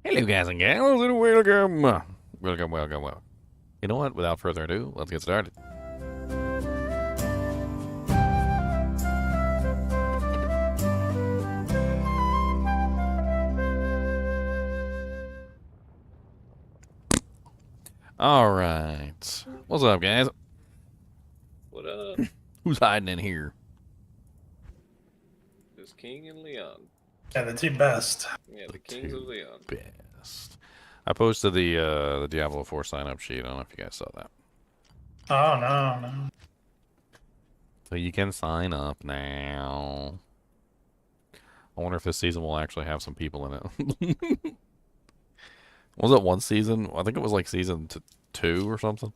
Hello, guys and gals, and welcome. Welcome. You know what? Without further ado, let's get started. All right. What's up, guys? What up? Who's hiding in here? It's King and Leon. Yeah, the two best. Yeah, the Kings of Leon. Best. I posted the Diablo 4 sign-up sheet. I don't know if you guys saw that. Oh, no. So you can sign up now. I wonder if this season will actually have some people in it. Was it one season? I think it was like season 2 or something.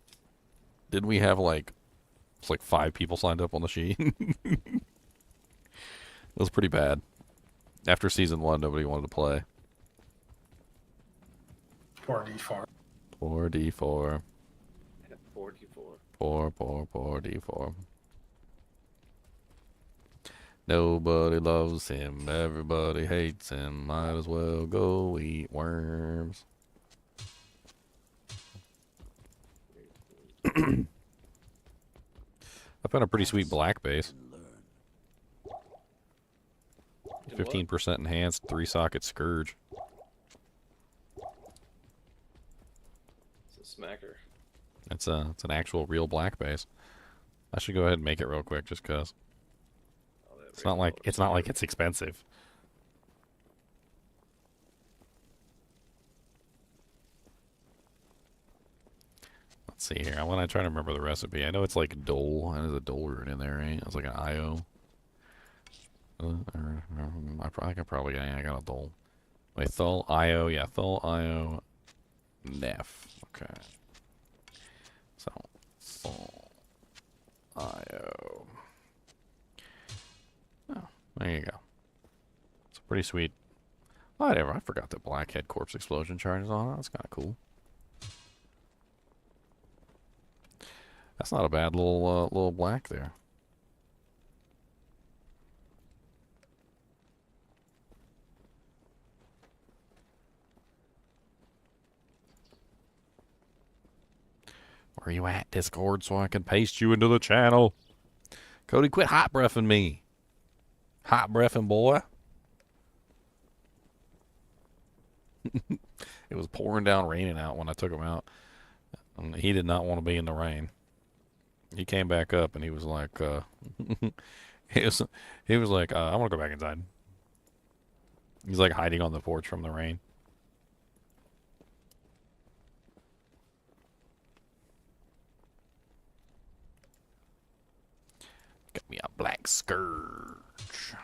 Didn't we have it's like 5 people signed up on the sheet? It was pretty bad. After season 1, nobody wanted to play. Poor D4. Poor D4. 44. Poor D4. Nobody loves him. Everybody hates him. Might as well go eat worms. I found a pretty sweet black base. 15% enhanced, 3-socket scourge. It's a smacker. It's an actual real black base. I should go ahead and make it real quick just cause. It's not like it's expensive. Let's see here. I want to try to remember the recipe. I know it's like dole. There's a dole root in there, right? It's like an IO. I can probably get. I got a dole. Wait, Thul IO. Yeah, Thul IO. Nef. Okay. So Thul IO. Oh, there you go. It's a pretty sweet. Whatever. I forgot the Blackhead Corpse Explosion charges on it. That's kind of cool. That's not a bad little black there. Where are you at, Discord, so I can paste you into the channel? Cody, quit hot breathing me. Hot breathing boy. It was pouring down, raining out when I took him out. And he did not want to be in the rain. He came back up and he was like, he was like, I want to go back inside. He's like hiding on the porch from the rain. Got me a black scourge.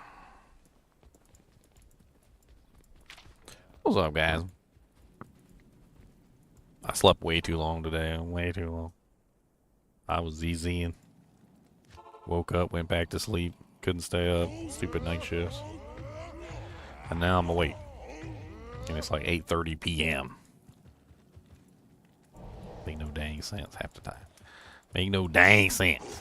What's up, guys? I slept way too long today. Way too long. I was ZZing. Woke up, went back to sleep. Couldn't stay up. Stupid night shifts. And now I'm awake. And it's like 8:30 p.m. Make no dang sense half the time. Make no dang sense.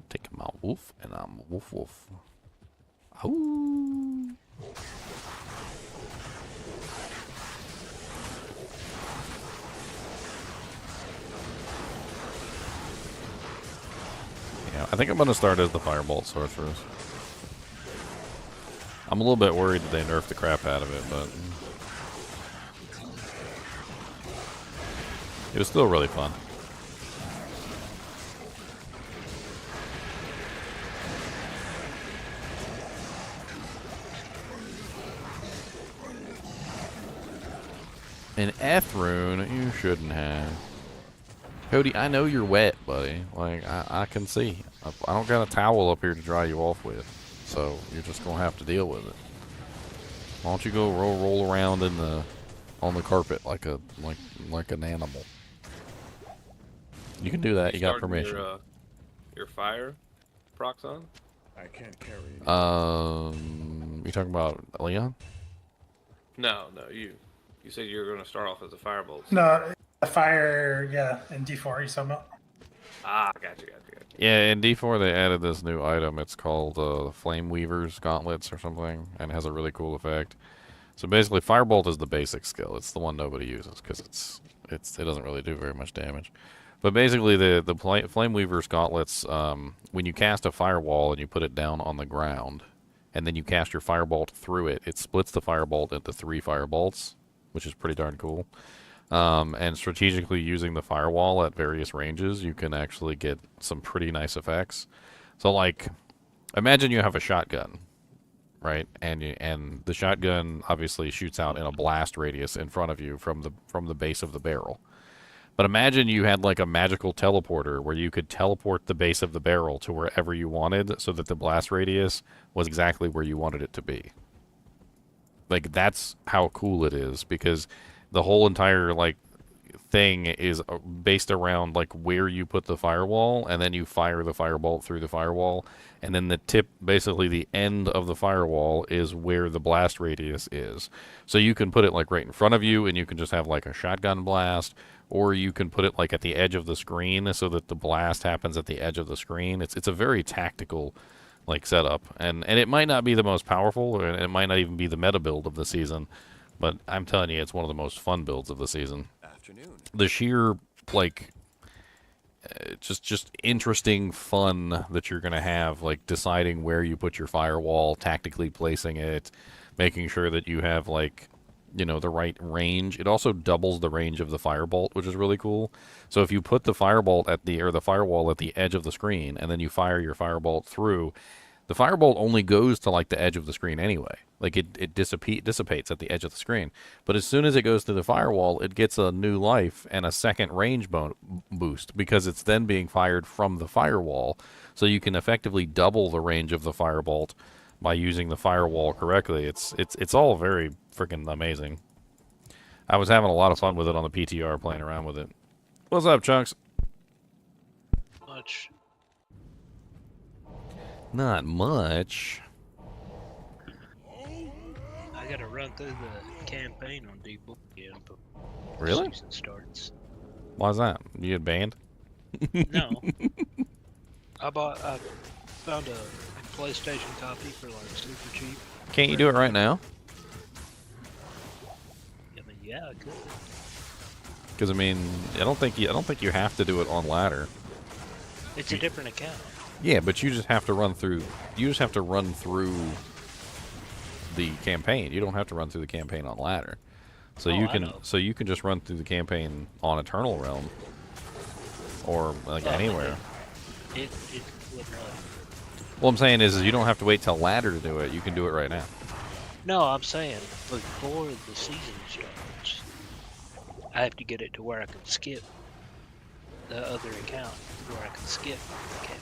Take him out, wolf, and I'm woof woof. Ooh. Yeah, I think I'm gonna start as the Firebolt Sorceress. I'm a little bit worried that they nerfed the crap out of it, but it was still really fun. An F rune, you shouldn't have. Cody, I know you're wet, buddy. Like, I can see. I don't got a towel up here to dry you off with. So, you're just going to have to deal with it. Why don't you go roll around on the carpet like an animal? You can do that. You got permission. Your fire procs on? I can't carry. You talking about Leon? No, no, you said you were going to start off as a firebolt. No, the fire, yeah, in D4 you talking about. Ah, gotcha. Yeah, in D4 they added this new item. It's called Flame Weaver's Gauntlets or something, and it has a really cool effect. So basically, Firebolt is the basic skill. It's the one nobody uses because it doesn't really do very much damage. But basically, the Flame Weaver's Gauntlets, when you cast a firewall and you put it down on the ground, and then you cast your Firebolt through it, it splits the Firebolt into 3 Firebolts, which is pretty darn cool. And strategically using the firewall at various ranges, you can actually get some pretty nice effects. So, like, imagine you have a shotgun, right? And the shotgun obviously shoots out in a blast radius in front of you from the base of the barrel. But imagine you had like a magical teleporter where you could teleport the base of the barrel to wherever you wanted, so that the blast radius was exactly where you wanted it to be. Like, that's how cool it is, because the whole entire like thing is based around like where you put the firewall, and then you fire the firebolt through the firewall, and then the tip, basically the end of the firewall, is where the blast radius is. So you can put it like right in front of you, and you can just have like a shotgun blast, or you can put it like at the edge of the screen so that the blast happens at the edge of the screen. It's a very tactical like setup, and it might not be the most powerful, or it might not even be the meta build of the season, but I'm telling you, it's one of the most fun builds of the season. The sheer, like, just interesting fun that you're going to have, like, deciding where you put your firewall, tactically placing it, making sure that you have, like, you know, the right range. It also doubles the range of the firebolt, which is really cool. So if you put the firebolt at the firewall at the edge of the screen, and then you fire your firebolt through, the firebolt only goes to like the edge of the screen anyway. Like it dissipates at the edge of the screen. But as soon as it goes to the firewall, it gets a new life and a second range boost, because it's then being fired from the firewall. So you can effectively double the range of the firebolt by using the firewall correctly. It's all very freaking amazing. I was having a lot of fun with it on the PTR, playing around with it. What's up, Chunks? Much. Not much. I gotta run through the campaign on D2R again before Really? the season starts. Why's that? You get banned? No. I found a PlayStation copy for like super cheap. Can't you do it right now? I mean, yeah, I could. Because I mean, I don't think you have to do it on ladder. It's a different account. Yeah, but you just have to run through. You just have to run through the campaign. You don't have to run through the campaign on ladder. So Oh, you I can. know. So you can just run through the campaign on Eternal Realm, or like Well, anywhere. It wouldn't really. What I'm saying is you don't have to wait till ladder to do it. You can do it right now. No, I'm saying before the season starts, I have to get it to where I can skip the other account, where I can skip the campaign.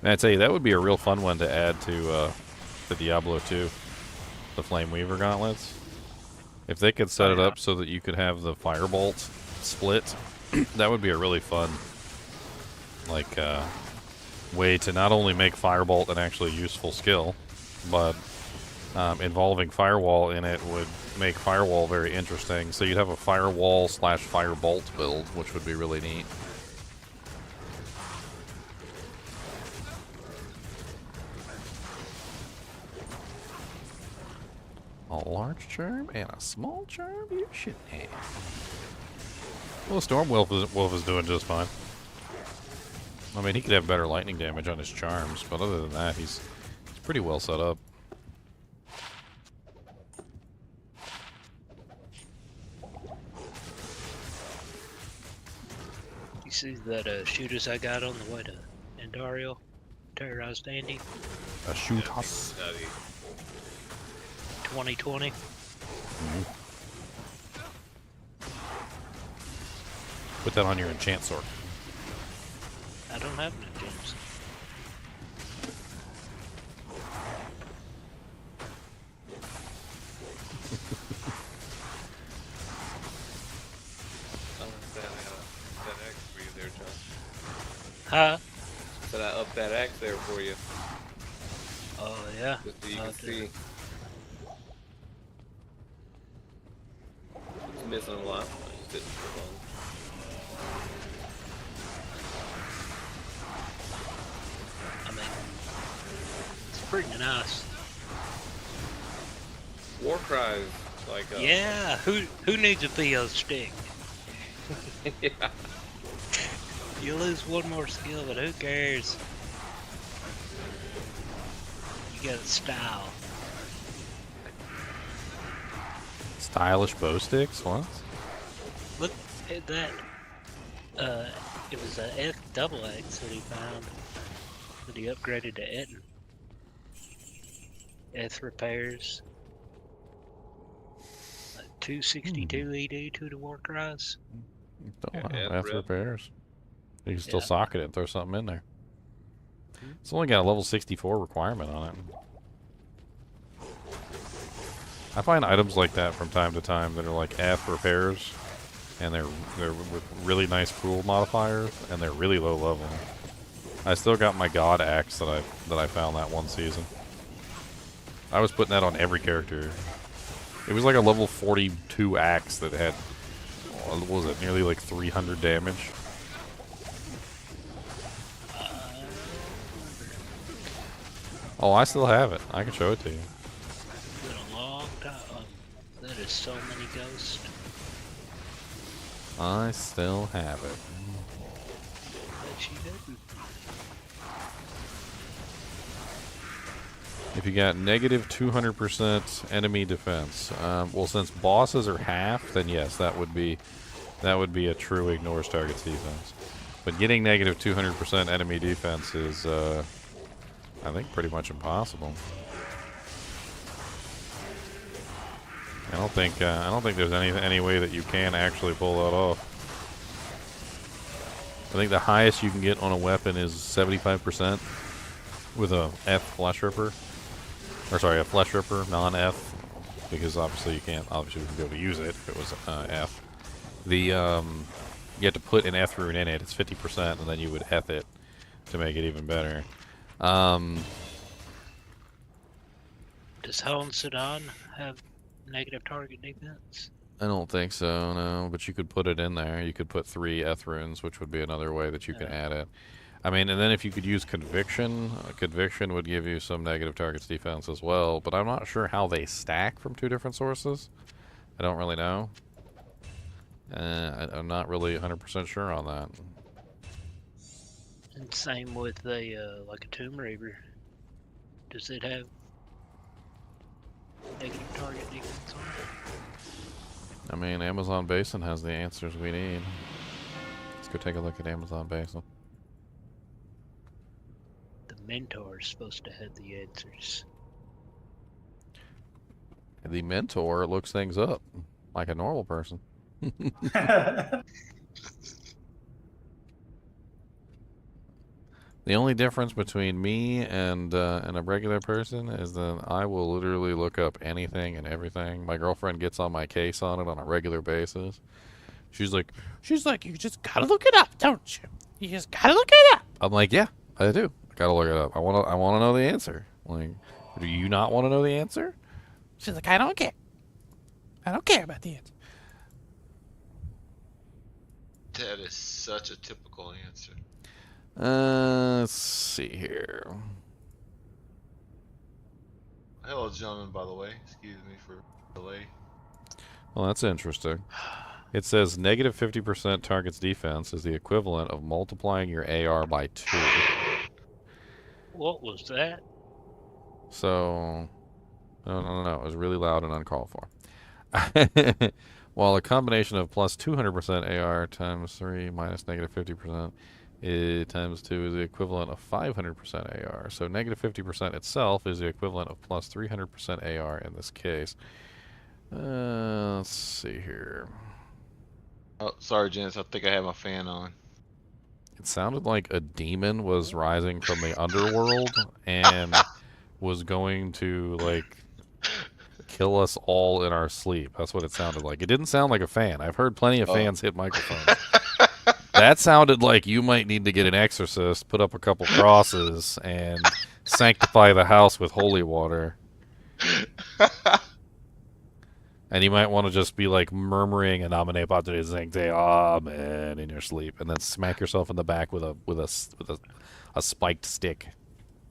And I'd say that would be a real fun one to add to the Diablo 2, the Flame Weaver gauntlets. If they could set it up so that you could have the firebolt split, that would be a really fun, like, way to not only make firebolt an actually useful skill, but involving firewall in it would make firewall very interesting. So you'd have a firewall / firebolt build, which would be really neat. A large charm and a small charm you should have. Well, Storm Wolf is doing just fine. I mean, he could have better lightning damage on his charms, but other than that, he's pretty well set up. You see that shooters I got on the way to Endario? Terrorized Andy? A shoot us. 2020? Put that on your enchant sword. I don't have any games. That X for you there, John. Huh? Said I upped that X there for you, Oh, yeah. just so you I'll can have to see. missing a lot. I just didn't for I mean, it's pretty nice. fun. War cries like Yeah, who needs a PO stick? yeah. You lose one more skill, but who cares? You got style. Stylish bow sticks? What? Look at that. It was a double X that he found that he upgraded to Etten. Eth repairs. 262 ED to the war cries. Don't Yeah, have rip. repairs. You can still Yeah. socket it and throw something in there. It's only got a level 64 requirement on it. I find items like that from time to time that are like F repairs, and they're with really nice pool modifiers, and they're really low level. I still got my God axe that I found that one season. I was putting that on every character. It was like a level 42 axe that had, what was it, nearly like 300 damage. Oh, I still have it. I can show it to you. It's been a long time. That is so many ghosts. I still have it. Bet you didn't. If you got negative 200% enemy defense, well, since bosses are half, then yes, that would be a true ignores targets defense. But getting negative 200% enemy defense is, I think, pretty much impossible. I don't think there's any way that you can actually pull that off. I think the highest you can get on a weapon is 75% with a F flesh ripper. Or sorry, a flesh ripper, non-F, because obviously you can't. Obviously, we can be able to use it if it was F. You have to put an F rune in it. It's 50%, and then you would F it to make it even better. Does Helen Sedan have negative target defense? I don't think so, no. But you could put it in there. You could put 3 F runes, which would be another way that you can add it. I mean, and then if you could use Conviction, Conviction would give you some negative targets defense as well, but I'm not sure how they stack from 2 different sources. I don't really know. I'm not really 100% sure on that. And same with a like a Tomb Reaver. Does it have negative target defense on it? I mean, Amazon Basin has the answers we need. Let's go take a look at Amazon Basin. The Mentor is supposed to have the answers. The Mentor looks things up like a normal person. The only difference between me and a regular person is that I will literally look up anything and everything. My girlfriend gets on my case on it on a regular basis. She's like, you just gotta look it up, don't you? You just gotta look it up. I'm like, yeah, I do. I gotta look it up. I wanna know the answer. Like, do you not want to know the answer? She's like, I don't care. I don't care about the answer. That is such a typical answer. Let's see here. Hello, gentlemen, by the way. Excuse me for delay. Well, that's interesting. It says negative 50% target's defense is the equivalent of multiplying your AR by 2. What was that? So, no, it was really loud and uncalled for. While a combination of plus 200% AR times 3 minus negative 50% times 2 is the equivalent of 500% AR. So negative 50% itself is the equivalent of plus 300% AR in this case. Let's see here. Oh, sorry, gents. I think I have my fan on. It sounded like a demon was rising from the underworld and was going to, like, kill us all in our sleep. That's what it sounded like. It didn't sound like a fan. I've heard plenty of fans hit microphones. That sounded like you might need to get an exorcist, put up a couple crosses, and sanctify the house with holy water. And you might want to just be like murmuring and nominate Padre saying "Amen" in your sleep, and then smack yourself in the back with a spiked stick.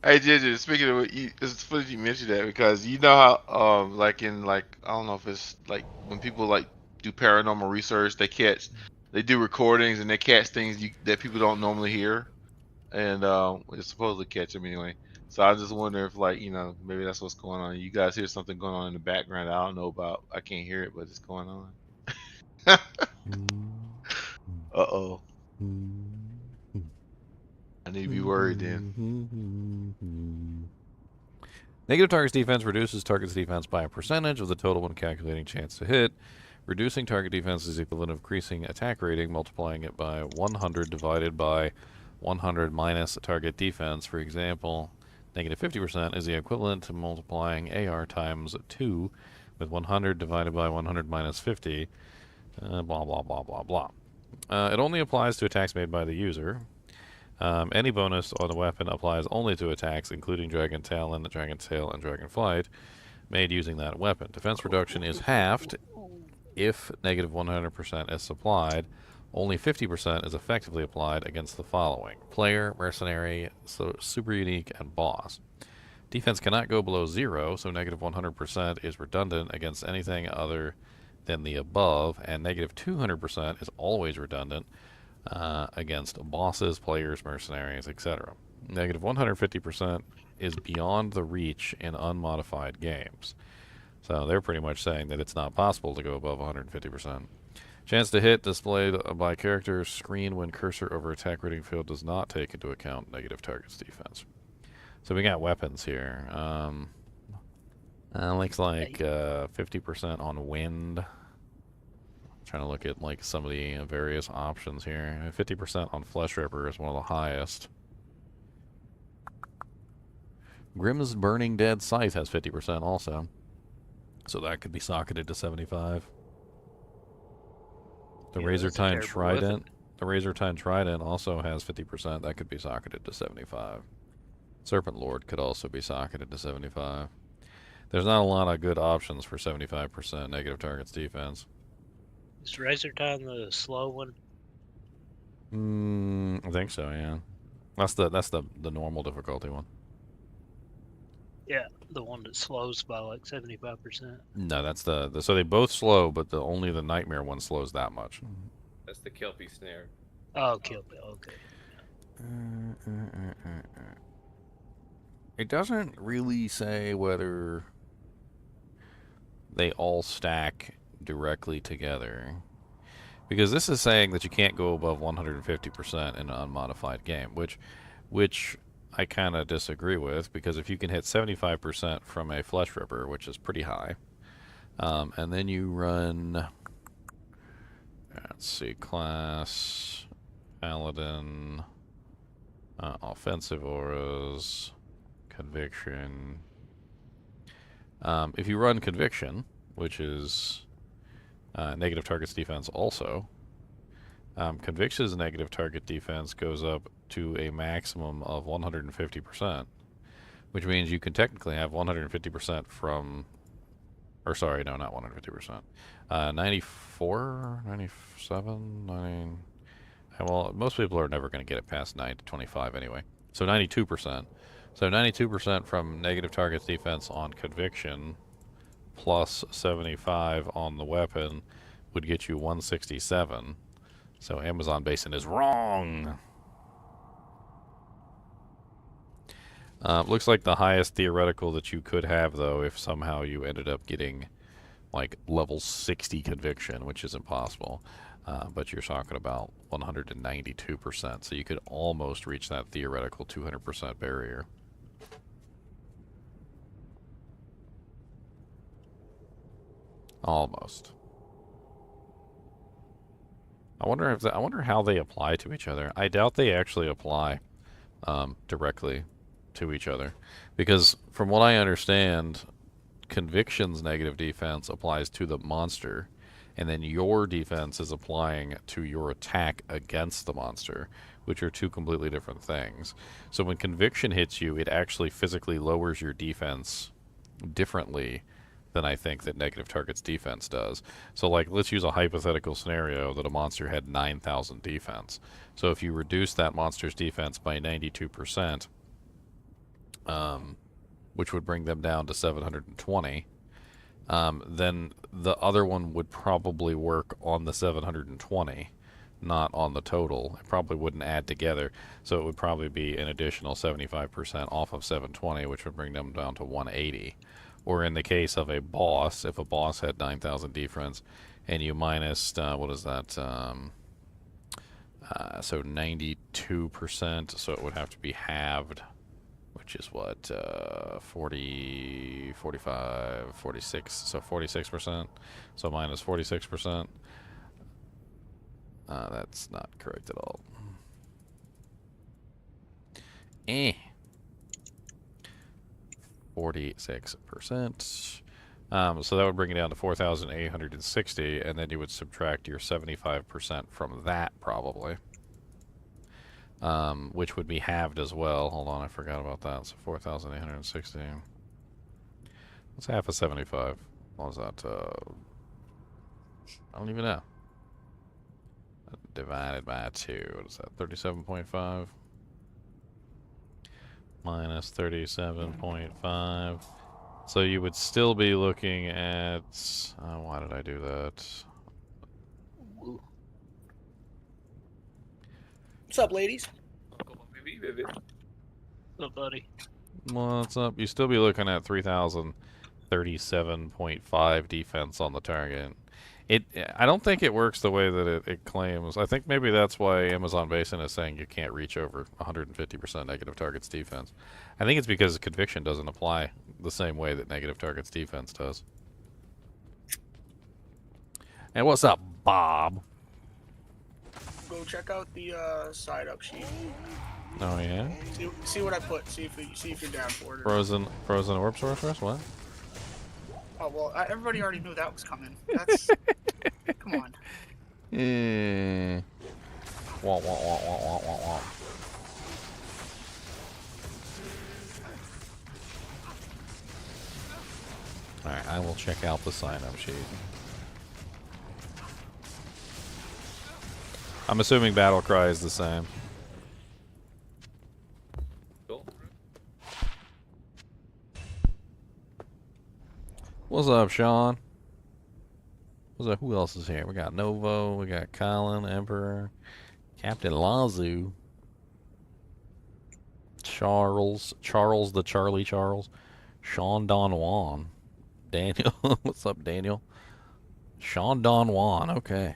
Hey, Ginger, speaking of what it's funny you mentioned that because you know how, like in like I don't know if it's like when people like do paranormal research, they do recordings and they catch things that people don't normally hear, and they supposedly catch them anyway. So I just wonder if like maybe that's what's going on. You guys hear something going on in the background I don't know about. I can't hear it, but it's going on. Uh-oh. I need to be worried then. Negative target's defense reduces target's defense by a percentage of the total when calculating chance to hit. Reducing target defense is equivalent of increasing attack rating, multiplying it by 100 divided by 100 minus target defense. For example, negative 50% is the equivalent to multiplying AR times 2 with 100 divided by 100 minus 50. Blah, blah, blah, blah, blah. It only applies to attacks made by the user. Any bonus on the weapon applies only to attacks, including Dragon Talon, Dragon Tail, and Dragon Flight, made using that weapon. Defense reduction is halved if negative 100% is supplied. Only 50% is effectively applied against the following: player, mercenary, super unique, and boss. Defense cannot go below 0, so negative 100% is redundant against anything other than the above, and negative 200% is always redundant against bosses, players, mercenaries, etc. Negative 150% is beyond the reach in unmodified games. So they're pretty much saying that it's not possible to go above 150%. Chance to hit displayed by character's screen when cursor over attack rating field does not take into account negative target's defense. So we got weapons here. Looks like 50% on wind. Trying to look at like some of the various options here. 50% on Flesh Ripper is one of the highest. Grimm's Burning Dead Scythe has 50% also. So that could be socketed to 75. The Razor Time Trident. The Razor Time Trident also has 50%. That could be socketed to 75. Serpent Lord could also be socketed to 75. There's not a lot of good options for 75% negative targets defense. Is Razor Time the slow one? I think so, yeah. That's the normal difficulty one. Yeah, the one that slows by like 75%. No, that's the so they both slow, but only the Nightmare one slows that much. That's the Kelpie snare. Oh, Kill Bill, okay. It doesn't really say whether they all stack directly together, because this is saying that you can't go above 150% in an unmodified game, which I kind of disagree with, because if you can hit 75% from a Flesh Ripper, which is pretty high, and then you run, let's see, class, Paladin, offensive auras, Conviction. If you run Conviction, which is negative targets defense also, Conviction's negative target defense goes up to a maximum of 150%, which means you can technically have 150% from, or sorry, no, not 150%, 94, 97, 90, well, most people are never going to get it past 9 to 25 anyway, so 92%. So 92% from negative targets defense on Conviction plus 75 on the weapon would get you 167. So Amazon Basin is wrong. Looks like the highest theoretical that you could have, though, if somehow you ended up getting like level 60 Conviction, which is impossible, but you're talking about 192%, so you could almost reach that theoretical 200% barrier. Almost. I wonder how they apply to each other. I doubt they actually apply directly to each other, because from what I understand, Conviction's negative defense applies to the monster, and then your defense is applying to your attack against the monster, which are two completely different things. So when Conviction hits you, it actually physically lowers your defense differently than I think that negative targets defense does. So, like, let's use a hypothetical scenario that a monster had 9,000 defense. So if you reduce that monster's defense by 92%, which would bring them down to 720, then the other one would probably work on the 720, not on the total. It probably wouldn't add together, so it would probably be an additional 75% off of 720, which would bring them down to 180. Or in the case of a boss, if a boss had 9,000 defense, and you minus, what is that, so 92%, so it would have to be halved, which is what, 40, 45, 46, so 46%, so minus 46%. That's not correct at all. 46%. So that would bring it down to 4,860, and then you would subtract your 75% from that, probably. Which would be halved as well. Hold on, I forgot about that. So 4,860. What's half of 75? What was that? I don't even know. Divided by 2. What is that? 37.5? Minus 37.5. So you would still be looking at... why did I do that? What's up, ladies? What's up, buddy? What's up? You still be looking at 3,037.5 defense on the target. I don't think it works the way that it claims. I think maybe that's why Amazon Basin is saying you can't reach over 150% negative targets defense. I think it's because conviction doesn't apply the same way that negative targets defense does. And what's up, Bob? Go check out the side up sheet. Oh yeah. See what I put. See if you're down for it. Frozen orb sorceress. What? Oh well, everybody already knew that was coming. That's come on. Wah, wah, wah, wah, wah, wah, wah. Alright, I will check out the sign-up sheet. I'm assuming battle cry is the same. Cool. What's up, Sean? What's up? Who else is here? We got Novo, we got Colin, Emperor, Captain Lazu, Charles the Charlie Charles, Sean Don Juan, Daniel. What's up, Daniel? Sean Don Juan. Okay.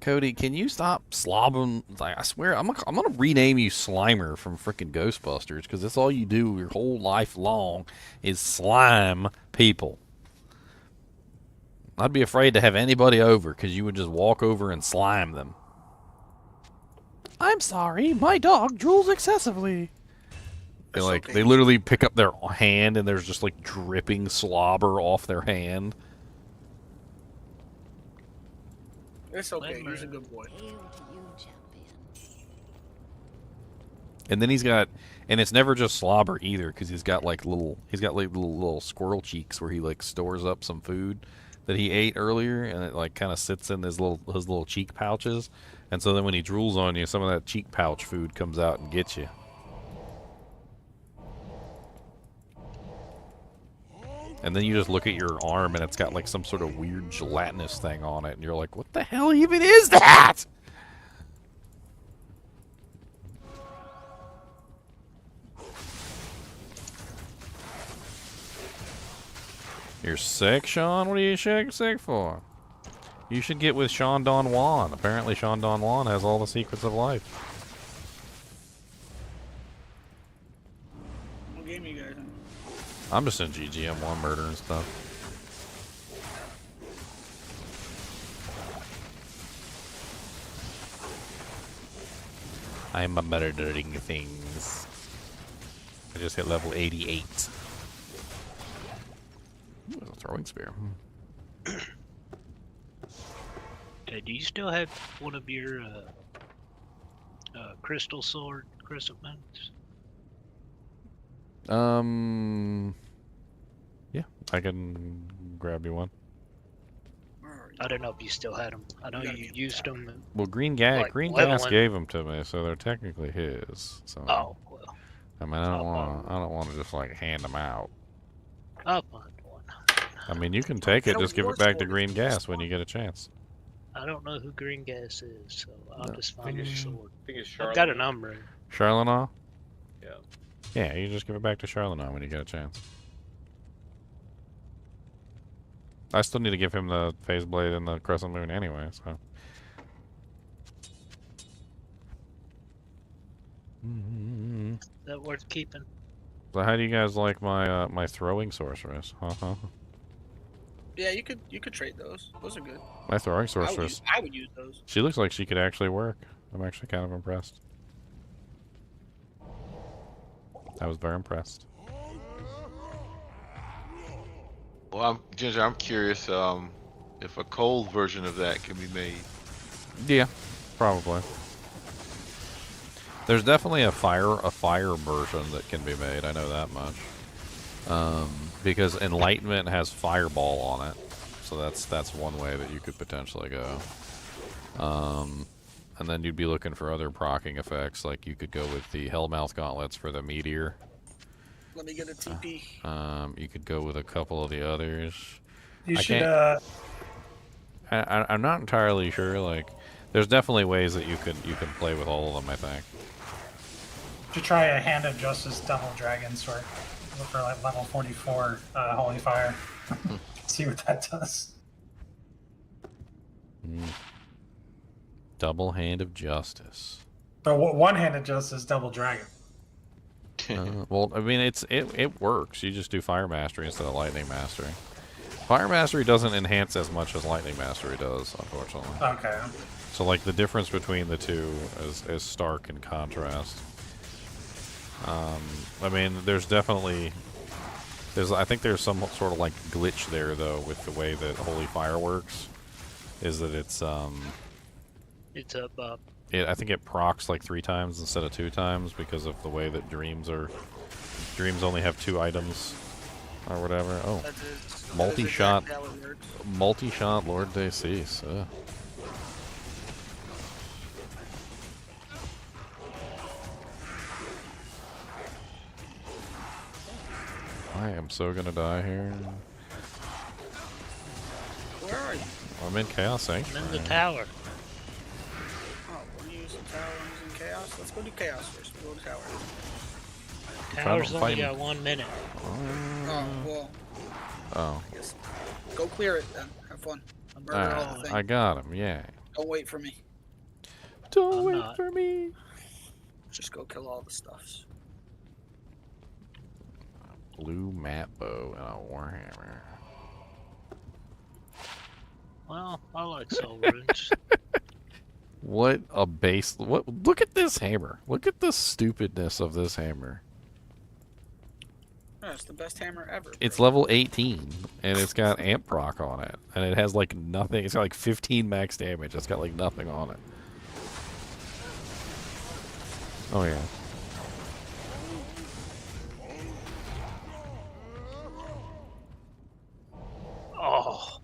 Cody, can you stop slobbing? Like, I swear, I'm gonna rename you Slimer from frickin' Ghostbusters, because that's all you do your whole life long is slime people. I'd be afraid to have anybody over, because you would just walk over and slime them. I'm sorry, my dog drools excessively. They they literally pick up their hand and there's just like dripping slobber off their hand. It's okay. He's a good boy. And then he's got, and it's never just slobber either, because he's got like little squirrel cheeks where he like stores up some food that he ate earlier, and it like kind of sits in his little cheek pouches, and so then when he drools on you, some of that cheek pouch food comes out and gets you. And then you just look at your arm and it's got like some sort of weird gelatinous thing on it, and you're like, what the hell even is that? You're sick, Sean? What are you sick for? You should get with Sean Don Juan. Apparently Sean Don Juan has all the secrets of life. What game you guys in? I'm just in GGM1 murder and stuff. I'm a murdering things. I just hit level 88. Ooh, there's a throwing spear. Okay, do you still have one of your crystal sword chrysanthemums? Yeah, I can grab you one. Where are you? I don't know if you still had them. I know gotta you get used down. them. Well, green gas Like gave leveling. them to me, so they're technically his. So Oh well, I mean, I don't want to just like hand them out. I'll find one. I mean, you can take They it, don't just give it yours back for to you. green gas when you get a chance. I don't know who Green Gas is, so I'll No. just find his sword. I think it's I've Charlotte. got a number. Charlotte? Yeah. Yeah, you just give it back to Charlotte when you get a chance. I still need to give him the phase blade and the crescent moon anyway, so. Is that worth keeping? So how do you guys like my my throwing sorceress? Yeah, you could trade those. Those are good. My throwing I sorceress. would use those. She looks like she could actually work. I'm actually kind of impressed. I was very impressed. Well, Ginger, I'm curious if a cold version of that can be made. Yeah, probably. There's definitely a fire version that can be made. I know that much. Because Enlightenment has Fireball on it, so that's one way that you could potentially go. And then you'd be looking for other proccing effects, like you could go with the Hellmouth Gauntlets for the Meteor. Let me get a TP. You could go with a couple of the others. You I should I'm not entirely sure. Like, there's definitely ways that you can play with all of them. I think. try a Hand of Justice Double Dragon Sword for like level 44 Holy Fire. See what that does. Double Hand of Justice. But one Hand of Justice Double Dragon. Well, I mean, it works. You just do Fire Mastery instead of Lightning Mastery. Fire Mastery doesn't enhance as much as Lightning Mastery does, unfortunately. Okay. So, like, the difference between the two is stark in contrast. I mean, there's definitely... I think there's some sort of, like, glitch there, though, with the way that Holy Fire works. Is that it's It's up. I think it procs like 3 times instead of 2 times because of the way that dreams only have 2 items or whatever. Oh, That is multi-shot, exactly how it works. multi-shot Lord de Cease. I am so gonna die here. Where are you? I'm in Chaos I'm in Sanctuary. the tower. Oh, we're using tower and using chaos. Let's go do chaos first. We'll go to tower. Tower's only fight him. got 1 minute. Oh well, Oh, I guess go clear it then. Have fun. Murder all the thing. I got him. Yeah. Don't wait for me. Don't I'm wait not. for me. Just go kill all the stuffs. Blue mat bow and a warhammer. Well, I like soul runes. What a base! What? Look at this hammer. Look at the stupidness of this hammer. Oh, it's the best hammer ever. It's bro. level 18, and it's got amp proc on it, and it has like nothing. It's got like 15 max damage. It's got like nothing on it. Oh yeah. Oh,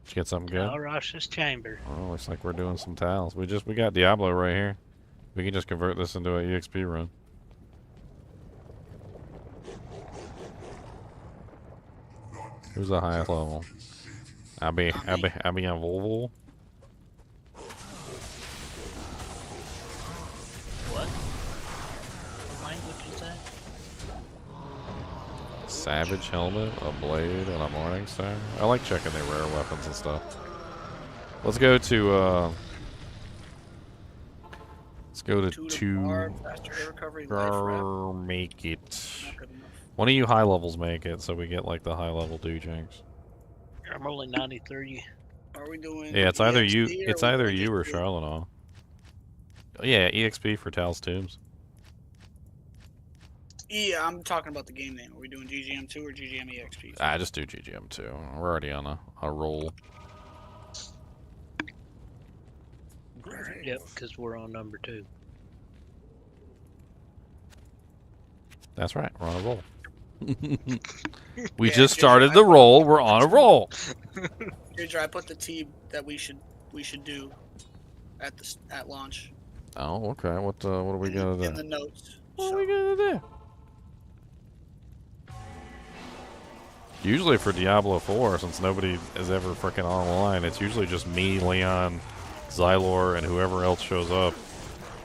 Did you get something good? I'll rush this chamber. Oh, looks like we're doing some tiles. We got Diablo right here. We can just convert this into an EXP run. Who's the highest level? I'll be on Volvo. What? What language is that? Savage helmet, a blade, and a morning star. I like checking their rare weapons and stuff. Let's go to two. Faster air recovery, life wrap. Make it. Not good enough. One of you high levels make it, so we get like the high level dujinks. I'm only 93. Are we doing? Yeah, it's either you. EXP or It's we either doing you or EXP? Charlotte. Yeah, EXP for Tal's Tombs. Yeah, I'm talking about the game name. Are we doing GGM2 or GGM EXP? I just do GGM too. We're already on a roll. Alright. Yep, because we're on number 2. That's right. We're on a roll. We Yeah, just Ginger, started I the put- roll. We're on a roll. Ginger, I put the team that we should do at launch Oh, okay. What are we in gonna do? the notes. What are So we gonna do? Usually for Diablo 4, since nobody is ever freaking online, it's usually just me, Leon, Xylor, and whoever else shows up.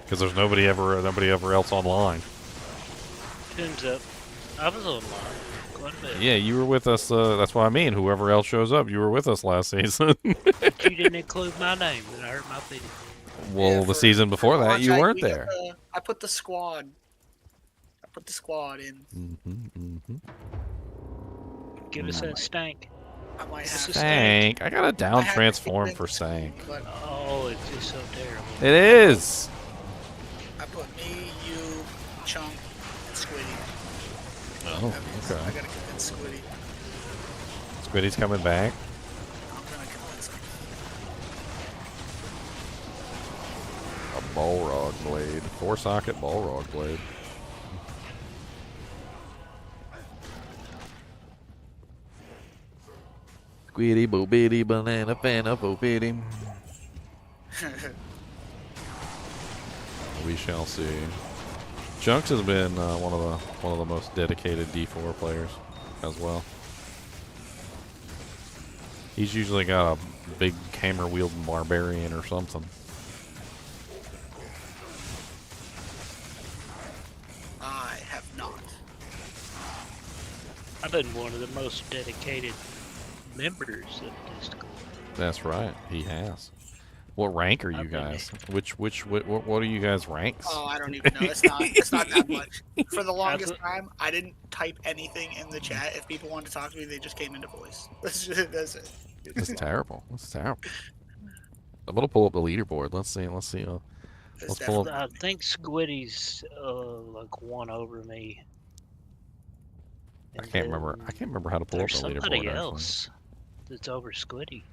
Because there's nobody ever else online. Turns up. I was online quite a bit. Yeah, you were with us. That's what I mean. Whoever else shows up, you were with us last season. But you didn't include my name, and I hurt my feelings. Well, yeah, the for- season before for that, you launch, weren't we got there. I put the squad. I put the squad in. Give us that stank. I might This have is to. Sank. I got a I down have to transform think for this Sank. week, But Oh, it's just so terrible. It is. I put me, you, Chunk, and Squiddy. Oh, That means I okay. gotta convince Squiddy. Squiddy's coming back. I'm gonna convince him. A Balrog blade. 4-socket Balrog blade. Squiddy boobity banana fana boobity. We shall see. Junks has been one of the most dedicated D4 players as well. He's usually got a big hammer wielding barbarian or something. I have not. I've been one of the most dedicated members of Discord. That's right, he has. What rank are you I've been- guys? What are you guys ranks? Oh, I don't even know. It's not that much. For the longest time, I didn't type anything in the chat. If people wanted to talk to me, they just came into voice. That's it. That's terrible. That's terrible. I'm gonna pull up the leaderboard. Let's see. It's Let's pull up. definitely- I think Squiddy's like one over me. I And can't remember. then I can't remember how to pull up There's the leaderboard. somebody Actually. else that's over Squiddy.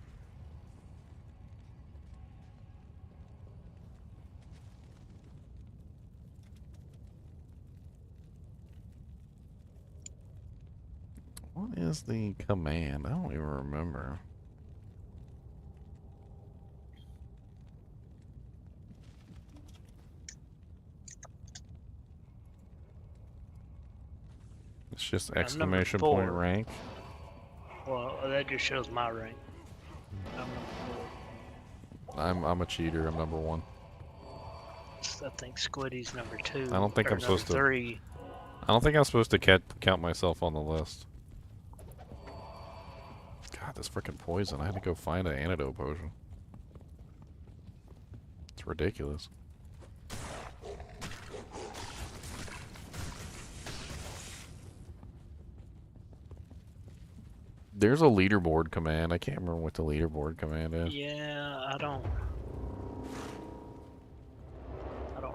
What is the command? I don't even remember. It's just number exclamation 4. point rank. Well, that just shows my rank. I'm number 4. I'm a cheater. I'm number 1. I think Squiddy's number 2. I don't think or I'm supposed to- 3. I don't think I'm supposed to count myself on the list. God, this freaking poison. I had to go find an antidote potion. It's ridiculous. There's a leaderboard command. I can't remember what the leaderboard command is. Yeah, I don't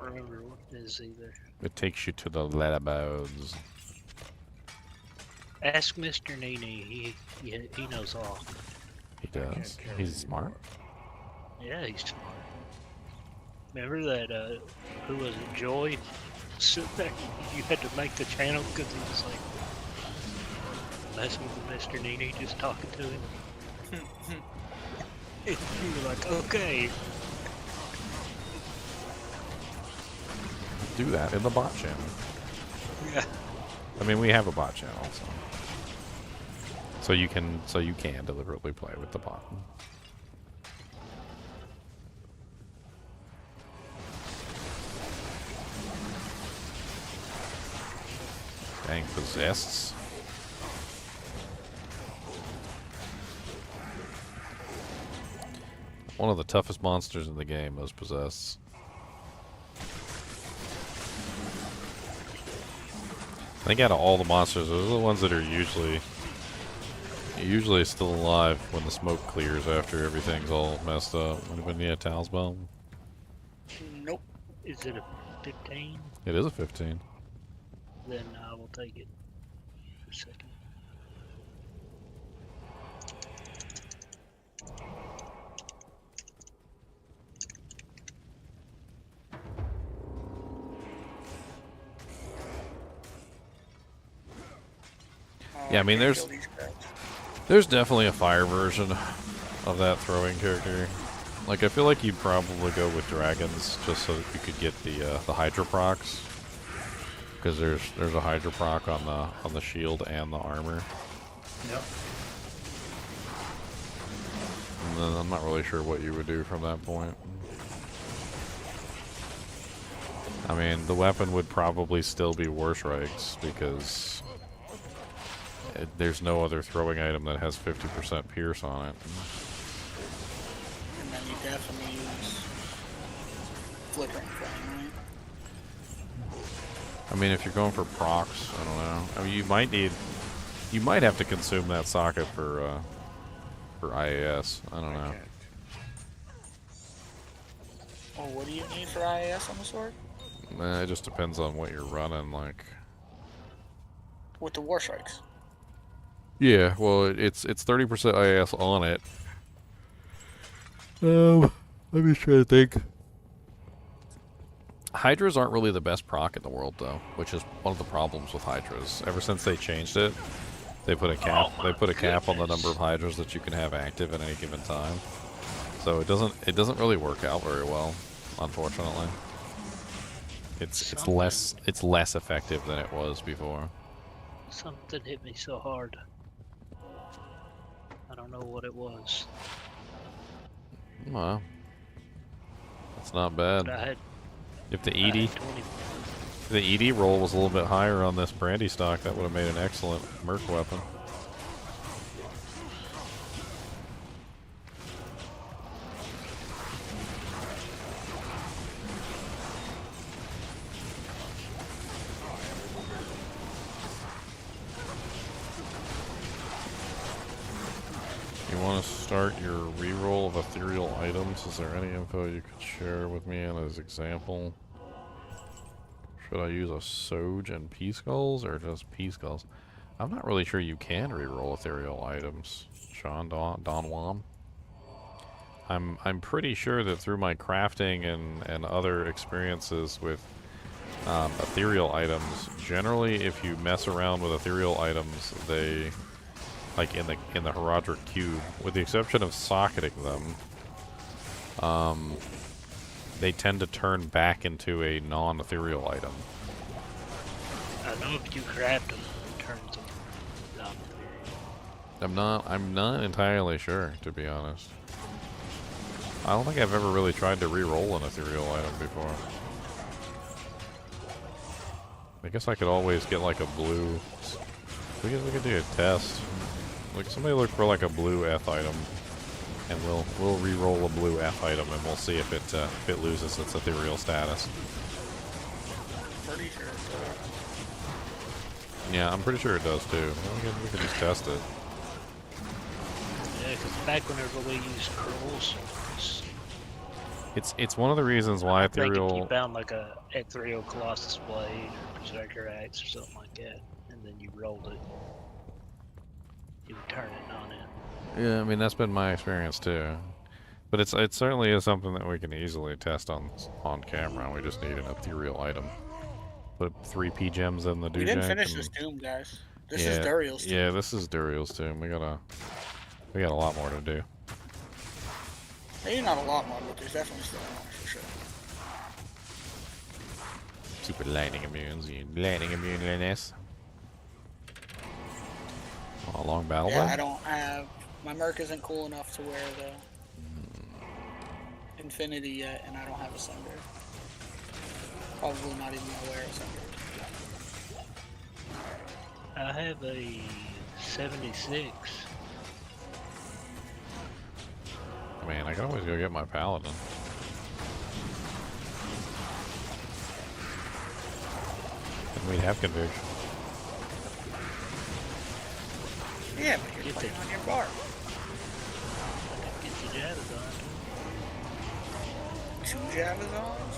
remember what it is either. It takes you to the leaderboards. Ask Mr. NiNi. He knows all. He does. He's smart. Yeah, he's smart. Remember that, who was it, Joy? Sit there, you had to make the channel because he was like messing with Mr. NiNi, just talking to him. And you were like, okay. Do that in the bot channel. Yeah. I mean, we have a bot channel, so you can deliberately play with the bot. Dang, possessed. One of the toughest monsters in the game, those possessed. I think out of all the monsters, those are the ones that are usually still alive when the smoke clears after everything's all messed up. Anybody need a towels bomb? Nope. Is it a 15? It is a 15. Then I will take it for a second. Yeah, I mean, can't there's kill these guys. there's definitely a fire version of that throwing character. Like, I feel like you'd probably go with dragons just so that you could get the Hydra procs, because there's a Hydra proc on the shield and the armor. Yep. And then I'm not really sure what you would do from that point. I mean, the weapon would probably still be Warstrikes because there's no other throwing item that has 50% pierce on it. And then you definitely use flickering flame, right? I mean, if you're going for procs, I don't know. I mean, you might have to consume that socket for IAS. I don't know. Oh, what do you need for IAS on the sword? It just depends on what you're running. Like, With the war strikes. yeah, well, it's 30% IAS on it. Let me try to think. Hydras aren't really the best proc in the world, though, which is one of the problems with Hydras. Ever since they changed it, they put a cap. Oh They put a cap on the goodness. number of Hydras that you can have active at any given time. So it doesn't really work out very well, unfortunately. It's less effective than it was before. Something hit me so hard. I don't know what it was. Well, that's not bad. But I had, If the I had ED 20. if the ED roll was a little bit higher on this brandy stock, that would have made an excellent merc weapon. You want to start your reroll of ethereal items? Is there any info you could share with me on as example? Should I use a Soge and P-Skulls or just P-Skulls? I'm not really sure you can reroll ethereal items, Sean Don Juan. I'm pretty sure that through my crafting and other experiences with ethereal items, generally if you mess around with ethereal items, they, like in the Heraldric Cube, with the exception of socketing them, they tend to turn back into a non-ethereal item. I know if you craft them, it turns them down. I'm not entirely sure, to be honest. I don't think I've ever really tried to re-roll an ethereal item before. I guess I could always get like a blue. We could do a test. Like, somebody look for like a blue F item, and we'll re-roll a blue F item, and we'll see if it loses its ethereal status. Pretty sure. Yeah, I'm pretty sure it does too. We could just test it. Yeah, because back whenever we used curls, It's one of the reasons why I think if you ethereal. found like a ethereal colossus blade or berserker axe or something like that, and then you rolled it, you would turn it on it. Yeah, I mean that's been my experience too. But it certainly is something that we can easily test on camera. We just need an ethereal item. Put 3 P gems in the We didn't Dujek finish and- this tomb, guys. This yeah, is Duriel's tomb. Yeah, this is Duriel's tomb. We got a lot more to do. Maybe not a lot more, but there's definitely still more for sure. Super lightning immunes, you lightning immuneness. Oh, long battle Yeah, bow? I don't have. My Merc isn't cool enough to wear the Infinity yet, and I don't have a Sunder. Probably not even gonna wear a Sunder. I have a 76. Man, I can always go get my paladin. And we'd have conviction. Yeah, but you're Get playing it. on your bar. Get the jabbers on. 2 Javazons?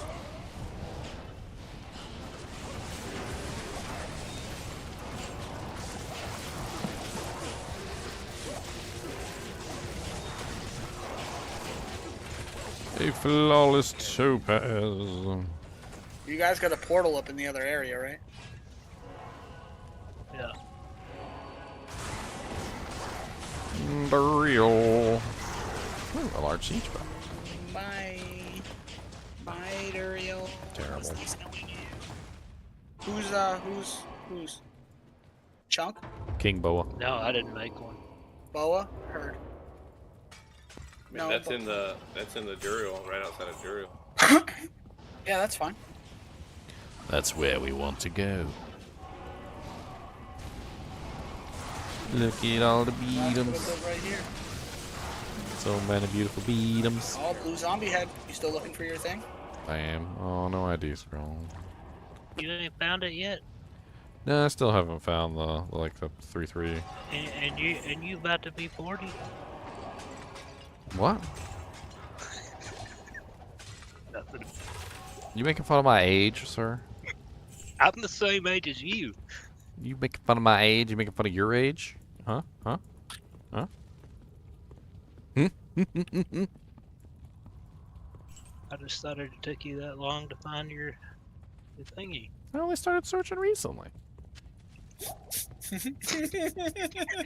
A flawless topaz. You guys got a portal up in the other area, right? Yeah. Duriel. Ooh, a large siege bow. Bye. Bye, Duriel. Terrible. It's nice knowing you. Who's? Chunk? King Boa. No, I didn't make one. Boa? Heard. I mean, No, that's in the Duriel, right outside of Duriel. Yeah, that's fine. That's where we want to go. Look at all the That's what I beatums. built right here. So many beautiful beatums. Oh, blue zombie head. You still looking for your thing? I am. Oh, no ID scroll. You ain't found it yet, No, I still haven't found the 3-3. and you about to be 40. What? Nothing. You making fun of my age, sir? I'm the same age as you. You making fun of my age? You making fun of your age? Huh? Huh? Huh? I just thought it took you that long to find your thingy. I only started searching recently.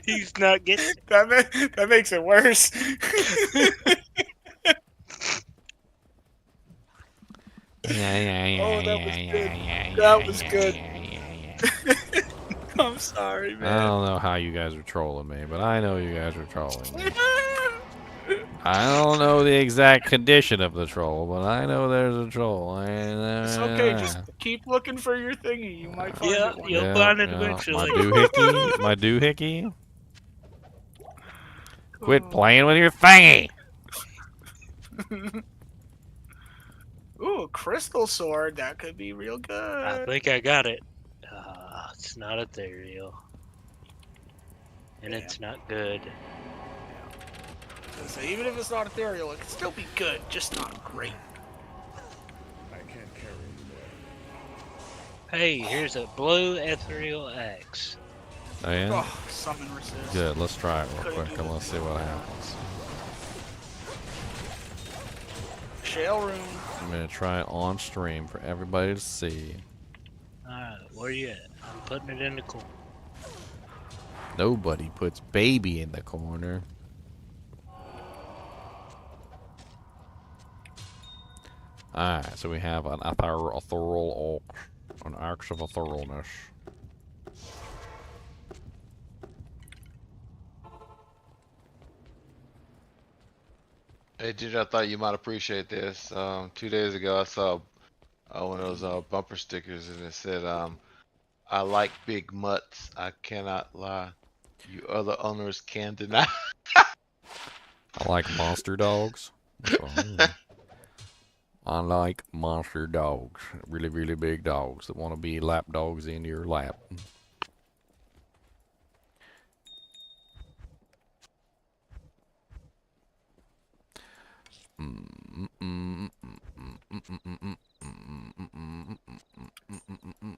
He's not getting it. That makes it worse. Oh, that was good. That was good. I'm sorry, I man. don't know how you guys are trolling me, but I know you guys are trolling me. I don't know the exact condition of the troll, but I know there's a troll. It's okay. Just keep looking for your thingy. You might find Yeah, it one you'll day. find it eventually. My doohickey. Quit playing with your thingy. Ooh, crystal sword. That could be real I good. think I got it. It's not ethereal. And it's not good. So even if it's not ethereal, it can still be good, just not great. Hey, here's a blue ethereal axe. Oh, yeah? Oh, summon resist. Good, let's try it real Couldn't quick do and let's see what happens. Shale room. I'm going to try it on stream for everybody to see. Alright, where you at? I'm putting it in the corner. Nobody puts baby in the corner. Alright, so we have an ethereal oak, an axe of etherealness. Hey, Ginger, I thought you might appreciate this. 2 days ago, I saw one of those bumper stickers, and it said, "I like big mutts. I cannot lie. You other owners can deny." I like monster dogs. That's what I mean. I like monster dogs. Really, really big dogs that want to be lap dogs in your lap.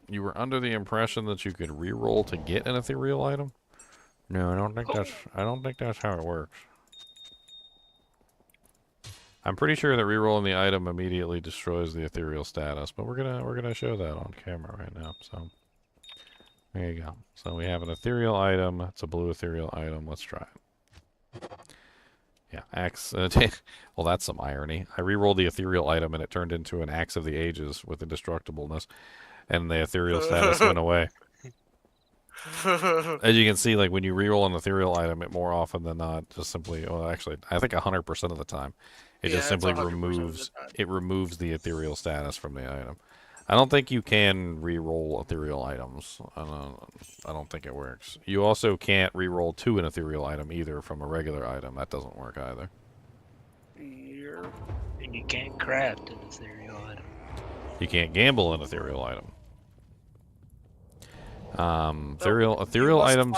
You were under the impression that you could re-roll to get an ethereal item? No, I don't think that's how it works. I'm pretty sure that re-rolling the item immediately destroys the ethereal status, but we're gonna show that on camera right now. So there you go. So we have an ethereal item. It's a blue ethereal item. Let's try it. Yeah, axe. Well, that's some irony. I re-rolled the ethereal item and it turned into an axe of the ages with indestructibleness, and the ethereal status went away. As you can see, like when you re-roll an ethereal item, it more often than not just simply, well, actually, I think 100% of the time, it just simply removes the ethereal status from the item. I don't think you can re-roll ethereal items. I don't think it works. You also can't re-roll to an ethereal item either from a regular item. That doesn't work either. And you can't craft an ethereal item. You can't gamble an ethereal item. Ethereal items.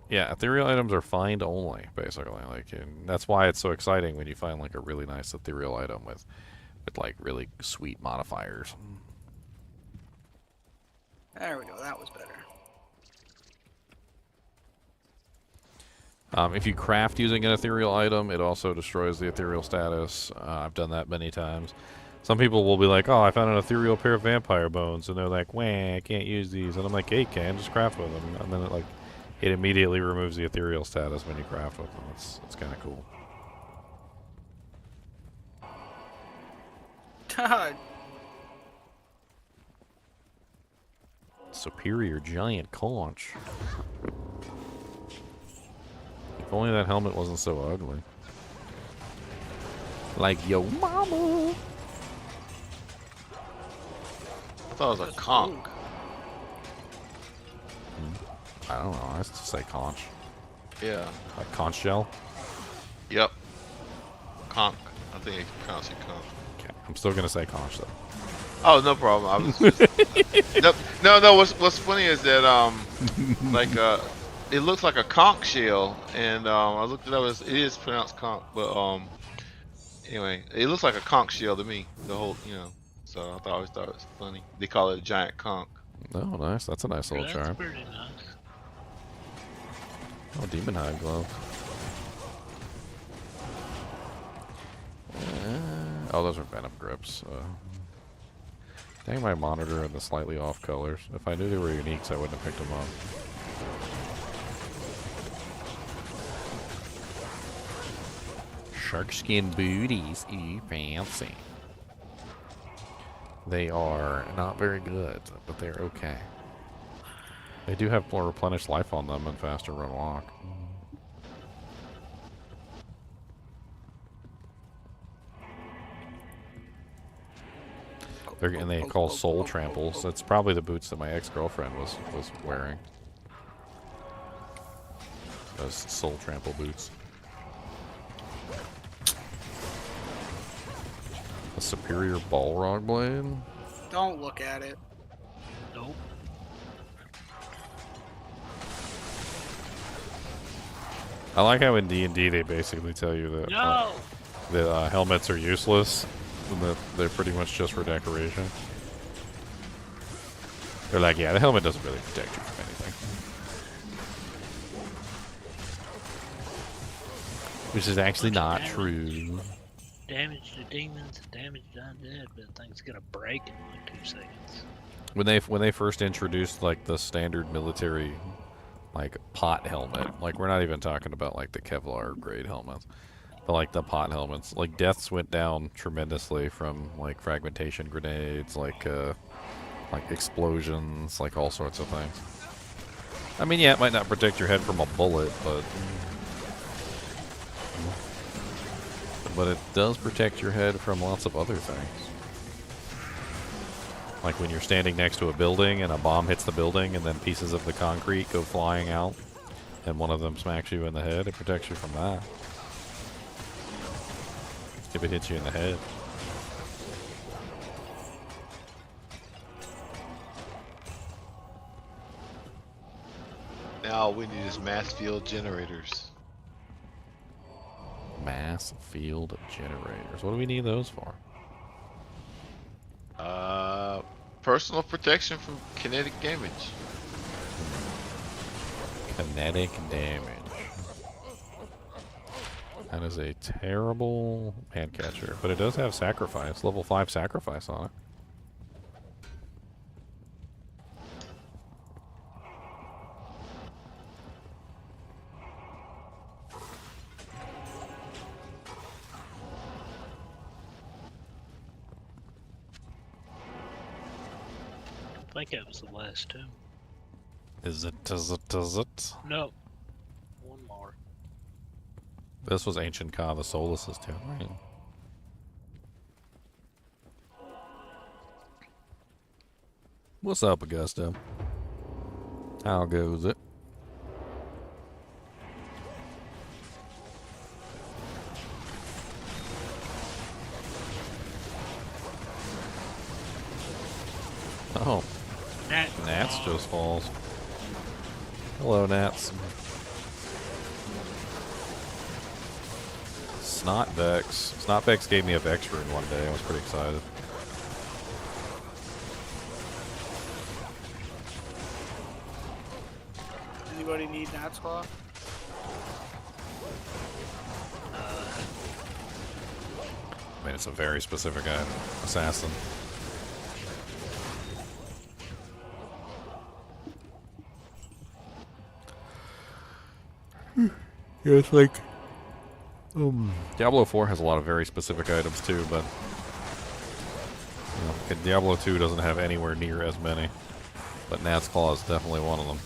Yeah, ethereal items are find only, basically. Like, and that's why it's so exciting when you find like a really nice ethereal item with like really sweet modifiers. There we go. That was better. If you craft using an ethereal item, it also destroys the ethereal status. I've done that many times. Some people will be like, "Oh, I found an ethereal pair of vampire bones," and they're like, "Wah, I can't use these." And I'm like, "Hey, can just craft with them." And then it like It immediately removes the ethereal status when you craft with them. It's kind of cool. Superior giant conch. If only that helmet wasn't so ugly. Like yo mama. I thought it was a conch. I don't know. I used to say conch. Yeah. Like conch shell. Yep. Conch. I think it's pronounced it conch. Okay. I'm still gonna say conch though. Oh, no problem. I was just, no. What's funny is that like it looks like a conch shell, and I looked it up. It is pronounced conch, but anyway, it looks like a conch shell to me. The whole, So I always thought it was funny. They call it a giant conch. Oh, nice. That's a nice little That's charm. pretty nice. Oh, demon hide glove. Oh, those are venom grips. Dang my monitor and the slightly off colors. If I knew they were uniques, I wouldn't have picked them up. Shark skin booties. Ooh, fancy. They are not very good, but they're okay. They do have more replenished life on them and faster run walk. And they call soul tramples. That's probably the boots that my ex-girlfriend was wearing. Those soul trample boots. A superior Balrog blade? Don't look at it. Nope. I like how in D&D they basically tell you that No! that helmets are useless and that they're pretty much just for decoration. They're like, yeah, the helmet doesn't really protect you from anything. Which is actually not true. Damage to demons and damage to undead, but thing's gonna break in like 2 seconds. When they first introduced like the standard military like pot helmet, like we're not even talking about like the Kevlar grade helmets, but like the pot helmets, like deaths went down tremendously from like fragmentation grenades, like explosions, like all sorts of things. I mean, yeah, it might not protect your head from a bullet, but it does protect your head from lots of other things. Like when you're standing next to a building and a bomb hits the building and then pieces of the concrete go flying out and one of them smacks you in the head, it protects you from that. If it hits you in the head. Now all we need is mass field generators. Mass field generators. What do we need those for? Personal protection from kinetic damage. Kinetic damage. That is a terrible hand catcher, but it does have sacrifice, level 5 sacrifice on it. I think that was the last 2. Is it? No. One more. This was Ancient Ka, the Soulless's too, right? What's up, Augusta? How goes it? Oh, Nats just falls. Hello, Nats. Snotvex. Snotvex gave me a Vex rune one day. I was pretty excited. Anybody need Nat's Claw? I mean, it's a very specific item. Assassin. Yeah, it's like Diablo 4 has a lot of very specific items too, but Diablo 2 doesn't have anywhere near as many. But Gnat's Claw is definitely one of them.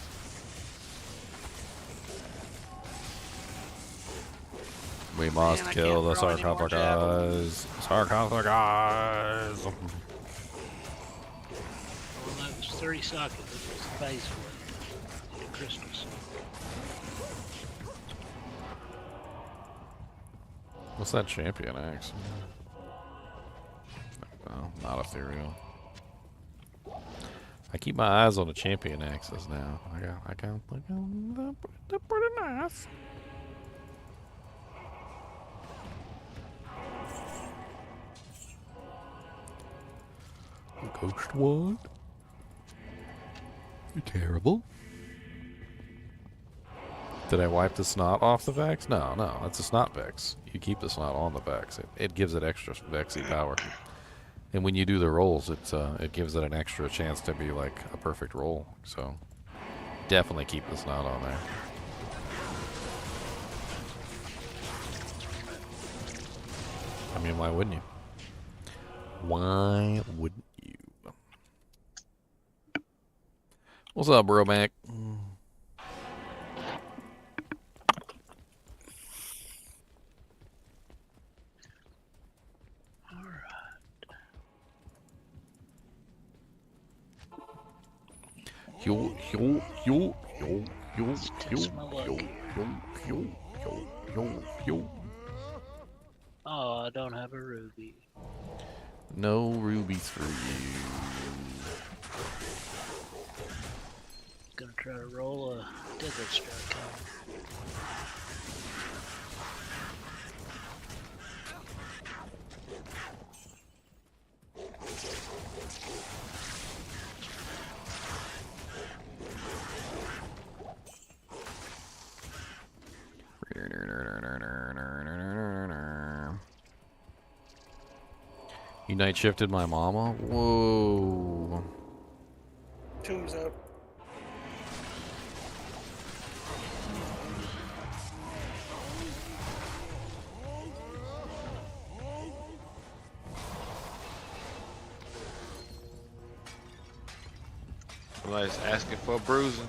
We must I kill the can't throw any more javelins. Sarcophagi. Well, that was 30 sockets. It was the base for the crystals. What's that champion axe? No, not ethereal. I keep my eyes on the champion axes now. I got they're pretty nice. Ghost one. You're terrible. Did I wipe the snot off the Vex? No, that's a snot Vex. You keep the snot on the Vex. It gives it extra Vexy power. And when you do the rolls, it gives it an extra chance to be like a perfect roll. So definitely keep the snot on there. I mean, why wouldn't you? Why wouldn't you? What's up, bro, Mac? Yo, yo, yo, yo, yo, yo, yo, yo, yo, yo, yo. Oh, I don't have a ruby. No rubies for you. Gonna try to roll a desert strike on him. You night shifted my mama? Whoa. Tombs up. Somebody's asking for a bruising.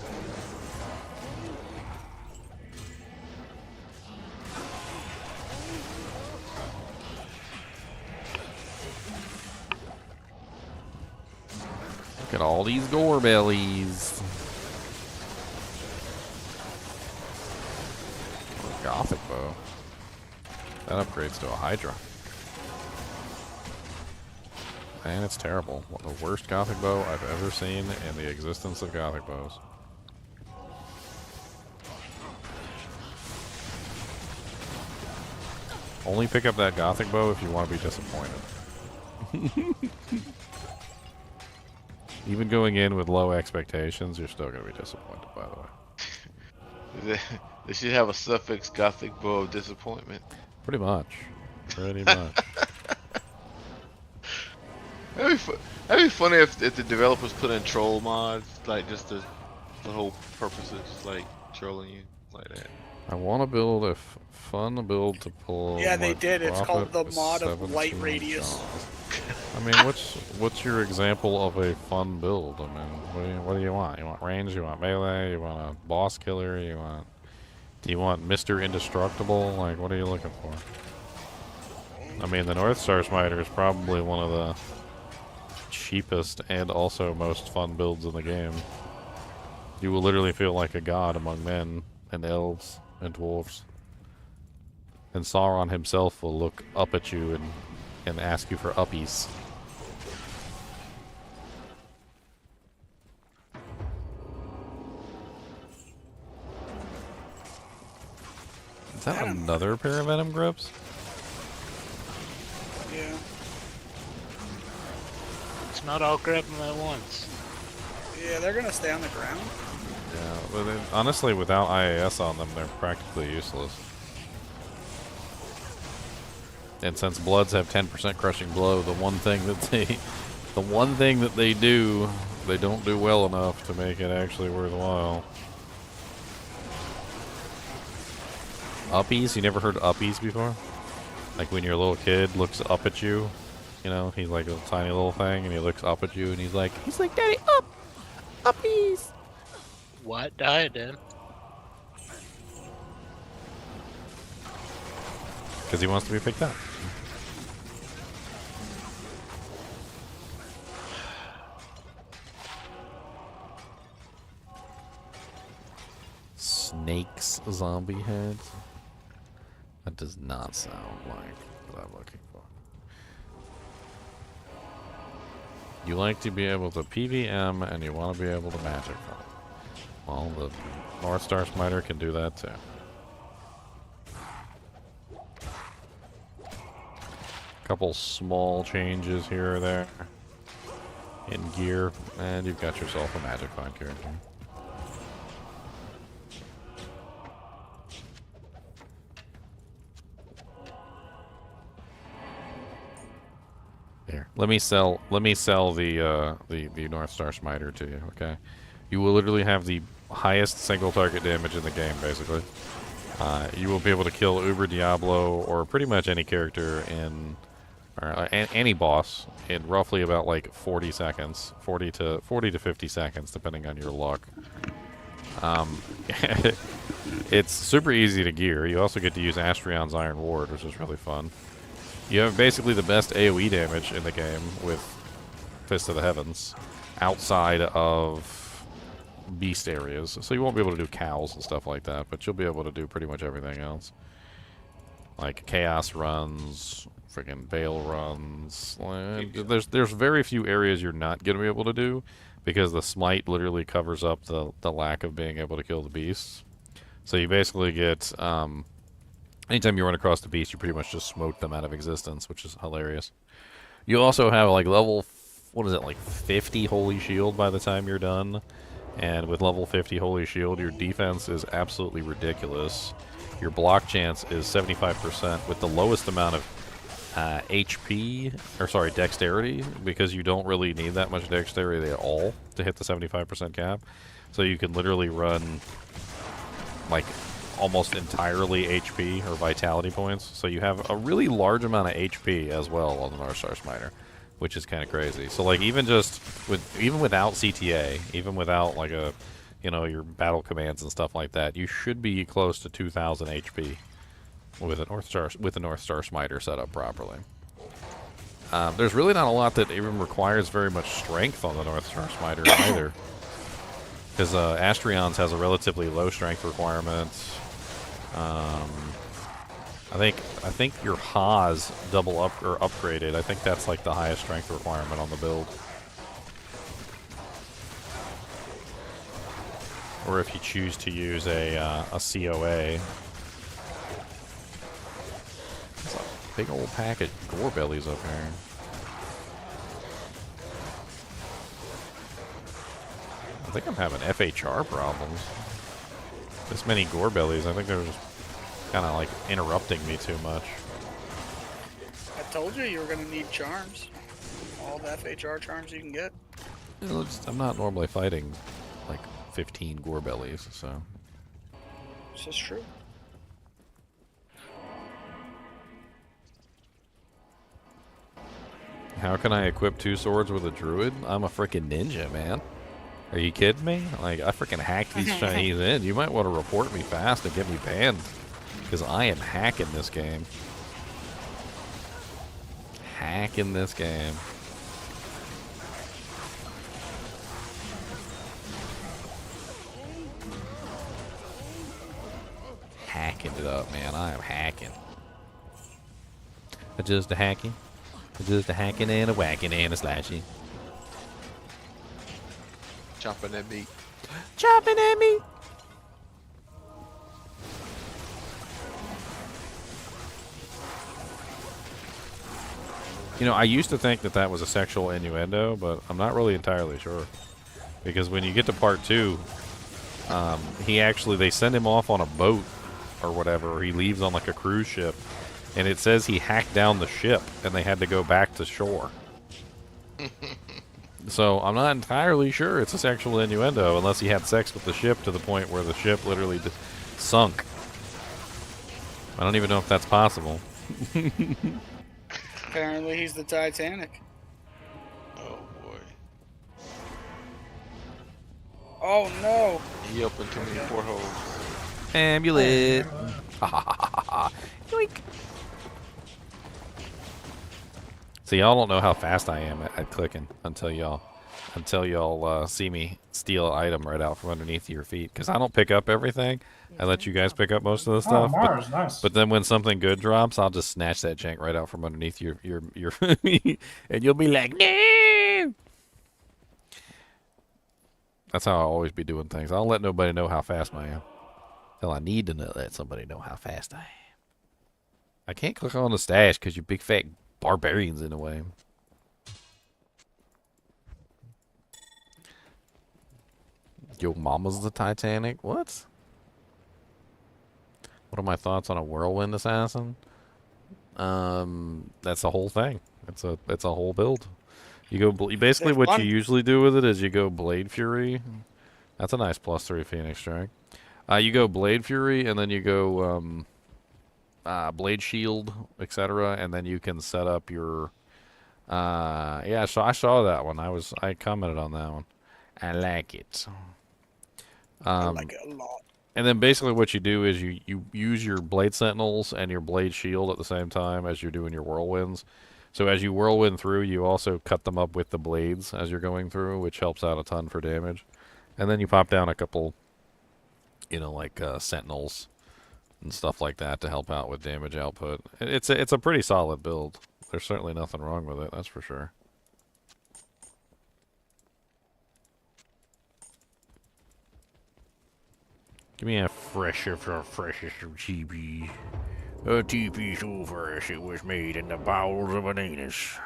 Look at all these gore bellies. Gothic bow. That upgrades to a Hydra. And it's terrible. The worst Gothic bow I've ever seen in the existence of Gothic bows. Only pick up that Gothic bow if you want to be disappointed. Even going in with low expectations, you're still going to be disappointed, by the way. They should have a suffix Gothic bow of disappointment. Pretty much. Pretty much. That'd be funny if the developers put in troll mods, like just the whole purpose of just like trolling you like that. I want to build a fun build to pull. Yeah, they did. It's called the Profit mod of light 17 radius. shots. I mean, what's your example of a fun build? I mean, what do you want? You want range? You want melee? You want a boss killer? Do you want Mr. Indestructible? Like, what are you looking for? I mean, the North Star Smiter is probably one of the cheapest and also most fun builds in the game. You will literally feel like a god among men and elves and dwarves. And Sauron himself will look up at you and ask you for uppies. Is that another pair of venom grips? Yeah. It's not all grabbing at once. Yeah, they're gonna stay on the ground. Yeah, but honestly, without IAS on them, they're practically useless. And since Bloods have 10% crushing blow, the one thing that they do, they don't do well enough to make it actually worthwhile. Uppies? You never heard of uppies before? Like when your little kid looks up at you, you know, he's like a tiny little thing, and he looks up at you, and he's like, Daddy, up! Uppies! What diadem? Because he wants to be picked up. Snakes, zombie heads? That does not sound like what I'm looking for. You like to be able to PVM and you want to be able to magic fight. Well, the North Star Smiter can do that too. Couple small changes here or there in gear, and you've got yourself a magic find character. Here, let me sell the North Star Smiter to you. Okay, you will literally have the highest single target damage in the game, basically. You will be able to kill Uber Diablo or pretty much any character in, or any boss in roughly about like 40 seconds, 40 to 50 seconds, depending on your luck. It's super easy to gear. You also get to use Astrion's Iron Ward, which is really fun. You have basically the best AoE damage in the game with Fist of the Heavens outside of beast areas. So you won't be able to do cows and stuff like that, but you'll be able to do pretty much everything else. Like Chaos runs, freaking Bale runs. There's very few areas you're not going to be able to do because the Smite literally covers up the lack of being able to kill the beasts. So you basically get... anytime you run across the beast, you pretty much just smoke them out of existence, which is hilarious. You also have like level, what is it, like 50 Holy Shield by the time you're done. And with level 50 Holy Shield, your defense is absolutely ridiculous. Your block chance is 75% with the lowest amount of HP, or sorry, dexterity, because you don't really need that much dexterity at all to hit the 75% cap. So you can literally run like almost entirely HP or vitality points, so you have a really large amount of HP as well on the North Star Smiter, which is kind of crazy. So like even without CTA, even without like a, you know, your battle commands and stuff like that, you should be close to 2,000 HP with a North Star Smiter set up properly. There's really not a lot that even requires very much strength on the North Star Smiter either, because Astrion's has a relatively low strength requirement. I think your Haas double up or upgraded. I think that's like the highest strength requirement on the build. Or if you choose to use a COA. There's a big old pack of gore bellies up here. I think I'm having FHR problems. This many gore bellies, I think they're just kind of like interrupting me too much. I told you were going to need charms. All the FHR charms you can get. You know, I'm not normally fighting like 15 gore bellies, so. This is true. How can I equip 2 swords with a druid? I'm a freaking ninja, man. Are you kidding me? Like, I freaking hacked these Chinese in. You might want to report me fast and get me banned, because I am hacking this game. Hacking this game. Hacking it up, man. I am hacking. Just a hacking. Just a hacking and a whacking and a slashing. Chopping that meat. Chopping at me. You know, I used to think that that was a sexual innuendo, but I'm not really entirely sure. Because when you get to part 2, they send him off on a boat or whatever, or he leaves on like a cruise ship, and it says he hacked down the ship and they had to go back to shore. So I'm not entirely sure it's a sexual innuendo unless he had sex with the ship to the point where the ship literally sunk. I don't even know if that's possible. Apparently, he's the Titanic. Oh boy. Oh no! He opened too many portholes. Amulet. Yoink. See, y'all don't know how fast I am at clicking until y'all see me steal an item right out from underneath your feet. Because I don't pick up everything. I let you guys pick up most of the Oh, stuff. Mars, nice. But then when something good drops, I'll just snatch that jank right out from underneath your and you'll be like, no. That's how I'll always be doing things. I don't let nobody know how fast I am. Till I need to let somebody know how fast I am. I can't click on the stash because you big fat barbarians in the way. Yo, mama's the Titanic? What? What are my thoughts on a whirlwind assassin? That's the whole thing. It's a whole build. You go basically what you usually do with it is you go Blade Fury. That's a nice +3 Phoenix Strike. You go Blade Fury and then you go Blade Shield, etc. And then you can set up your yeah. So I saw that one. I commented on that one. I like it. I like it a lot. And then basically what you do is you use your Blade Sentinels and your Blade Shield at the same time as you're doing your whirlwinds. So as you whirlwind through, you also cut them up with the blades as you're going through, which helps out a ton for damage. And then you pop down a couple, like Sentinels and stuff like that to help out with damage output. It's a pretty solid build. There's certainly nothing wrong with it, that's for sure. Give me a freshest TP. A TP so fresh it was made in the bowels of an anus.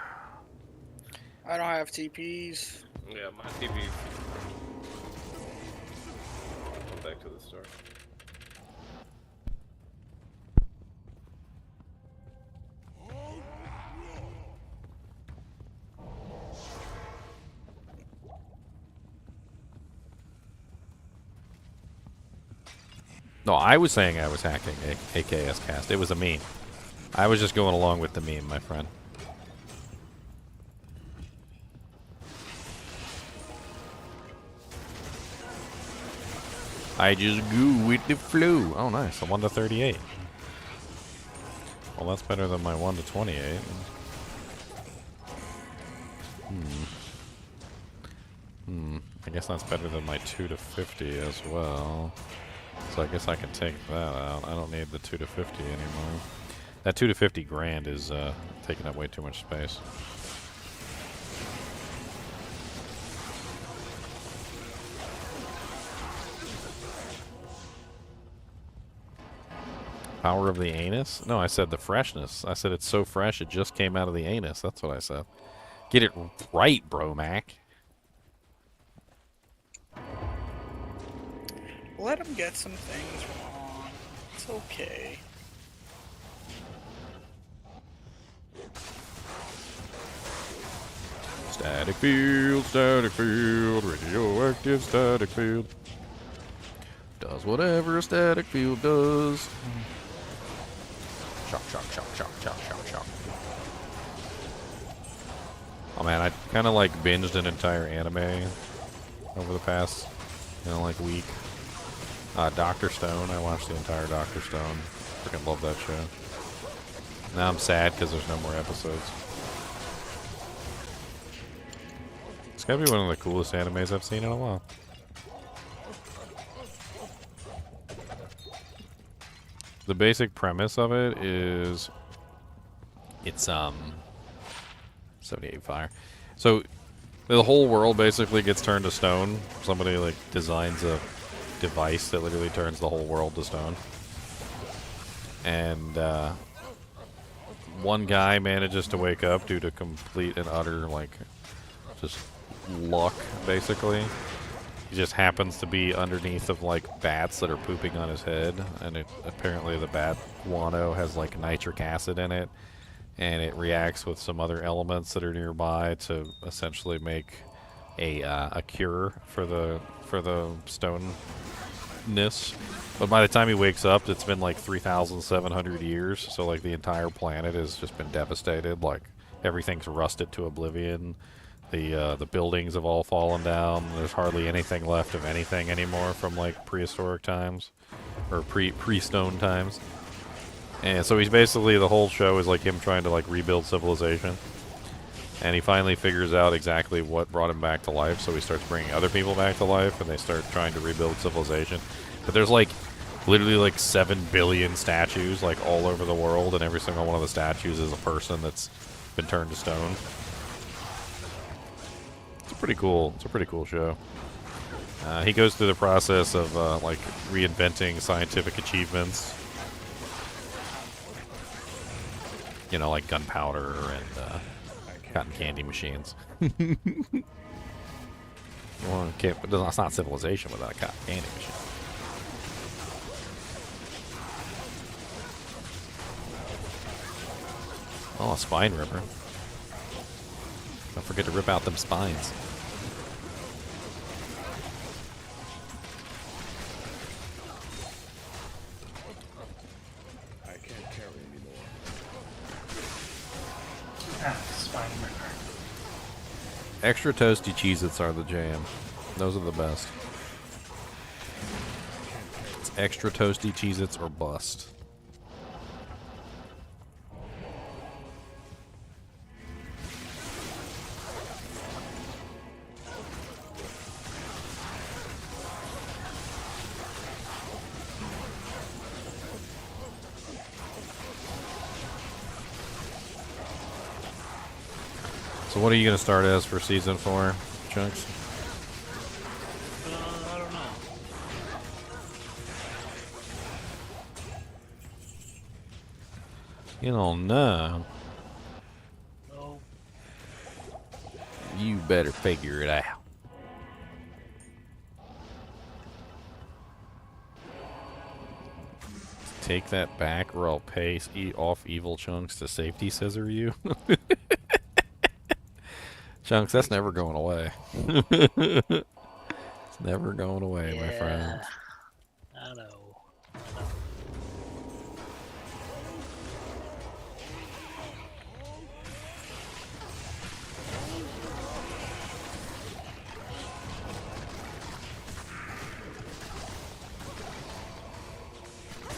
I don't have TPs. Yeah, my TV. Go back to the start. No, I was saying I was hacking AKS cast. It was a meme. I was just going along with the meme, my friend. I just go with the flow. Oh, nice. A 1-38. Well, that's better than my 1-28. I guess that's better than my 2-50 as well. So I guess I can take that out. I don't need the 2-50 anymore. That 2-50 grand is taking up way too much space. Power of the anus? No, I said the freshness. I said it's so fresh it just came out of the anus. That's what I said. Get it right, bro, Mac. Let him get some things wrong. It's okay. Static field, radioactive static field. Does whatever a static field does. Shock, shock, shock, shock, shock, shock, shock. Oh man, I kind of like binged an entire anime over the past, week. Dr. Stone, I watched the entire Dr. Stone. Freaking love that show. Now I'm sad because there's no more episodes. It's gotta be one of the coolest animes I've seen in a while. The basic premise of it is it's 78 fire. So the whole world basically gets turned to stone. Somebody designs a device that literally turns the whole world to stone. And one guy manages to wake up due to complete and utter just luck, basically. He just happens to be underneath of bats that are pooping on his head, and apparently the bat guano has nitric acid in it, and it reacts with some other elements that are nearby to essentially make a cure for the stone ness. But by the time he wakes up, it's been like 3,700 years. So like the entire planet has just been devastated. Like everything's rusted to oblivion. The buildings have all fallen down. There's hardly anything left of anything anymore from like prehistoric times or pre-stone times. And so he's basically, the whole show is like him trying to like rebuild civilization. And he finally figures out exactly what brought him back to life, so he starts bringing other people back to life, and they start trying to rebuild civilization. But there's like literally like 7 billion statues like all over the world, and every single one of the statues is a person that's been turned to stone. It's a pretty cool show. He goes through the process of like reinventing scientific achievements. You know, like gunpowder and cotton candy machines. Well, it's not civilization without a cotton candy machine. Oh, a spine ripper. Don't forget to rip out them spines. Spine ripper. Extra toasty Cheez-Its are the jam. Those are the best. It's extra toasty Cheez-Its or bust. So what are you going to start as for Season 4, Chunks? I don't know. You don't know. No. You better figure it out. Take that back or I'll pay off evil Chunks to safety scissor you. Chunks, that's never going away. It's never going away, my friend. I know.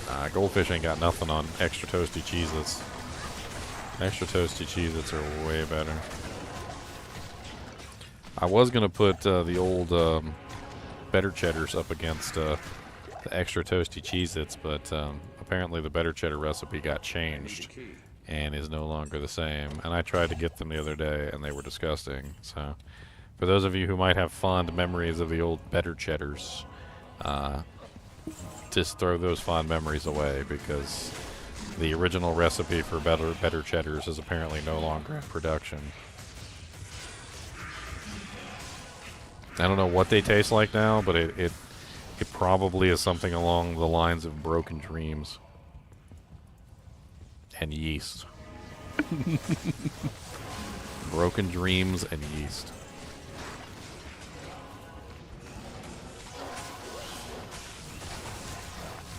Nah, Goldfish ain't got nothing on extra toasty Cheez-Its. Extra toasty Cheez-Its are way better. I was going to put the old Better Cheddars up against the extra toasty Cheez-Its, but apparently the Better Cheddar recipe got changed and is no longer the same. And I tried to get them the other day, and they were disgusting. So for those of you who might have fond memories of the old Better Cheddars, just throw those fond memories away, because the original recipe for Better Cheddars is apparently no longer in production. I don't know what they taste like now, but it probably is something along the lines of broken dreams and yeast. Broken dreams and yeast.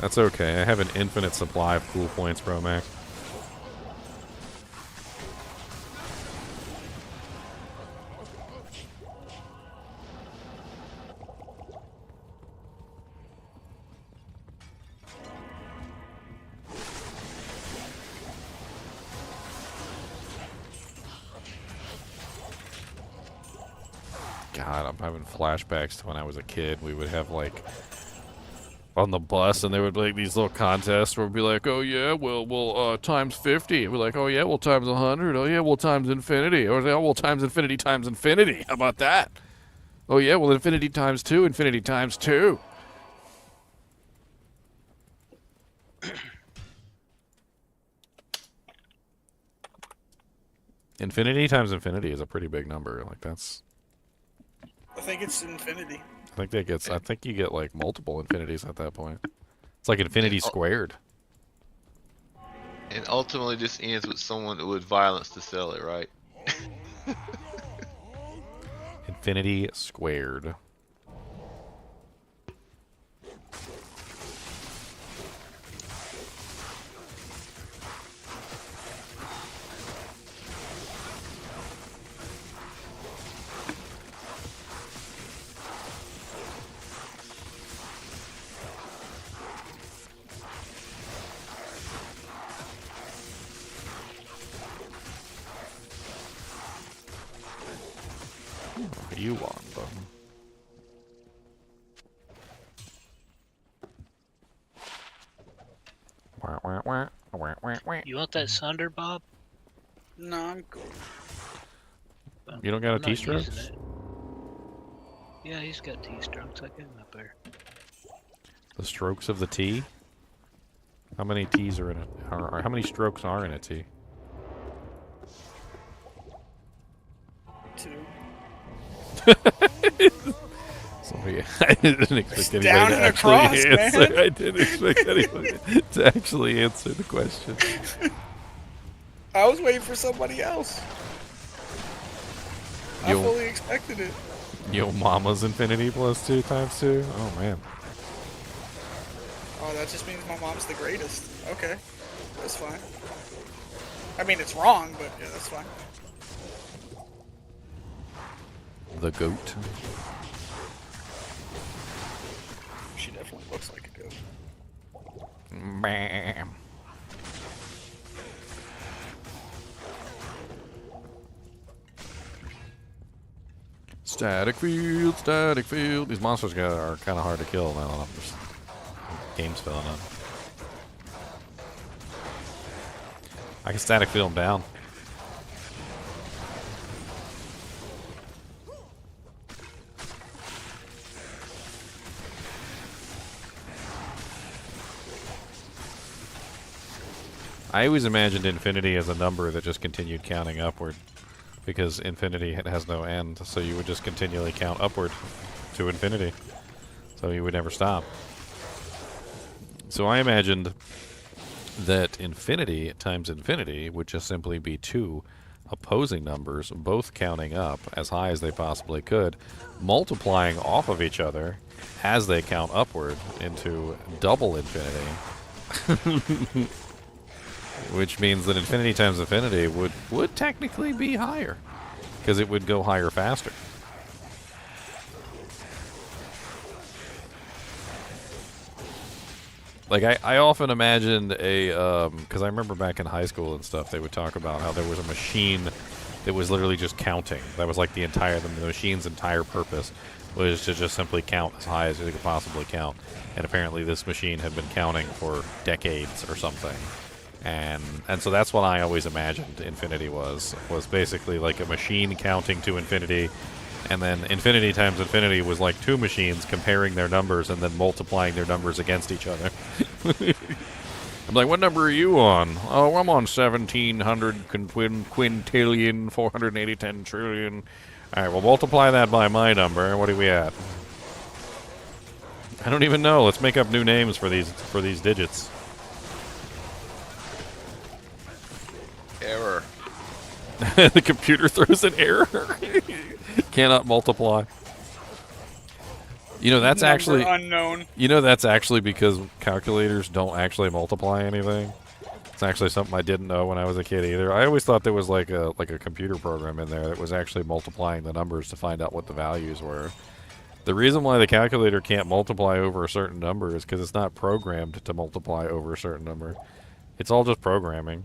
That's okay. I have an infinite supply of cool points, Promac. God, I'm having flashbacks to when I was a kid. We would have like on the bus, and there would be like these little contests where we'd be like, oh yeah, well times 50. And we're like, oh yeah, well times 100. Oh yeah, well times infinity. Or oh well times infinity times infinity. How about that? Oh yeah, well infinity times 2, infinity times 2. Infinity times infinity is a pretty big number. Like that's. I think it's infinity. I think you get like multiple infinities at that point. It's like infinity squared. And ultimately, this ends with someone with violence to sell it, right? Infinity squared. What you want, bud? Wah, wah, wah, wah, wah, wah. You want that Sunder, Bob? No, I'm cool. You don't got a I'm not T-strokes? using it. Yeah, he's got T-strokes. I got him up there. The strokes of the T? How many T's are in it? Or how many strokes are in a T? 2. Somebody, I didn't expect anybody down to and actually across, answer. man. I didn't expect anybody to actually answer the question. I was waiting for somebody else. I Yo, fully expected it. yo mama's infinity plus 2 times 2? Oh man. Oh, that just means my mom's the greatest. Okay, that's fine. I mean, it's wrong, but yeah, that's fine. The goat. She definitely looks like a goat. Bam. Static field, static field. These monsters are kind of hard to kill now that I'm just game's filling up. I can static field them down. I always imagined infinity as a number that just continued counting upward, because infinity has no end, so you would just continually count upward to infinity, so you would never stop. So I imagined that infinity times infinity would just simply be 2 opposing numbers, both counting up as high as they possibly could, multiplying off of each other as they count upward into double infinity. Which means that infinity times infinity would technically be higher, because it would go higher faster. Like, I often imagined because I remember back in high school and stuff, they would talk about how there was a machine that was literally just counting. That was like the machine's entire purpose was to just simply count as high as it could possibly count. And apparently this machine had been counting for decades or something. And so that's what I always imagined infinity was basically like a machine counting to infinity, and then infinity times infinity was like 2 machines comparing their numbers and then multiplying their numbers against each other. I'm like, what number are you on? Oh, I'm on 1700 quintillion 480 10 trillion. All right, well, multiply that by my number. What are we at? I don't even know. Let's make up new names for these digits. Error. The computer throws an error. Cannot multiply. You know, that's Number actually unknown. You know, that's actually because calculators don't actually multiply anything. It's actually something I didn't know when I was a kid either. I always thought there was like a computer program in there that was actually multiplying the numbers to find out what the values were. The reason why the calculator can't multiply over a certain number is because it's not programmed to multiply over a certain number. It's all just programming.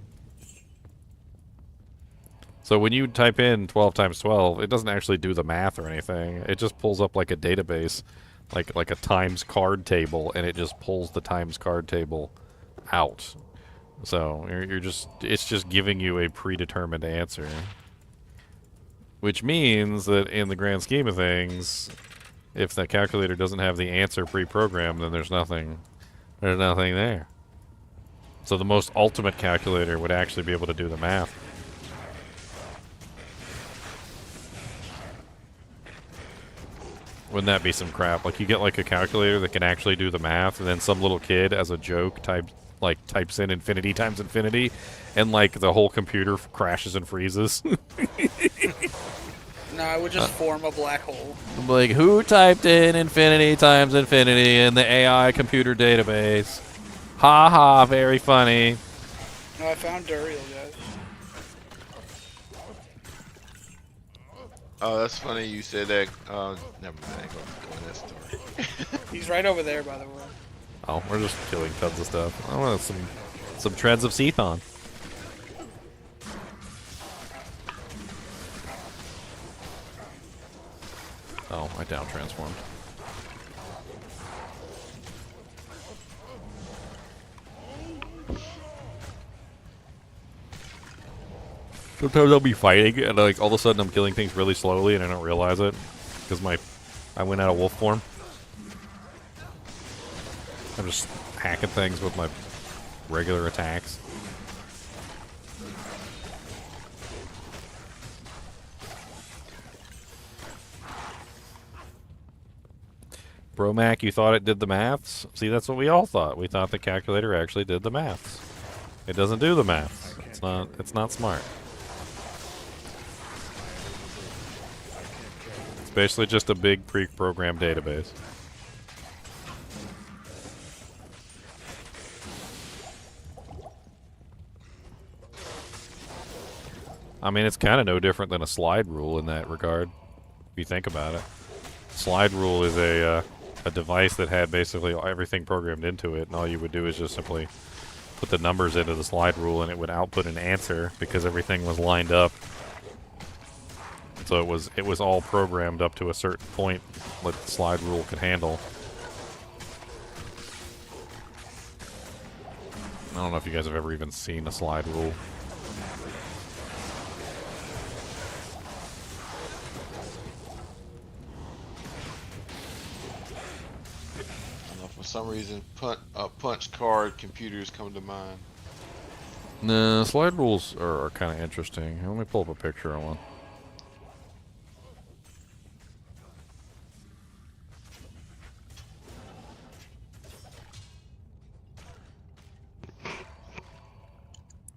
So when you type in 12 times 12, it doesn't actually do the math or anything. It just pulls up like a database, like a times card table, and it just pulls the times card table out. So it's just giving you a predetermined answer. Which means that in the grand scheme of things, if the calculator doesn't have the answer pre-programmed, then there's nothing there. So the most ultimate calculator would actually be able to do the math. Wouldn't that be some crap? Like, you get like a calculator that can actually do the math, and then some little kid as a joke types in infinity times infinity, and like the whole computer crashes and freezes. No, I would just form a black hole. Like, who typed in infinity times infinity in the AI computer database? Ha ha, very funny. No, I found Duriel, guys. Oh, that's funny you said that. Never mind. I ain't gonna go in that story. He's right over there, by the way. Oh, we're just killing tons of stuff. I want some treads of Seathon. I down transformed. Sometimes I'll be fighting and like all of a sudden I'm killing things really slowly and I don't realize it because I went out of wolf form. I'm just hacking things with my regular attacks. Bromac, you thought it did the maths? See, that's what we all thought. We thought the calculator actually did the maths. It doesn't do the maths. It's not smart. It's basically just a big pre-programmed database. I mean, it's kind of no different than a slide rule in that regard, if you think about it. Slide rule is a device that had basically everything programmed into it, and all you would do is just simply put the numbers into the slide rule, and it would output an answer because everything was lined up. So it was all programmed up to a certain point that the slide rule could handle. I don't know if you guys have ever even seen a slide rule. For some reason, punch card computers come to mind. No, slide rules are kind of interesting. Let me pull up a picture of one.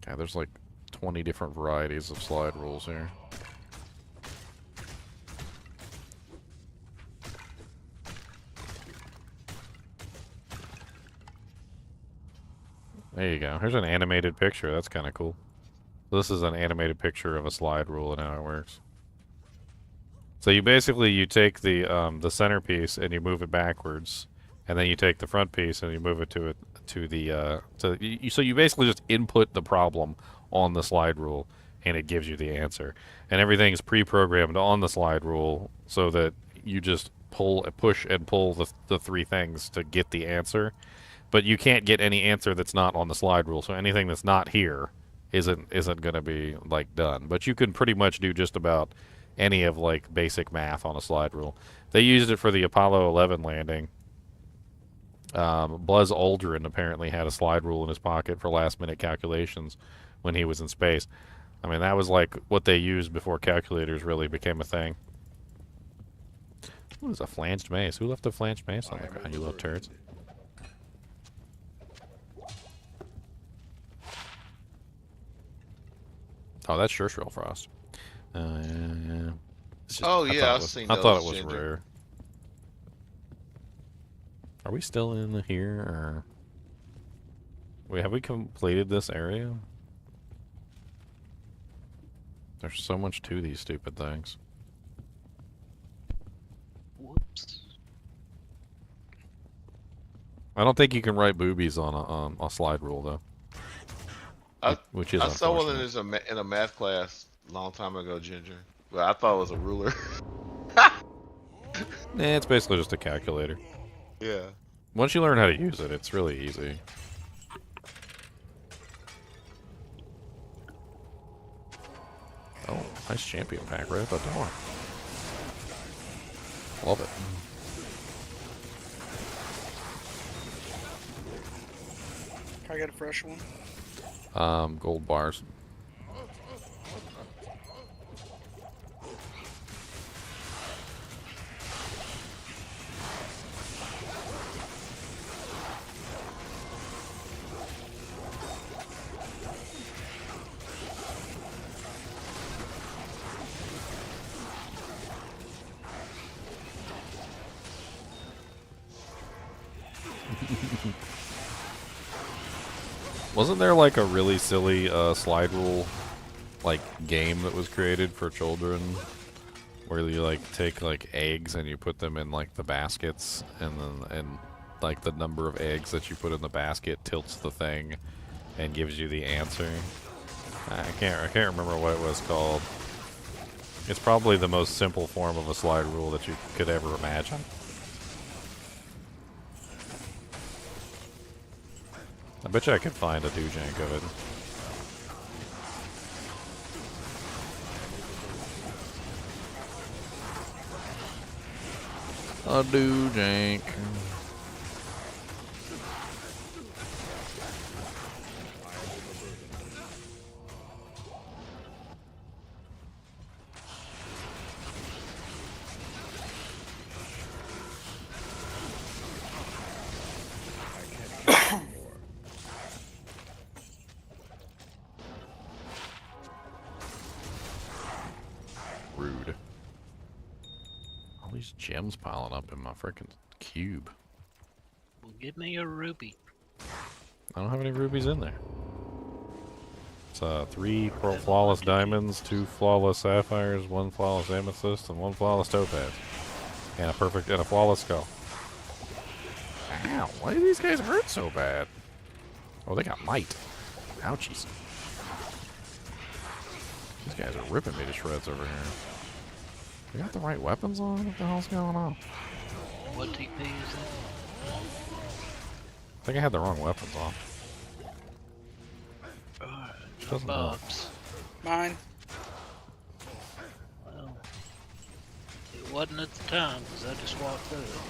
Yeah, there's like 20 different varieties of slide rules here. There you go. Here's an animated picture. That's kind of cool. So this is an animated picture of a slide rule and how it works. So you take the centerpiece and you move it backwards, and then you take the front piece and you move it so you basically just input the problem on the slide rule, and it gives you the answer. And everything's pre-programmed on the slide rule so that you just push and pull the three things to get the answer. But you can't get any answer that's not on the slide rule. So anything that's not here isn't going to be like done. But you can pretty much do just about any of like basic math on a slide rule. They used it for the Apollo 11 landing. Buzz Aldrin apparently had a slide rule in his pocket for last minute calculations when he was in space. I mean, that was like what they used before calculators really became a thing. What is a flanged mace? Who left a flanged mace on the ground, you little turds? Oh, that's sure Shrill Frost. Yeah. Oh yeah, I've seen those. I thought it was Ginger. rare. Are we still in here, or wait? Have we completed this area? There's so much to these stupid things. Whoops. I don't think you can write boobies on a slide rule though. Which is I saw one unfortunate. in a math class a long time ago, Ginger. But I thought it was a ruler. It's basically just a calculator. Yeah. Once you learn how to use it, it's really easy. Oh, nice champion pack right at the door. Love it. Can I get a fresh one? Gold bars. Wasn't there like a really silly slide rule like game that was created for children where you like take like eggs and you put them in like the baskets, and like the number of eggs that you put in the basket tilts the thing and gives you the answer? I can't remember what it was called. It's probably the most simple form of a slide rule that you could ever imagine. I bet you I could find a do-jank of it. A do-jank. Rude. All these gems piling up in my freaking cube. Well, give me a ruby. I don't have any rubies in there. It's 3 flawless diamonds, 2 flawless sapphires, 1 flawless amethyst, and 1 flawless topaz. And a flawless skull. Ow, why do these guys hurt so bad? Oh, they got might. Ouchies. These guys are ripping me to shreds over here. They got the right weapons on? What the hell's going on? What TP is that? I think I had the wrong weapons on. Doesn't help. Bobs. Mine. Well, it wasn't at the time because I just walked through it.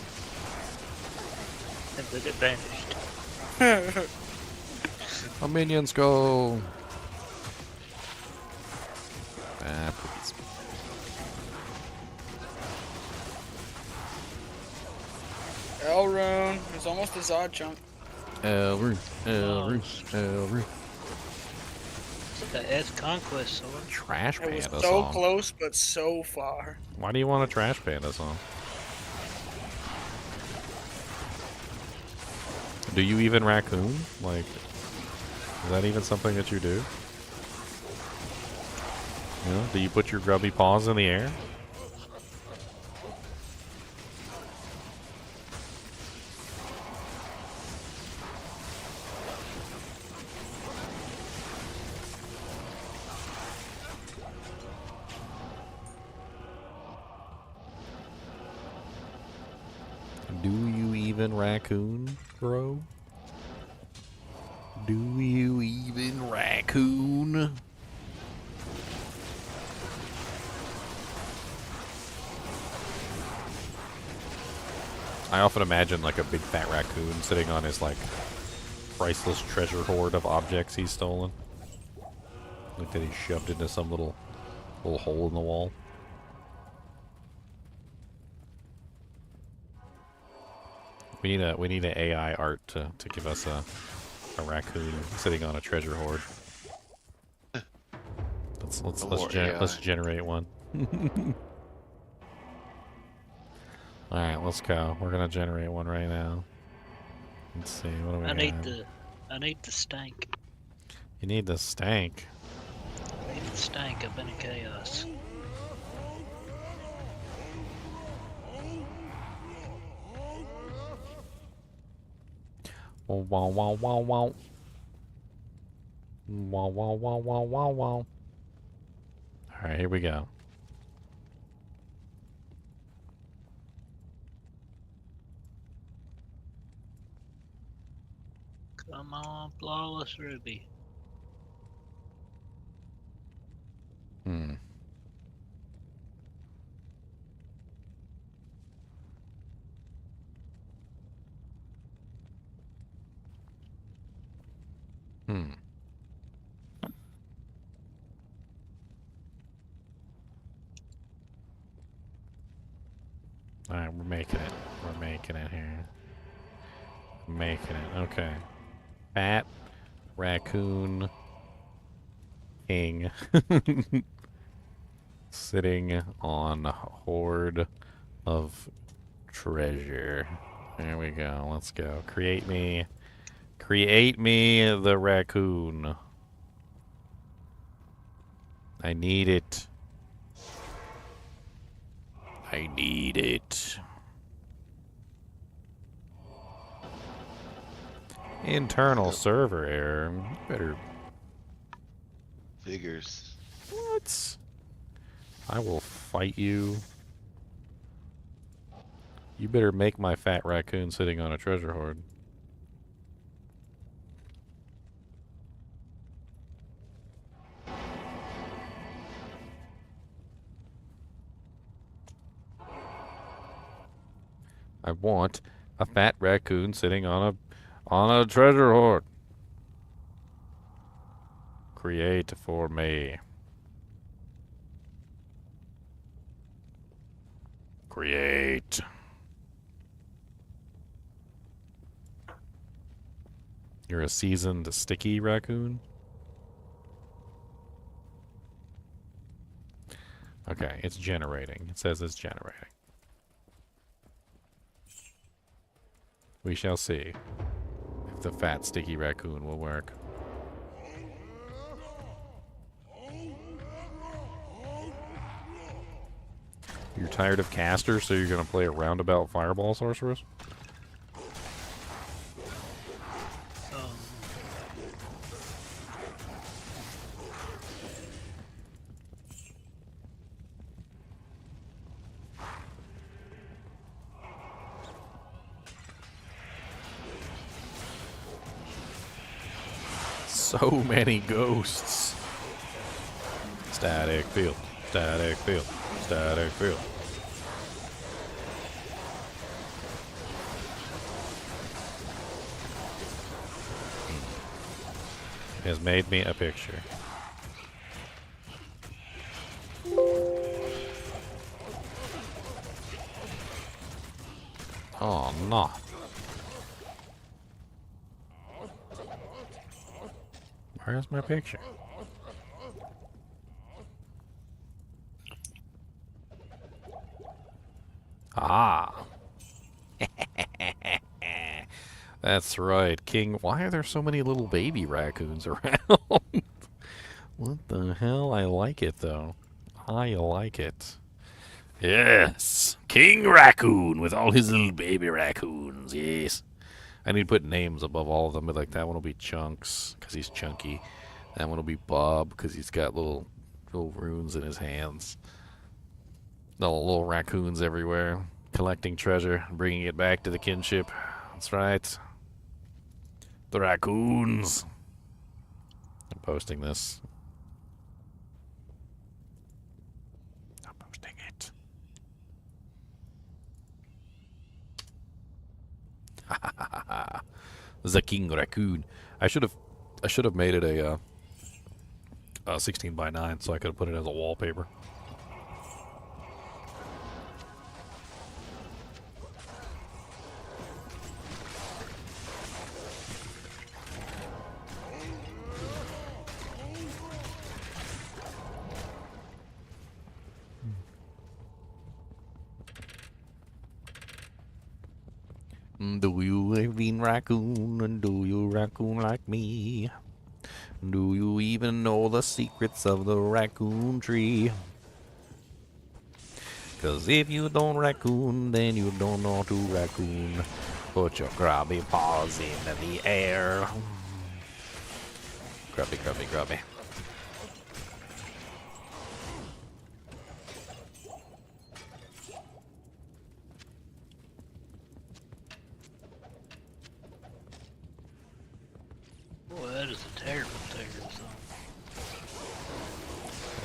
And then it vanished. Our minions go. Ah, please. Elrune. It's almost a Zod chunk. Elrune. It's the S Conquest sword. Trash It was panda so song. close, but so far. Why do you want a trash panda song? Do you even raccoon? Like, is that even something that you do? You know, do you put your grubby paws in the air? Do you even raccoon, bro? Do you even raccoon? I often imagine like a big fat raccoon sitting on his like priceless treasure hoard of objects he's stolen. Like that he shoved into some little hole in the wall. We need an AI art to give us a raccoon sitting on a treasure hoard. Let's generate one. All right, let's go. We're gonna generate one right now. Let's see. What do we I got? need the stank. You need the stank. I need the stank up in chaos. Wow, wow, wow, wow, wow. Wow, wow, wow, wow, wow, wow. Alright, here we go. Come on, flawless ruby. Hmm. Hmm. Alright, we're making it. We're making it here. Making it. Okay. Fat raccoon king sitting on a hoard of treasure. There we go. Let's go. Create me the raccoon. I need it. I need it. Internal server error. Better. Figures. What? I will fight you. You better make my fat raccoon sitting on a treasure hoard. I want a fat raccoon sitting on a treasure hoard. Create for me. Create. You're a seasoned sticky raccoon? Okay, it's generating. It says it's generating. We shall see if the fat sticky raccoon will work. You're tired of casters, so you're going to play a roundabout fireball sorceress? So many ghosts. Static field, static field, static field. Has made me a picture. Oh no. Where's my picture? Ah. That's right, King. Why are there so many little baby raccoons around? What the hell? I like it, though. I like it. Yes. King Raccoon with all his little baby raccoons. Yes. I need to put names above all of them. Like, that one will be Chunks, because he's chunky. That one will be Bob, because he's got little runes in his hands. Little raccoons everywhere. Collecting treasure, bringing it back to the kinship. That's right. The raccoons. I'm posting this. I'm posting it. The King Raccoon. I should have made it a 16 by 9 so I could have put it as a wallpaper. Do you have been raccoon, and do you raccoon like me? Do you even know the secrets of the raccoon tree? 'Cause if you don't raccoon, then you don't know to raccoon. Put your grubby paws in the air. Grubby, grubby, grubby. Boy, that is a terrible terror zone.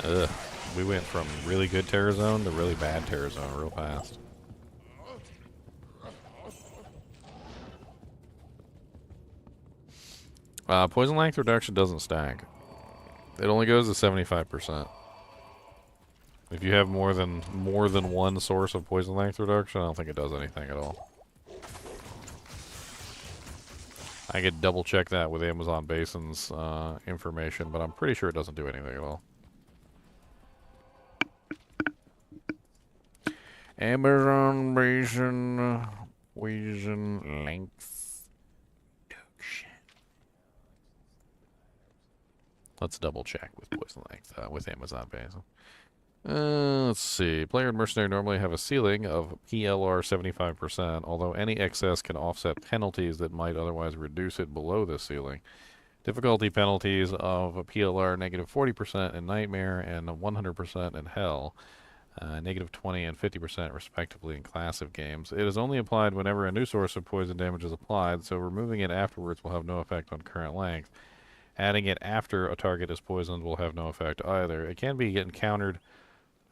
Ugh. We went from really good terror zone to really bad terror zone real fast. Poison length reduction doesn't stack. It only goes to 75%. If you have more than one source of poison length reduction, I don't think it does anything at all. I could double check that with Amazon Basin's information, but I'm pretty sure it doesn't do anything at all. Amazon Basin poison length reduction. Let's double check with poison length with Amazon Basin. Let's see. Player and Mercenary normally have a ceiling of PLR 75%, although any excess can offset penalties that might otherwise reduce it below this ceiling. Difficulty penalties of a PLR -40% in Nightmare and 100% in Hell. -20 and 50% respectively in classic games. It is only applied whenever a new source of poison damage is applied, so removing it afterwards will have no effect on current length. Adding it after a target is poisoned will have no effect either. It can be encountered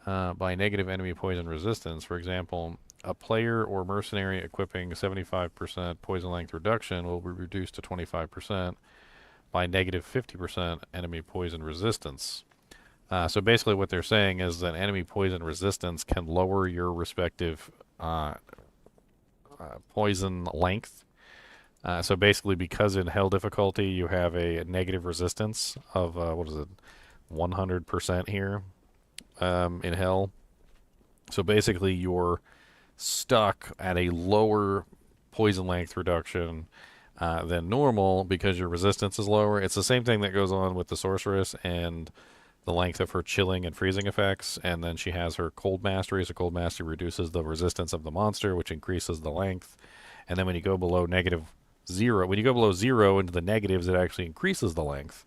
by negative enemy poison resistance. For example, a player or mercenary equipping 75% poison length reduction will be reduced to 25% by -50% enemy poison resistance. So basically what they're saying is that enemy poison resistance can lower your respective poison length. So basically because in Hell difficulty you have a negative resistance of, 100% here in Hell. So basically you're stuck at a lower poison length reduction than normal because your resistance is lower. It's the same thing that goes on with the sorceress and the length of her chilling and freezing effects, and then she has her cold mastery. So cold mastery reduces the resistance of the monster, which increases the length. And then when you go below -0, when you go below 0 into the negatives, it actually increases the length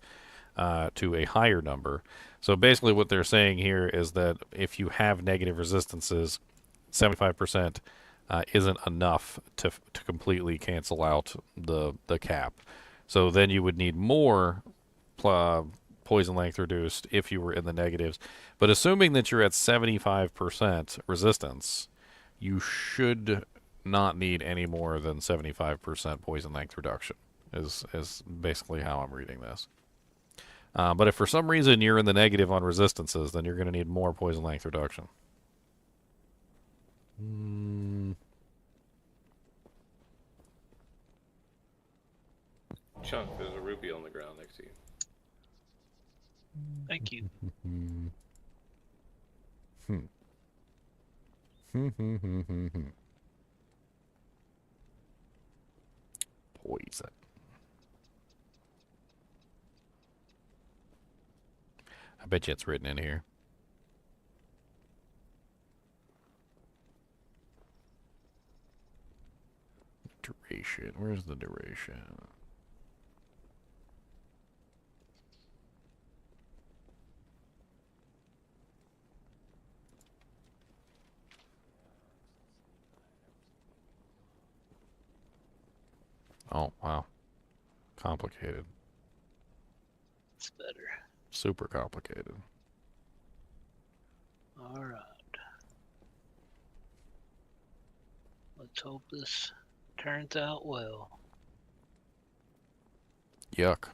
to a higher number. So basically what they're saying here is that if you have negative resistances, 75% isn't enough to completely cancel out the cap. So then you would need more poison length reduced if you were in the negatives. But assuming that you're at 75% resistance, you should not need any more than 75% poison length reduction is basically how I'm reading this. But if for some reason you're in the negative on resistances, then you're going to need more poison length reduction. Chunk, there's a rupee on the ground next to you. Thank you. Poison. I bet you it's written in here. Duration. Where's the duration? Oh, wow. Complicated. It's better. Super complicated. All right. Let's hope this turns out well. Yuck.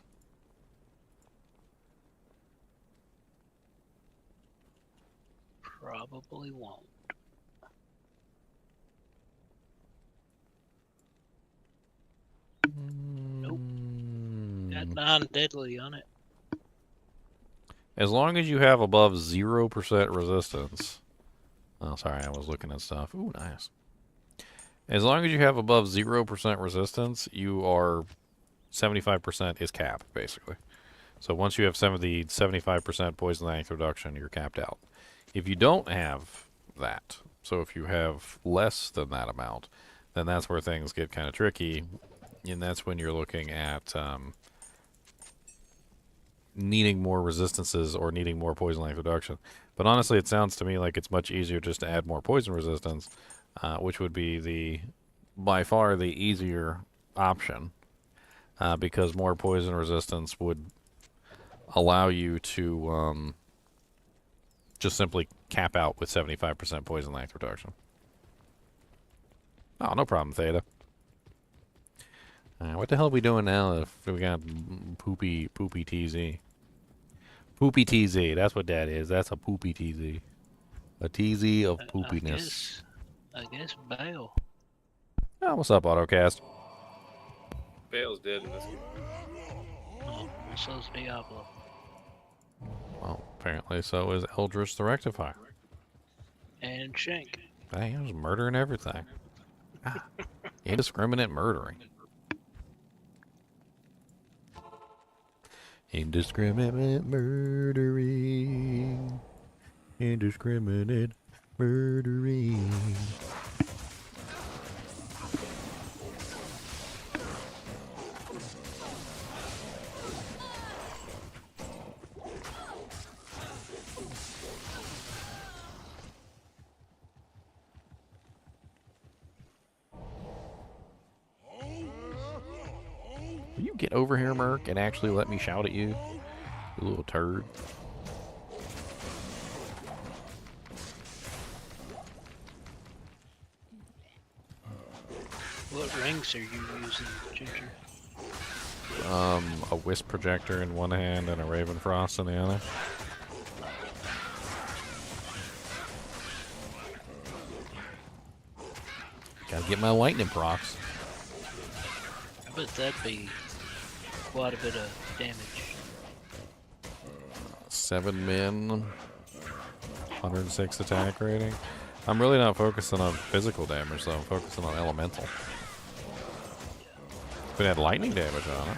Probably won't. Nope. Got non-deadly on it. As long as you have above 0% resistance. Oh, sorry, I was looking at stuff. Ooh, nice. As long as you have above 0% resistance, you are 75% is cap, basically. So once you have 75% poison length reduction, you're capped out. If you don't have that, so if you have less than that amount, then that's where things get kind of tricky. And that's when you're looking at needing more resistances or needing more poison length reduction. But honestly, it sounds to me like it's much easier just to add more poison resistance, which would be by far the easier option, because more poison resistance would allow you to just simply cap out with 75% poison length reduction. Oh, no problem, Theta. What the hell are we doing now if we got poopy TZ? Poopy TZ, that's what that is. That's a poopy TZ. A TZ of poopiness. I guess bail. Oh, what's up, Autocast? Bale's dead in this game. Oh, so's Diablo. Well, apparently so is Eldritch the Rectifier. And Shank. Hey, he was murdering everything. Indiscriminate murdering. Indiscriminate murdering. Indiscriminate murdering. get over here, Merc, and actually let me shout at you? You little turd. What rings are you using, Ginger? A wisp projector in one hand and a raven frost in the other. Gotta get my lightning procs. I bet that'd be quite a bit of damage. 7 min, 106 attack rating. I'm really not focusing on physical damage, though. I'm focusing on elemental. If it had lightning damage on it.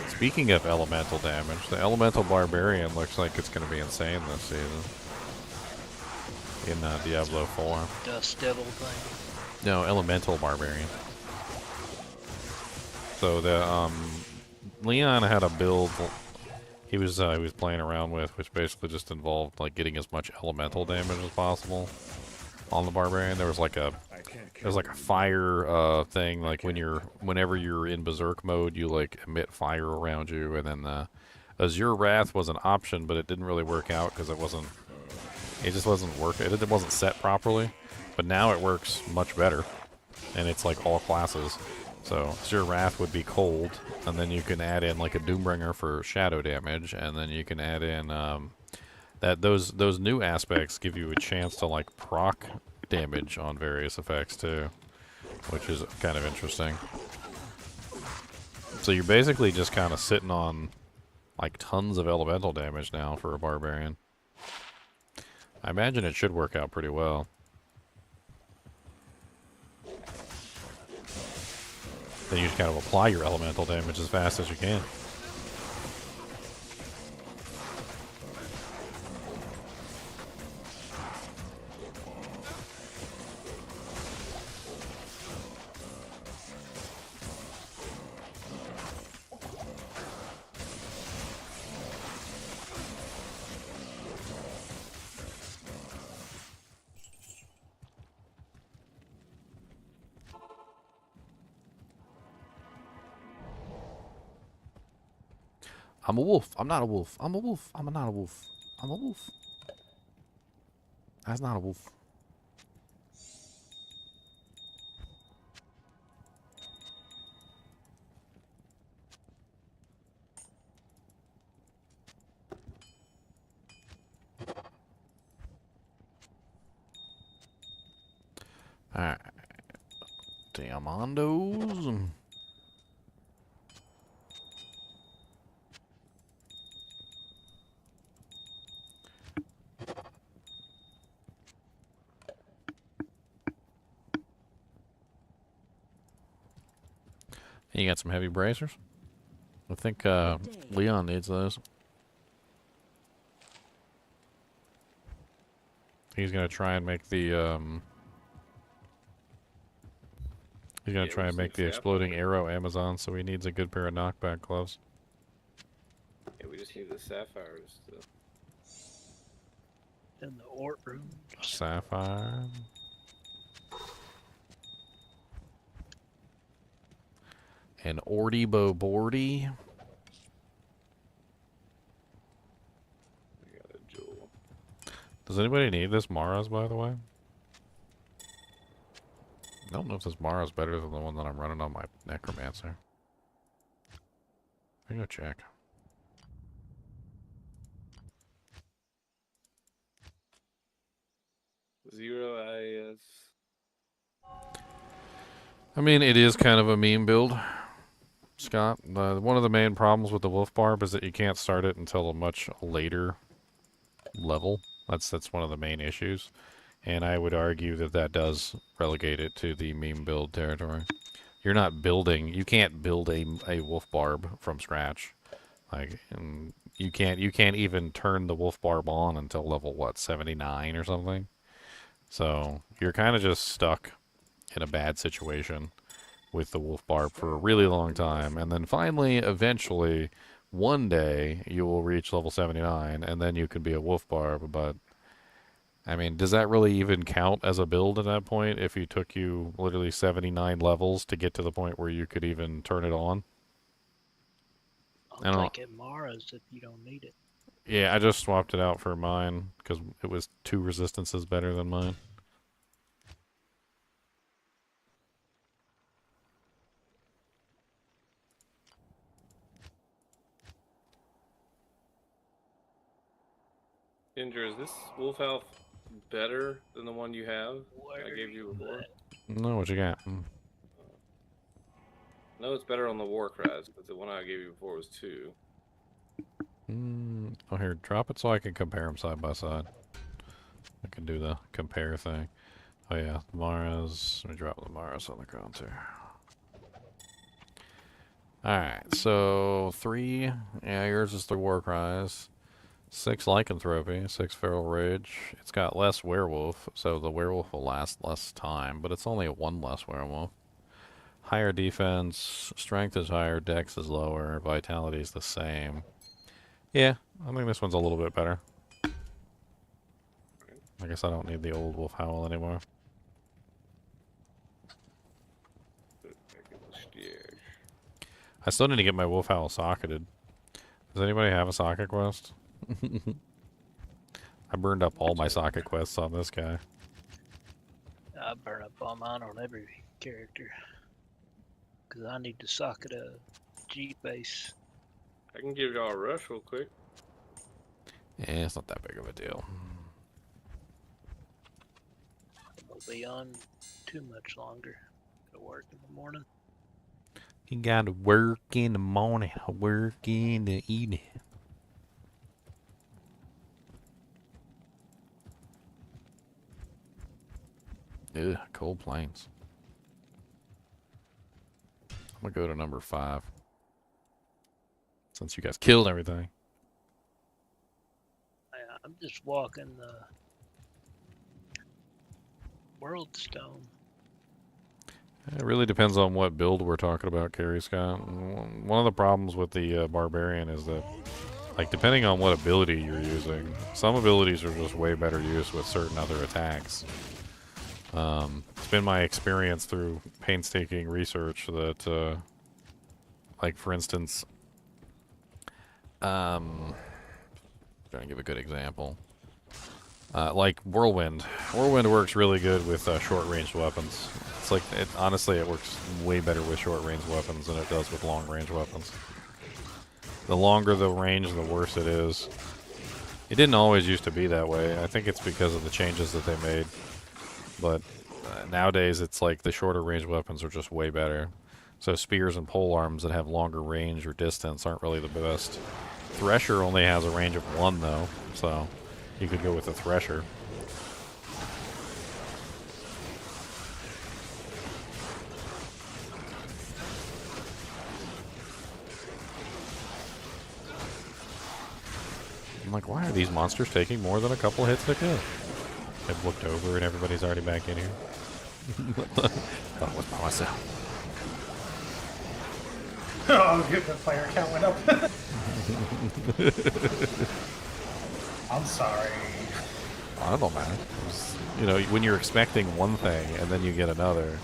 Speaking of elemental damage, the elemental barbarian looks like it's going to be insane this season. In Diablo 4. Dust devil thing. No, elemental barbarian. So the Leon had a build he was playing around with, which basically just involved like getting as much elemental damage as possible on the barbarian. There was like a fire thing, like whenever you're in berserk mode, you like emit fire around you, and then the Azure Wrath was an option, but it didn't really work out because it just wasn't working. It wasn't set properly, but now it works much better, and it's like all classes. So Azure Wrath would be cold, and then you can add in like a Doombringer for shadow damage, and then you can add in those new aspects give you a chance to like proc damage on various effects too, which is kind of interesting. So you're basically just kind of sitting on like tons of elemental damage now for a barbarian. I imagine it should work out pretty well. Then you just kind of apply your elemental damage as fast as you can. I'm a wolf. I'm not a wolf. I'm a wolf. I'm not a wolf. I'm a wolf. That's not a wolf. Alright. Diamondos. You got some heavy bracers? I think Leon needs those. He's gonna try and make the exploding arrow Amazon, so he needs a good pair of knockback gloves. Yeah, we just need the sapphires to... In the Ort room. Sapphire. And Orty Bobordy. We got a jewel. Does anybody need this Mara's, by the way? I don't know if this Mara's better than the one that I'm running on my Necromancer. I'm gonna check. Zero IS. I mean, it is kind of a meme build, Scott. One of the main problems with the Wolf Barb is that you can't start it until a much later level. That's one of the main issues. And I would argue that that does relegate it to the meme build territory. You're not building, you can't build a Wolf Barb from scratch. Like, you can't even turn the Wolf Barb on until level, what, 79 or something? So, you're kind of just stuck in a bad situation with the wolf barb for a really long time, and then finally, eventually, one day you will reach level 79, and then you can be a wolf barb. But I mean, does that really even count as a build at that point? If you took you literally 79 levels to get to the point where you could even turn it on? I I'll don't. take it Mara's if you don't need it. Yeah, I just swapped it out for mine because it was 2 resistances better than mine. Ginger, is this wolf elf better than the one you have? Where I gave you before. at? No, what you got? No, it's better on the war cries because the one I gave you before was 2. Oh, here, drop it so I can compare them side by side. I can do the compare thing. Oh yeah, Mara's. Let me drop the Mara's on the ground too. Alright, so 3. Yeah, yours is the War Cries. 6 Lycanthropy, 6 Feral Rage. It's got less Werewolf, so the Werewolf will last less time, but it's only 1 less Werewolf. Higher defense, strength is higher, dex is lower, vitality is the same. Yeah, I think this one's a little bit better. I guess I don't need the old Wolf Howl anymore. I still need to get my Wolf Howl socketed. Does anybody have a socket quest? I burned up all my socket quests on this guy. I burn up all mine on every character. Because I need to socket a G base. I can give y'all a rush real quick. Yeah, it's not that big of a deal. It won't be on too much longer. Gotta work in the morning. You gotta work in the morning, work in the evening. Ugh, Cold Plains. I'm gonna go to number 5. Since you guys killed everything. I'm just walking the World Stone. It really depends on what build we're talking about, Carrie Scott. One of the problems with the Barbarian is that, like, depending on what ability you're using, some abilities are just way better used with certain other attacks. It's been my experience through painstaking research that, like, for instance, trying to give a good example. Like Whirlwind. Whirlwind works really good with short-ranged weapons. It's like, honestly, it works way better with short-range weapons than it does with long-range weapons. The longer the range, the worse it is. It didn't always used to be that way. I think it's because of the changes that they made. But nowadays, it's like the shorter-range weapons are just way better. So spears and polearms that have longer range or distance aren't really the best. Thresher only has a range of 1, though, so you could go with a Thresher. I'm like, why are these monsters taking more than a couple hits to kill? I've looked over and everybody's already back in here. Thought it was by myself. Oh, good, the player count went up. I'm sorry. I don't know, man. You know, when you're expecting one thing and then you get another,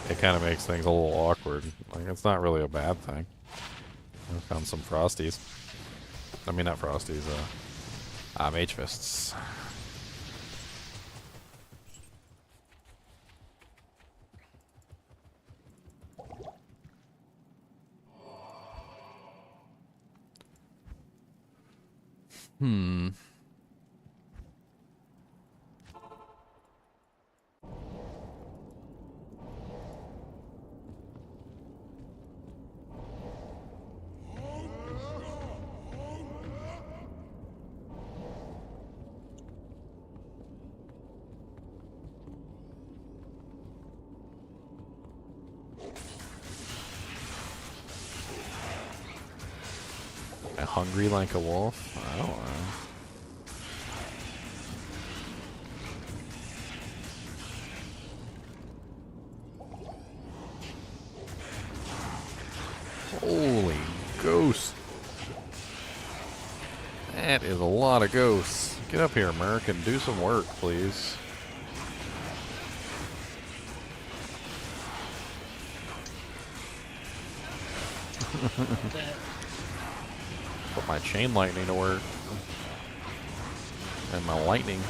it kind of makes things a little awkward. Like, it's not really a bad thing. I found some Frosties. I mean, not Frosties, Mage Fists. Hmm. Hungry like a wolf? I don't know. lot of ghosts. Get up here, American. Do some work, please. That, Put my chain lightning to work. And my lightning.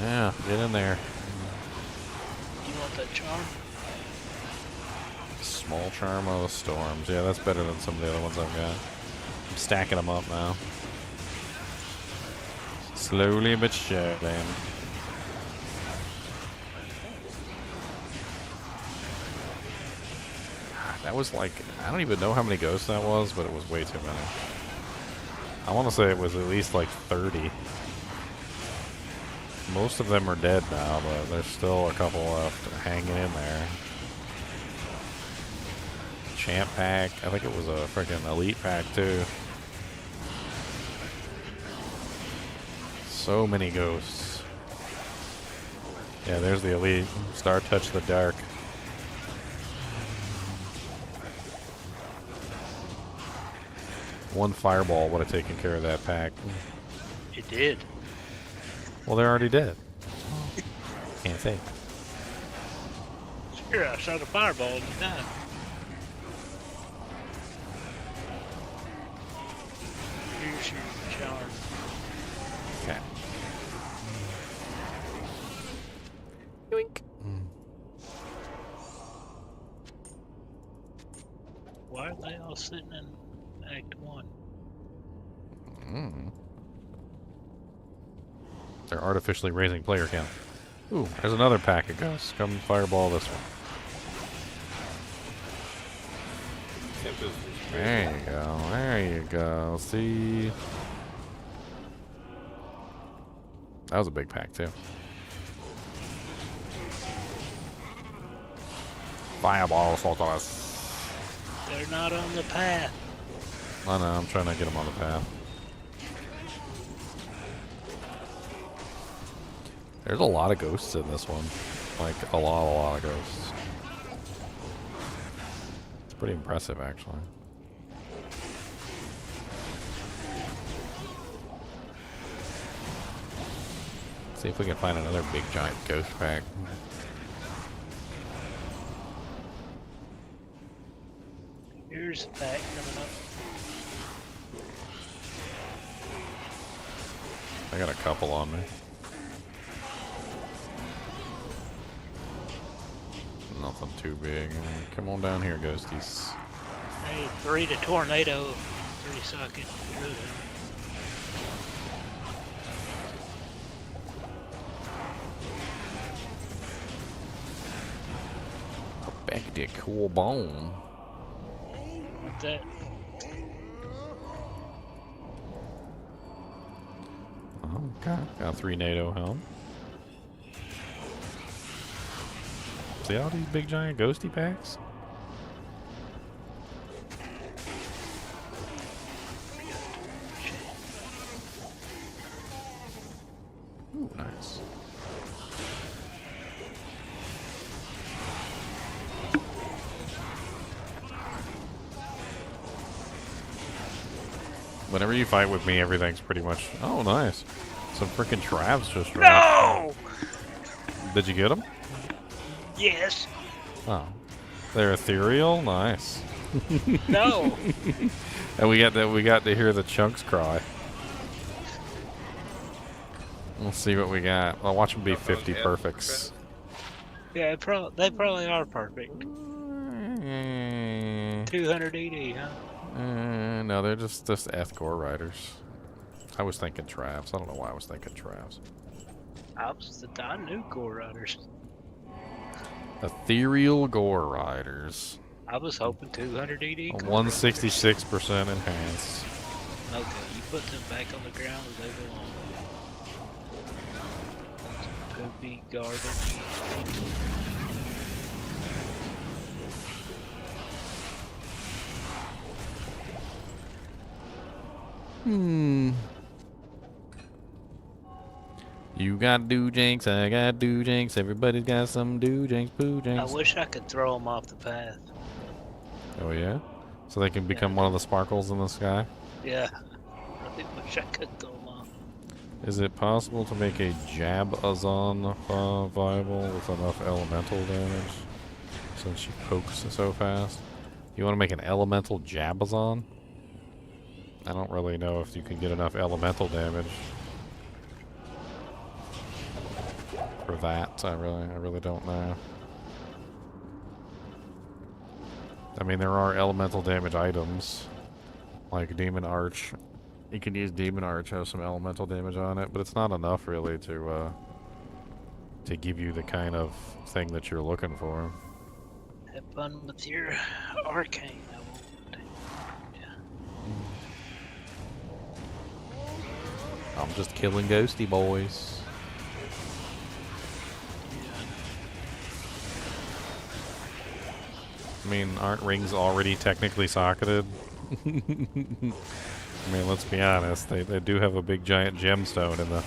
Yeah, get in there. you want that charm? Small charm of the storms. Yeah, that's better than some of the other ones I've got. I'm stacking them up now. Slowly but surely. That was like, I don't even know how many ghosts that was, but it was way too many. I want to say it was at least like 30. Most of them are dead now, but there's still a couple left hanging in there. Champ pack. I think it was a freaking elite pack too. So many ghosts. Yeah, there's the elite. Star Touch the Dark. One fireball would have taken care of that pack. It did. Well, they're already dead. Can't say. Sure, I shot a fireball and it died. Here's your charm. Okay. Yoink. Why are they all sitting in Act 1? They're artificially raising player count. Ooh, there's another pack of ghosts. Come fireball this one. There you go. There you go. See? That was a big pack, too. Fireball Sultanus. They're not on the path. I know, I'm trying to get them on the path. There's a lot of ghosts in this one. Like, a lot of ghosts. It's pretty impressive, actually. See if we can find another big giant ghost pack. Here's a pack coming up. I got a couple on me. Nothing too big. Come on down here, ghosties. Hey, 3 to tornado. 3 socket. Back to cool bone. What's that? Okay. Got 3 NATO helm. See all these big giant ghosty packs? Ooh, nice. Whenever you fight with me, everything's pretty much... Oh, nice. Some freaking Travs just dropped. No! Did you get them? Yes. Oh. They're ethereal? Nice. No. And we got to hear the chunks cry. We'll see what we got. I'll watch them be 50 perfects. Yeah, they probably are perfect. 200 ED, huh? No, they're just Ethcore riders. I was thinking Travs. I don't know why I was thinking Travs. I knew Gore Riders. Ethereal Gore riders. I was hoping 200 ED. 166% enhanced. Okay, you put them back on the ground where they belong. Poopy garbage. You got Doojanks, I got Doojanks, everybody's got some Doojanks, I Boojanks. wish I could throw them off the path. Oh yeah? So they can become one of the sparkles in the sky? Yeah. I really wish I could throw them off. Is it possible to make a Jab-Azon viable with enough elemental damage? Since she pokes so fast. You want to make an elemental Jab-Azon? I don't really know if you can get enough elemental damage for that. I really don't know. I mean, there are elemental damage items, like Demon Arch. You can use Demon Arch, has some elemental damage on it, but it's not enough really to give you the kind of thing that you're looking for. Have fun with your arcane. I won't. Yeah. I'm just killing ghosty boys. I mean, aren't rings already technically socketed? I mean, let's be honest. They do have a big giant gemstone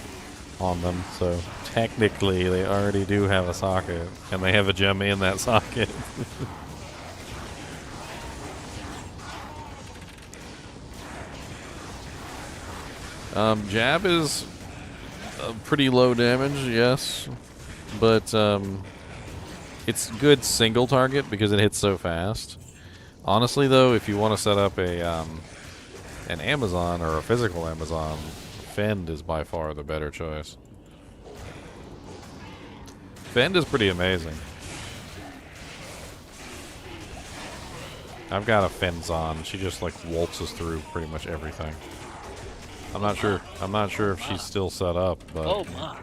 on them, so technically they already do have a socket, and they have a gem in that socket. Jab is pretty low damage, yes, but it's good single target because it hits so fast. Honestly, though, if you want to set up a an Amazon or a physical Amazon, Fend is by far the better choice. Fend is pretty amazing. I've got a Fenzon. She just like waltzes through pretty much everything. I'm not sure if she's still set up, but Oh my.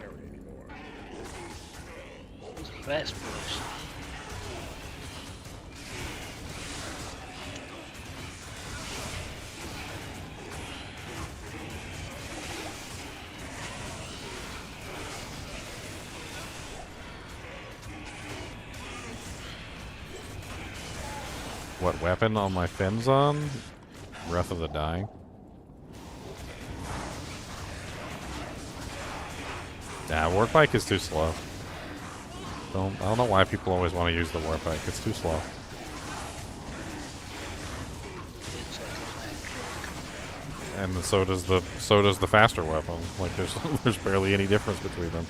Those are fast boys. what weapon on my Fenzon? Breath of the Dying. Nah, Warp Bike is too slow. I don't know why people always want to use the Warp Bike. It's too slow. It's like a flat truck. And so does the faster weapon. Like there's barely any difference between them.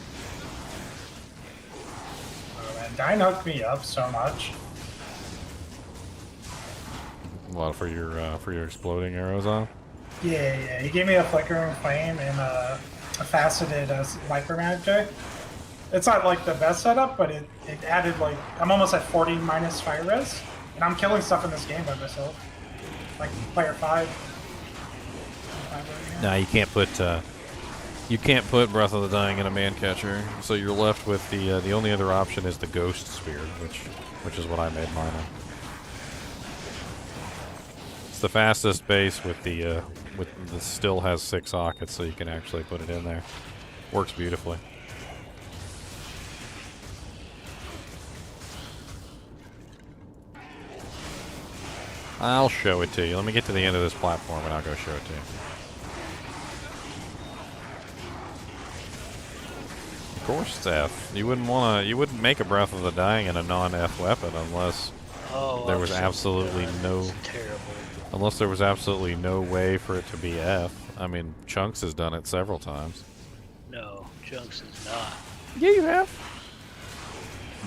Oh, man, Dine hooked me up so much. A lot for your exploding arrows on. Yeah. He gave me a flickering flame and a faceted viper magic. It's not like the best setup, but it added like I'm almost at 40 minus fire res, and I'm killing stuff in this game by myself. Like player 5. No, you can't put Breath of the Dying in a man catcher. So you're left with the only other option is the Ghost Spear, which is what I made mine on. It's the fastest base with the still has 6 sockets, so you can actually put it in there. Works beautifully. I'll show it to you. Let me get to the end of this platform and I'll go show it to you. Of course it's F. You wouldn't make a Breath of the Dying in a non-F weapon unless there was absolutely no way for it to be F. I mean, Chunks has done it several times. No, Chunks is not. Yeah, you have.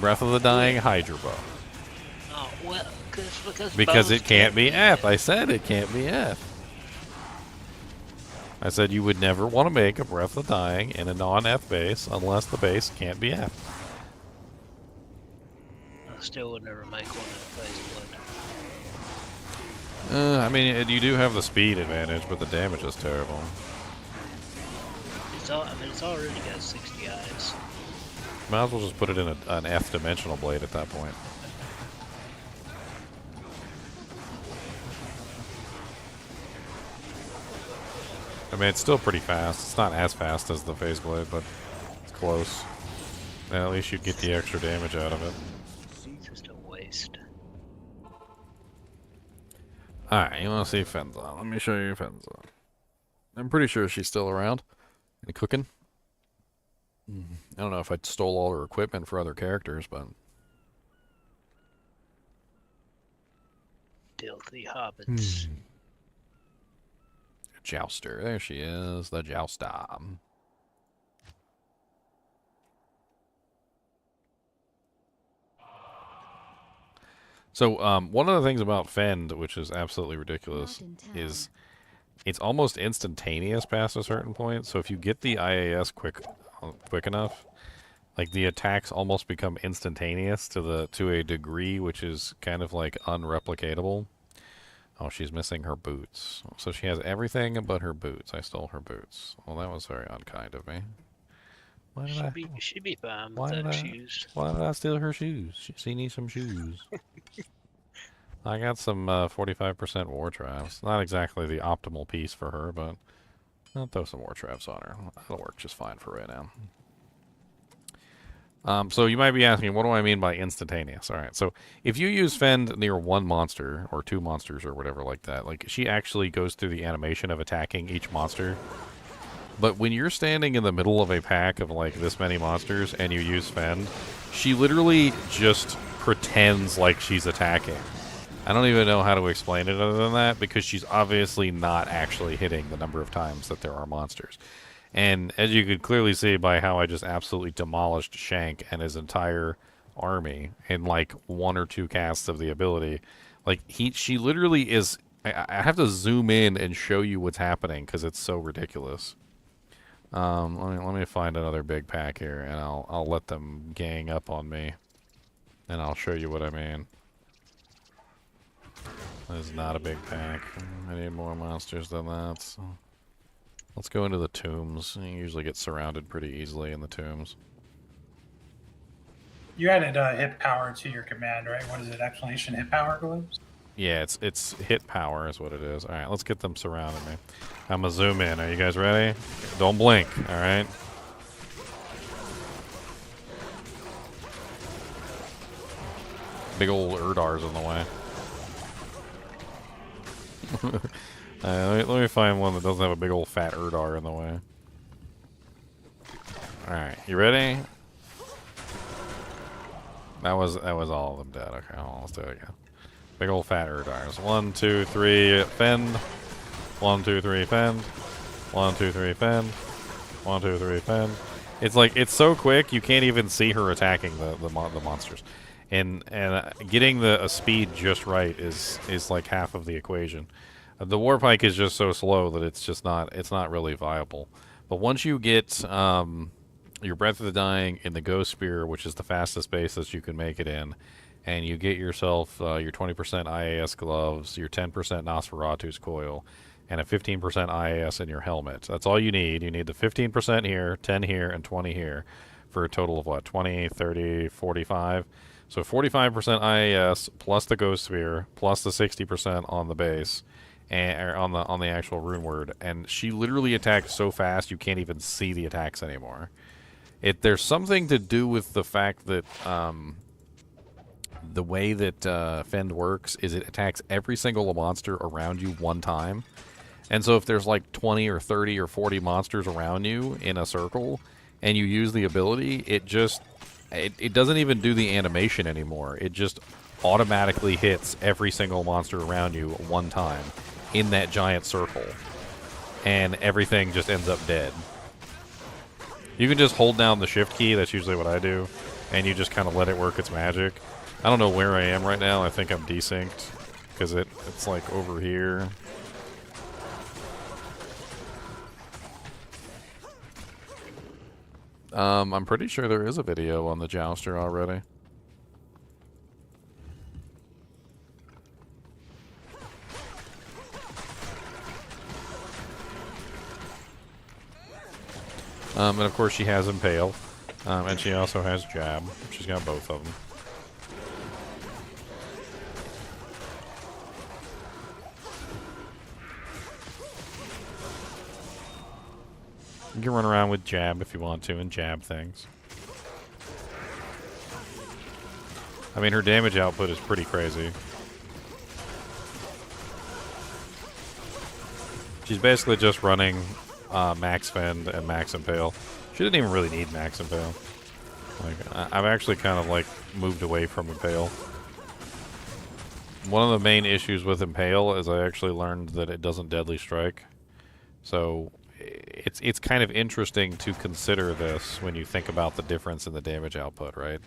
Breath of the Dying Hydra Bow. Oh, well, Because it can't be F. I said it can't be F. I said you would never want to make a Breath of the Dying in a non-F base unless the base can't be F. I still would never make one that plays blood. I mean, you do have the speed advantage, but the damage is terrible. It's already got 60 eyes. Might as well just put it in an F dimensional blade at that point. I mean, it's still pretty fast. It's not as fast as the Phase Blade, but it's close. And at least you get the extra damage out of it. It's just a waste. Alright, you want to see Fenzon. Let me show you Fenzon. I'm pretty sure she's still around and cooking. I don't know if I stole all her equipment for other characters, but... Filthy hobbits. Jouster. There she is. The Jouster. So one of the things about Fend, which is absolutely ridiculous, is it's almost instantaneous past a certain point. So if you get the IAS quick enough, like the attacks almost become instantaneous to a degree which is kind of like unreplicatable. Oh, she's missing her boots. So she has everything but her boots. I stole her boots. Well, that was very unkind of me. Why did She'd be fine why without did shoes. why did I steal her shoes? She needs some shoes. I got some 45% war traps. Not exactly the optimal piece for her, but I'll throw some war traps on her. That'll work just fine for right now. So you might be asking, what do I mean by instantaneous? All right, so if you use Fend near one monster or two monsters or whatever like that, like she actually goes through the animation of attacking each monster. But when you're standing in the middle of a pack of like this many monsters and you use Fend, she literally just pretends like she's attacking. I don't even know how to explain it other than that, because she's obviously not actually hitting the number of times that there are monsters. And as you could clearly see by how I just absolutely demolished Shank and his entire army in like one or two casts of the ability, like she literally is. I have to zoom in and show you what's happening because it's so ridiculous. Let me find another big pack here, and I'll let them gang up on me, and I'll show you what I mean. This is not a big pack. I need more monsters than that. So. Let's go into the tombs. You usually get surrounded pretty easily in the tombs. You added hit power to your command, right? What is it? Explanation hit power gloves? Yeah, it's hit power is what it is. All right, let's get them surrounding me. I'm gonna zoom in. Are you guys ready? Don't blink. All right. Big old Urdar's in the way. Let me find one that doesn't have a big old fat Urdar in the way. Alright, you ready? That was all of them dead. Okay, hold on, let's do it again. Big old fat Urdars. 1, 2, 3, Fend. 1, 2, 3, Fend. 1, 2, 3, Fend. 1, 2, 3, Fend. It's like, it's so quick you can't even see her attacking the monsters. And getting the speed just right is like half of the equation. The Warpike is just so slow that it's not really viable. But once you get your Breath of the Dying in the Ghost Spear, which is the fastest base that you can make it in, and you get yourself your 20% IAS gloves, your 10% Nosferatu's coil, and a 15% IAS in your helmet. That's all you need. You need the 15% here, 10 here, and 20 here for a total of what? 20, 30, 45? So 45% IAS plus the Ghost Sphere plus the 60% on the base. And on the actual rune word, and she literally attacks so fast you can't even see the attacks anymore. There's something to do with the fact that the way that Fend works is it attacks every single monster around you one time, and so if there's like 20 or 30 or 40 monsters around you in a circle, and you use the ability, it doesn't even do the animation anymore. It just automatically hits every single monster around you one time in that giant circle, and everything just ends up dead. You can just hold down the shift key, that's usually what I do, and you just kind of let it work its magic. I don't know where I am right now. I think I'm desynced because it's like over here. I'm pretty sure there is a video on the Jouster already. And of course she has Impale. And she also has Jab. She's got both of them. You can run around with Jab if you want to and jab things. I mean, her damage output is pretty crazy. She's basically just running Max Fend and Max Impale. She didn't even really need Max Impale. Like, I've actually kind of like moved away from Impale. One of the main issues with Impale is I actually learned that it doesn't deadly strike. So it's kind of interesting to consider this when you think about the difference in the damage output, right?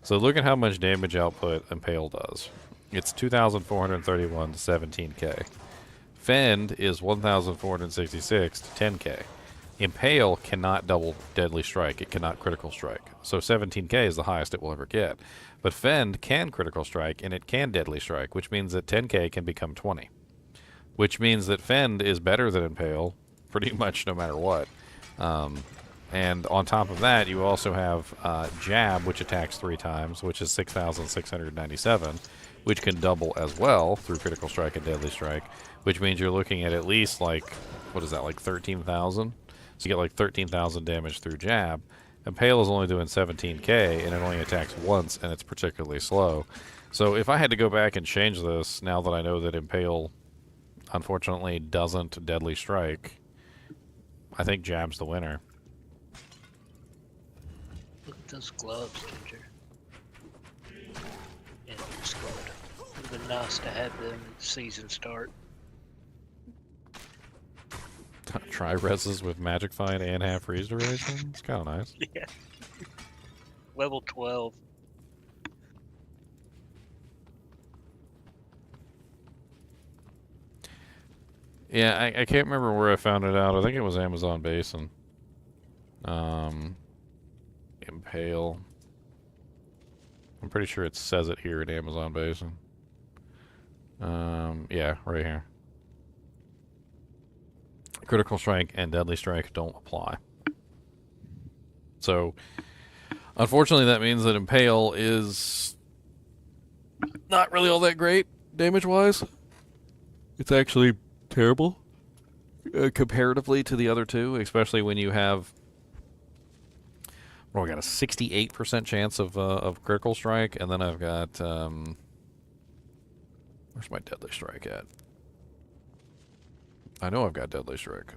So look at how much damage output Impale does. It's 2,431 to 17k. Fend is 1,466 to 10k. Impale cannot double Deadly Strike. It cannot critical strike. So 17k is the highest it will ever get. But Fend can critical strike, and it can Deadly Strike, which means that 10k can become 20. Which means that Fend is better than Impale, pretty much no matter what. And on top of that, you also have Jab, which attacks 3 times, which is 6,697, which can double as well through critical strike and deadly strike, which means you're looking at least like, what is that, like 13,000? So you get like 13,000 damage through Jab. Impale is only doing 17k, and it only attacks once, and it's particularly slow. So if I had to go back and change this, now that I know that Impale unfortunately doesn't deadly strike, I think Jab's the winner. Look at those gloves, Ginger. And Mascot. It would have been nice to have them at the season start. Tri-reses with Magic Fight and half freeze duration? It's kind of nice. Yeah. Level 12. Yeah, I can't remember where I found it out. I think it was Amazon Basin. Impale. I'm pretty sure it says it here at Amazon Basin. Yeah, right here. Critical strike and deadly strike don't apply. So, unfortunately, that means that Impale is not really all that great damage-wise. It's actually terrible comparatively to the other two, especially when you have, well, we got a 68% chance of critical strike, and then I've got where's my deadly strike at? I know I've got deadly strike.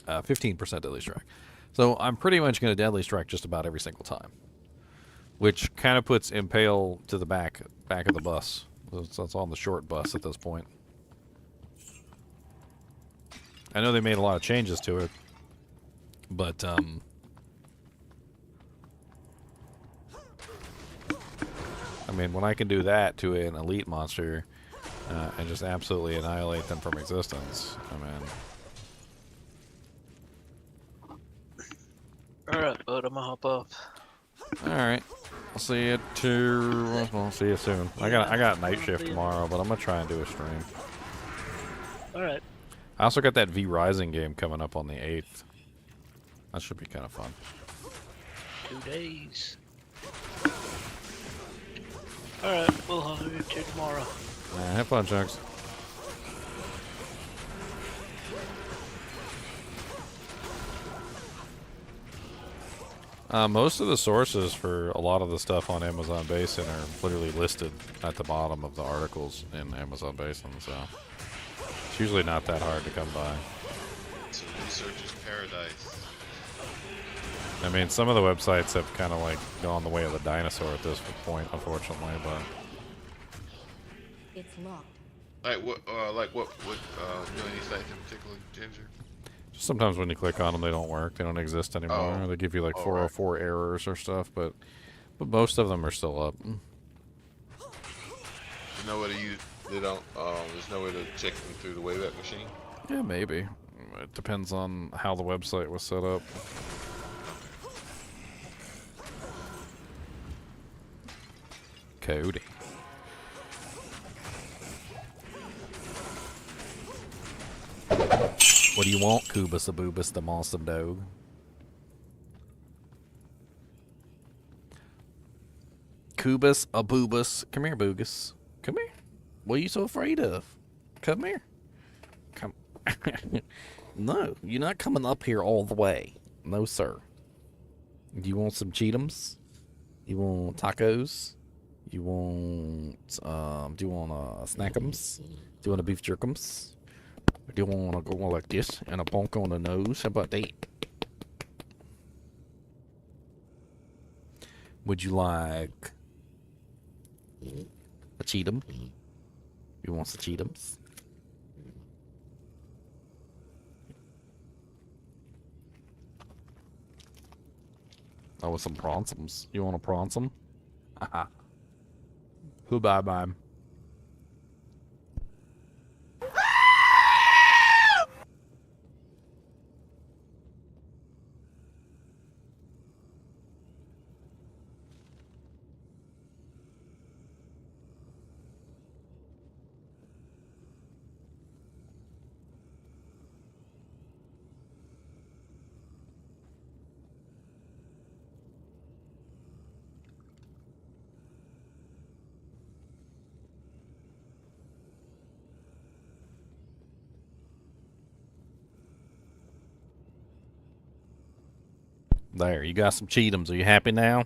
15% deadly strike. So I'm pretty much going to deadly strike just about every single time, which kind of puts Impale to the back of the bus. That's on the short bus at this point. I know they made a lot of changes to it, but I mean, when I can do that to an elite monster and just absolutely annihilate them from existence, I mean. Alright, bud, I'm gonna hop off. Alright. I'll see you I'll see you soon. I got night shift tomorrow, but I'm gonna try and do a stream. Alright. I also got that V Rising game coming up on the 8th. That should be kind of fun. 2 days. Alright, we'll holler at you tomorrow. Have fun, Chucks. Most of the sources for a lot of the stuff on Amazon Basin are literally listed at the bottom of the articles in Amazon Basin, so it's usually not that hard to come by. It's a researcher's paradise. I mean, some of the websites have kind of like gone the way of the dinosaur at this point, unfortunately, but It's locked. Like what you know, any sites in particular, Ginger? just sometimes when you click on them, they don't work. They don't exist anymore. Oh. They give you like Oh, 404 errors or stuff, but most of them are still up. There's no way to use. They don't. There's no way to check them through the Wayback Machine. Yeah, maybe. It depends on how the website was set up. Cody. What do you want, Kubus the Boobus the monster dog? Kubus a Boobus. Come here, Boogus. Come here. What are you so afraid of? Come here. Come. No, you're not coming up here all the way. No, sir. Do you want some Cheetums? You want tacos? You want, do you want snackums? Do you want a beef jerkums? Or do you want to go like this and a bonk on the nose? How about that? Would you like a Cheetum? You want some Cheetums? Oh, with some pronsums. You want a pronsum? Haha. Goodbye, bye. There, you got some Cheatums. Are you happy now?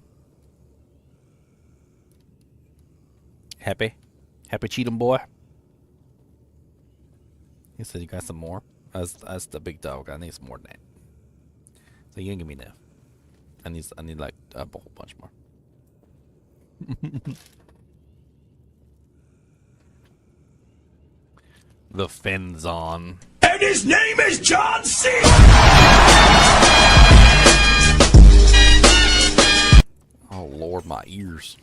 Happy? Happy Cheatum boy? He said you got some more. That's the big dog. I need some more than that. So you can give me enough. I need like a whole bunch more. The Fenzon. And his name is John C. Oh Lord, my ears.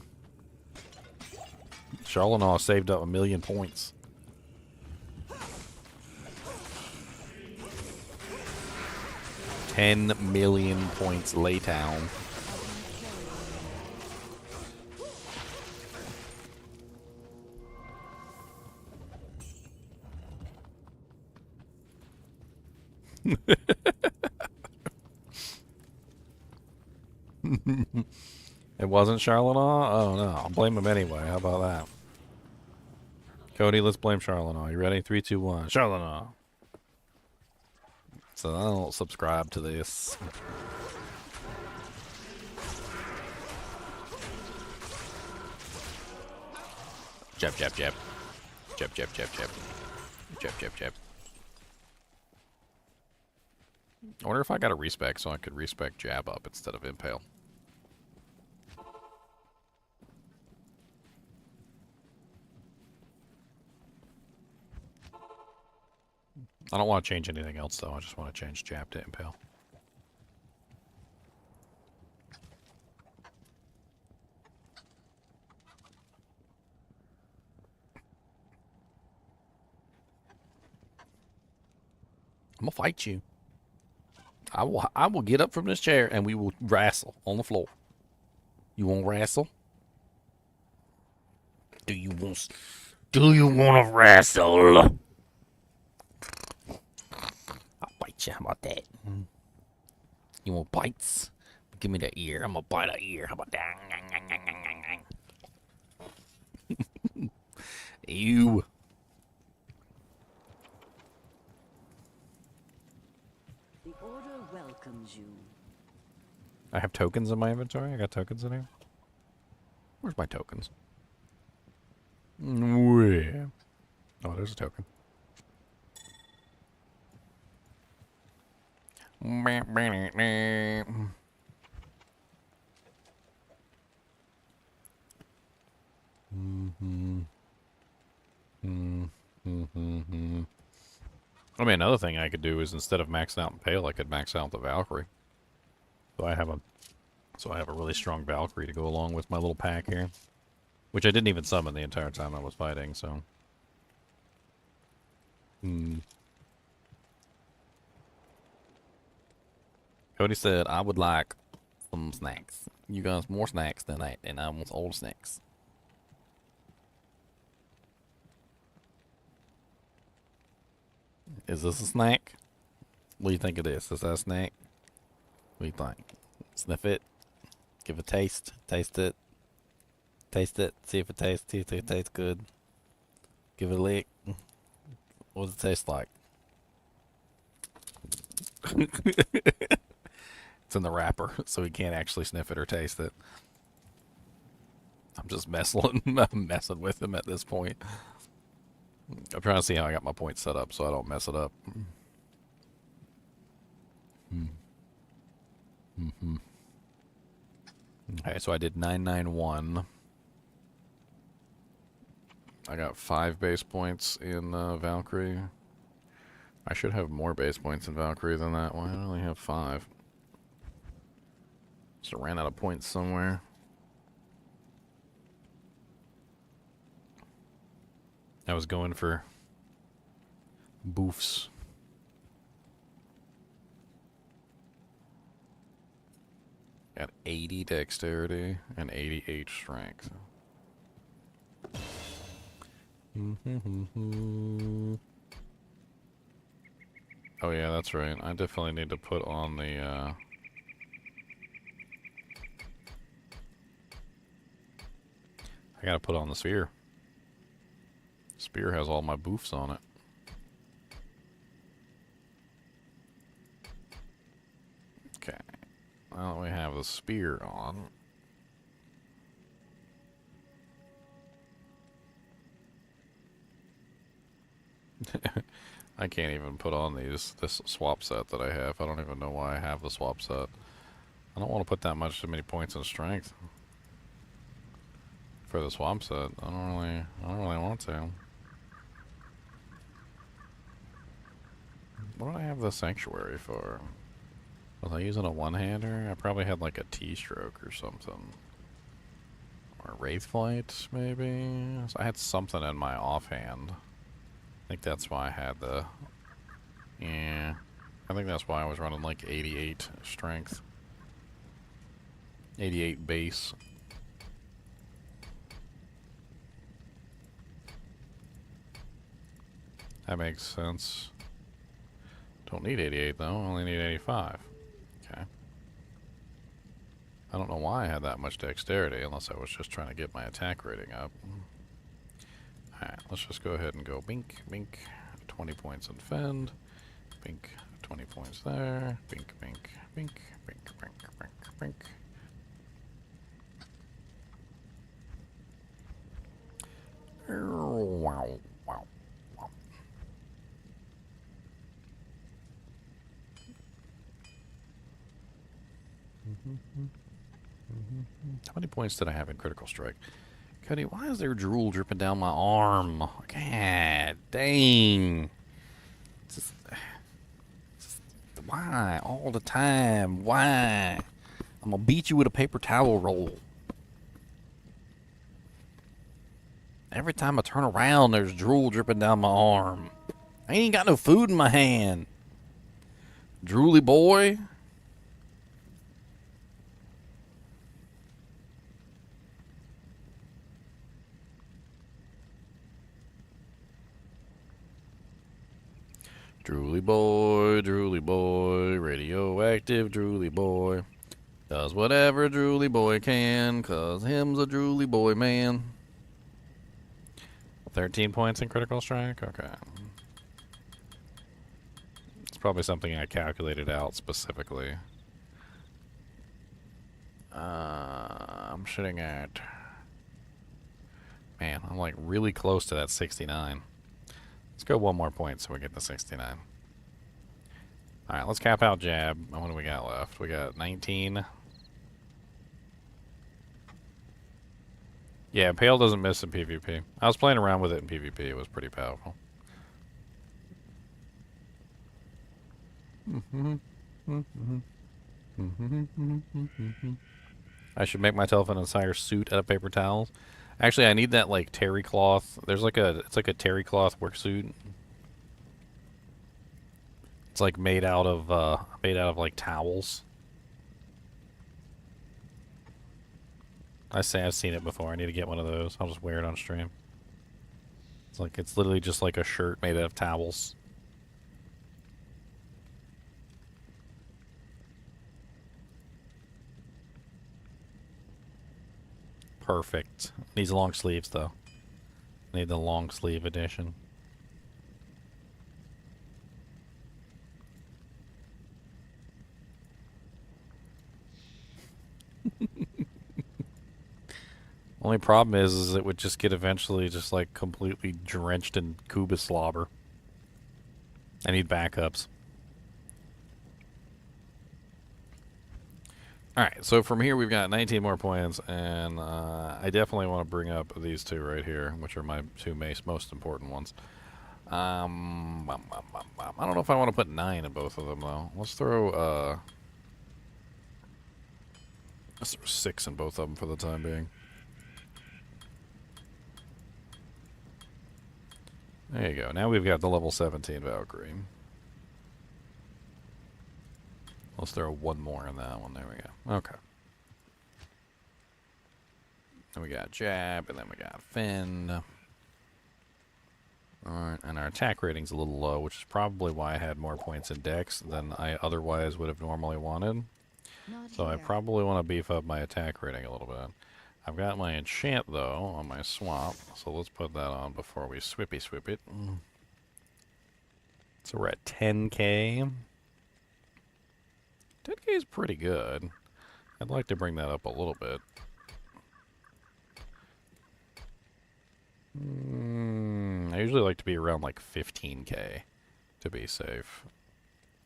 Charlanaw saved up 1,000,000 points. $10,000,000 points Laytown. It wasn't Charlanaw? Oh no, I'll blame him anyway. How about that? Cody, let's blame Charlanaw. You ready? 3, 2, 1. Charlanaw. So I don't subscribe to this. Jab, jab, jab. Jab, jab, jab, jab. Jab, jab, jab. I wonder if I got a respec so I could respec jab up instead of impale. I don't want to change anything else though. I just want to change jab to impale. I'm gonna fight you. I will get up from this chair and we will wrestle on the floor. You want to wrestle? Do you want to wrestle? I'll bite you. How about that? You want bites? Give me the ear. I'm gonna bite the ear. How about that? Ew. The order welcomes you. I have tokens in my inventory. I got tokens in here. Where's my tokens? Where? Oh, there's a token. I mean, another thing I could do is instead of maxing out Impale, I could max out the Valkyrie. So I have a really strong Valkyrie to go along with my little pack here, which I didn't even summon the entire time I was fighting. So, Cody said I would like some snacks. You guys more snacks than that, and I want all the snacks. Is this a snack? What do you think it is? Is that a snack? What do you think? Sniff it. Give it a taste. Taste it. Taste it. See if it tastes. See if it tastes good. Give it a lick. What does it taste like? It's in the wrapper, so he can't actually sniff it or taste it. I'm just messing with him at this point. I'm trying to see how I got my points set up so I don't mess it up. Okay, so I did 991. I got 5 base points in Valkyrie. I should have more base points in Valkyrie than that. Why do I only have 5? Just ran out of points somewhere. I was going for boofs. Got 80 dexterity and 88 strength. Oh yeah, that's right. I definitely need to put on the I gotta put on the spear. Spear has all my boofs on it. Okay. Now that we have the spear on. I can't even put on this swap set that I have. I don't even know why I have the swap set. I don't want to put that too many points in strength for the swap set. I don't really want to. What do I have the sanctuary for? Was I using a one-hander? I probably had like a T-stroke or something. Or Wraith Flight, maybe? So I had something in my offhand. I think that's why I had the... Yeah. I think that's why I was running like 88 strength. 88 base. That makes sense. Don't need 88 though, only need 85. Okay. I don't know why I had that much dexterity, unless I was just trying to get my attack rating up. Alright, let's just go ahead and go bink, bink. 20 points in fend. Bink, 20 points there. Bink, bink, bink, bink, bink, bink, bink. Wow, wow, wow. How many points did I have in critical strike? Cody, why is there drool dripping down my arm? God dang. Just, why? All the time. Why? I'm gonna beat you with a paper towel roll. Every time I turn around, there's drool dripping down my arm. I ain't got no food in my hand. Drooly boy. Drooly boy, radioactive drooly boy. Does whatever drooly boy can, 'cause him's a drooly boy man. 13 points in critical strike? Okay. It's probably something I calculated out specifically. I'm shooting at... Man, I'm like really close to that 69. Let's go one more point so we get the 69. Alright, let's cap out jab. What do we got left? We got 19. Yeah, Pale doesn't miss in PvP. I was playing around with it in PvP. It was pretty powerful. I should make myself an entire suit out of paper towels. Actually, I need that like terry cloth. There's like it's like a terry cloth work suit. It's like made out of like towels. I've seen it before. I need to get one of those. I'll just wear it on stream. It's literally just like a shirt made out of towels. Perfect. Needs long sleeves though. Need the long sleeve edition. Only problem is it would just get eventually just like completely drenched in Cuba slobber. I need backups. Alright, so from here we've got 19 more points, and I definitely want to bring up these two right here, which are my two most important ones. I don't know if I want to put 9 in both of them, though. Let's throw 6 in both of them for the time being. There you go. Now we've got the level 17 Valkyrie. Let's throw one more in that one. There we go. Okay. Then we got Jab, and then we got Finn. Alright, and our attack rating's a little low, which is probably why I had more points in Dex than I otherwise would have normally wanted. So I probably want to beef up my attack rating a little bit. I've got my enchant, though, on my swap, so let's put that on before we swip it. So we're at 10k. 10k is pretty good. I'd like to bring that up a little bit. I usually like to be around like 15k to be safe.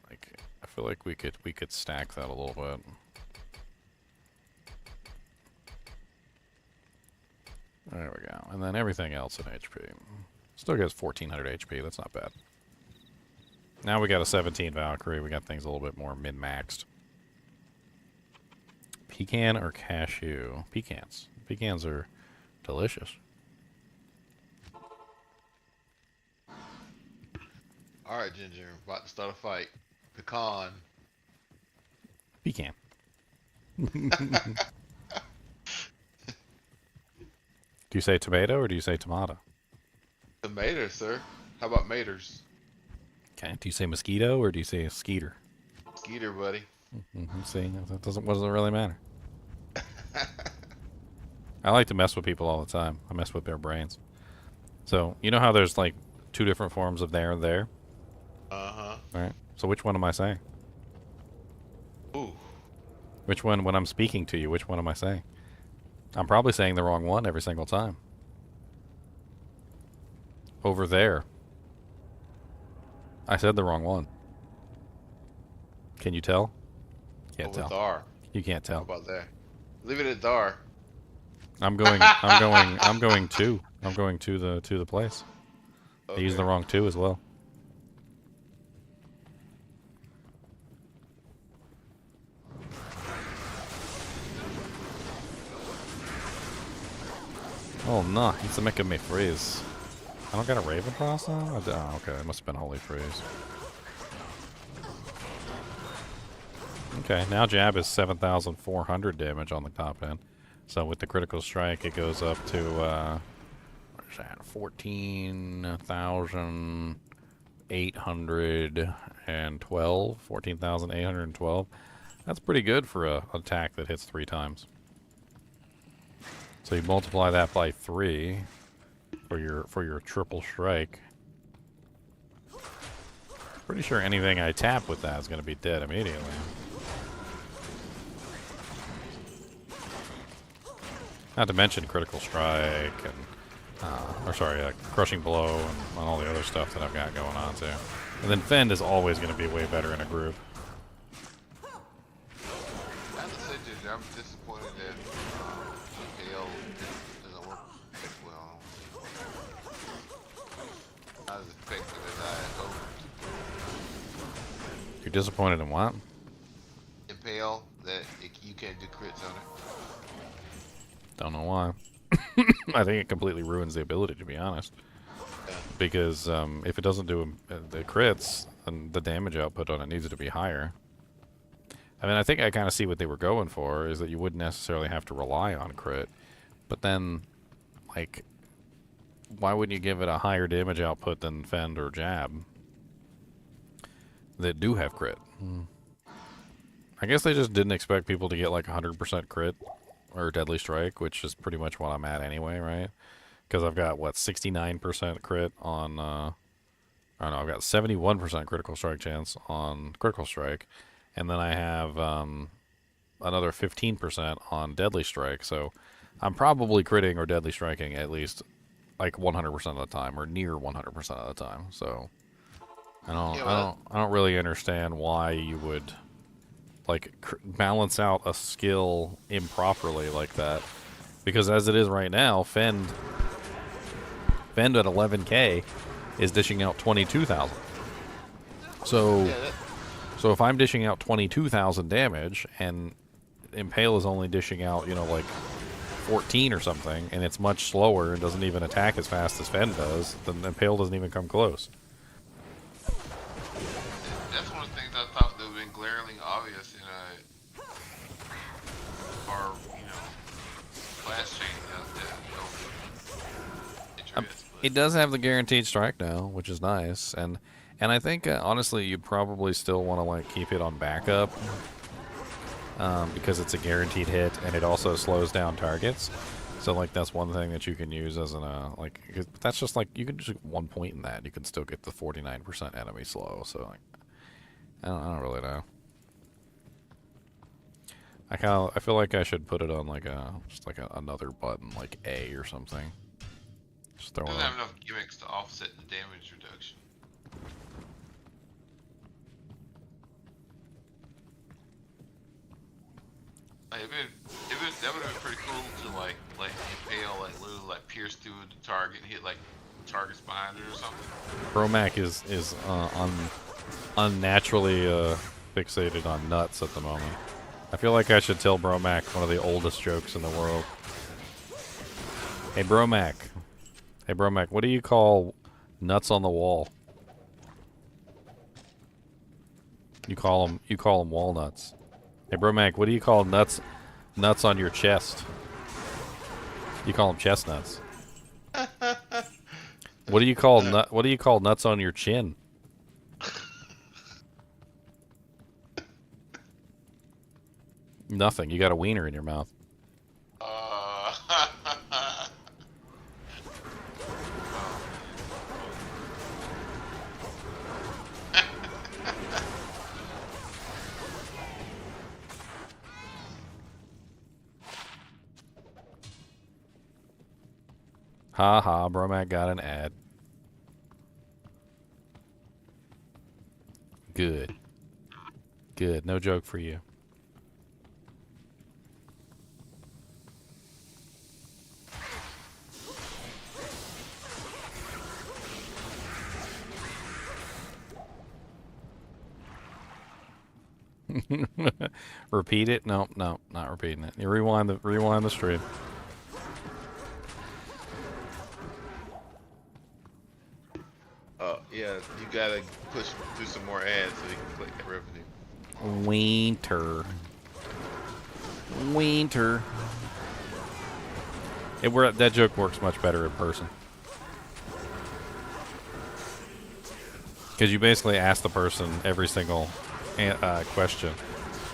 Like, I feel like we could stack that a little bit. There we go. And then everything else in HP. Still gets 1400 HP. That's not bad. Now we got a 17 Valkyrie. We got things a little bit more min-maxed. Pecan or cashew? Pecans. Pecans are delicious. Alright, Ginger. About to start a fight. Pecan. Pecan. Do you say tomato or do you say tomato? Tomato, sir. How about maters? Okay. Do you say mosquito or do you say skeeter? Skeeter, buddy. See, that doesn't really matter. I like to mess with people all the time. I mess with their brains. So, you know how there's like two different forms of there and there? Uh-huh. Alright. So which one am I saying? Ooh. Which one, when I'm speaking to you, which one am I saying? I'm probably saying the wrong one every single time. Over there. I said the wrong one. Can you tell? Can't Over tell. Dar. You can't How tell. about that? Leave it at Dar. I'm going to the place. Okay. I used the wrong two as well. Oh no, it's making me freeze. I don't got a Raven Frost now? Oh, okay, it must have been Holy Freeze. Okay, now Jab is 7,400 damage on the top end. So with the critical strike, it goes up to, what is that, 14,812? 14,812. That's pretty good for an attack that hits 3 times. So you multiply that by 3 for your triple strike. Pretty sure anything I tap with that is going to be dead immediately. Not to mention critical strike and crushing blow and all the other stuff that I've got going on too. And then Fend is always going to be way better in a group. I have to say, Ginger, I'm disappointed that KO doesn't work as well. Not as effective as I had hoped. You're disappointed in what? Impale, that you can't do crits on it. Don't know why. I think it completely ruins the ability, to be honest. Yeah. Because if it doesn't do the crits, then the damage output on it needs to be higher. I mean, I think I kind of see what they were going for, is that you wouldn't necessarily have to rely on crit. But then, like, why wouldn't you give it a higher damage output than Fend or Jab that do have crit? I guess they just didn't expect people to get like 100% crit or Deadly Strike, which is pretty much what I'm at anyway, right? Because I've got, what, 69% crit on, I don't know, I've got 71% critical strike chance on Critical Strike, and then I have another 15% on Deadly Strike, so I'm probably critting or Deadly Striking at least like 100% of the time, or near 100% of the time, so I don't really understand why you would like balance out a skill improperly like that, because as it is right now, Fend at 11k is dishing out 22,000. So if I'm dishing out 22,000 damage and Impale is only dishing out, you know, like 14 or something, and it's much slower and doesn't even attack as fast as Fen does, then Impale doesn't even come close. That's one of the things I thought that would have been glaringly obvious in our, class change that It does have the guaranteed strike now, which is nice, and I think honestly you'd probably still want to like keep it on backup because it's a guaranteed hit, and it also slows down targets. So like that's one thing that you can use as an like that's just like you can just 1 point in that you can still get the 49% enemy slow. So like I don't really know. I feel like I should put it on like another button like A or something. Just throw it it doesn't on. have enough gimmicks to offset the damage reduction. Like, that would have been pretty cool to like Impale like literally like pierce through the target and hit like targets behind it or something. Bromac is unnaturally fixated on nuts at the moment. I feel like I should tell Bromac one of the oldest jokes in the world. Hey Bromac, what do you call nuts on the wall? You call them walnuts. Hey Bromac, what do you call nuts on your chest? You call them chestnuts. What do you call nuts on your chin? Nothing. You got a wiener in your mouth. Ha ha, Bromac got an ad. Good. Good. No joke for you. Repeat it? No, not repeating it. You rewind the stream. Yeah, you gotta push through some more ads so you can collect that revenue. Winter. That joke works much better in person. Because you basically ask the person every single question,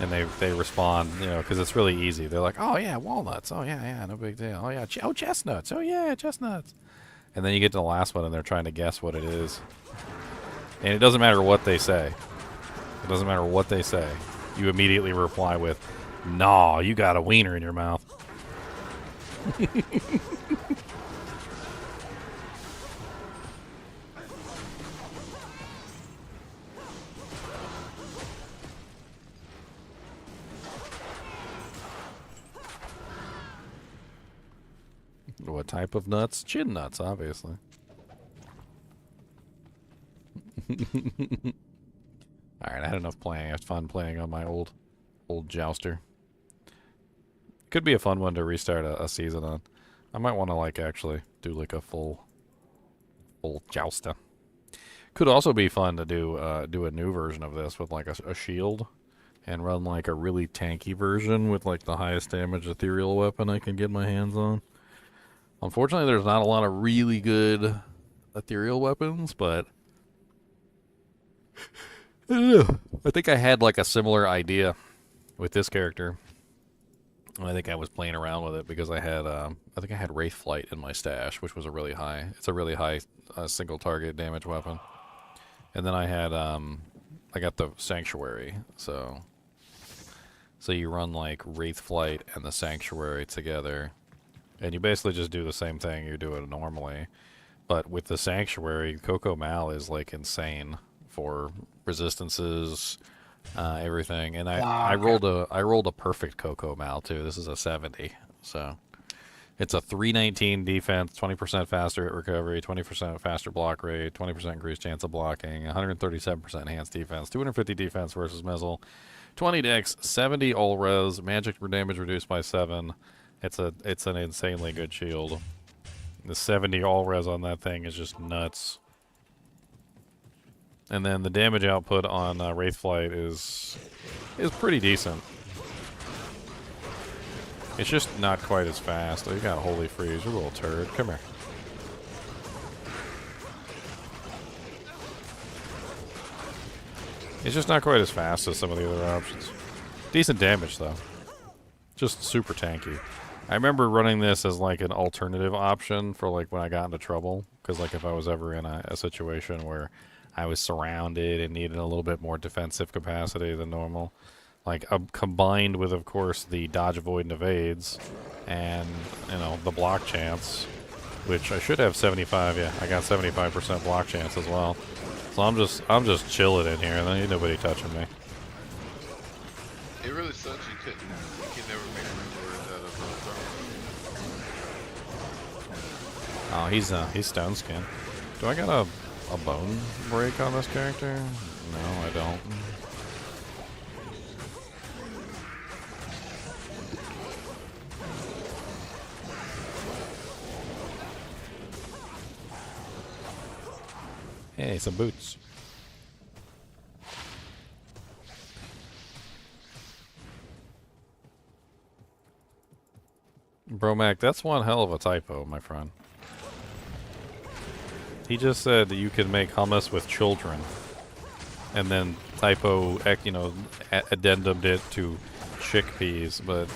and they respond, because it's really easy. They're like, oh yeah, walnuts. Oh yeah, no big deal. Oh yeah, chestnuts. Oh yeah, chestnuts. And then you get to the last one, and they're trying to guess what it is. And it doesn't matter what they say. You immediately reply with, "Nah, you got a wiener in your mouth." What type of nuts? Chin nuts, obviously. Alright, I had enough playing. I had fun playing on my old jouster. Could be a fun one to restart a season on. I might want to actually do a full jouster. Could also be fun to do a new version of this with a shield and run a really tanky version with the highest damage ethereal weapon I can get my hands on. Unfortunately, there's not a lot of really good ethereal weapons, but I don't know. I think I had a similar idea with this character. I think I was playing around with it because I think I had Wraith Flight in my stash, which was it's a really high single target damage weapon. And then I got the Sanctuary, so you run Wraith Flight and the Sanctuary together. And you basically just do the same thing you do it normally. But with the Sanctuary, Coco Mal is insane for resistances, everything. And I rolled a perfect Coco Mal too. This is a 70. So it's a 319 defense, 20% faster hit recovery, 20% faster block rate, 20% increased chance of blocking, 137% enhanced defense, 250 defense versus missile, 20 dex, 70 all res, magic damage reduced by 7. It's an insanely good shield. The 70 all res on that thing is just nuts. And then the damage output on Wraithflight is pretty decent. It's just not quite as fast. Oh, you got Holy Freeze, you little turd. Come here. It's just not quite as fast as some of the other options. Decent damage, though. Just super tanky. I remember running this as like an alternative option for like when I got into trouble. Because like if I was ever in a situation where I was surrounded and needed a little bit more defensive capacity than normal. Like combined with, of course, the dodge, avoid, and evades. And, you know, the block chance. Which I should have 75, yeah. I got 75% block chance as well. So I'm just chilling in here, and there ain't nobody touching me. It really sucks you can never make rewards out of Oh, he's stone skin. Do I got a bone break on this character? No, I don't. Hey, some boots. Bromac, that's one hell of a typo, my friend. He just said that you can make hummus with children. And then typo, you know, addendumed it to chickpeas, but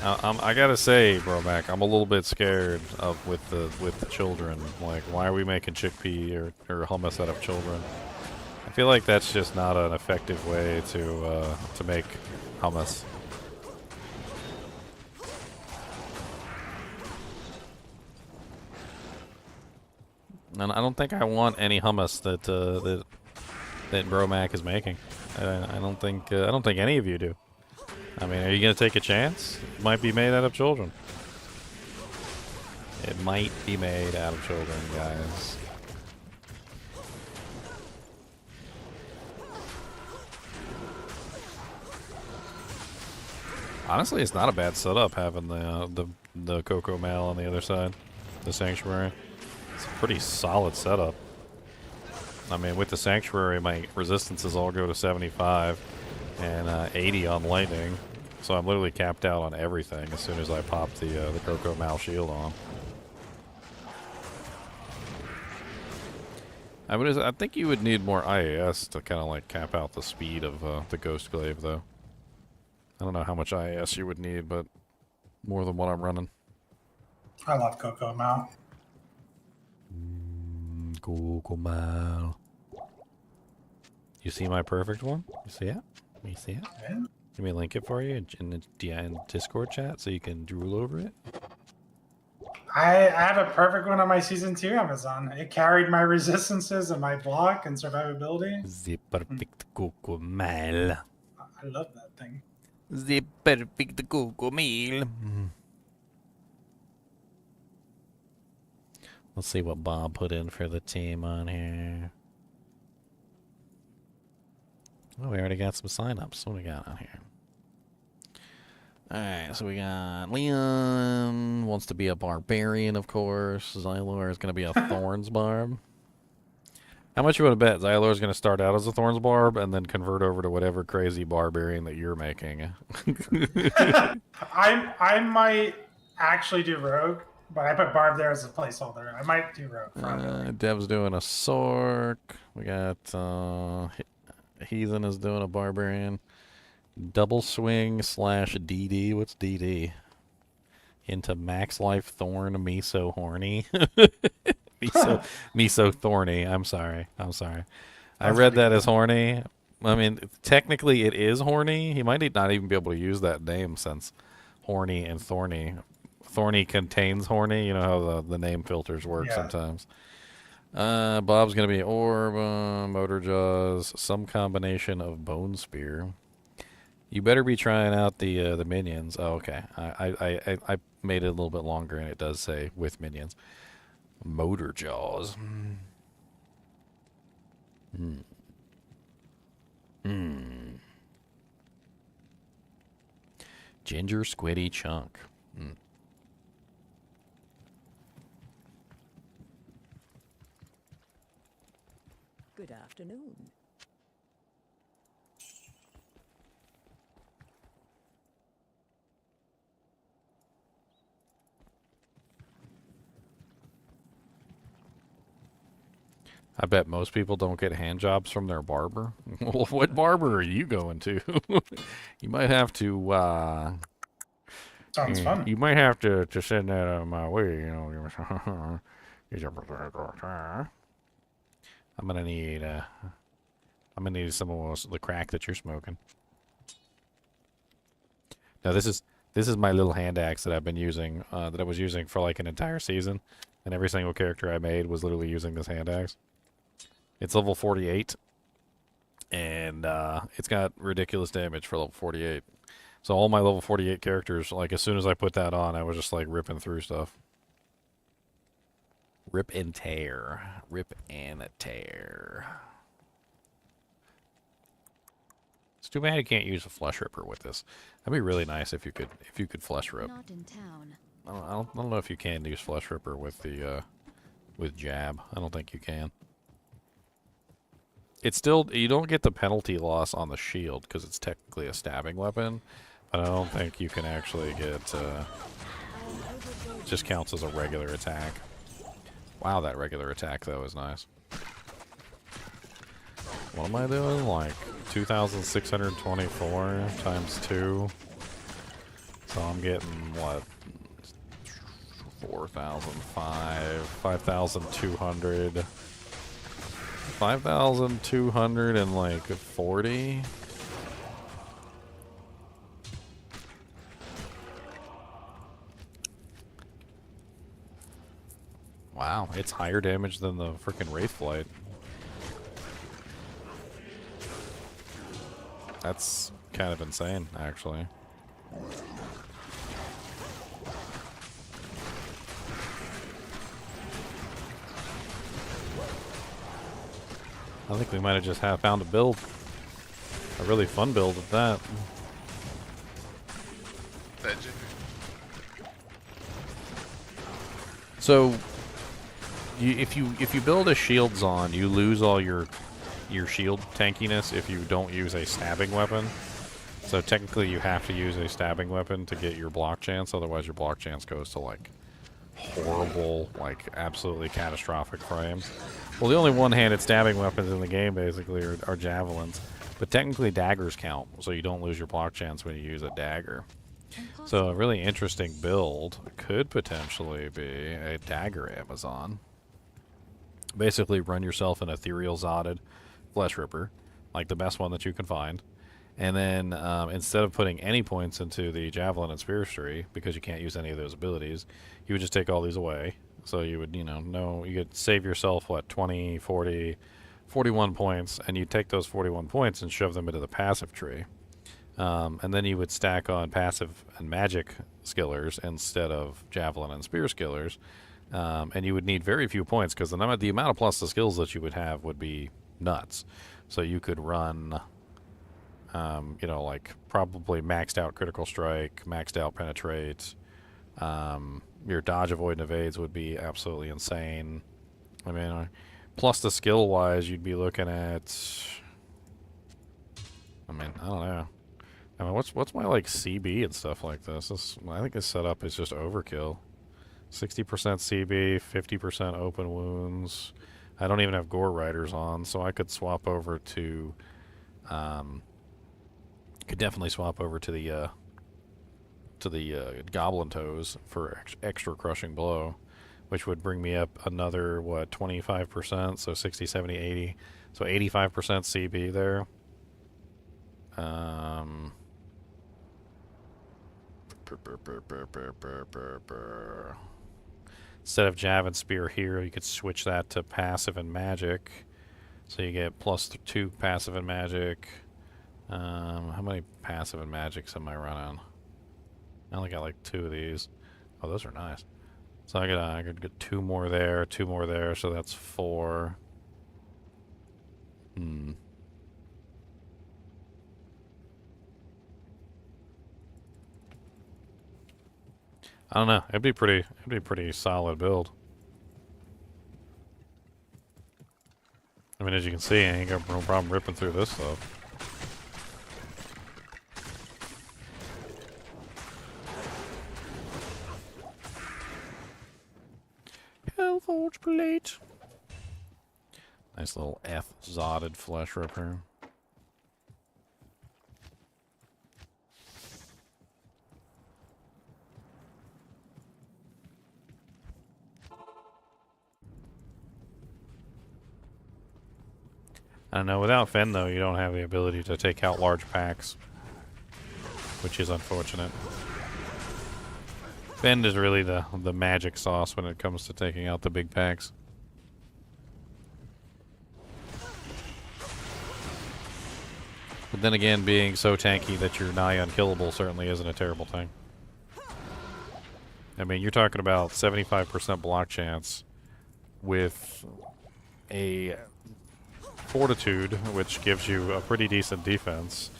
I gotta say, Bromac, I'm a little bit scared of with the children. Like, why are we making chickpea or hummus out of children? I feel like that's just not an effective way to make hummus. And I don't think I want any hummus that Bromac is making. I don't think any of you do. I mean, are you gonna take a chance? It might be made out of children. It might be made out of children, guys. Honestly, it's not a bad setup having the Coco Mail on the other side, the Sanctuary. It's a pretty solid setup. I mean, with the Sanctuary, my resistances all go to 75 and 80 on lightning, so I'm literally capped out on everything as soon as I pop the Coco Mal shield on. I think you would need more IAS to kind of like cap out the speed of the Ghost Glaive, though. I don't know how much IAS you would need, but more than what I'm running. I love Coco Mal. Coco Mal. You see my perfect one? You see it? You see it? Yeah. Let me link it for you in the Discord chat so you can drool over it. I have a perfect one on my Season 2 Amazon. It carried my resistances and my block and survivability. The perfect Coco Mal. I love that thing. The perfect Coco Meal. Let's see what Bob put in for the team on here. Oh, we already got some signups. What do we got on here? Alright, so we got Leon wants to be a barbarian, of course. Xylor is going to be a Thorns Barb. How much you want to bet Xylor is going to start out as a Thorns Barb and then convert over to whatever crazy barbarian that you're making? I might actually do Rogue, but I put Barb there as a placeholder. I might do Rogue. Dev's doing a Sork. We got Heathen is doing a barbarian. Double swing / DD. What's DD? Into max life Thorn Miso Horny. Miso Thorny. I'm sorry. I read that as horny. I mean, technically it is horny. He might not even be able to use that name since horny and thorny. Thorny contains horny. You know how the name filters work sometimes. Bob's going to be Orb, Motor Jaws, some combination of Bone Spear. You better be trying out the minions. Oh, okay. I made it a little bit longer, and it does say with minions. Motor Jaws. Ginger Squiddy Chunk. Hmm. Good afternoon. I bet most people don't get hand jobs from their barber. Well, what barber are you going to? You might have to, Sounds fun. you might have to send that out of my way, you know. I'm gonna need, some of the crack that you're smoking. Now this is my little hand axe that I've been using, that I was using for like an entire season, and every single character I made was literally using this hand axe. It's level 48, and it's got ridiculous damage for level 48. So all my level 48 characters, like as soon as I put that on, I was just like ripping through stuff. Rip and tear. Rip and tear. It's too bad you can't use a flesh ripper with this. That'd be really nice if you could flesh rip. Not in town. I don't know if you can use flesh ripper with the with jab. I don't think you can. It's still, you don't get the penalty loss on the shield because it's technically a stabbing weapon, but I don't think you can actually get. It just counts as a regular attack. Wow, that regular attack though is nice. What am I doing? Like 2,624 times 2. So I'm getting what? 4,005, 5,200. 5,240. Wow, it's higher damage than the freaking Wraith Flight. That's kind of insane, actually. I think we might have just found a build. A really fun build at that. So, if you build a shield Zon, you lose all your shield tankiness if you don't use a stabbing weapon. So technically you have to use a stabbing weapon to get your block chance, otherwise your block chance goes to like horrible, like absolutely catastrophic frames. Well, the only one-handed stabbing weapons in the game basically are javelins, but technically daggers count, so you don't lose your block chance when you use a dagger. So a really interesting build could potentially be a dagger Amazon. Basically run yourself an ethereal Zotted flesh ripper, like the best one that you can find. And then instead of putting any points into the javelin and spear tree, because you can't use any of those abilities, you would just take all these away. So you would, you could save yourself, what, 20, 40, 41 points, and you take those 41 points and shove them into the passive tree. And then you would stack on passive and magic skillers instead of javelin and spear skillers. And you would need very few points because the amount of plus the skills that you would have would be nuts. So you could run, like probably maxed out critical strike, maxed out penetrate. Your dodge, avoid, and evades would be absolutely insane. I mean, plus the skill wise, you'd be looking at. I mean, I don't know. I mean, what's my like CB and stuff like this? I think this setup is just overkill. 60% CB, 50% open wounds. I don't even have Gore Riders on, so I could swap over to. Could definitely swap over to the Goblin Toes for extra crushing blow, which would bring me up another, what, 25%, so 60, 70, 80, so 85% CB there. Instead of Jav and Spear here, you could switch that to passive and magic, so you get +2 passive and magic. How many passive and magics am I running? I only got like 2 of these. Oh, those are nice. So I could get 2 more there, 2 more there, so that's 4. I don't know. It'd be pretty solid build. I mean, as you can see, I ain't got no problem ripping through this stuff. Hellforge plate. Nice little F-zotted flesh ripper. I don't know, without Fen though, you don't have the ability to take out large packs, which is unfortunate. Fen is really the magic sauce when it comes to taking out the big packs. But then again, being so tanky that you're nigh unkillable certainly isn't a terrible thing. I mean, you're talking about 75% block chance with a fortitude, which gives you a pretty decent defense.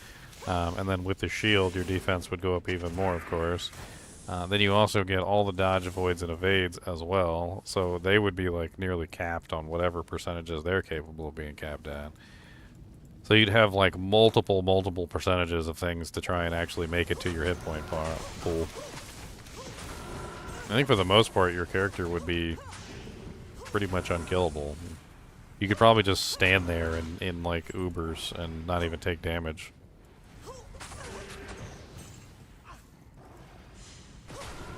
And then with the shield, your defense would go up even more, of course. Then you also get all the dodge, avoids, and evades as well. So they would be like nearly capped on whatever percentages they're capable of being capped at. So you'd have like multiple percentages of things to try and actually make it to your hit point pool. I think for the most part, your character would be pretty much unkillable. You could probably just stand there in like Ubers and not even take damage.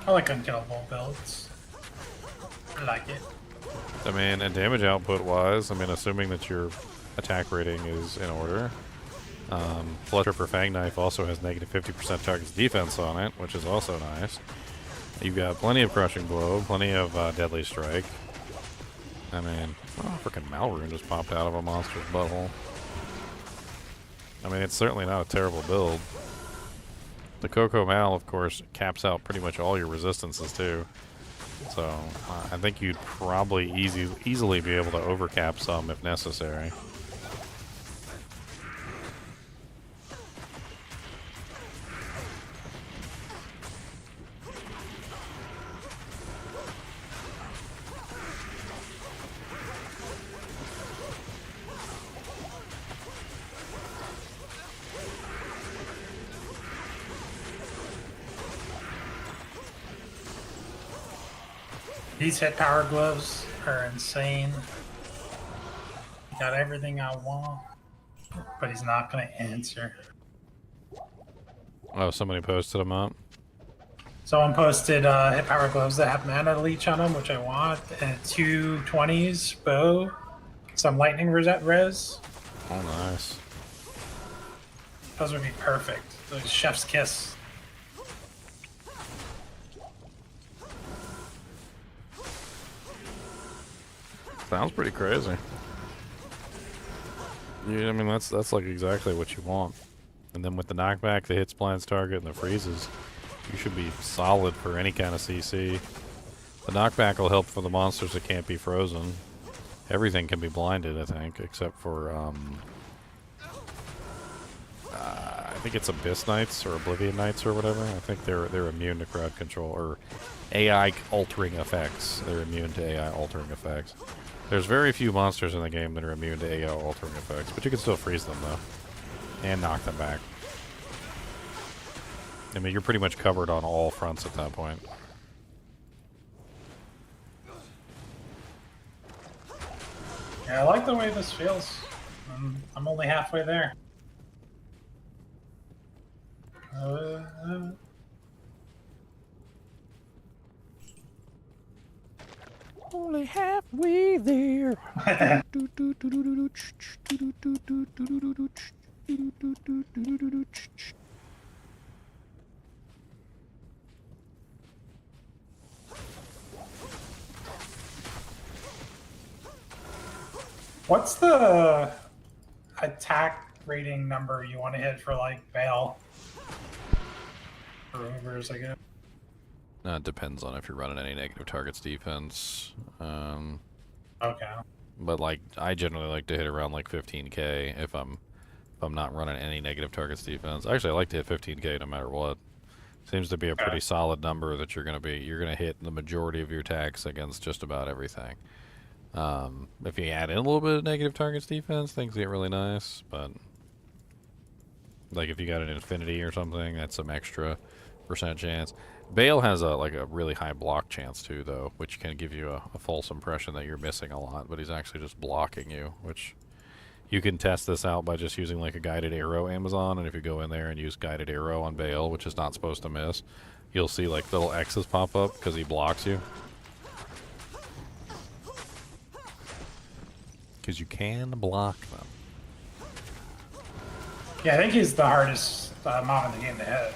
I like unkillable builds. I like it. I mean, and damage output wise, I mean, assuming that your attack rating is in order. Flutter for Fang Knife also has negative 50% target's defense on it, which is also nice. You've got plenty of Crushing Blow, plenty of Deadly Strike. I mean, oh, freaking Malrune just popped out of a monster's butthole. I mean, it's certainly not a terrible build. The Coco Mal, of course, caps out pretty much all your resistances too. So I think you'd probably easily be able to overcap some if necessary. These hit power gloves are insane. Got everything I want, but he's not going to answer. Oh, somebody posted them up. Someone posted hit power gloves that have mana leech on them, which I want, and 220s bow, some lightning res. Oh, nice. Those would be perfect. Those chef's kiss. Sounds pretty crazy. Yeah, I mean that's like exactly what you want. And then with the knockback, the hits blinds target, and the freezes, you should be solid for any kind of CC. The knockback will help for the monsters that can't be frozen. Everything can be blinded, I think, except for I think it's Abyss Knights or Oblivion Knights or whatever. I think they're immune to crowd control or AI altering effects. They're immune to AI altering effects. There's very few monsters in the game that are immune to AI altering effects, but you can still freeze them though, and knock them back. I mean, you're pretty much covered on all fronts at that point. Yeah, I like the way this feels. I'm only halfway there. Only halfway there. What's the attack rating number you want to hit for like Veil? For Ubers, I guess. It depends on if you're running any negative targets defense. Okay. But like, I generally like to hit around like 15k if I'm not running any negative targets defense. Actually, I like to hit 15k no matter what. Seems to be a pretty solid number that you're gonna hit the majority of your attacks against just about everything. If you add in a little bit of negative targets defense, things get really nice, but like if you got an infinity or something, that's some extra percent chance. Bale has a really high block chance too, though, which can give you a false impression that you're missing a lot, but he's actually just blocking you, which you can test this out by just using like a guided arrow Amazon, and if you go in there and use guided arrow on Bale, which is not supposed to miss, you'll see like little X's pop up because he blocks you. Because you can block them. Yeah, I think he's the hardest mob in the game to hit.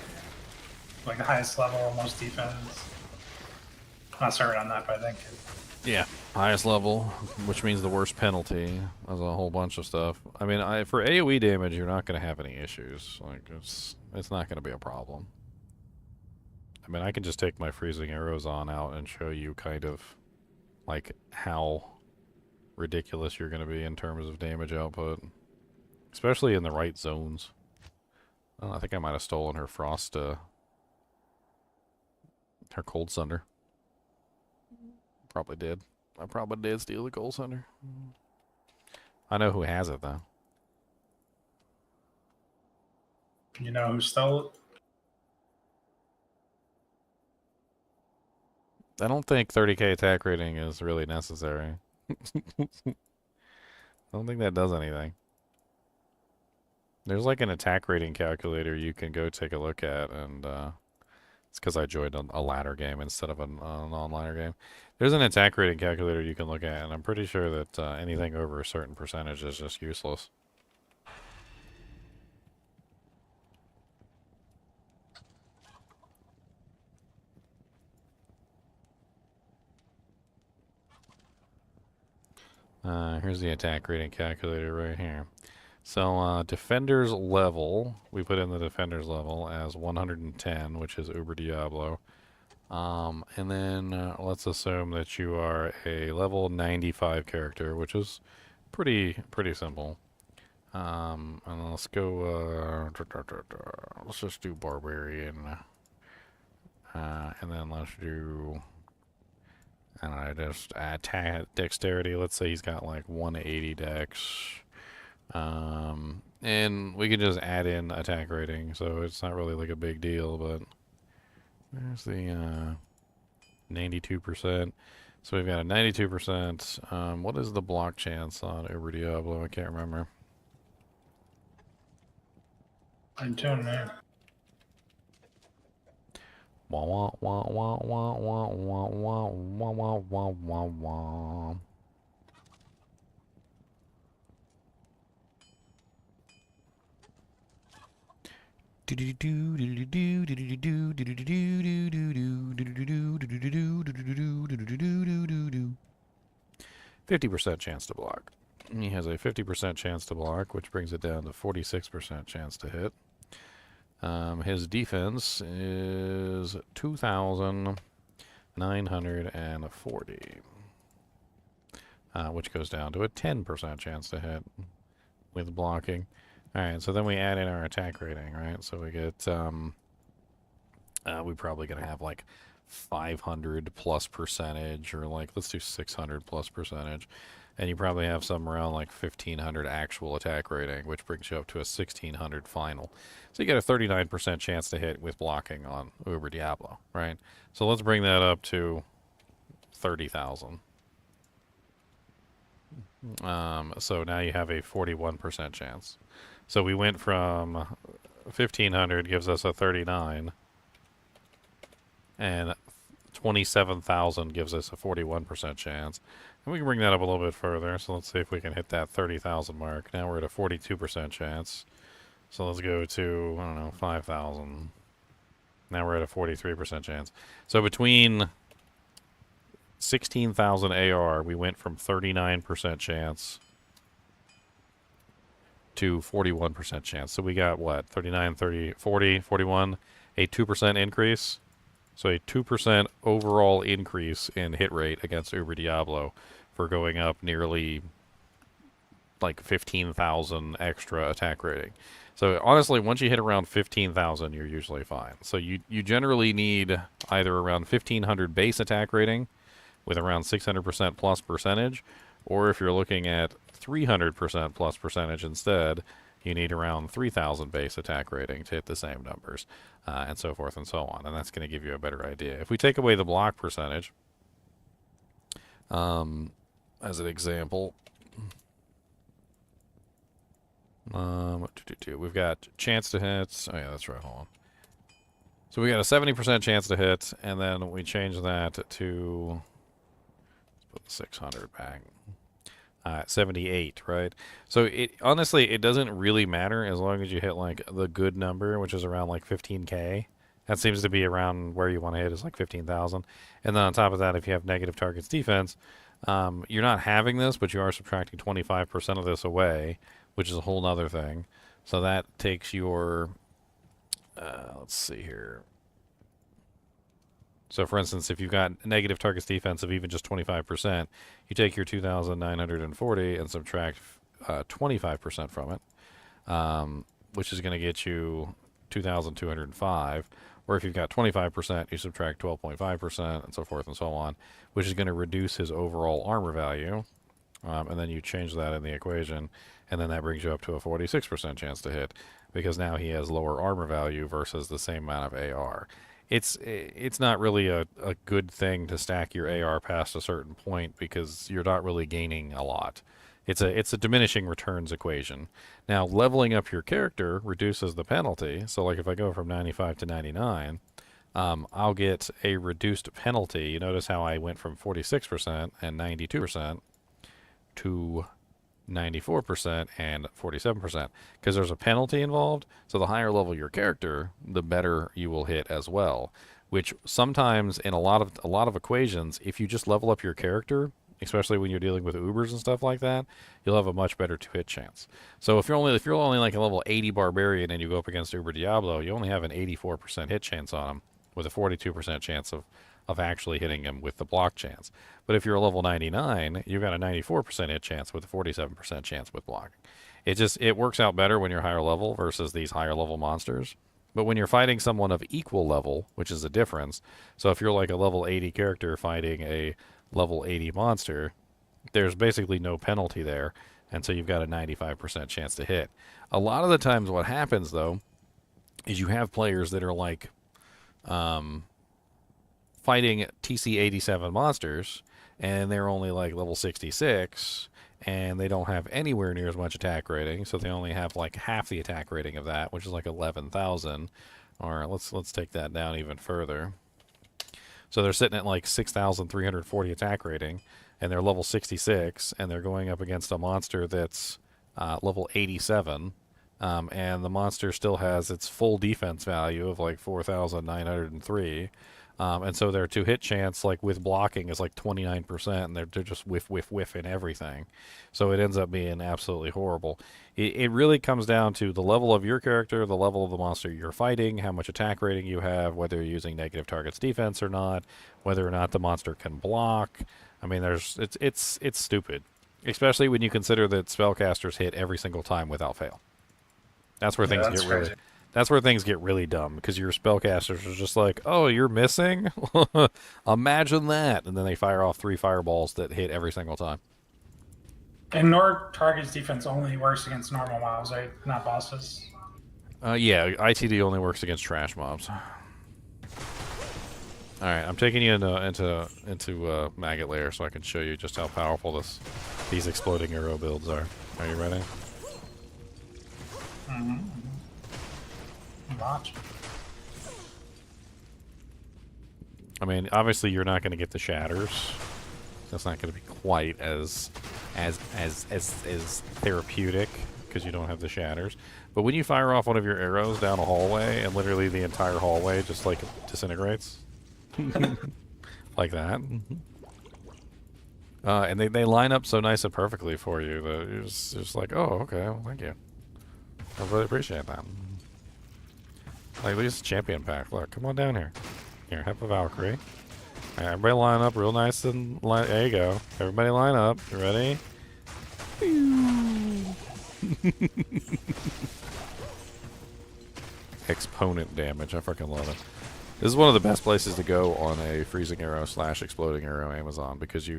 Like the highest level, most defense. I'm not certain on that, but I think. Yeah, highest level, which means the worst penalty. There's a whole bunch of stuff. I mean, for AoE damage, you're not going to have any issues. Like it's not going to be a problem. I mean, I can just take my freezing arrows on out and show you kind of like how ridiculous you're going to be in terms of damage output, especially in the right zones. Oh, I think I might have stolen her frost, her cold thunder. Probably did. I probably did steal the cold thunder. I know who has it though. You know who stole it? I don't think 30k attack rating is really necessary. I don't think that does anything. There's like an attack rating calculator you can go take a look at, and it's because I joined a ladder game instead of a non-ladder game. There's an attack rating calculator you can look at, and I'm pretty sure that anything over a certain percentage is just useless. Here's the attack rating calculator right here. So, defender's level, we put in the defender's level as 110, which is Uber Diablo. And then let's assume that you are a level 95 character, which is pretty simple. And let's go, let's just do Barbarian. And then let's do... And I just attack dexterity. Let's say he's got like 180 dex. And we can just add in attack rating, so it's not really like a big deal, but there's the 92%. So we've got a 92%. What is the block chance on Uber Diablo? I can't remember. I'm doing that. Wah wah wah wah wah wah wah wah wah wah wah wah. %50 chance to block. He has a 50% chance to block, which brings it down to 46% chance to hit. His defense is 2,940, which goes down to a 10% chance to hit with blocking. Alright, so then we add in our attack rating, right? So we get, we're probably going to have like 500 plus percentage, or like, let's do 600 plus percentage. And you probably have somewhere around like 1,500 actual attack rating, which brings you up to a 1,600 final. So you get a 39% chance to hit with blocking on Uber Diablo, right? So let's bring that up to 30,000. So now you have a 41% chance. So we went from 1,500 gives us a 39, and 27,000 gives us a 41% chance. And we can bring that up a little bit further. So let's see if we can hit that 30,000 mark. Now we're at a 42% chance. So let's go to, I don't know, 5,000. Now we're at a 43% chance. So between 16,000 AR, we went from 39% chance to 41% chance. So we got what? 39, 30, 40, 41, a 2% increase. So a 2% overall increase in hit rate against Uber Diablo for going up nearly like 15,000 extra attack rating. So honestly, once you hit around 15,000, you're usually fine. So you generally need either around 1,500 base attack rating with around 600% plus percentage, or if you're looking at 300% plus percentage instead, you need around 3,000 base attack rating to hit the same numbers, and so forth and so on. And that's going to give you a better idea. If we take away the block percentage, as an example, we've got chance to hit. Oh yeah, that's right. Hold on. So we got a 70% chance to hit, and then we change that to, let's put the 600 back. 78, right? So it honestly, it doesn't really matter as long as you hit like the good number, which is around like 15k. That seems to be around where you want to hit, is like 15,000. And then on top of that, if you have negative targets defense, you're not having this, but you are subtracting 25% of this away, which is a whole nother thing. So that takes your, let's see here. So for instance, if you've got negative targets defense of even just 25%, you take your 2,940 and subtract 25% from it, which is going to get you 2,205. Or if you've got 25%, you subtract 12.5% and so forth and so on, which is going to reduce his overall armor value. And then you change that in the equation, and then that brings you up to a 46% chance to hit, because now he has lower armor value versus the same amount of AR. It's not really a good thing to stack your AR past a certain point, because you're not really gaining a lot. It's a diminishing returns equation. Now, leveling up your character reduces the penalty. So like if I go from 95 to 99, I'll get a reduced penalty. You notice how I went from 46% and 92% to 94% and 47%, because there's a penalty involved. So the higher level your character, the better you will hit as well, which sometimes in a lot of equations, if you just level up your character, especially when you're dealing with Ubers and stuff like that, you'll have a much better to hit chance. So if you're only like a level 80 barbarian and you go up against Uber Diablo, you only have an 84% hit chance on him, with a 42% chance of actually hitting him with the block chance. But if you're a level 99, you've got a 94% hit chance with a 47% chance with blocking. It works out better when you're higher level versus these higher level monsters. But when you're fighting someone of equal level, which is a difference, so if you're like a level 80 character fighting a level 80 monster, there's basically no penalty there, and so you've got a 95% chance to hit. A lot of the times what happens, though, is you have players that are like fighting TC-87 monsters, and they're only like level 66, and they don't have anywhere near as much attack rating, so they only have like half the attack rating of that, which is like 11,000. Or let's take that down even further. So they're sitting at like 6,340 attack rating, and they're level 66, and they're going up against a monster that's level 87, and the monster still has its full defense value of like 4,903. And so their to-hit chance, like with blocking, is like 29%, and they're just whiff in everything. So it ends up being absolutely horrible. It really comes down to the level of your character, the level of the monster you're fighting, how much attack rating you have, whether you're using negative targets defense or not, whether or not the monster can block. I mean, it's stupid, especially when you consider that spellcasters hit every single time without fail. That's where things get really. That's where things get really dumb, because your spellcasters are just like, oh, you're missing? Imagine that. And then they fire off 3 fireballs that hit every single time. And Nord targets defense only works against normal mobs, right? Not bosses. Yeah, ITD only works against trash mobs. Alright, I'm taking you into Maggot Lair so I can show you just how powerful these exploding arrow builds are. Are you ready? Mm-hmm. Watch. I mean, obviously you're not going to get the shatters. That's not going to be quite as therapeutic, because you don't have the shatters. But when you fire off one of your arrows down a hallway, and literally the entire hallway just like disintegrates, like that, and they line up so nice and perfectly for you that you're just like, oh, okay, well, thank you. I really appreciate that. Like, look at this champion pack. Look, come on down here. Here, have a Valkyrie. All right, everybody line up real nice and there you go. Everybody line up. You ready? Exponent damage. I fucking love it. This is one of the best places to go on a freezing arrow / exploding arrow Amazon because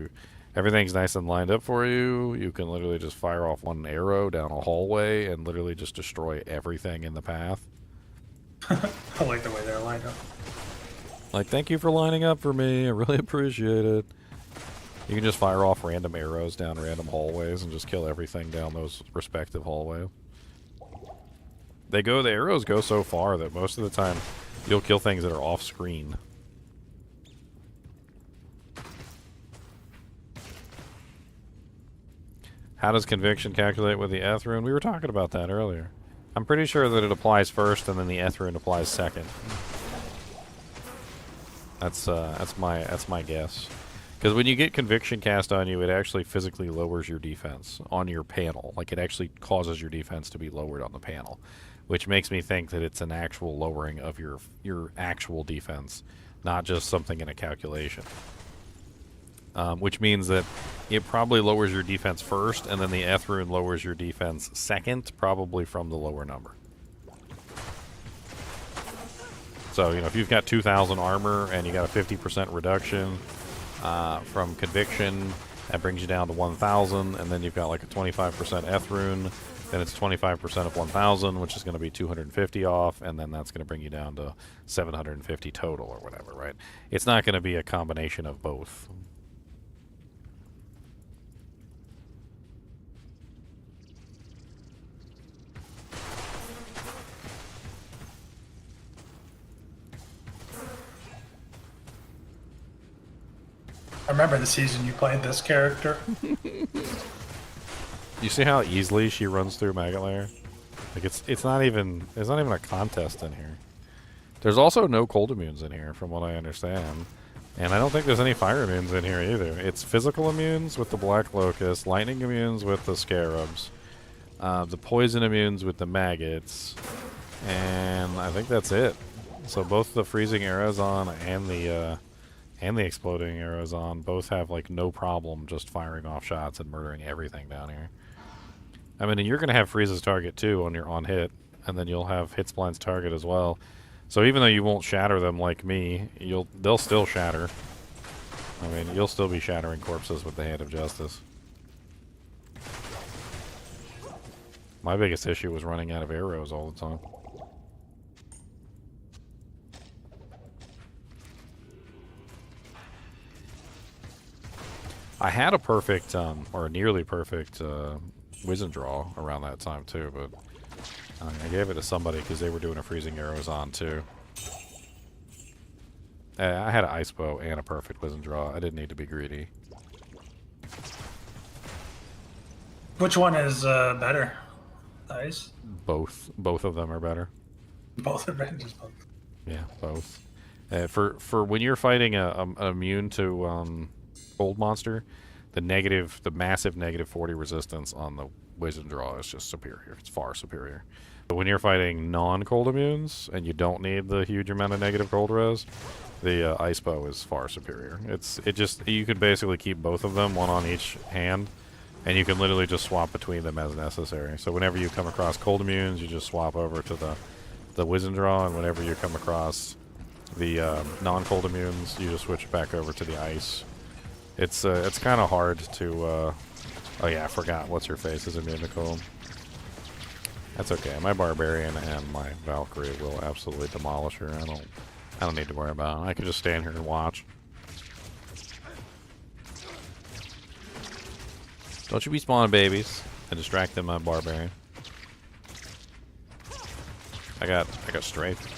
everything's nice and lined up for you. You can literally just fire off one arrow down a hallway and literally just destroy everything in the path. I like the way they're lined up. Like, thank you for lining up for me. I really appreciate it. You can just fire off random arrows down random hallways and just kill everything down those respective hallways. The arrows go so far that most of the time you'll kill things that are off screen. How does conviction calculate with the Eth rune? We were talking about that earlier. I'm pretty sure that it applies first and then the Eth rune applies second. That's my guess. Because when you get conviction cast on you, it actually physically lowers your defense on your panel. Like, it actually causes your defense to be lowered on the panel, which makes me think that it's an actual lowering of your actual defense, not just something in a calculation. Which means that it probably lowers your defense first, and then the Eth rune lowers your defense second, probably from the lower number. So, you know, if you've got 2,000 armor and you got a 50% reduction from conviction, that brings you down to 1,000, and then you've got like a 25% Eth rune, then it's 25% of 1,000, which is going to be 250 off, and then that's going to bring you down to 750 total or whatever, right? It's not going to be a combination of both. I remember the season you played this character. You see how easily she runs through Maggot Lair? Like, it's not even a contest in here. There's also no cold immunes in here, from what I understand. And I don't think there's any fire immunes in here either. It's physical immunes with the Black Locust, lightning immunes with the Scarabs, the poison immunes with the maggots, and I think that's it. So both the freezing arrows on and the exploding arrows on both have like no problem just firing off shots and murdering everything down here. I mean, and you're gonna have freezes target too on your on hit, and then you'll have hit splines target as well. So even though you won't shatter them like me, they'll still shatter. I mean, you'll still be shattering corpses with the Hand of Justice. My biggest issue was running out of arrows all the time. I had a perfect, or a nearly perfect, Wizen draw around that time too, but I gave it to somebody because they were doing a freezing arrows on too. I had an ice bow and a perfect Wizen draw. I didn't need to be greedy. Which one is better? Ice? Both of them are better. Both are better. Just both. Yeah, both. For when you're fighting an immune to cold monster, the massive negative 40 resistance on the Wizen draw is just superior. It's far superior. But when you're fighting non-cold immunes and you don't need the huge amount of negative cold res, the ice bow is far superior. You can basically keep both of them, one on each hand, and you can literally just swap between them as necessary. So whenever you come across cold immunes, you just swap over to the Wizen draw, and whenever you come across the non-cold immunes, you just switch back over to the ice. It's kind of hard to. Oh yeah, I forgot. What's her face is immune to cold. That's okay. My barbarian and my Valkyrie will absolutely demolish her. I don't need to worry about it. I can just stand here and watch. Don't you be spawning babies and distract them, my barbarian. I got strength.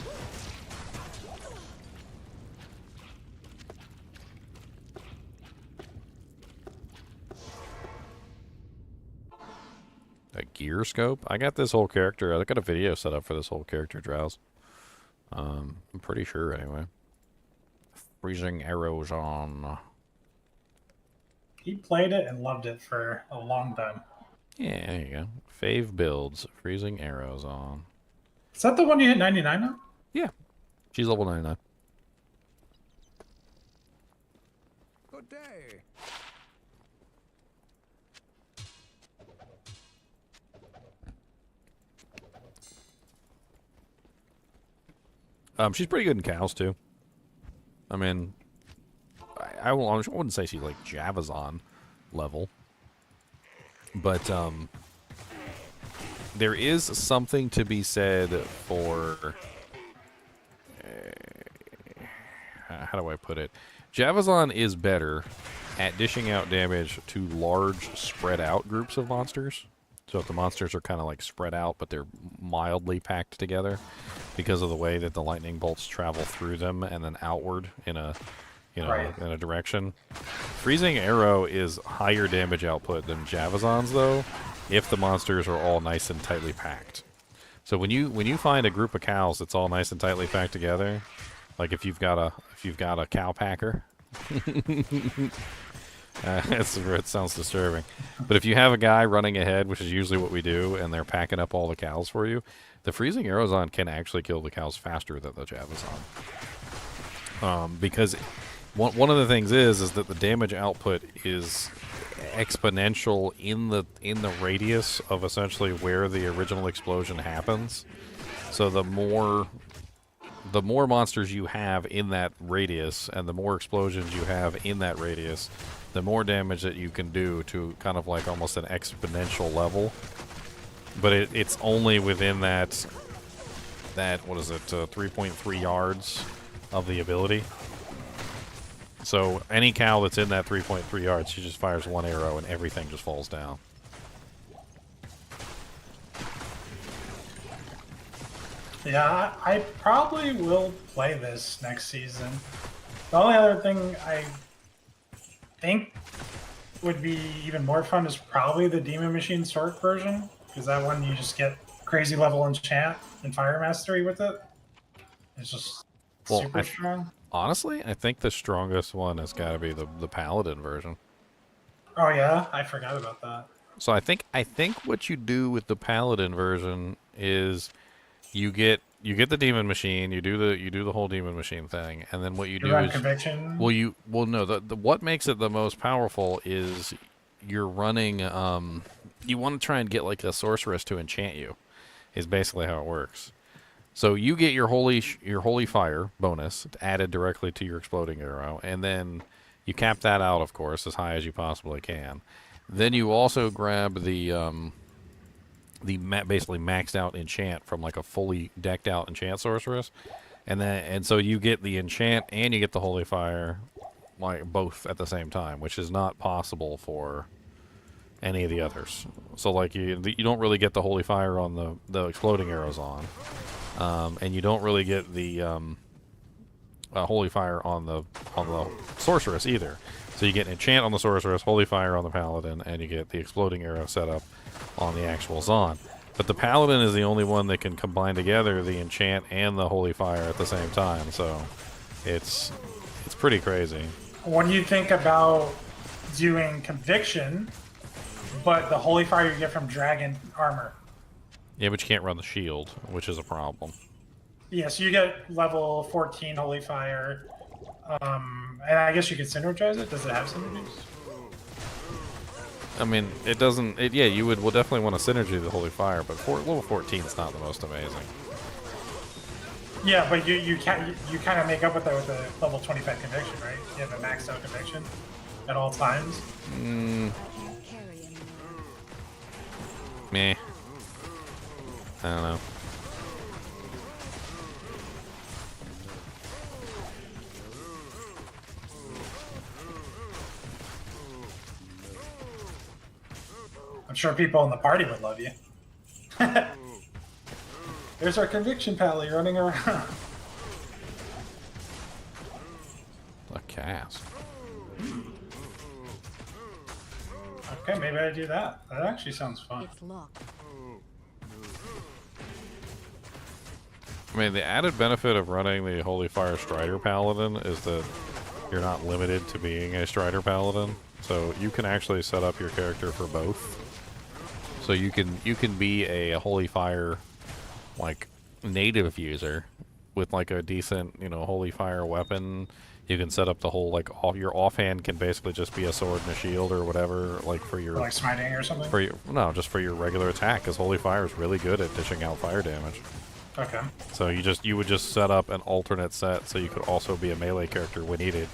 A gear scope? I got this whole character. I got a video set up for this whole character, Drowse. I'm pretty sure, anyway. Freezing arrows on. He played it and loved it for a long time. Yeah, there you go. Fave builds. Freezing arrows on. Is that the one you hit 99 on? Yeah. She's level 99. Good day. She's pretty good in cows too. I mean, I wouldn't say she's like Javazon level, but there is something to be said for how do I put it? Javazon is better at dishing out damage to large, spread out groups of monsters. So if the monsters are kind of like spread out, but they're mildly packed together because of the way that the lightning bolts travel through them and then outward in a, in a direction. Freezing Arrow is higher damage output than Javazon's though, if the monsters are all nice and tightly packed. So when you find a group of cows that's all nice and tightly packed together, like if you've got a cow packer. It sounds disturbing. But if you have a guy running ahead, which is usually what we do, and they're packing up all the cows for you, the Freezing Arrowzon can actually kill the cows faster than the Javazon. Because one of the things is that the damage output is exponential in the radius of essentially where the original explosion happens. So the more monsters you have in that radius and the more explosions you have in that radius, the more damage that you can do to kind of like almost an exponential level. But it's only within that what is it, 3.3 yards of the ability. So any cow that's in that 3.3 yards, she just fires one arrow and everything just falls down. Yeah, I probably will play this next season. The only other thing I think would be even more fun is probably the Demon Machine Sork version, because that one you just get crazy level enchant and fire mastery with it. It's just super strong. Honestly, I think the strongest one has got to be the Paladin version. Oh yeah, I forgot about that. So I think what you do with the Paladin version is you get the Demon Machine, you do the whole Demon Machine thing, and then what you do is Conviction. no, what makes it the most powerful is you're running you want to try and get like a sorceress to enchant you, is basically how it works. So you get your holy fire bonus added directly to your exploding arrow, and then you cap that out, of course, as high as you possibly can. Then you also grab the basically maxed out enchant from like a fully decked out enchant sorceress, and so you get the enchant and you get the holy fire, like both at the same time, which is not possible for any of the others. So like you don't really get the holy fire on the exploding arrows on, and you don't really get the holy fire on the sorceress either. So you get enchant on the sorceress, holy fire on the paladin, and you get the exploding arrow set up on the actual Zon. But the paladin is the only one that can combine together the enchant and the holy fire at the same time. So it's pretty crazy. What do you think about doing Conviction, but the holy fire you get from dragon armor? Yeah, but you can't run the shield, which is a problem. Yeah, so you get level 14 holy fire, and I guess you could synergize it. Does it have synergies? I mean, it doesn't. Yeah, you will definitely want to synergy the holy fire, but level 14 is not the most amazing. Yeah, but you kind of make up with that with the level 25 conviction, right? You have a maxed out conviction at all times. Meh. I don't know. I'm sure people in the party would love you. There's our conviction pally running around. A cast. Okay, maybe I do that. That actually sounds fun. It's locked. I mean, the added benefit of running the Holy Fire Strider Paladin is that you're not limited to being a Strider Paladin. So you can actually set up your character for both. So you can be a Holy Fire, like, native user with, like, a decent, Holy Fire weapon. You can set up the whole, like, your offhand can basically just be a sword and a shield or whatever, like, for your... Like smiting or something? No, just for your regular attack, because Holy Fire is really good at dishing out fire damage. Okay. So you would just set up an alternate set so you could also be a melee character when needed.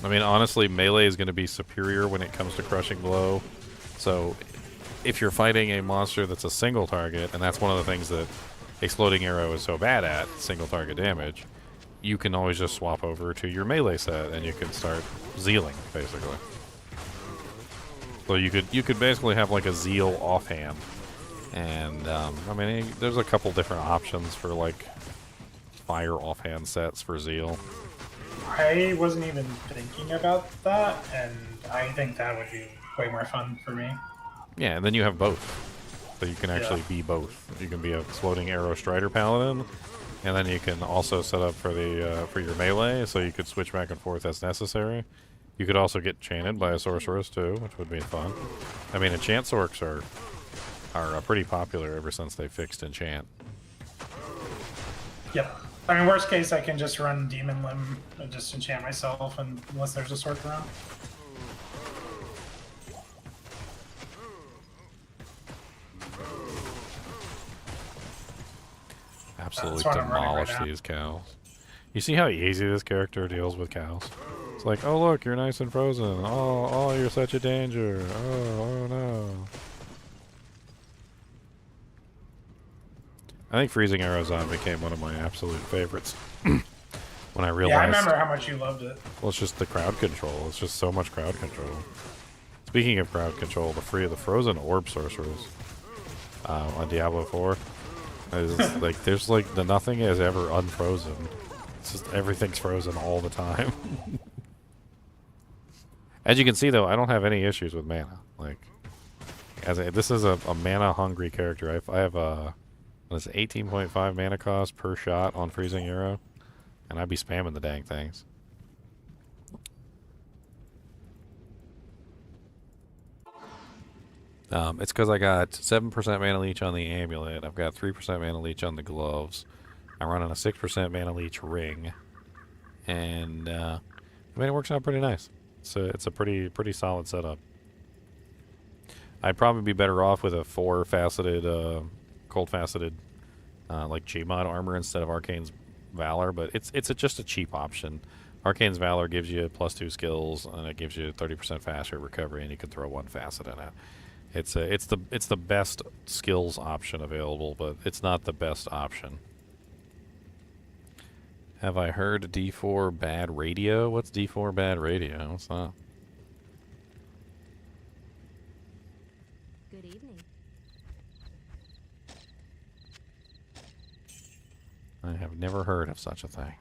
I mean, honestly, melee is going to be superior when it comes to crushing blow. So if you're fighting a monster that's a single target, and that's one of the things that Exploding Arrow is so bad at, single target damage, you can always just swap over to your melee set and you can start zealing, basically. So you could basically have like a zeal offhand. And, I mean, there's a couple different options for, like, fire offhand sets for zeal. I wasn't even thinking about that, and I think that would be way more fun for me. Yeah, and then you have both. So you can actually be both. You can be a Exploding Arrow Strider Paladin, and then you can also set up for the for your melee, so you could switch back and forth as necessary. You could also get enchanted by a sorceress too, which would be fun. I mean, enchant sorcs are pretty popular ever since they fixed enchant. Yep. I mean, worst case, I can just run Demon Limb and just enchant myself, and unless there's a sword around. Absolutely That's what I'm running demolish right now. these cows. You see how easy this character deals with cows? It's like, oh look, you're nice and frozen. Oh, you're such a danger. Oh no. I think Freezing Arrows on became one of my absolute favorites. When I realized... Yeah, I remember how much you loved it. Well, it's just the crowd control. It's just so much crowd control. Speaking of crowd control, the frozen orb sorcerers on Diablo 4 is like there's like nothing is ever unfrozen. It's just everything's frozen all the time. As you can see, though, I don't have any issues with mana. Like, this is a mana hungry character. I have a 18.5 mana cost per shot on Freezing Arrow, and I'd be spamming the dang things. It's because I got 7% mana leech on the amulet. I've got 3% mana leech on the gloves. I'm running a 6% mana leech ring, and I mean, it works out pretty nice. It's a pretty solid setup. I'd probably be better off with a 4-faceted, cold-faceted, like Gmod armor instead of Arcane's Valor, but it's just a cheap option. Arcane's Valor gives you +2 skills, and it gives you 30% faster recovery, and you can throw 1 facet in it. It's the best skills option available, but it's not the best option. Have I heard D4 bad radio? What's D4 bad radio? What's that? Good evening. I have never heard of such a thing.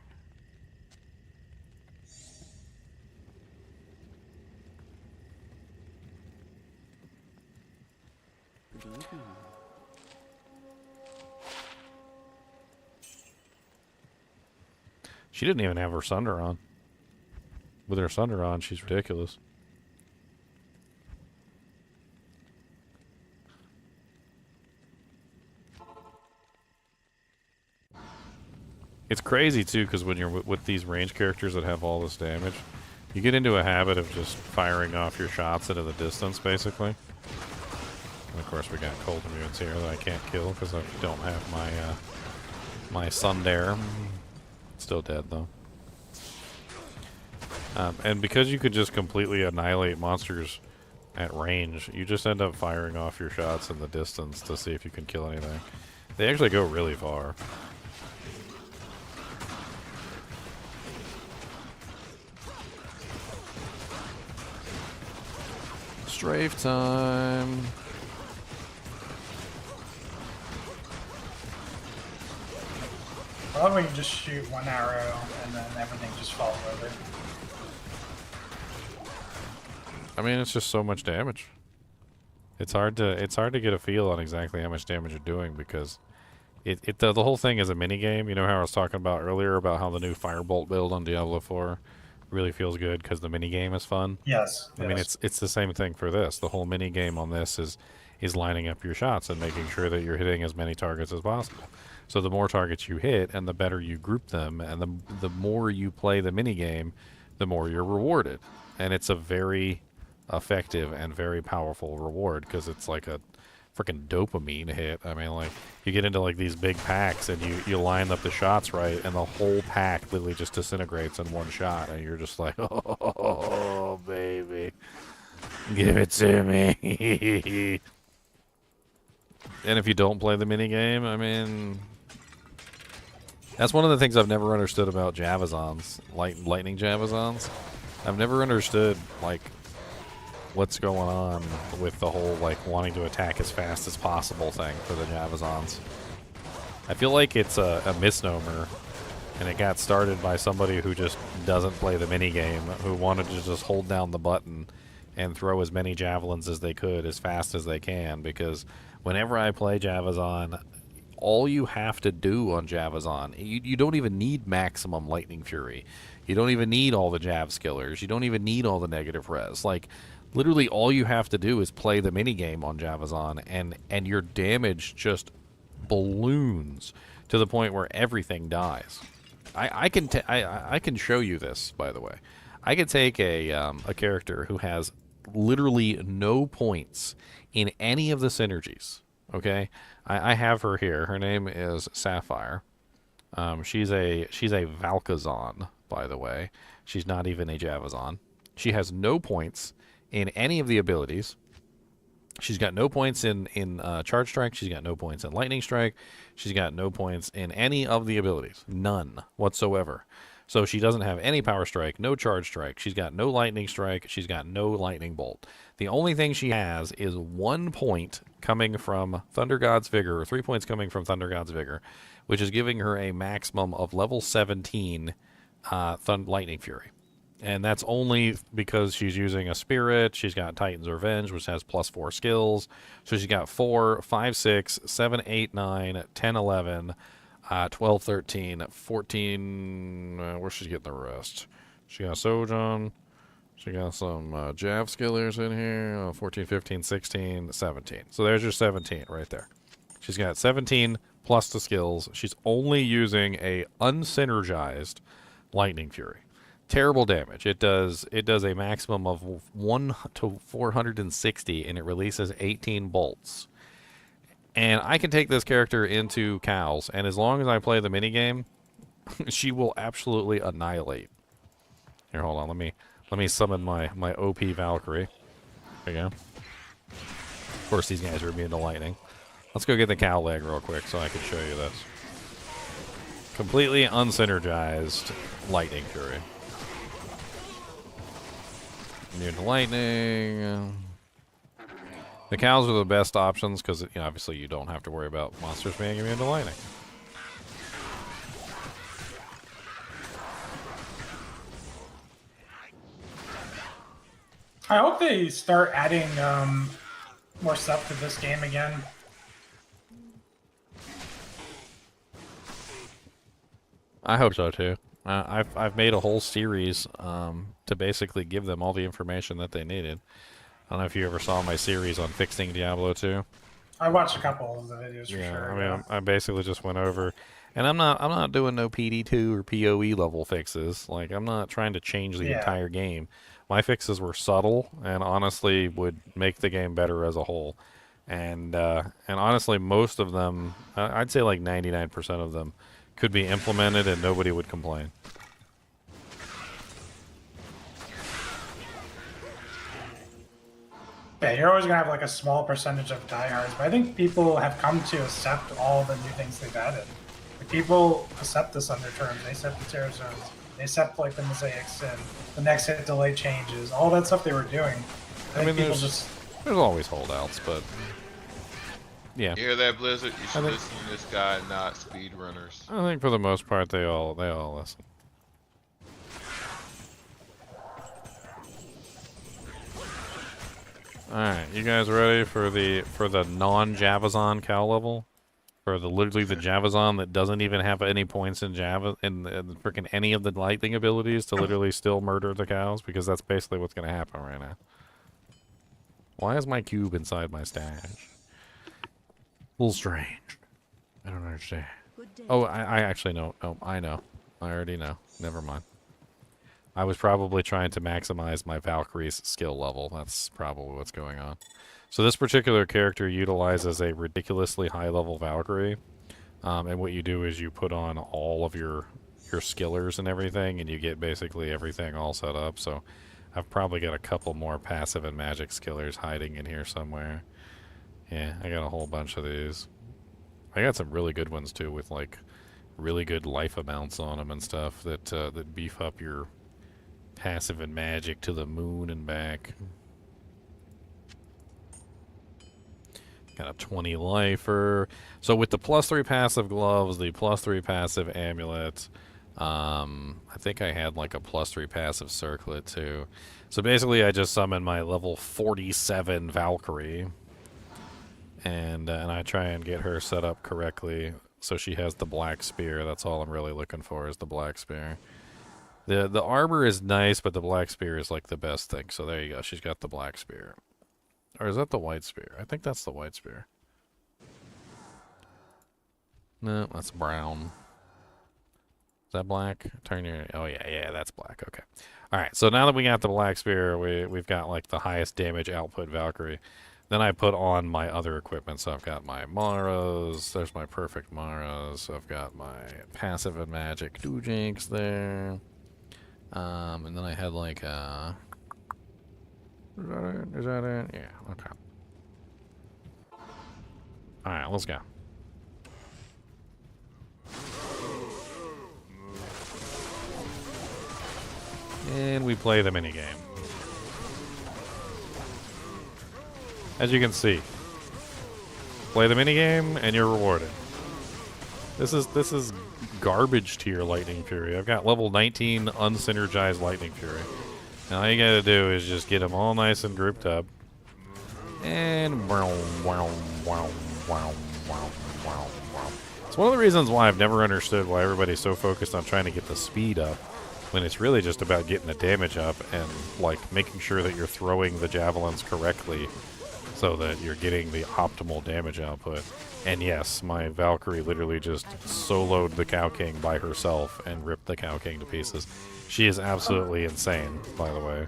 She didn't even have her Sunder on. With her Sunder on, she's ridiculous. It's crazy, too, because when you're with these range characters that have all this damage, you get into a habit of just firing off your shots into the distance, basically. And of course, we got cold immunes here that I can't kill because I don't have my my Sunder. Still dead, though. And because you could just completely annihilate monsters at range, you just end up firing off your shots in the distance to see if you can kill anything. They actually go really far. Strafe time. I love when you just shoot one arrow and then everything just falls over. I mean, it's just so much damage. It's hard to get a feel on exactly how much damage you're doing because the whole thing is a mini game. You know how I was talking about earlier about how the new Firebolt build on Diablo 4 really feels good because the mini game is fun. Yes. I mean, it's the same thing for this. The whole mini game on this is lining up your shots and making sure that you're hitting as many targets as possible. So the more targets you hit and the better you group them and the more you play the mini game, the more you're rewarded. And it's a very effective and very powerful reward because it's like a freaking dopamine hit. I mean, like, you get into like these big packs and you line up the shots right, and the whole pack literally just disintegrates in one shot, and you're just like, oh baby, give it to me. And if you don't play the mini game, I mean, that's one of the things I've never understood about Javazons, lightning Javazons. I've never understood like what's going on with the whole like wanting to attack as fast as possible thing for the Javazons. I feel like it's a misnomer, and it got started by somebody who just doesn't play the mini game, who wanted to just hold down the button and throw as many javelins as they could as fast as they can, because whenever I play Javazon, all you have to do on Javazon, you don't even need maximum Lightning Fury. You don't even need all the Jav skillers. You don't even need all the negative res. Like, literally all you have to do is play the minigame on Javazon, and your damage just balloons to the point where everything dies. I can show you this, by the way. I could take a character who has literally no points in any of the synergies. Okay, I have her here. Her name is Sapphire. She's a Valkazon, by the way. She's not even a Javazon. She has no points in any of the abilities. She's got no points in Charge Strike. She's got no points in Lightning Strike. She's got no points in any of the abilities. None whatsoever. So she doesn't have any Power Strike, no Charge Strike. She's got no Lightning Strike. She's got no Lightning Bolt. The only thing she has is 1 point coming from Thunder God's Vigor, or 3 points coming from Thunder God's Vigor, which is giving her a maximum of level 17 Lightning Fury. And that's only because she's using a Spirit. She's got Titan's Revenge, which has +4 skills. So she's got 4, 5, 6, 7, 8, 9, 10, 11, 12, 13, 14. Where's she getting the rest? She got Sojourn. She got some Jav skillers in here. 14, 15, 16, 17. So there's your 17 right there. She's got 17 plus the skills. She's only using a unsynergized Lightning Fury. Terrible damage. It does a maximum of 1 to 460, and it releases 18 bolts. And I can take this character into cows, and as long as I play the minigame, she will absolutely annihilate. Here, hold on. Let me summon my OP Valkyrie. There you go. Of course, these guys are immune to lightning. Let's go get the cow leg real quick so I can show you this. Completely unsynergized Lightning Fury. Immune to lightning. The cows are the best options because, you know, obviously you don't have to worry about monsters being immune to lightning. I hope they start adding more stuff to this game again. I hope so too. I've made a whole series to basically give them all the information that they needed. I don't know if you ever saw my series on fixing Diablo 2. I watched a couple of the videos for sure. I mean, I basically just went over, and I'm not doing no PD2 or PoE level fixes. Like, I'm not trying to change the entire game. My fixes were subtle and honestly would make the game better as a whole. And honestly, most of them, I'd say like 99% of them, could be implemented and nobody would complain. Yeah, you're always gonna have like a small percentage of diehards, but I think people have come to accept all the new things they've added. Like, people accept the Thunder Terms, they accept the Terror Zones, they accept like the mosaics and the next hit delay changes, all that stuff they were doing. I mean, there's always holdouts, but yeah. You hear that, Blizzard? You should listen to this guy, not speedrunners. I think for the most part they all listen. Alright, you guys ready for the non-Javazon cow level? For literally the Javazon that doesn't even have any points in Java in freaking any of the lightning abilities to literally still murder the cows? Because that's basically what's gonna happen right now. Why is my cube inside my stash? A little strange. I don't understand. Oh, I actually know. Oh, I know. I already know. Never mind. I was probably trying to maximize my Valkyrie's skill level. That's probably what's going on. So this particular character utilizes a ridiculously high-level Valkyrie, and what you do is you put on all of your skillers and everything, and you get basically everything all set up. So I've probably got a couple more passive and magic skillers hiding in here somewhere. Yeah, I got a whole bunch of these. I got some really good ones too, with like really good life amounts on them and stuff that beef up your passive and magic to the moon and back. Got a 20 lifer. So with the +3 passive gloves, the +3 passive amulet, I think I had like a +3 passive circlet too. So basically I just summon my level 47 Valkyrie. And I try and get her set up correctly so she has the black spear. That's all I'm really looking for, is the black spear. The armor is nice, but the black spear is like the best thing. So there you go. She's got the black spear. Or is that the white spear? I think that's the white spear. No, that's brown. Is that black? Turn your... Oh, yeah, that's black. Okay. All right, so now that we got the black spear, we've got like the highest damage output Valkyrie. Then I put on my other equipment. So I've got my Maras. There's my perfect Maras. I've got my passive and magic Dujinks there. And then I had like is that it? Is that it? Yeah, okay. Alright, let's go. And we play the minigame. As you can see, play the minigame and you're rewarded. This is garbage tier Lightning Fury. I've got level 19 unsynergized Lightning Fury. And all you gotta do is just get them all nice and grouped up. And it's one of the reasons why I've never understood why everybody's so focused on trying to get the speed up, when it's really just about getting the damage up and like making sure that you're throwing the javelins correctly so that you're getting the optimal damage output. And yes, my Valkyrie literally just soloed the Cow King by herself and ripped the Cow King to pieces. She is absolutely insane, by the way.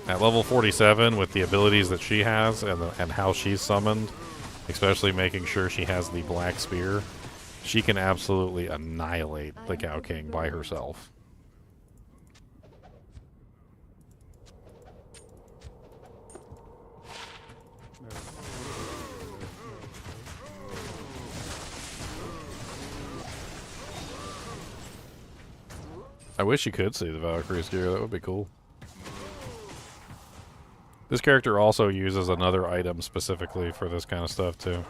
At level 47, with the abilities that she has and how she's summoned, especially making sure she has the black spear, she can absolutely annihilate the Cow King by herself. I wish you could see the Valkyrie's gear. That would be cool. This character also uses another item specifically for this kind of stuff, too.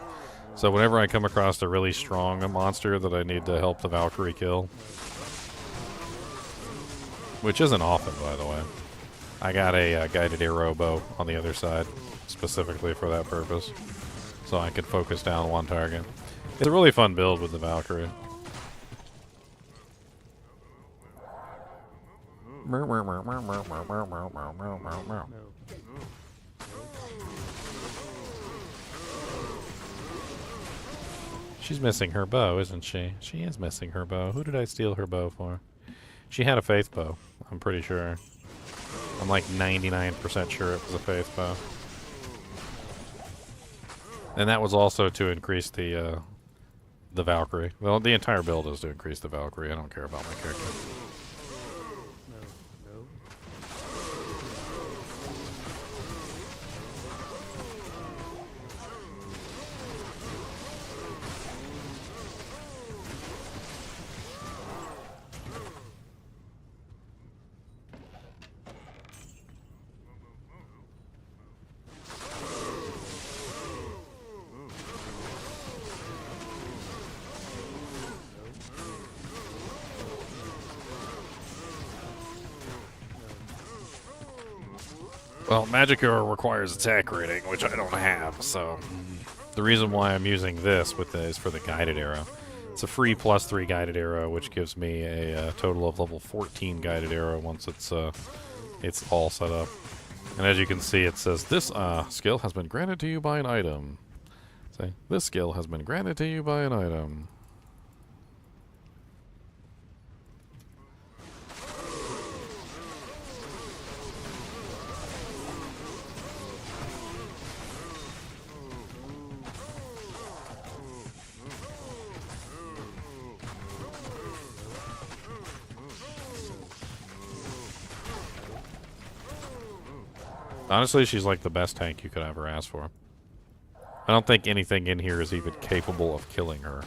So whenever I come across a really strong monster that I need to help the Valkyrie kill, which isn't often, by the way, I got a guided arrow bow on the other side specifically for that purpose, so I could focus down one target. It's a really fun build with the Valkyrie. She's missing her bow, isn't she? She is missing her bow. Who did I steal her bow for? She had a faith bow, I'm pretty sure. I'm like 99% sure it was a faith bow. And that was also to increase the Valkyrie. Well, the entire build is to increase the Valkyrie. I don't care about my character. Well, Magic Arrow requires attack rating, which I don't have, so the reason why I'm using this is for the Guided Arrow. It's a free +3 Guided Arrow, which gives me a total of level 14 Guided Arrow once it's all set up. And as you can see, it says, this skill has been granted to you by an item. Say, this skill has been granted to you by an item. Honestly, she's like the best tank you could ever ask for. I don't think anything in here is even capable of killing her.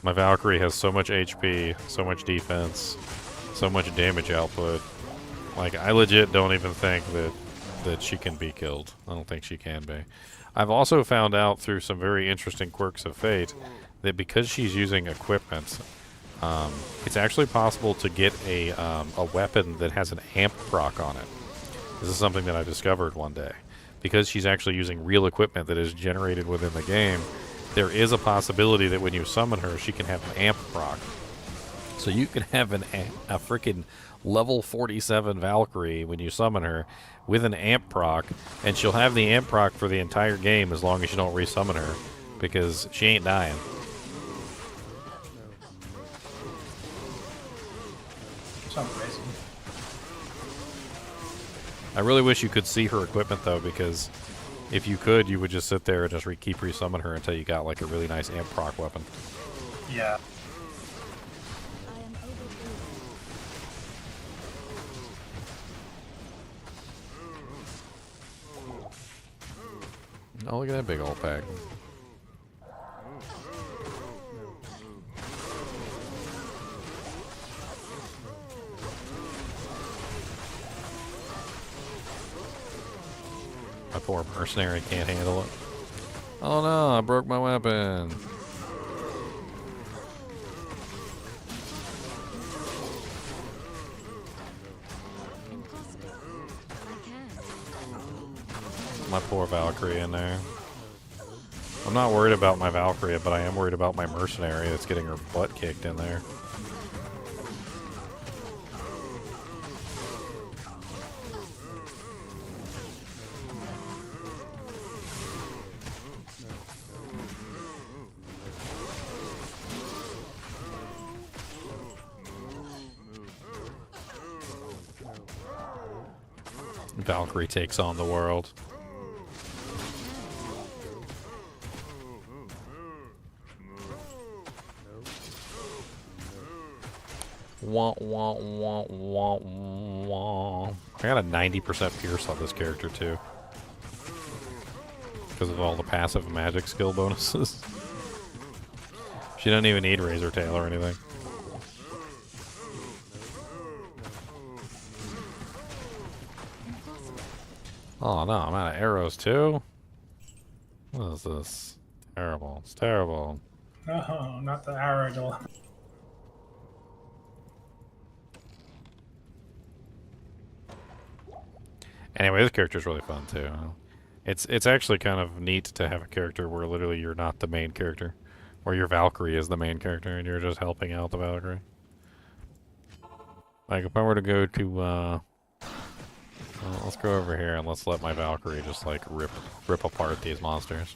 My Valkyrie has so much HP, so much defense, so much damage output. Like, I legit don't even think that she can be killed. I don't think she can be. I've also found out through some very interesting quirks of fate that because she's using equipment, it's actually possible to get a weapon that has an amp proc on it. This is something that I discovered one day. Because she's actually using real equipment that is generated within the game, there is a possibility that when you summon her, she can have an amp proc. So you can have a freaking level 47 Valkyrie when you summon her with an amp proc, and she'll have the amp proc for the entire game as long as you don't resummon her, because she ain't dying. Sounds crazy. I really wish you could see her equipment, though, because if you could, you would just sit there and just keep resummon her until you got, like, a really nice amp proc weapon. Yeah. I am overburdened. Oh, look at that big old pack. My poor mercenary can't handle it. Oh no, I broke my weapon. Impossible. I can't. My poor Valkyrie in there. I'm not worried about my Valkyrie, but I am worried about my mercenary that's getting her butt kicked in there. Valkyrie takes on the world. Wah, wah, wah, wah, wah. I got a 90% pierce on this character too, because of all the passive magic skill bonuses. She doesn't even need Razor Tail or anything. Oh no, I'm out of arrows too? What is this? Terrible. It's terrible. Oh, not the arrow door. Anyway, this character's really fun too. It's actually kind of neat to have a character where literally you're not the main character. Where your Valkyrie is the main character and you're just helping out the Valkyrie. Like if I were to go to well, let's go over here and let's let my Valkyrie just like rip apart these monsters.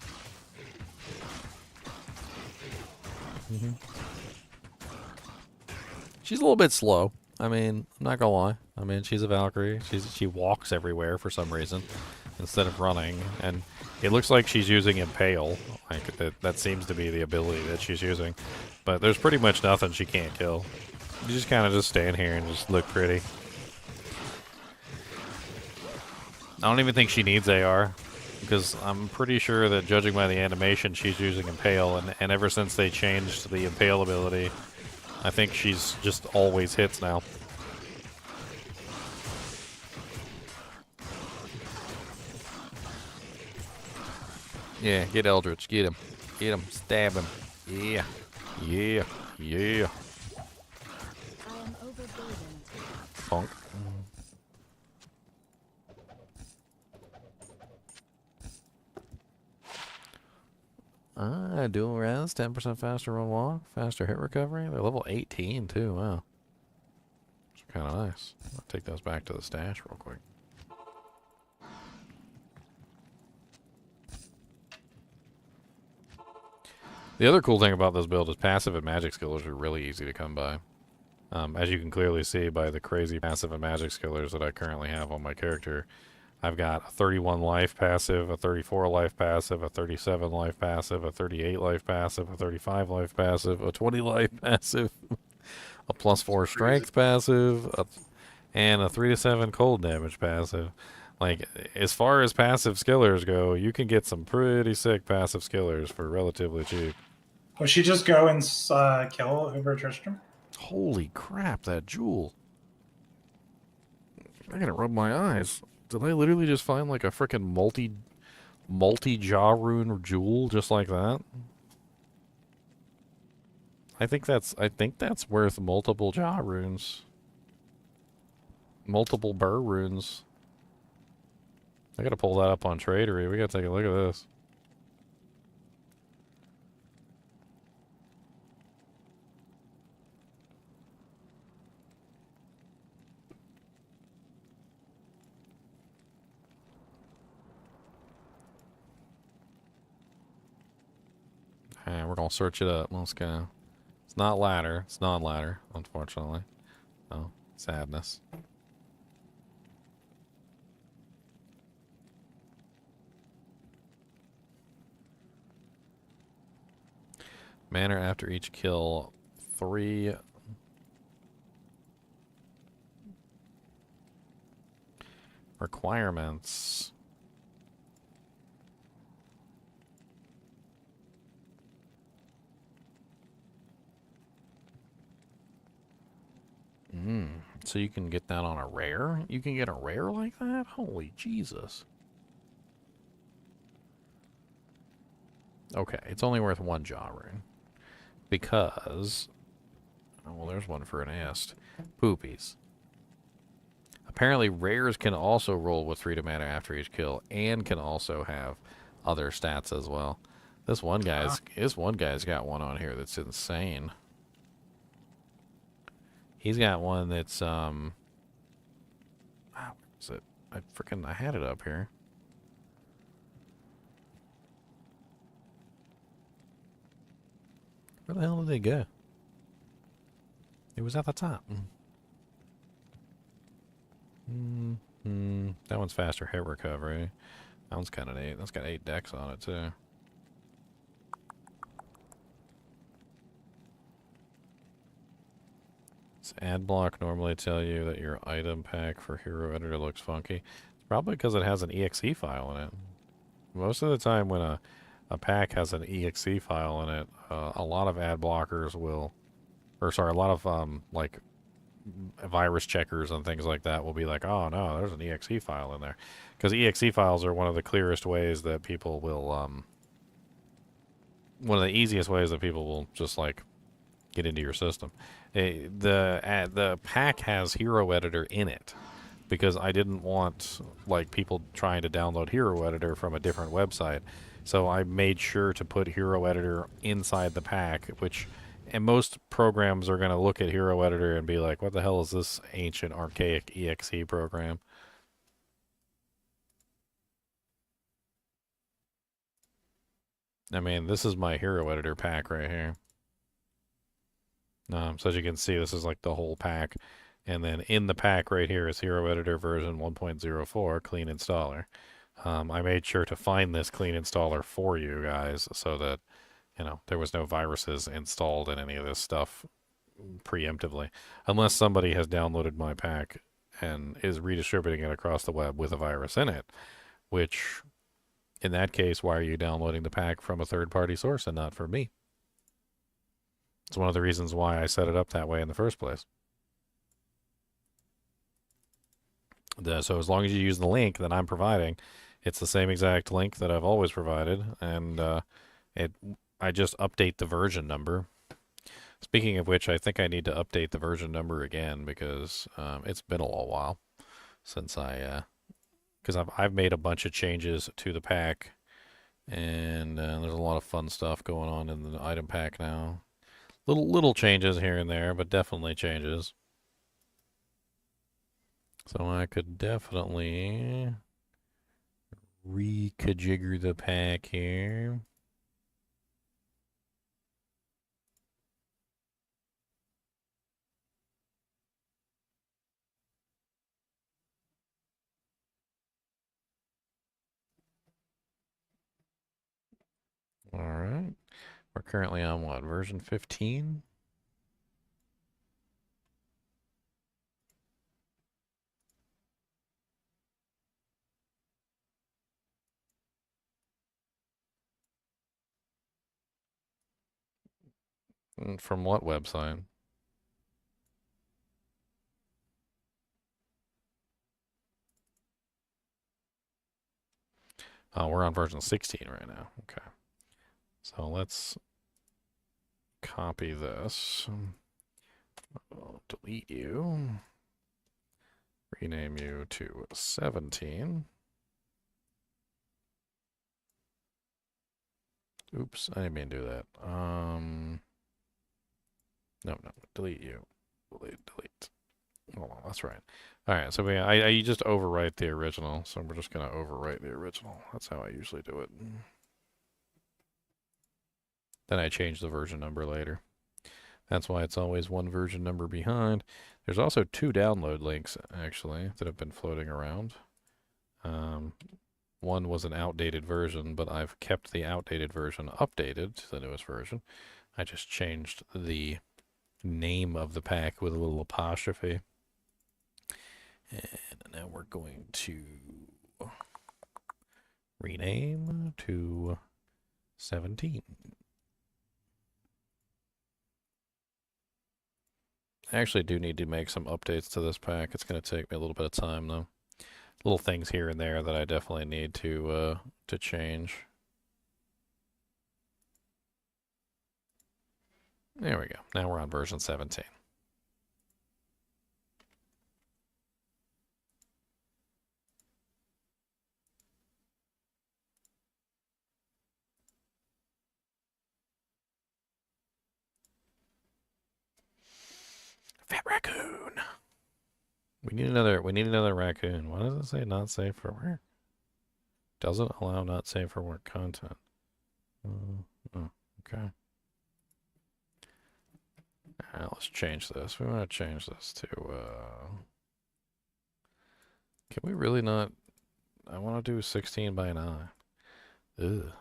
She's a little bit slow. I mean, I'm not gonna lie. I mean, she's a Valkyrie. She walks everywhere for some reason instead of running, and it looks like she's using Impale. Like that seems to be the ability that she's using. But there's pretty much nothing she can't kill. You just kind of just stand here and just look pretty. I don't even think she needs AR, because I'm pretty sure that judging by the animation, she's using Impale, and ever since they changed the Impale ability, I think she's just always hits now. Yeah, get Eldritch, get him, stab him. Yeah, yeah, yeah. I am overburdened. Punk. Dual res, 10% faster run walk, faster hit recovery. They're level 18 too, wow. It's kind of nice. I'll take those back to the stash real quick. The other cool thing about this build is passive and magic skillers are really easy to come by. As you can clearly see by the crazy passive and magic skillers that I currently have on my character, I've got a 31 life passive, a 34 life passive, a 37 life passive, a 38 life passive, a 35 life passive, a 20 life passive, a +4 strength passive, and a 3 to 7 cold damage passive. Like, as far as passive skillers go, you can get some pretty sick passive skillers for relatively cheap. Will she just go and kill Uber Tristram? Holy crap, that jewel. I gotta rub my eyes. Did I literally just find like a frickin' multi-jaw rune jewel just like that? I think that's worth multiple jaw runes. Multiple burr runes. I gotta pull that up on Tradery. We gotta take a look at this. Alright, we're gonna search it up. Let's go. It's not ladder. It's non-ladder, unfortunately. Oh, sadness. Mana after each kill. 3 requirements. So you can get that on a rare? You can get a rare like that? Holy Jesus. Okay, it's only worth 1 jaw rune. Because... Oh, well, there's one for an est. Poopies. Apparently, rares can also roll with 3 to mana after each kill, and can also have other stats as well. This one guy's got one on here that's insane. He's got one that's wow, where is it? I had it up here. Where the hell did they go? It was at the top. That one's faster hit recovery. That one's kind of neat. That's got 8 decks on it too. Does ad block normally tell you that your item pack for Hero Editor looks funky? It's probably because it has an exe file in it. Most of the time when a pack has an exe file in it, a lot of ad blockers will, or sorry, a lot of like virus checkers and things like that will be like, oh no, there's an exe file in there. Because exe files are one of the clearest ways that people will, one of the easiest ways that people will just like get into your system. The pack has Hero Editor in it because I didn't want like people trying to download Hero Editor from a different website. So I made sure to put Hero Editor inside the pack, which, and most programs are going to look at Hero Editor and be like, what the hell is this ancient archaic exe program? I mean, this is my Hero Editor pack right here. So as you can see, this is like the whole pack. And then in the pack right here is Hero Editor version 1.04 clean installer. I made sure to find this clean installer for you guys so that, you know, there was no viruses installed in any of this stuff preemptively. Unless somebody has downloaded my pack and is redistributing it across the web with a virus in it, which, in that case, why are you downloading the pack from a third-party source and not from me? It's one of the reasons why I set it up that way in the first place. So as long as you use the link that I'm providing, it's the same exact link that I've always provided, and I just update the version number. Speaking of which, I think I need to update the version number again because it's been a little while since because I've made a bunch of changes to the pack, and there's a lot of fun stuff going on in the item pack now. Little changes here and there, but definitely changes. So I could definitely reconfigure the pack here. All right. We're currently on what, version 15? From what website? Oh, we're on version 16 right now. Okay. So let's copy this. I'll delete you. Rename you to 17. Oops, I didn't mean to do that. No, delete you. Delete. Hold on, that's right. All right, so I just overwrite the original, so we're just gonna overwrite the original. That's how I usually do it. Then I change the version number later. That's why it's always one version number behind. There's also 2 download links, actually, that have been floating around. One was an outdated version, but I've kept the outdated version updated to the newest version. I just changed the name of the pack with a little apostrophe. And now we're going to rename to 17. I actually do need to make some updates to this pack. It's going to take me a little bit of time, though. Little things here and there that I definitely need to change. There we go. Now we're on version 17. Fat raccoon. We need another raccoon. Why does it say not safe for work? Doesn't allow not safe for work content. Oh, okay. Alright, let's change this. We want to change this to can we really not? I want to do 16 by 9. Ugh.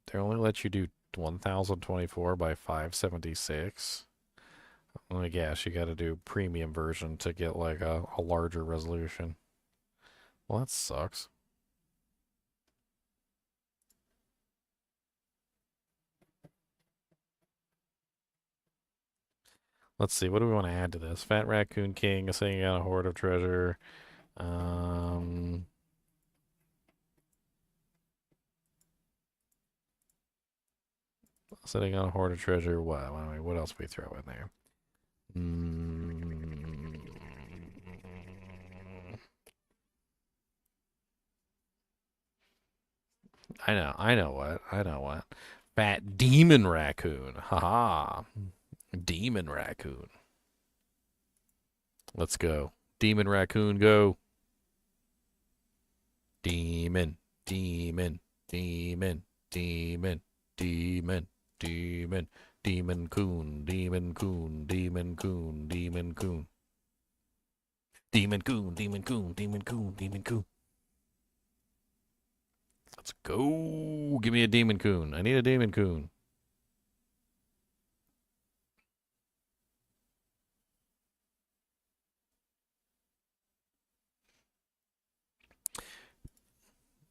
They only let you do 1024 by 576. Let me guess, you got to do premium version to get like a larger resolution. Well, that sucks. Let's see, what do we want to add to this? Fat Raccoon King sitting on a hoard of treasure. Sitting on a hoard of treasure. What else we throw in there? I know what. Fat Demon Raccoon. Haha. Demon Raccoon. Let's go. Demon Raccoon, go. Demon, demon, demon, demon, demon, demon, demon coon, demon coon, demon coon, demon coon. Demon coon, demon coon, demon coon, demon coon. Let's go. Give me a demon coon. I need a demon coon.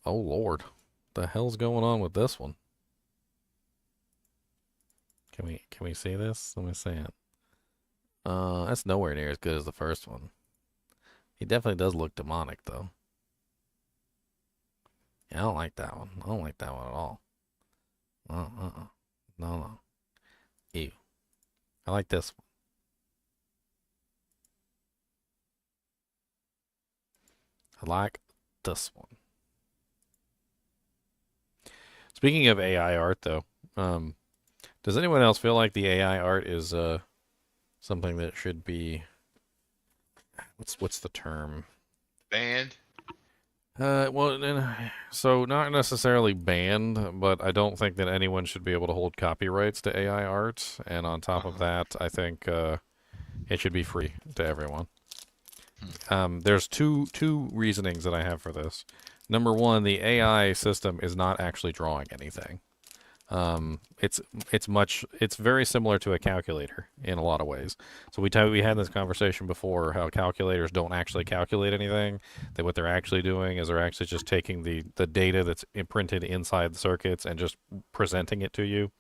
Oh Lord, the hell's going on with this one? Can we see this? Let me see it. That's nowhere near as good as the first one. He definitely does look demonic though. Yeah, I don't like that one. I don't like that one at all. No. Ew. I like this one. I like this one. Speaking of AI art, though, does anyone else feel like the AI art is something that should be what's the term? Banned. Well, so not necessarily banned, but I don't think that anyone should be able to hold copyrights to AI art. And on top of that, I think it should be free to everyone. There's two reasonings that I have for this. Number one, the AI system is not actually drawing anything. It's very similar to a calculator in a lot of ways. So we had this conversation before how calculators don't actually calculate anything. That what they're actually doing is they're actually just taking the data that's imprinted inside the circuits and just presenting it to you.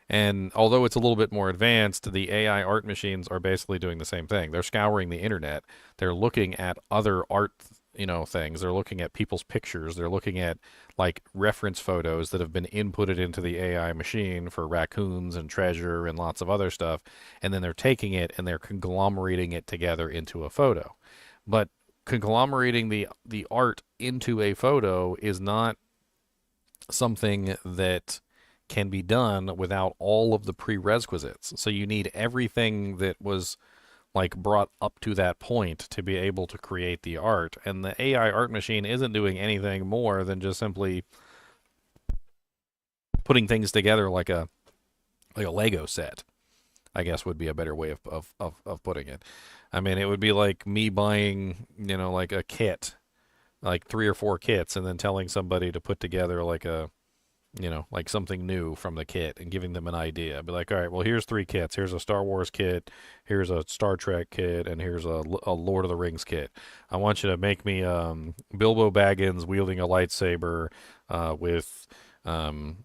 And although it's a little bit more advanced, the AI art machines are basically doing the same thing. They're scouring the internet. They're looking at other art, things. They're looking at people's pictures. They're looking at like reference photos that have been inputted into the AI machine for raccoons and treasure and lots of other stuff. And then they're taking it and they're conglomerating it together into a photo. But conglomerating the art into a photo is not something that can be done without all of the prerequisites. So you need everything that was like brought up to that point to be able to create the art. And the AI art machine isn't doing anything more than just simply putting things together like a Lego set, I guess would be a better way of putting it. I mean, it would be like me buying, like a kit, like 3 or 4 kits, and then telling somebody to put together like like something new from the kit and giving them an idea. Be like, all right, well, here's 3 kits. Here's a Star Wars kit, here's a Star Trek kit, and here's a Lord of the Rings kit. I want you to make me Bilbo Baggins wielding a lightsaber with on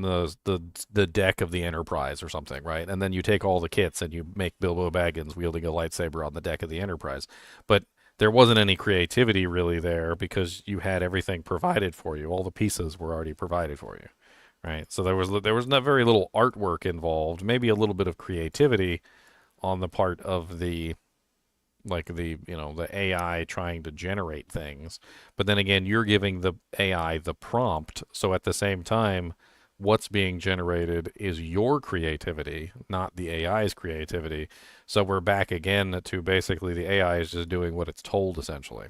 the deck of the Enterprise or something, right? And then you take all the kits and you make Bilbo Baggins wielding a lightsaber on the deck of the Enterprise. But there wasn't any creativity really there because you had everything provided for you. All the pieces were already provided for you, right? So there was not very little artwork involved. Maybe a little bit of creativity on the part of the the AI trying to generate things. But then again, you're giving the AI the prompt. So at the same time, what's being generated is your creativity, not the AI's creativity. So we're back again to basically the AI is just doing what it's told, essentially.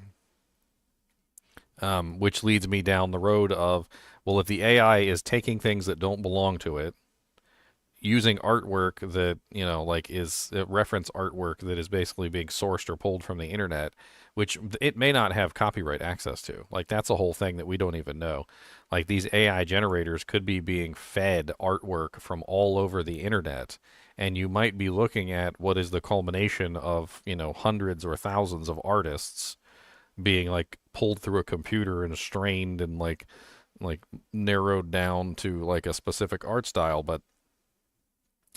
Which leads me down the road of, well, if the AI is taking things that don't belong to it, using artwork that, is reference artwork that is basically being sourced or pulled from the internet, which it may not have copyright access to. Like, that's a whole thing that we don't even know. Like, these AI generators could be being fed artwork from all over the internet, and you might be looking at what is the culmination of, hundreds or thousands of artists being, like, pulled through a computer and strained and, like narrowed down to, like, a specific art style. But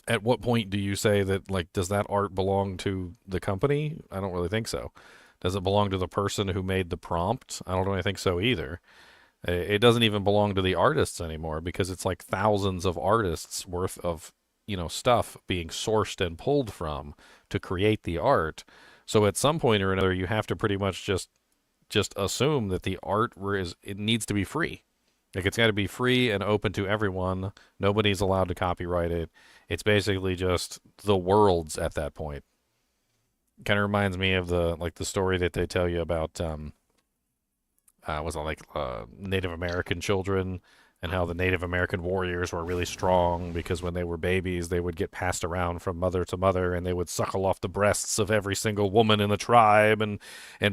at what point do you say that, like, does that art belong to the company? I don't really think so. Does it belong to the person who made the prompt? I don't really think so either. It doesn't even belong to the artists anymore because it's like thousands of artists worth of, stuff being sourced and pulled from to create the art. So at some point or another, you have to pretty much just assume that the art it needs to be free. Like, it's got to be free and open to everyone. Nobody's allowed to copyright it. It's basically just the world's at that point. Kind of reminds me of the story that they tell you about was it like Native American children and how the Native American warriors were really strong because when they were babies they would get passed around from mother to mother and they would suckle off the breasts of every single woman in the tribe, and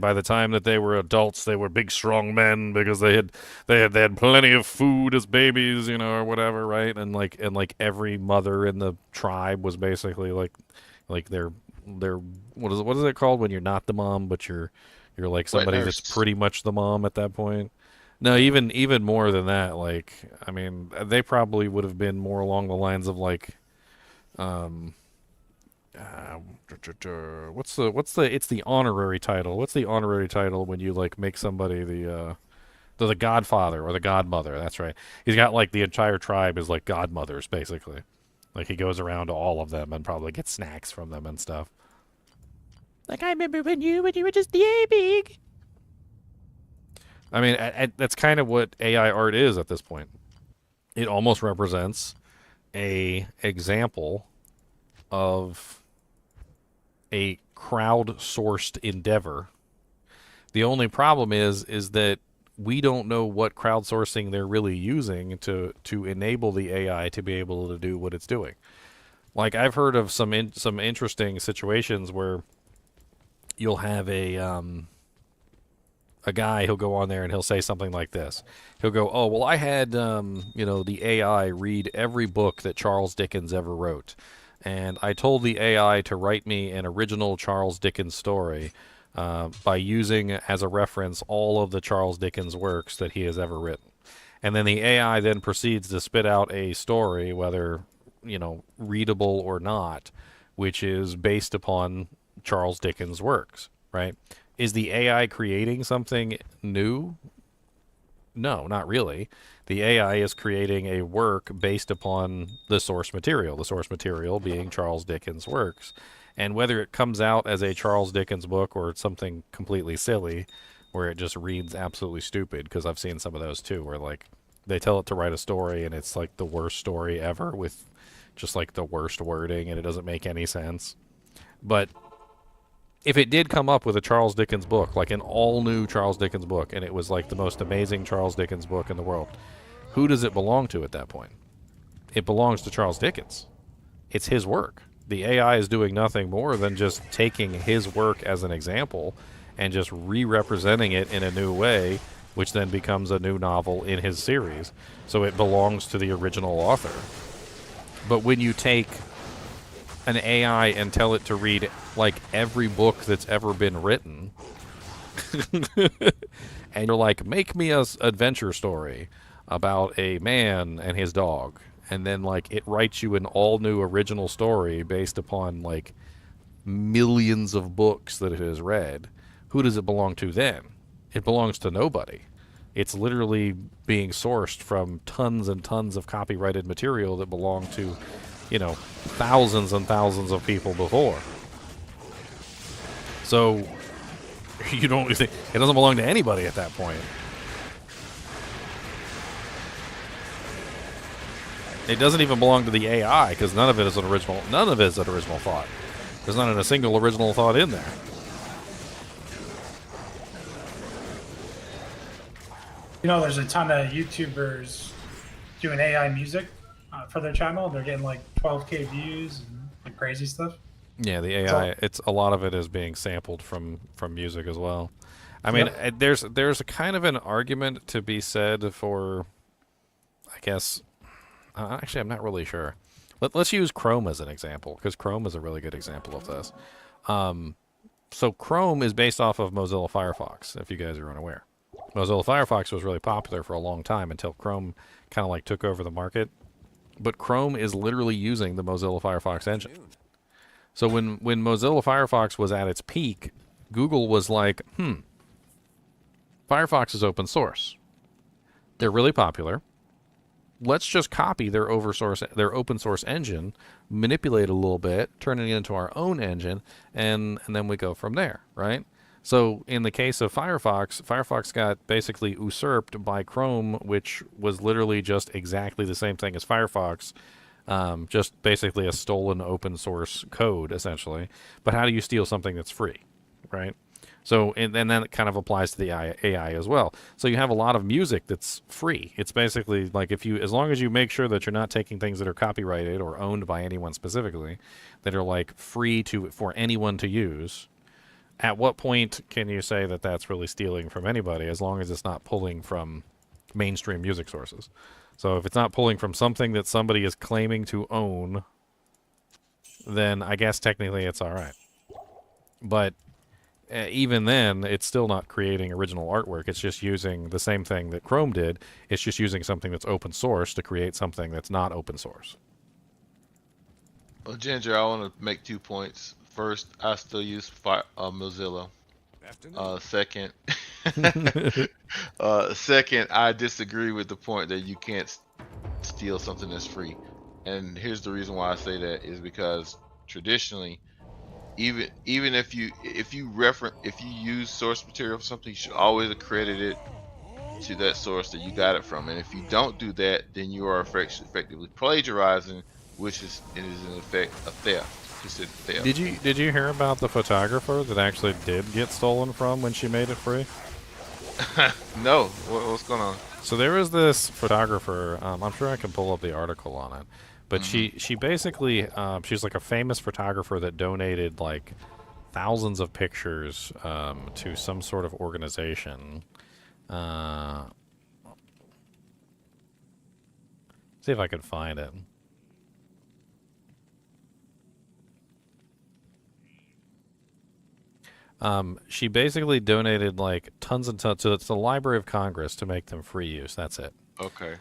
by the time that they were adults they were big strong men because they had plenty of food as babies, or whatever, right? And every mother in the tribe was basically like their what is it called when you're not the mom but you're like somebody that's pretty much the mom at that point? No, even more than that. Like, I mean, they probably would have been more along the lines of like, what's the it's the honorary title. What's the honorary title when you like make somebody the godfather or the godmother? That's right. He's got like the entire tribe is like godmothers basically. Like, he goes around to all of them and probably gets snacks from them and stuff. Like, I remember when you were just yay big. I mean, that's kind of what AI art is at this point. It almost represents a example of a crowd-sourced endeavor. The only problem is that we don't know what crowdsourcing they're really using to enable the AI to be able to do what it's doing. Like, I've heard of some interesting situations where you'll have a guy who'll go on there and he'll say something like this. He'll go, "Oh, well, I had the AI read every book that Charles Dickens ever wrote, and I told the AI to write me an original Charles Dickens story by using as a reference all of the Charles Dickens works that he has ever written." and then the AI then proceeds to spit out a story, whether readable or not, which is based upon Charles Dickens' works, right? Is the AI creating something new? No, not really. The AI is creating a work based upon the source material being Charles Dickens' works. And whether it comes out as a Charles Dickens book or it's something completely silly where it just reads absolutely stupid, because I've seen some of those too, where like they tell it to write a story and it's like the worst story ever with just like the worst wording and it doesn't make any sense. But if it did come up with a Charles Dickens book, like an all-new Charles Dickens book, and it was like the most amazing Charles Dickens book in the world, who does it belong to at that point? It belongs to Charles Dickens. It's his work. The AI is doing nothing more than just taking his work as an example and just re-representing it in a new way, which then becomes a new novel in his series. So it belongs to the original author. But when you take an AI and tell it to read like every book that's ever been written and you're like, make me a adventure story about a man and his dog, and then like it writes you an all new original story based upon like millions of books that it has read, who does it belong to then? It belongs to nobody. It's literally being sourced from tons and tons of copyrighted material that belonged to thousands and thousands of people before. So you don't think it doesn't belong to anybody at that point. It doesn't even belong to the AI because none of it is an original thought. There's not a single original thought in there. There's a ton of YouTubers doing AI music for their channel. They're getting like 12K views and like crazy stuff. Yeah, the AI. It's a lot of it is being sampled from music as well. I mean, there's a kind of an argument to be said for, I guess. Actually, I'm not really sure. Let's use Chrome as an example because Chrome is a really good example of this. So Chrome is based off of Mozilla Firefox, if you guys are unaware. Mozilla Firefox was really popular for a long time until Chrome kind of like took over the market. But Chrome is literally using the Mozilla Firefox engine. So when Mozilla Firefox was at its peak, Google was like, Firefox is open source. They're really popular. Let's just copy their open source engine, manipulate it a little bit, turn it into our own engine, and then we go from there, right? So in the case of Firefox, Firefox got basically usurped by Chrome, which was literally just exactly the same thing as Firefox, just basically a stolen open source code, essentially. But how do you steal something that's free, right? So, and then it kind of applies to the AI as well. So you have a lot of music that's free. It's basically like as long as you make sure that you're not taking things that are copyrighted or owned by anyone specifically, that are like free for anyone to use. At what point can you say that that's really stealing from anybody, as long as it's not pulling from mainstream music sources? So if it's not pulling from something that somebody is claiming to own, then I guess technically it's all right. But even then, it's still not creating original artwork. It's just using the same thing that Chrome did. It's just using something that's open source to create something that's not open source. Well, Ginger, I want to make 2 points. First, I still use Mozilla. Second, second, I disagree with the point that you can't steal something that's free. And here's the reason why I say that is because traditionally, even if you use source material for something, you should always accredit it to that source that you got it from. And if you don't do that, then you are effectively plagiarizing, which is in effect a theft. Did you hear about the photographer that actually did get stolen from when she made it free? No. What's going on? So there was this photographer. I'm sure I can pull up the article on it, but she basically she's like a famous photographer that donated like thousands of pictures to some sort of organization. See if I can find it. She basically donated like tons and tons. So it's the Library of Congress to make them free use. That's it. Okay.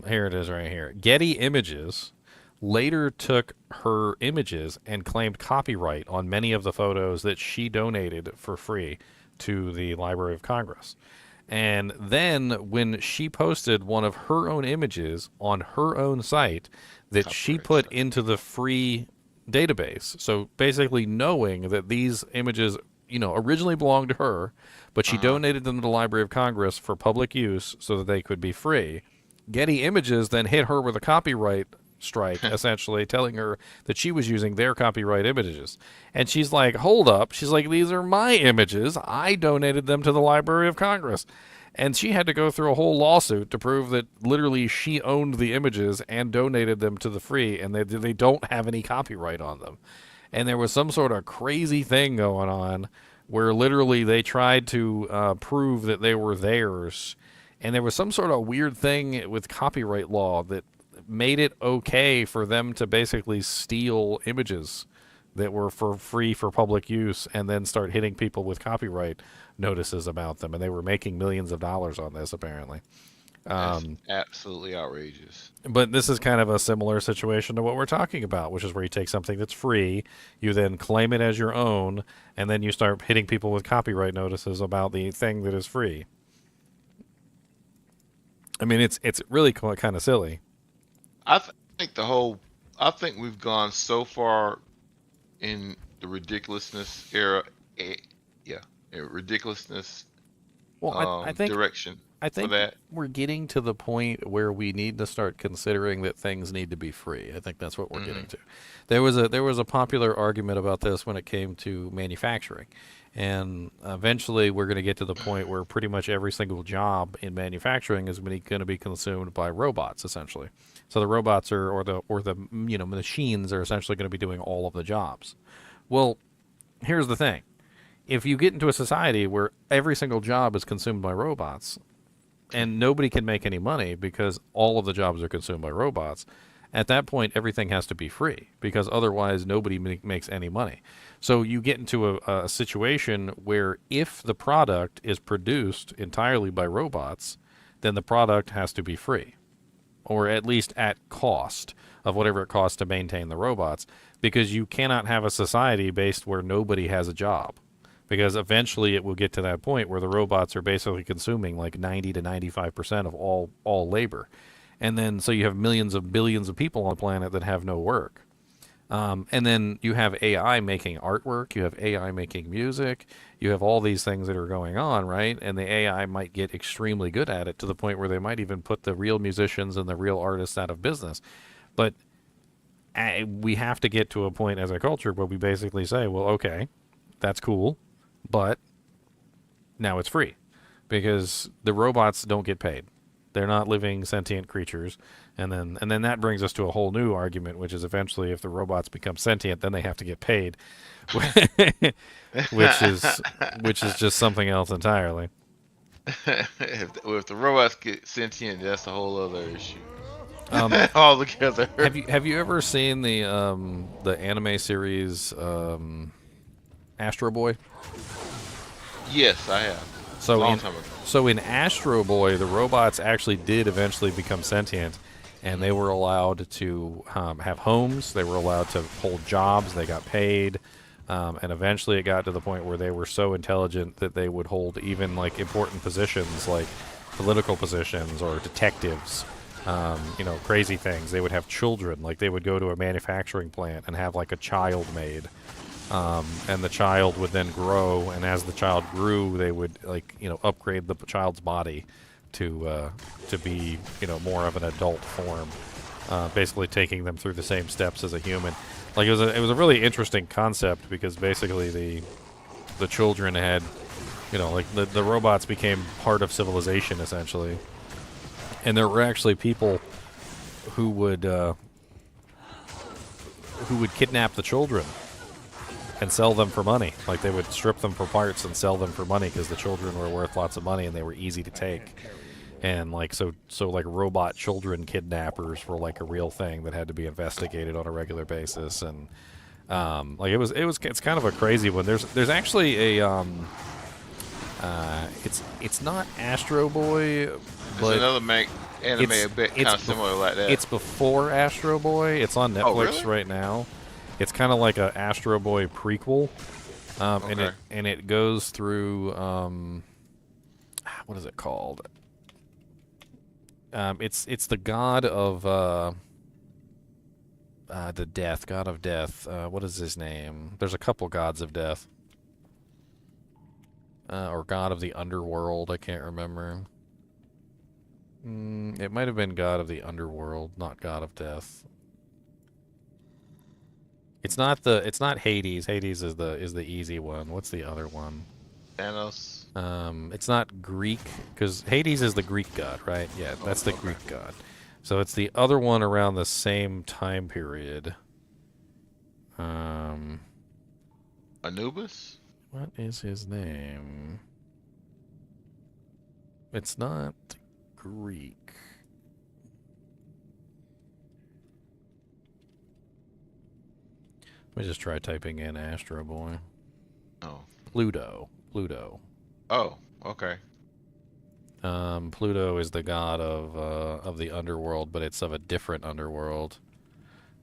Here it is right here. Getty Images later took her images and claimed copyright on many of the photos that she donated for free to the Library of Congress. And then when she posted one of her own images on her own site that she put into the free database, so basically knowing that these images, originally belonged to her, but she donated them to the Library of Congress for public use so that they could be free. Getty Images then hit her with a copyright strike, essentially telling her that she was using their copyright images. And she's like, hold up. She's like, these are my images. I donated them to the Library of Congress. And she had to go through a whole lawsuit to prove that literally she owned the images and donated them to the free, and they don't have any copyright on them. And there was some sort of crazy thing going on where literally they tried to prove that they were theirs. And there was some sort of weird thing with copyright law that made it okay for them to basically steal images that were for free for public use and then start hitting people with copyright notices about them. And they were making millions of dollars on this, apparently. That's absolutely outrageous. But this is kind of a similar situation to what we're talking about, which is where you take something that's free, you then claim it as your own, and then you start hitting people with copyright notices about the thing that is free. I mean, it's really kind of silly. I think we've gone so far in the ridiculousness era, ridiculousness I think direction. I think for that. we're getting to the point where we need to start considering that things need to be free. I think that's what we're getting to. There was a popular argument about this when it came to manufacturing. And eventually we're going to get to the point where pretty much every single job in manufacturing is going to be consumed by robots, essentially. So the robots or the machines are essentially going to be doing all of the jobs. Well, here's the thing. If you get into a society where every single job is consumed by robots and nobody can make any money because all of the jobs are consumed by robots, at that point everything has to be free because otherwise nobody makes any money. So you get into a situation where if the product is produced entirely by robots, then the product has to be free, or at least at cost of whatever it costs to maintain the robots, because you cannot have a society based where nobody has a job. Because eventually it will get to that point where the robots are basically consuming like 90 to 95% of all labor. And then so you have millions of billions of people on the planet that have no work. And then you have AI making artwork, you have AI making music, you have all these things that are going on, right? And the AI might get extremely good at it to the point where they might even put the real musicians and the real artists out of business. But we have to get to a point as a culture where we basically say, well, okay, that's cool, but now it's free because the robots don't get paid. They're not living sentient creatures. And then that brings us to a whole new argument, which is eventually if the robots become sentient, then they have to get paid, which is just something else entirely. if the robots get sentient, that's a whole other issue. Altogether. Have you ever seen the anime series Astro Boy? Yes, I have. So so in Astro Boy, the robots actually did eventually become sentient, and they were allowed to have homes. They were allowed to hold jobs. They got paid, and eventually it got to the point where they were so intelligent that they would hold even like important positions, like political positions or detectives. Crazy things. They would have children. Like they would go to a manufacturing plant and have like a child made. And the child would then grow, and as the child grew, they would upgrade the child's body to be more of an adult form, basically taking them through the same steps as a human. Like it was a really interesting concept because basically the children had the robots became part of civilization essentially, and there were actually people who would kidnap the children and sell them for money. Like they would strip them for parts and sell them for money because the children were worth lots of money and they were easy to take. And so robot children kidnappers were like a real thing that had to be investigated on a regular basis. And it's kind of a crazy one. There's actually a it's not Astro Boy, but anime a bit kind of similar like that. It's before Astro Boy. It's on Netflix really? right now. It's kind of like a Astro Boy prequel, Okay. and it goes through what is it called? It's the god of the death, god of death. What is his name? There's a couple gods of death, or god of the underworld. I can't remember. It might have been god of the underworld, not god of death. It's not Hades. Hades is the easy one. What's the other one? Thanos. It's not Greek, because Hades is the Greek god, right? Yeah, that's the Greek god. So it's the other one around the same time period. Anubis? What is his name? It's not Greek. Let me just try typing in Astro Boy. Oh. Pluto. Oh, okay. Pluto is the god of the underworld, but it's of a different underworld.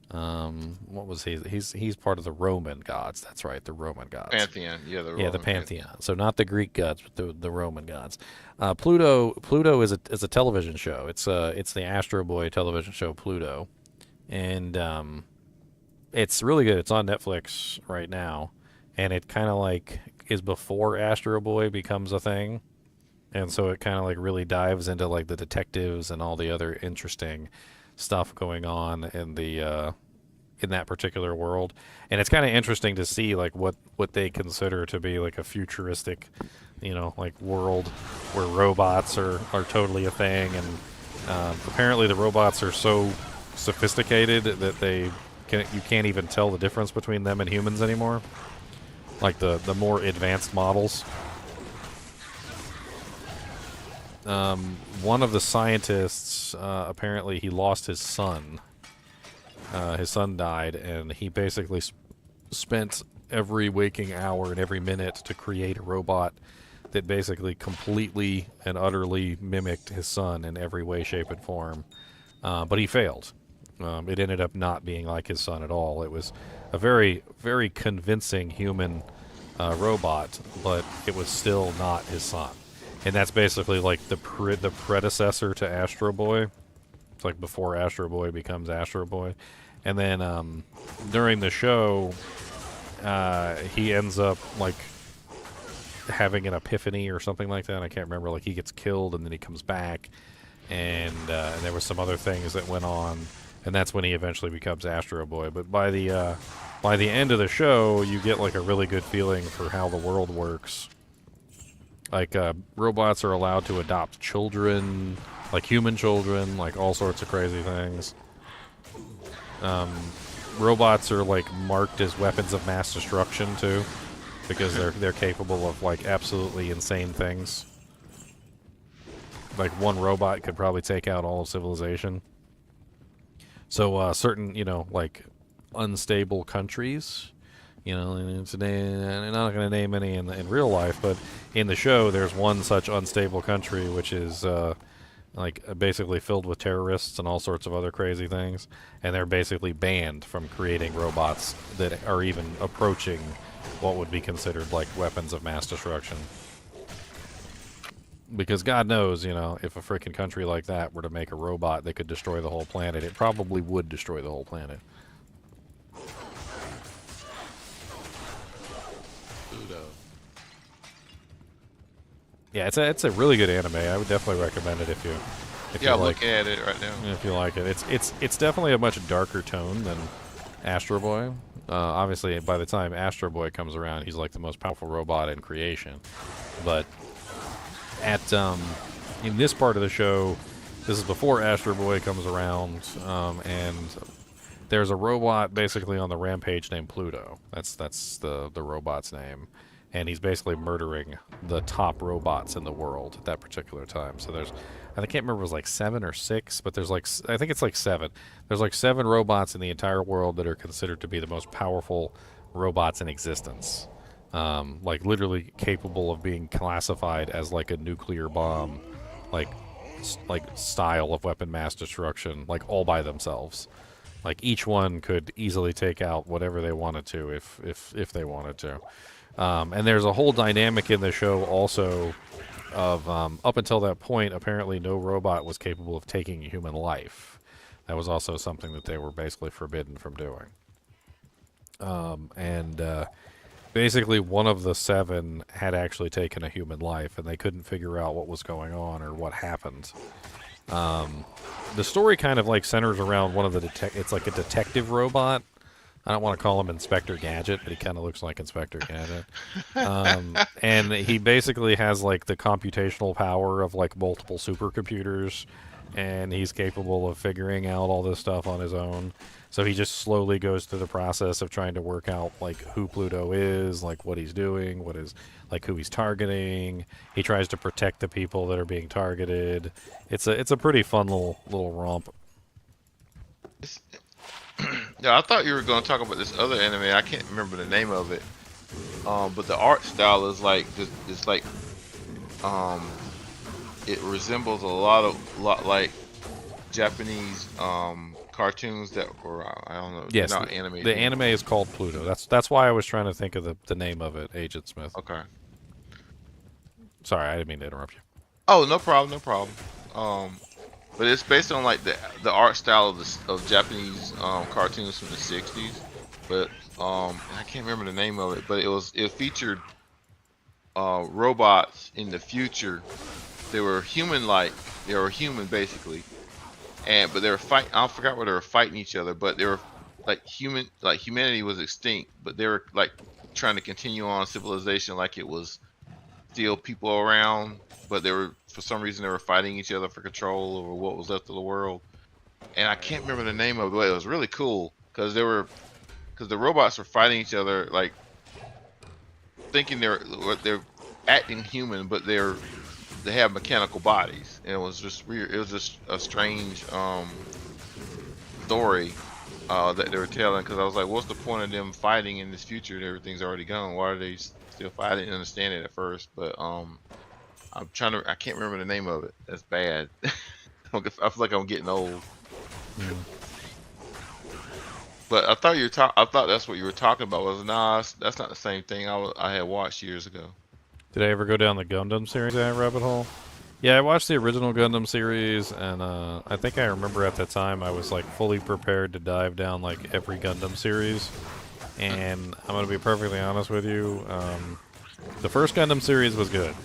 What was he? He's part of the Roman gods. That's right, the Roman gods. Pantheon. Yeah, the Roman Pantheon. So not the Greek gods, but the Roman gods. Pluto is a television show. It's the Astro Boy television show Pluto, and it's really good. It's on Netflix right now, and it kind of like is before Astro Boy becomes a thing. And so it kind of like really dives into like the detectives and all the other interesting stuff going on in the in that particular world. And it's kind of interesting to see like what they consider to be like a futuristic, like world where robots are totally a thing. And apparently the robots are so sophisticated that you can't even tell the difference between them and humans anymore. Like the more advanced models. One of the scientists, apparently he lost his son. His son died, and he basically spent every waking hour and every minute to create a robot that basically completely and utterly mimicked his son in every way, shape, and form. But he failed. It ended up not being like his son at all. It was a very, very convincing human robot, but it was still not his son. And that's basically like the predecessor to Astro Boy. It's like before Astro Boy becomes Astro Boy. And then during the show, he ends up like having an epiphany or something like that. I can't remember. Like he gets killed and then he comes back. And there was some other things that went on. And that's when he eventually becomes Astro Boy. But by the end of the show, you get like a really good feeling for how the world works. Like, robots are allowed to adopt children, like human children, like all sorts of crazy things. Robots are, like, marked as weapons of mass destruction, too, because they're capable of, like, absolutely insane things. Like, one robot could probably take out all of civilization. So, certain, like, unstable countries... today I'm not going to name any in real life, but in the show, there's one such unstable country which is basically filled with terrorists and all sorts of other crazy things, and they're basically banned from creating robots that are even approaching what would be considered like weapons of mass destruction. Because God knows, if a freaking country like that were to make a robot that could destroy the whole planet, it probably would destroy the whole planet. Yeah, it's a really good anime. I would definitely recommend it if you I'm looking at it right now. If you like it. It's definitely a much darker tone than Astro Boy. Obviously, by the time Astro Boy comes around, he's like the most powerful robot in creation. But in this part of the show, this is before Astro Boy comes around, and there's a robot basically on the rampage named Pluto. That's the robot's name. And he's basically murdering the top robots in the world at that particular time. So I can't remember if it was like 7 or 6, but I think it's like 7. There's like 7 robots in the entire world that are considered to be the most powerful robots in existence. Like literally capable of being classified as like a nuclear bomb, like like style of weapon mass destruction, like all by themselves. Like each one could easily take out whatever they wanted to if they wanted to. And there's a whole dynamic in the show also of up until that point, apparently no robot was capable of taking human life. That was also something that they were basically forbidden from doing. Basically one of the 7 had actually taken a human life, and they couldn't figure out what was going on or what happened. The story kind of like centers around one of the it's like a detective robot. I don't want to call him Inspector Gadget, but he kind of looks like Inspector Gadget. And he basically has like the computational power of like multiple supercomputers, and he's capable of figuring out all this stuff on his own. So he just slowly goes through the process of trying to work out like who Pluto is, like what he's doing, what is like who he's targeting. He tries to protect the people that are being targeted. It's a pretty fun little romp. Yeah, I thought you were going to talk about this other anime. I can't remember the name of it. But the art style is like it's like it resembles a lot like Japanese cartoons that were I don't know. Yes, not animated. The anime is called Pluto. That's why I was trying to think of the name of it, Agent Smith. Okay. Sorry, I didn't mean to interrupt you. Oh, no problem. But it's based on like the art style of Japanese cartoons from the '60s. But I can't remember the name of it. But it featured robots in the future. They were human-like. They were human basically, but they were fighting. I forgot where they were fighting each other. But they were like human. Like humanity was extinct, but they were like trying to continue on civilization like it was still people around. But they were, for some reason, they were fighting each other for control over what was left of the world. And I can't remember the name of it, but it was really cool because the robots were fighting each other, like thinking they're acting human, but they have mechanical bodies. And it was just weird. It was just a strange story that they were telling. Because I was like, what's the point of them fighting in this future? Everything's already gone. Why are they still fighting? I didn't understand it at first, but I can't remember the name of it. That's bad. I feel like I'm getting old. Mm. But I thought that's what you were talking about. That's not the same thing I had watched years ago. Did I ever go down the Gundam series rabbit hole? Yeah, I watched the original Gundam series, and I think I remember at the time I was like fully prepared to dive down like every Gundam series. And I'm gonna be perfectly honest with you. The first Gundam series was good.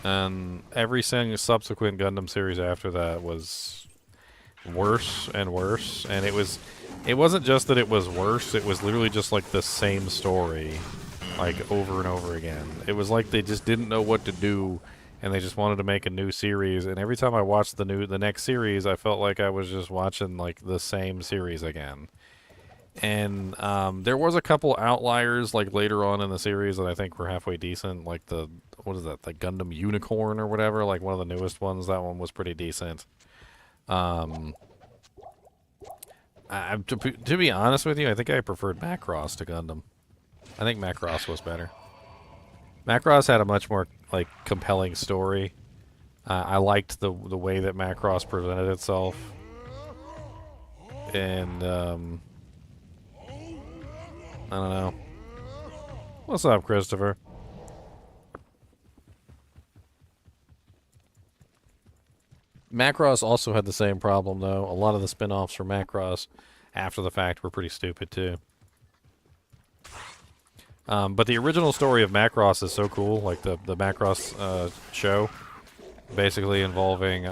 And every subsequent Gundam series after that was worse and worse. And it wasn't just that it was worse, it was literally just like the same story, like over and over again. It was like they just didn't know what to do, and they just wanted to make a new series. And every time I watched the next series, I felt like I was just watching like the same series again. And there was a couple outliers like later on in the series that I think were halfway decent, like the Gundam Unicorn or whatever, like one of the newest ones. That one was pretty decent. To be honest with you, I think I preferred Macross to Gundam. I think Macross was better. Macross had a much more like compelling story. I liked the way that Macross presented itself, and I don't know. What's up, Christopher? Macross also had the same problem, though. A lot of the spin-offs for Macross after the fact were pretty stupid, too. But the original story of Macross is so cool. Like the Macross show, basically involving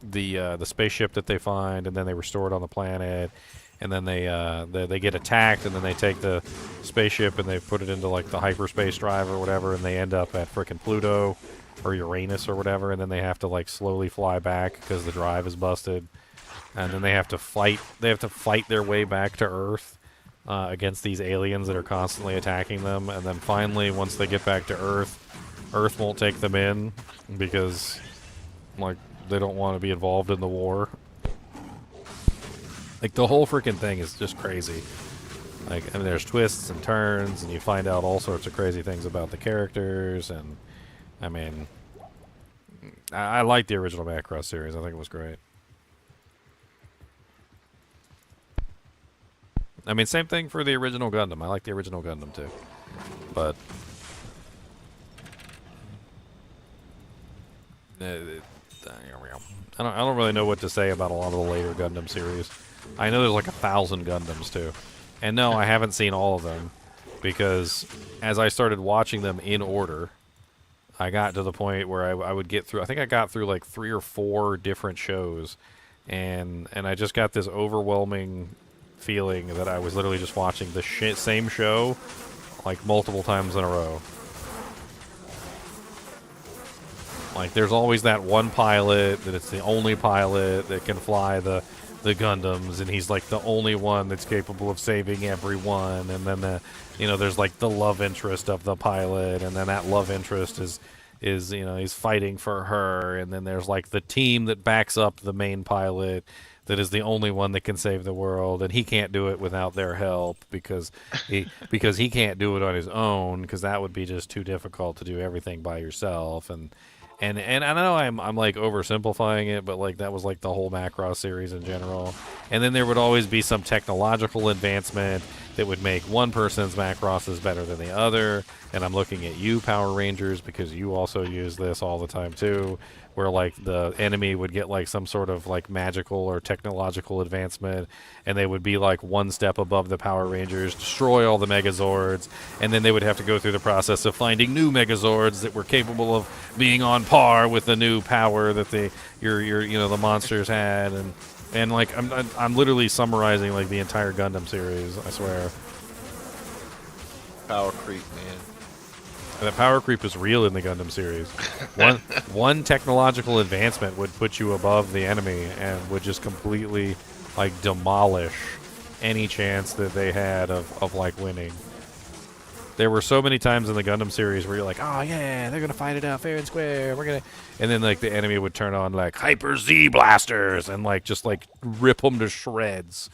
the spaceship that they find, and then they restore it on the planet. And then they get attacked, and then they take the spaceship and they put it into like the hyperspace drive or whatever, and they end up at frickin' Pluto or Uranus or whatever, and then they have to like slowly fly back because the drive is busted, and then they have to fight their way back to Earth against these aliens that are constantly attacking them, and then finally once they get back to Earth won't take them in because like they don't want to be involved in the war. Like, the whole freaking thing is just crazy. Like, I mean, there's twists and turns, and you find out all sorts of crazy things about the characters, and, I mean, I like the original Macross series. I think it was great. I mean, same thing for the original Gundam. I like the original Gundam too, but I don't really know what to say about a lot of the later Gundam series. I know there's like 1,000 Gundams too, and no, I haven't seen all of them because as I started watching them in order, I got to the point where I would get through. I think I got through like 3 or 4 different shows, and I just got this overwhelming feeling that I was literally just watching the same show like multiple times in a row. Like, there's always that one pilot that it's the only pilot that can fly the Gundams, and he's like the only one that's capable of saving everyone. And then there's like the love interest of the pilot, and then that love interest is he's fighting for her. And then there's like the team that backs up the main pilot that is the only one that can save the world, and he can't do it without their help because he can't do it on his own, because that would be just too difficult to do everything by yourself. And I know I'm like oversimplifying it, but like that was like the whole Macross series in general. And then there would always be some technological advancement that would make one person's Macrosses better than the other. And I'm looking at you, Power Rangers, because you also use this all the time too, where like the enemy would get like some sort of like magical or technological advancement, and they would be like one step above the Power Rangers, destroy all the Megazords, and then they would have to go through the process of finding new Megazords that were capable of being on par with the new power that the monsters had. And like I'm literally summarizing like the entire Gundam series, I swear. Power creep, man. And the power creep is real in the Gundam series. One technological advancement would put you above the enemy and would just completely like demolish any chance that they had of like winning. There were so many times in the Gundam series where you're like, oh yeah, they're gonna fight it out fair and square. And then like the enemy would turn on like Hyper Z blasters and like just like rip them to shreds.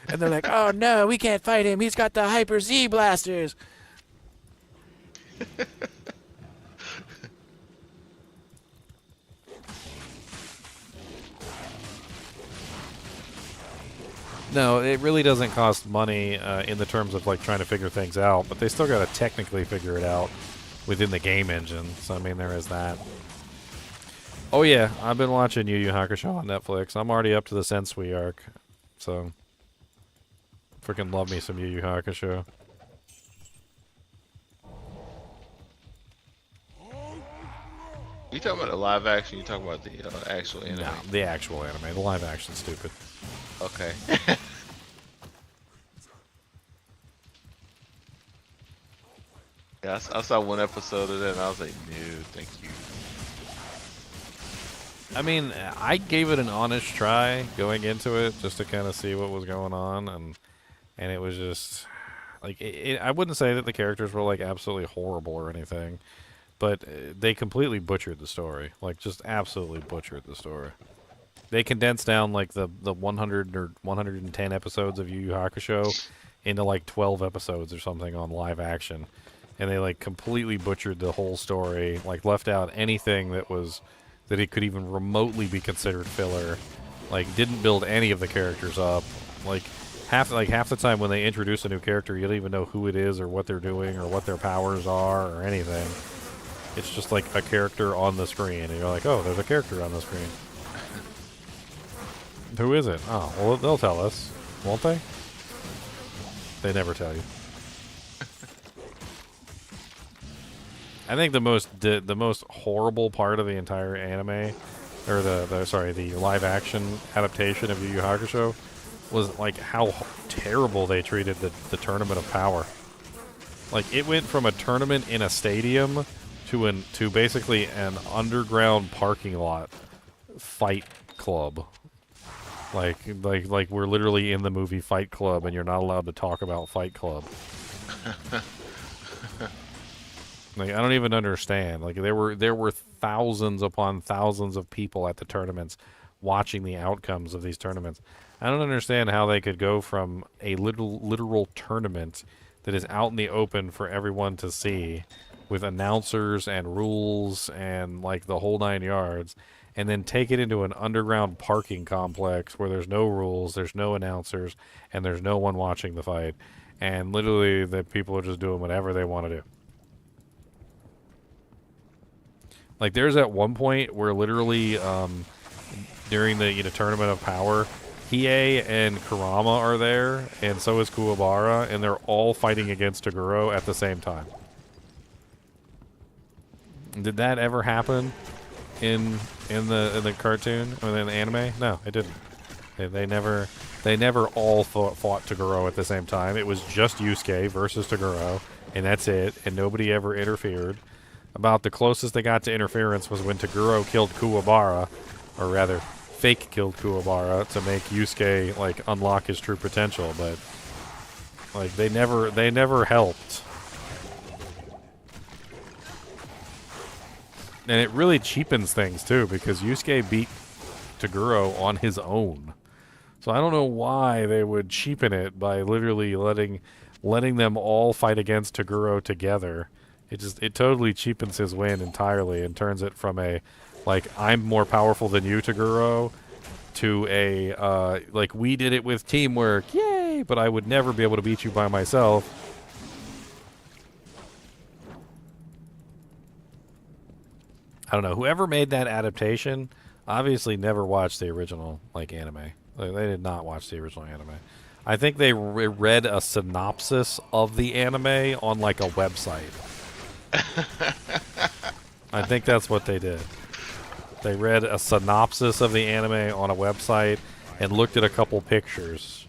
And they're like, oh no, we can't fight him. He's got the Hyper Z blasters. No, it really doesn't cost money in the terms of like trying to figure things out, but they still got to technically figure it out within the game engine. So I mean, there is that. Oh yeah, I've been watching Yu Yu Hakusho on Netflix. I'm already up to the Sensui arc, so freaking love me some Yu Yu Hakusho. You talking about the live action? You talking about the actual anime? No, the actual anime. The live action's stupid. Okay. Yeah, I saw one episode of that and I was like, no, thank you. I mean, I gave it an honest try going into it just to kind of see what was going on, and it was just like I wouldn't say that the characters were like absolutely horrible or anything, but they completely butchered the story. Like, just absolutely butchered the story. They condensed down like the 100 or 110 episodes of Yu Yu Hakusho into like 12 episodes or something on live action, and they like completely butchered the whole story. Like, left out anything that it could even remotely be considered filler. Like, didn't build any of the characters up. Like half the time when they introduce a new character, you don't even know who it is or what they're doing or what their powers are or anything. It's just like a character on the screen, and you're like, oh, there's a character on the screen. Who is it? Oh, well, they'll tell us, won't they? They never tell you. I think the most horrible part of the entire anime, or the live action adaptation of Yu Yu Hakusho, was like how terrible they treated the Tournament of Power. Like, it went from a tournament in a stadium to basically an underground parking lot fight club. Like we're literally in the movie Fight Club, and you're not allowed to talk about Fight Club. Like, I don't even understand. Like, there were thousands upon thousands of people at the tournaments watching the outcomes of these tournaments. I don't understand how they could go from a literal tournament that is out in the open for everyone to see with announcers and rules and like the whole 9 yards, and then take it into an underground parking complex where there's no rules, there's no announcers, and there's no one watching the fight, and literally the people are just doing whatever they want to do. Like there's at one point where literally during the Tournament of Power, Hiei and Kurama are there, and so is Kuwabara, and they're all fighting against Toguro at the same time. Did that ever happen in the cartoon or in the anime? No, it didn't. They never all fought Toguro at the same time. It was just Yusuke versus Toguro, and that's it. And nobody ever interfered. About the closest they got to interference was when Toguro killed Kuwabara, or rather, fake killed Kuwabara to make Yusuke like unlock his true potential. But like they never helped. And it really cheapens things, too, because Yusuke beat Toguro on his own. So I don't know why they would cheapen it by literally letting them all fight against Toguro together. It totally cheapens his win entirely and turns it from a, like, I'm more powerful than you, Toguro, to a, like, we did it with teamwork, yay, but I would never be able to beat you by myself. I don't know. Whoever made that adaptation obviously never watched the original, like, anime. Like, they did not watch the original anime. I think they read a synopsis of the anime on, like, a website. I think that's what they did. They read a synopsis of the anime on a website and looked at a couple pictures.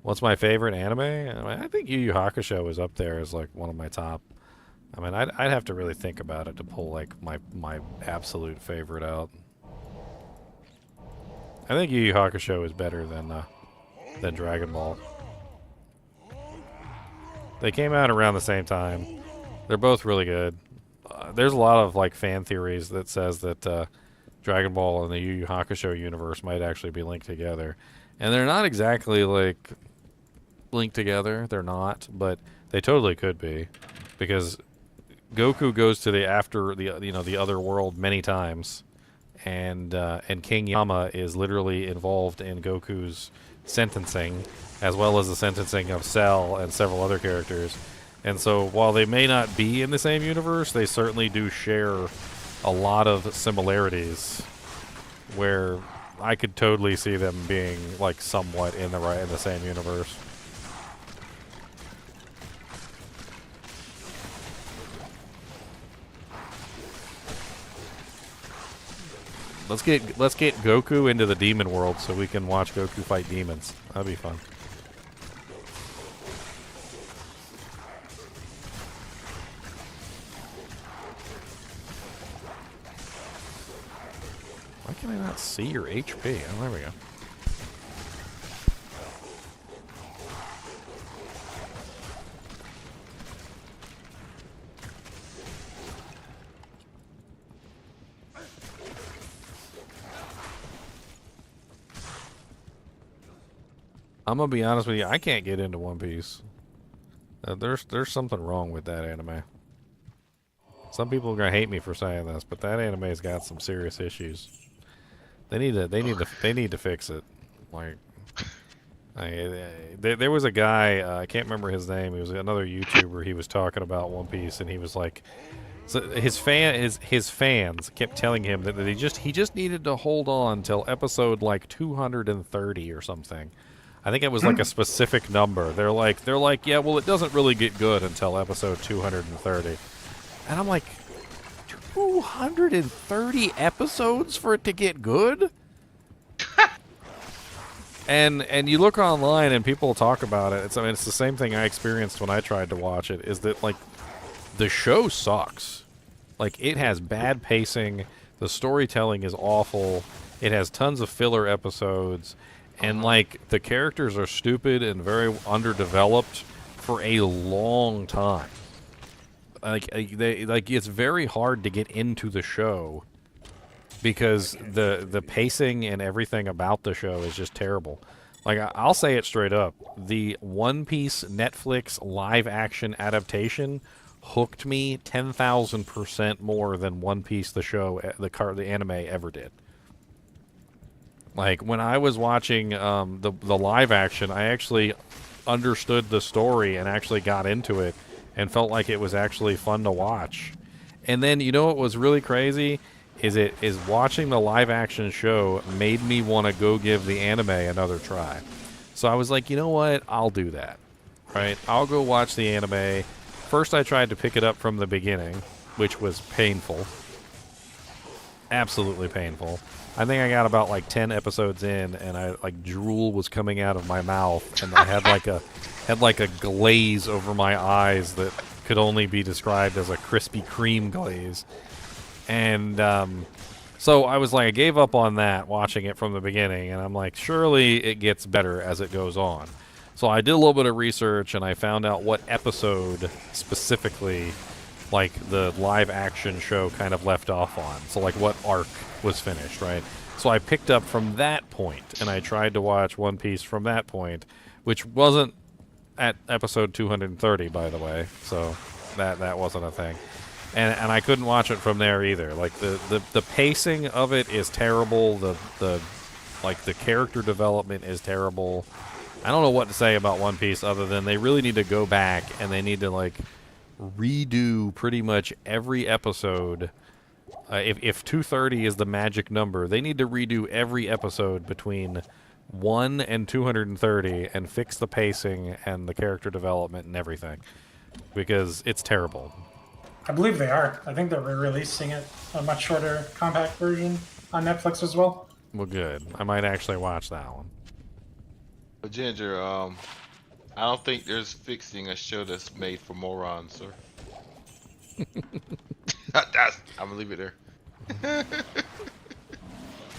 What's my favorite anime? I think Yu Yu Hakusho is up there as like one of my top. I mean, I'd have to really think about it to pull like my absolute favorite out. I think Yu Yu Hakusho is better than Dragon Ball. They came out around the same time. They're both really good. There's a lot of like fan theories that says that Dragon Ball and the Yu Yu Hakusho universe might actually be linked together, and they're not exactly like linked together. They're not, but they totally could be, because Goku goes to the other world many times, and King Yama is literally involved in Goku's sentencing, as well as the sentencing of Cell and several other characters. And so while they may not be in the same universe, they certainly do share a lot of similarities, where I could totally see them being like somewhat in the same universe. Let's get Goku into the demon world so we can watch Goku fight demons. That'd be fun. Why can I not see your HP? Oh, there we go. I'm gonna be honest with you, I can't get into One Piece. There's something wrong with that anime. Some people are gonna hate me for saying this, but that anime's got some serious issues. They need to fix it. Like, there was a guy, I can't remember his name. He was another YouTuber. He was talking about One Piece, and he was like, so his fans kept telling him that he just needed to hold on till episode like 230 or something. I think it was like a specific number. They're like, yeah, well, it doesn't really get good until episode 230. And I'm like, 230 episodes for it to get good? and you look online and people talk about it. It's the same thing I experienced when I tried to watch it, is that like the show sucks. Like, it has bad pacing, the storytelling is awful, it has tons of filler episodes. And, like, the characters are stupid and very underdeveloped for a long time. Like, it's very hard to get into the show because the pacing and everything about the show is just terrible. Like, I'll say it straight up. The One Piece Netflix live-action adaptation hooked me 10,000% more than One Piece the show, the anime ever did. Like, when I was watching the live action, I actually understood the story and actually got into it and felt like it was actually fun to watch. And then, you know what was really crazy? Is watching the live action show made me want to go give the anime another try. So I was like, you know what? I'll do that. Right? I'll go watch the anime. First I tried to pick it up from the beginning, which was painful. Absolutely painful. I think I got about like 10 episodes in, and I like drool was coming out of my mouth, and I had like a glaze over my eyes that could only be described as a Krispy Kreme glaze. And so I was like, I gave up on that watching it from the beginning, and I'm like, surely it gets better as it goes on. So I did a little bit of research, and I found out what episode specifically, like, the live action show kind of left off on. So, like, what arc was finished, right? So I picked up from that point, and I tried to watch One Piece from that point, which wasn't at episode 230, by the way. So that wasn't a thing. And I couldn't watch it from there either. Like, the pacing of it is terrible. The character development is terrible. I don't know what to say about One Piece other than they really need to go back and they need to, like, redo pretty much every episode. If 230 is the magic number, they need to redo every episode between 1 and 230 and fix the pacing and the character development and everything, because it's terrible. I believe they are. I think they're re-releasing it, a much shorter, compact version on Netflix as well. Well, good. I might actually watch that one. But Ginger, I don't think there's fixing a show that's made for morons, sir. I'm gonna leave it there.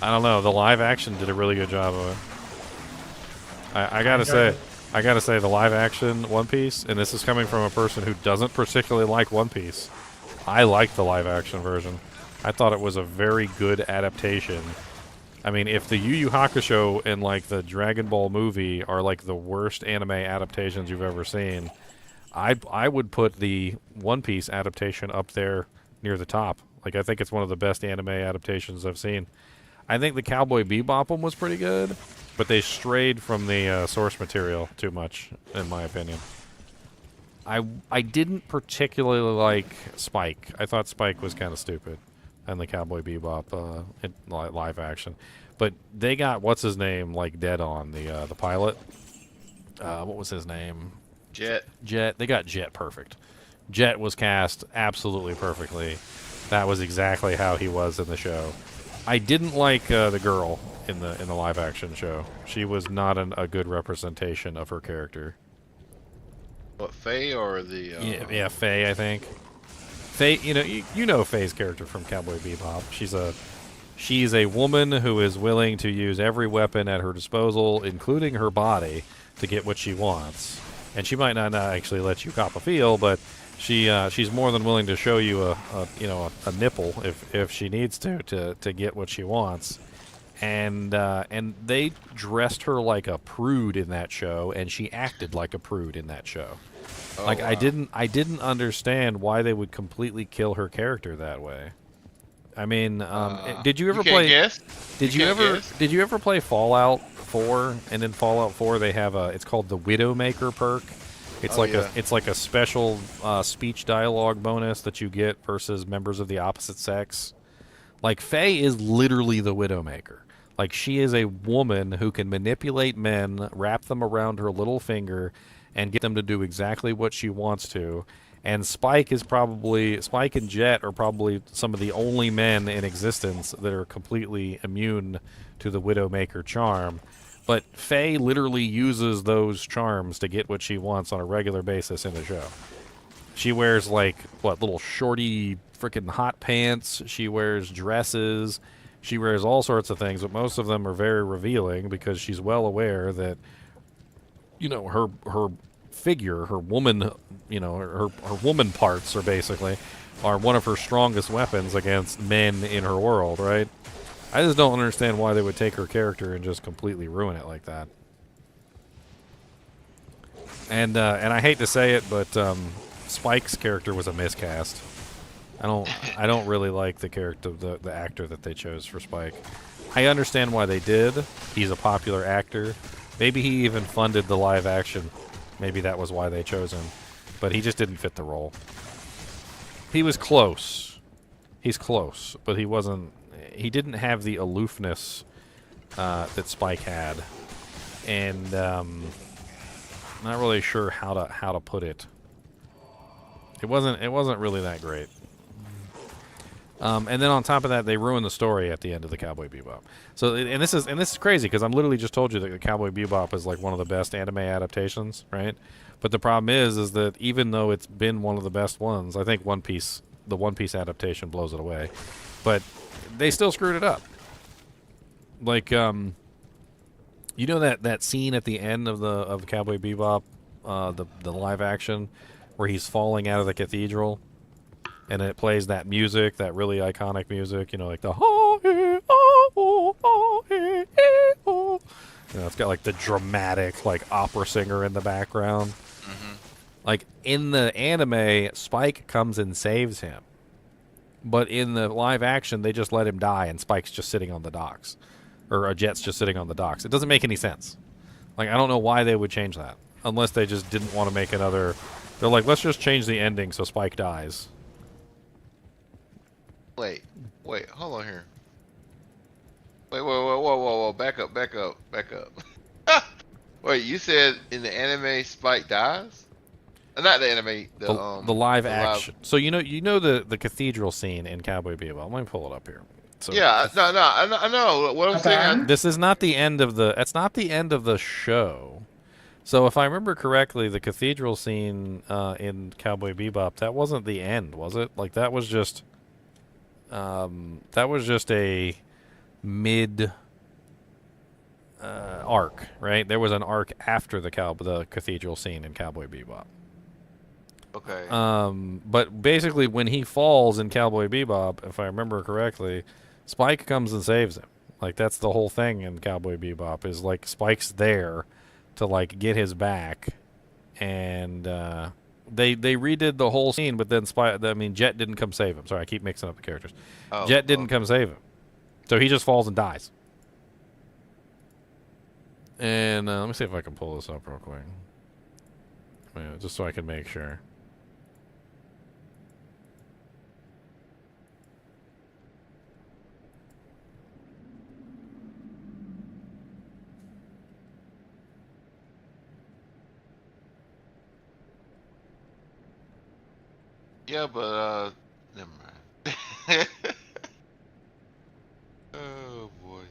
I don't know. The live action did a really good job of it. I gotta say, the live action One Piece, and this is coming from a person who doesn't particularly like One Piece. I liked the live action version. I thought it was a very good adaptation. I mean, if the Yu Yu Hakusho and, like, the Dragon Ball movie are, like, the worst anime adaptations you've ever seen, I would put the One Piece adaptation up there near the top. Like, I think it's one of the best anime adaptations I've seen. I think the Cowboy Bebop one was pretty good, but they strayed from the source material too much, in my opinion. I didn't particularly like Spike. I thought Spike was kind of stupid in the Cowboy Bebop live action. But they got, what's his name, like, dead on, the pilot. What was his name? Jet. They got Jet perfect. Jet was cast absolutely perfectly. That was exactly how he was in the show. I didn't like the girl in the live action show. She was not a good representation of her character. What, Faye or the? Yeah, Faye. I think Faye. You know Faye's character from Cowboy Bebop. She's a woman who is willing to use every weapon at her disposal, including her body, to get what she wants. And she might not actually let you cop a feel, but she's more than willing to show you a nipple if she needs to get what she wants. And they dressed her like a prude in that show, and she acted like a prude in that show. Oh, like, wow. I didn't understand why they would completely kill her character that way. I mean, did you ever play? Guess? Did you ever play Fallout 4? And in Fallout 4, they have it's called the Widowmaker perk. It's like a special speech dialogue bonus that you get versus members of the opposite sex. Like, Faye is literally the Widowmaker. Like, she is a woman who can manipulate men, wrap them around her little finger, and get them to do exactly what she wants to. And Spike and Jet are probably some of the only men in existence that are completely immune to the Widowmaker charm. But Faye literally uses those charms to get what she wants on a regular basis in the show. She wears, like, little shorty freaking hot pants. She wears dresses. She wears all sorts of things, but most of them are very revealing because she's well aware that, her figure, her woman, her woman parts are one of her strongest weapons against men in her world, right? I just don't understand why they would take her character and just completely ruin it like that. And I hate to say it, but Spike's character was a miscast. I don't really like the character, the actor that they chose for Spike. I understand why they did. He's a popular actor. Maybe he even funded the live action. Maybe that was why they chose him. But he just didn't fit the role. He was close. He's close, but he wasn't. He didn't have the aloofness that Spike had, and not really sure how to put it. It wasn't really that great. And then on top of that, they ruined the story at the end of the Cowboy Bebop. So, and this is crazy because I'm literally just told you that the Cowboy Bebop is like one of the best anime adaptations, right? But the problem is that even though it's been one of the best ones, I think the One Piece adaptation blows it away. But they still screwed it up. Like, you know that scene at the end of Cowboy Bebop, the live action, where he's falling out of the cathedral. And it plays that music, that really iconic music, you know, like the you know, it's got like the dramatic, like opera singer in the background. Mm-hmm. Like in the anime, Spike comes and saves him, but in the live action, they just let him die, and Spike's just sitting on the docks, or a Jet's just sitting on the docks. It doesn't make any sense. Like I don't know why they would change that, unless they just didn't want to make another. They're like, let's just change the ending so Spike dies. Wait, hold on here. Whoa, back up. Wait, you said in the anime Spike dies? Not the anime, The live action. So you know the cathedral scene in Cowboy Bebop. Let me pull it up here. So yeah, I know. What I'm At the saying, end? this is not the end of the. It's not the end of the show. So if I remember correctly, the cathedral scene in Cowboy Bebop, that wasn't the end, was it? Like that was just a mid arc, right? There was an arc after the cathedral scene in Cowboy Bebop. okay. But basically, when he falls in Cowboy Bebop, if I remember correctly, Spike comes and saves him. Like that's the whole thing in Cowboy Bebop is like Spike's there to like get his back, and they redid the whole scene. But then Jet didn't come save him. Sorry, I keep mixing up the characters. Jet didn't come save him, so he just falls and dies. And let me see if I can pull this up real quick, just so I can make sure. Yeah, but never mind. Oh boy.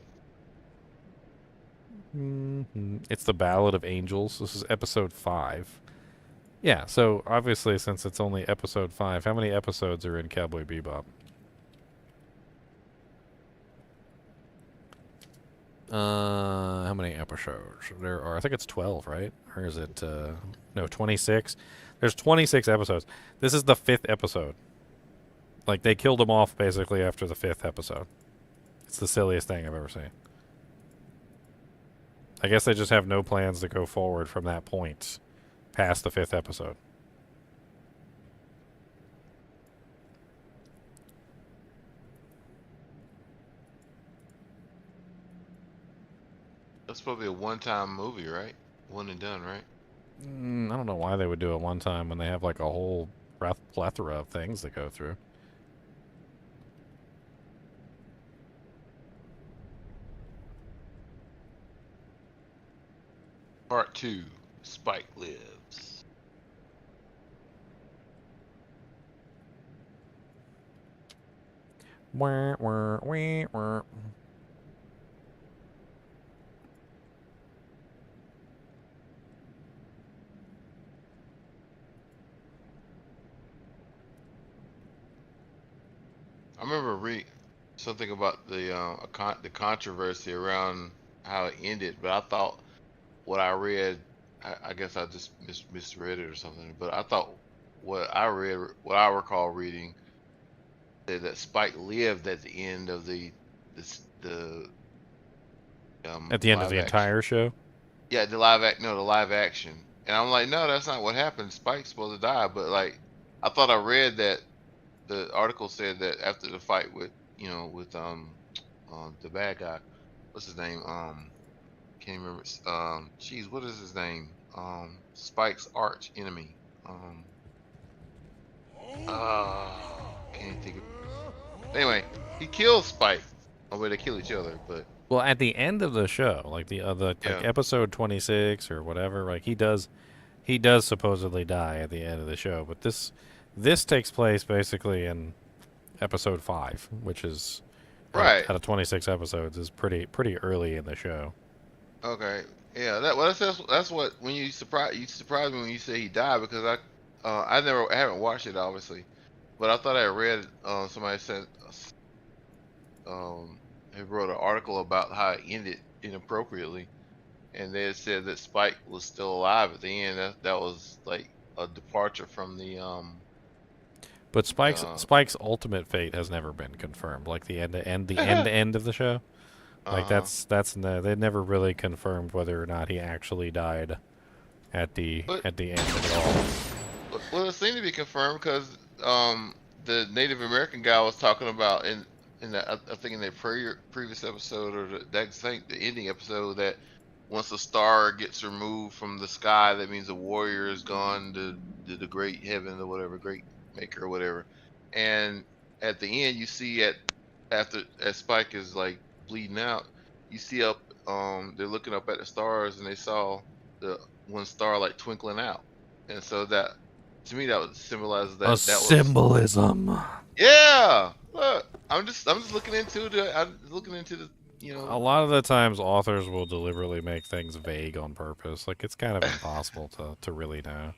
It's the Ballad of Angels. This is episode 5. Yeah, so obviously since it's only episode 5, how many episodes are in Cowboy Bebop? How many episodes? There are, I think it's 12, right? Or is it, no, 26? There's 26 episodes. This is the 5th episode. Like, they killed him off basically after the 5th episode. It's the silliest thing I've ever seen. I guess they just have no plans to go forward from that point past the 5th episode. That's probably a one-time movie, right? One and done, right? I don't know why they would do it one time when they have like a whole plethora of things to go through. Part 2, Spike Lives. Wah, wah, wah, wah. I remember reading something about the controversy around how it ended, but I thought what I read, I guess I just misread it or something. But I thought what I recall reading, said that Spike lived at the end of the At the end of live the action. entire show? Yeah, the live action, And I'm like, no, that's not what happened. Spike's supposed to die, but like, I thought I read that the article said that after the fight with, with the bad guy, what's his name? Can't remember. Geez, what is his name? Spike's arch enemy. Can't think of. Anyway, he kills Spike. Oh, well, they kill each other, but Well, at the end of the show, like like Yeah. episode 26 or whatever, like he does supposedly die at the end of the show. But this takes place basically in episode 5, which is right. out of 26 episodes is pretty early in the show. Okay. Yeah. That's what when you surprise me when you say he died, because I haven't watched it obviously, but I thought I read somebody said he wrote an article about how it ended inappropriately, and they had said that Spike was still alive at the end. That was like a departure from the But Spike's ultimate fate has never been confirmed. Like the end of the show. Like they never really confirmed whether or not he actually died at the end of it all. Well, it seemed to be confirmed because the Native American guy was talking about I think in the previous episode or the ending episode, that once a star gets removed from the sky, that means the warrior is gone to the great heaven or whatever, great maker or whatever. And at the end, you see as Spike is like bleeding out, you see up they're looking up at the stars, and they saw the one star like twinkling out, and so that to me that would symbolize that Symbolism. Yeah. Look, I'm just looking into the A lot of the times, authors will deliberately make things vague on purpose. Like it's kind of impossible to really know.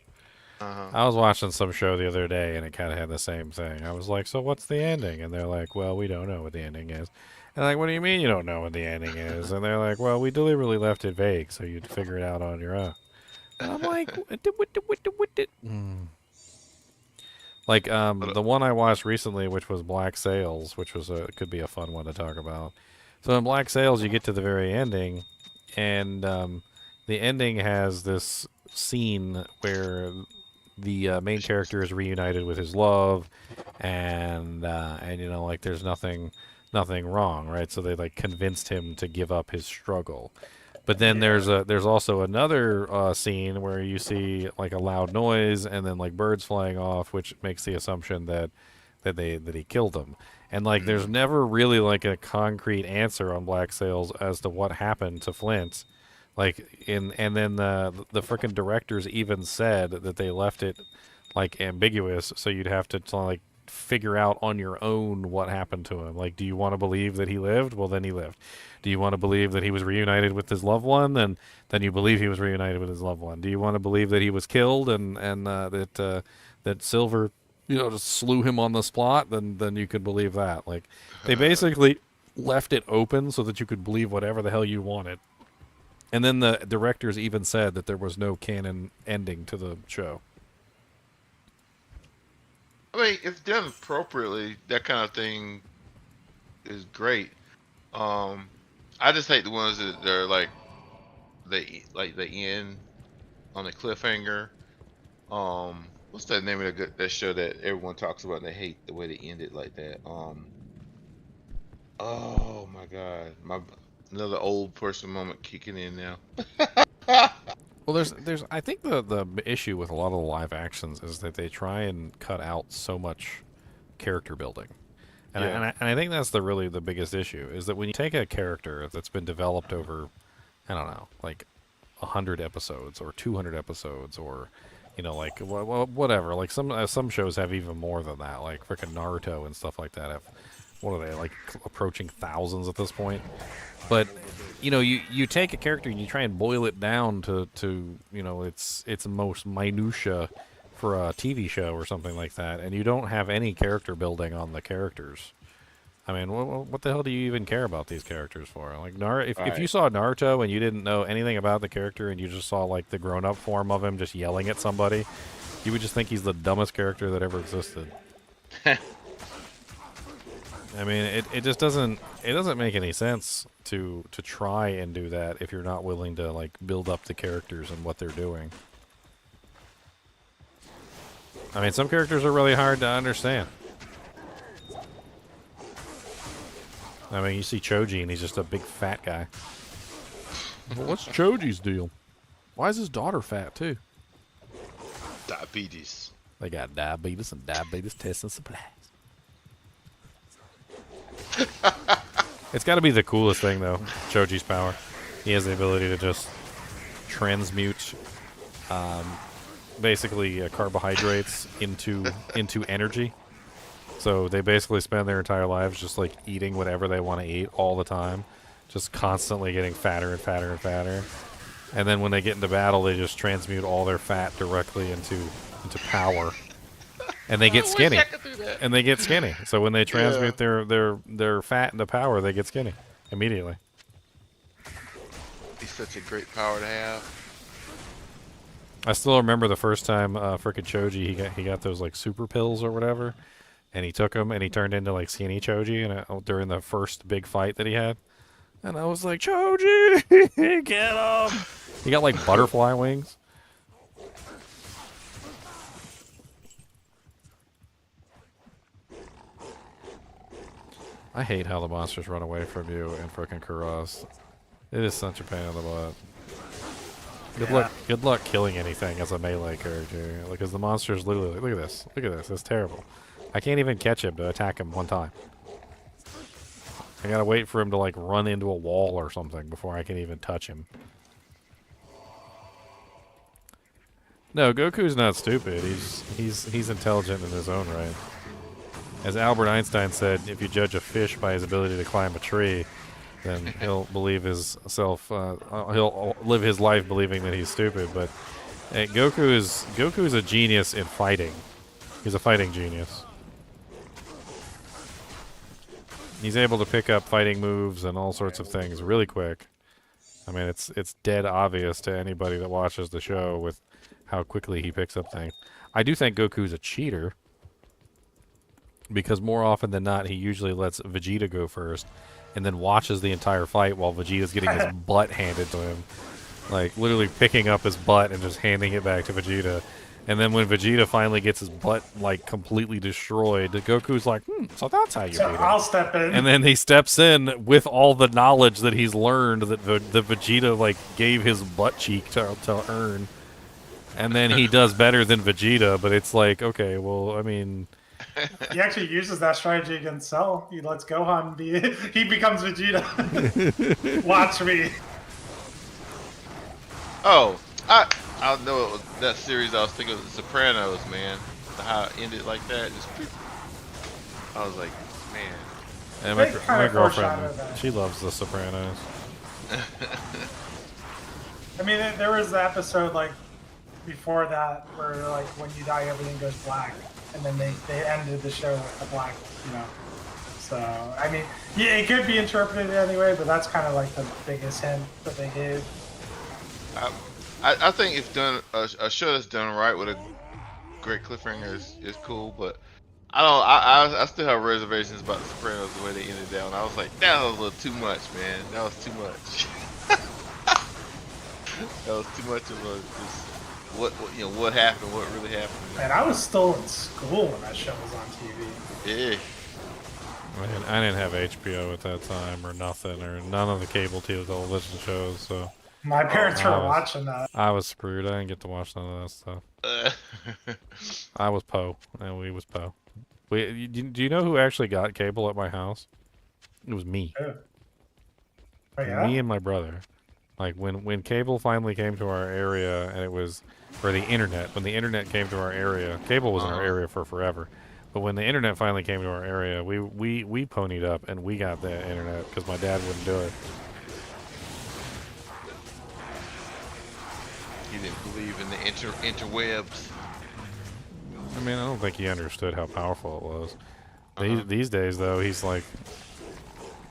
I was watching some show the other day, and it kind of had the same thing. I was like, "So what's the ending?" And they're like, "Well, we don't know what the ending is." And I'm like, "What do you mean you don't know what the ending is?" And they're like, "Well, we deliberately left it vague so you'd figure it out on your own." And I'm like, Like the one I watched recently, which was Black Sails, which was could be a fun one to talk about. So in Black Sails, you get to the very ending, and the ending has this scene where the main character is reunited with his love, and like there's nothing wrong, right? So they like convinced him to give up his struggle. But then there's also another scene where you see like a loud noise and then like birds flying off, which makes the assumption that he killed them. And like there's never really like a concrete answer on Black Sails as to what happened to Flint. Like and then the frickin' directors even said that they left it like ambiguous, so you'd have to like figure out on your own what happened to him. Like, do you want to believe that he lived? Well, then he lived. Do you want to believe that he was reunited with his loved one? Then you believe he was reunited with his loved one. Do you want to believe that he was killed and that Silver, just slew him on the spot? Then you could believe that. Like, they basically left it open so that you could believe whatever the hell you wanted. And then the directors even said that there was no canon ending to the show. I mean, if done appropriately, that kind of thing is great. I just hate the ones that they're like they end on a cliffhanger. What's that name of that show that everyone talks about and they hate the way they end it like that? Oh my God, another old person moment kicking in now. Well, there's I think the issue with a lot of the live actions is that they try and cut out so much character building. And, Yeah. I think that's the biggest issue is that when you take a character that's been developed over, I don't know, like 100 episodes or 200 episodes or, like whatever. Like some shows have even more than that, like freaking Naruto and stuff like that have, what are they, like approaching thousands at this point? But you take a character and you try and boil it down to its most minutia for a TV show or something like that, and you don't have any character building on the characters. I mean, what the hell do you even care about these characters for? Like, if you saw Naruto and you didn't know anything about the character and you just saw like the grown-up form of him just yelling at somebody, you would just think he's the dumbest character that ever existed. I mean, it just doesn't make any sense to try and do that if you're not willing to like build up the characters and what they're doing. I mean, some characters are really hard to understand. I mean, you see Choji and he's just a big fat guy. Well, what's Choji's deal? Why is his daughter fat too? Diabetes. They got diabetes and diabetes testing supplies. It's got to be the coolest thing though, Choji's power. He has the ability to just transmute basically carbohydrates into energy. So they basically spend their entire lives just like eating whatever they want to eat all the time, just constantly getting fatter and fatter and fatter. And then when they get into battle, they just transmute all their fat directly into power, and they get skinny. And they get skinny. So when they transmute their fat into power, they get skinny immediately. He's such a great power to have. I still remember the first time frickin' Choji he got those like super pills or whatever, and he took them and he turned into like skinny Choji and during the first big fight that he had, and I was like, Choji, get him! He got like butterfly wings. I hate how the monsters run away from you in frickin' Kuros. It is such a pain in the butt. Good luck killing anything as a melee character, because the monster's literally like, look at this, it's terrible. I can't even catch him to attack him one time. I gotta wait for him to like run into a wall or something before I can even touch him. No, Goku's not stupid. He's intelligent in his own right. As Albert Einstein said, if you judge a fish by his ability to climb a tree, then he'll believe he'll live his life believing that he's stupid. But Goku is a genius in fighting. He's a fighting genius. He's able to pick up fighting moves and all sorts of things really quick. I mean, it's dead obvious to anybody that watches the show with how quickly he picks up things. I do think Goku's a cheater, because more often than not, he usually lets Vegeta go first and then watches the entire fight while Vegeta's getting his butt handed to him. Like, literally picking up his butt and just handing it back to Vegeta. And then when Vegeta finally gets his butt, like, completely destroyed, Goku's like, so that's how you beat him. I'll step in. And then he steps in with all the knowledge that he's learned that the Vegeta, like, gave his butt cheek to earn. And then he does better than Vegeta, but it's like, okay, well, I mean... He actually uses that strategy against Cell. He lets Gohan he becomes Vegeta. Watch me. Oh, I know it was that series. I was thinking of The Sopranos, man. How it ended like that. I was like, man. And They my kinda girlfriend, foreshadowed that. she loves The Sopranos. I mean, there was the episode like before that where like when you die, everything goes black, and then they ended the show with a black, you know. So I mean, yeah, it could be interpreted anyway, but that's kind of like the biggest hint that they gave. I think if done a show that's done right with a great cliffhanger is cool, but I still have reservations about The Sopranos the way they ended down. I was like, that was a little too much, man. That was too much. That was too much of what happened, what really happened. And I was still in school when that show was on TV. Yeah. I didn't have HBO at that time or nothing, or none of the cable television shows, so... My parents were watching that. I was screwed. I didn't get to watch none of that stuff. I was Poe, and we was Poe. Do you know who actually got cable at my house? It was me. Oh, yeah? Me and my brother. Like, when cable finally came to our area, and it was... Or the internet. When the internet came to our area... Cable was in our area for forever. But when the internet finally came to our area, we ponied up, and we got the internet, because my dad wouldn't do it. He didn't believe in the interwebs. I mean, I don't think he understood how powerful it was. These days, though, he's like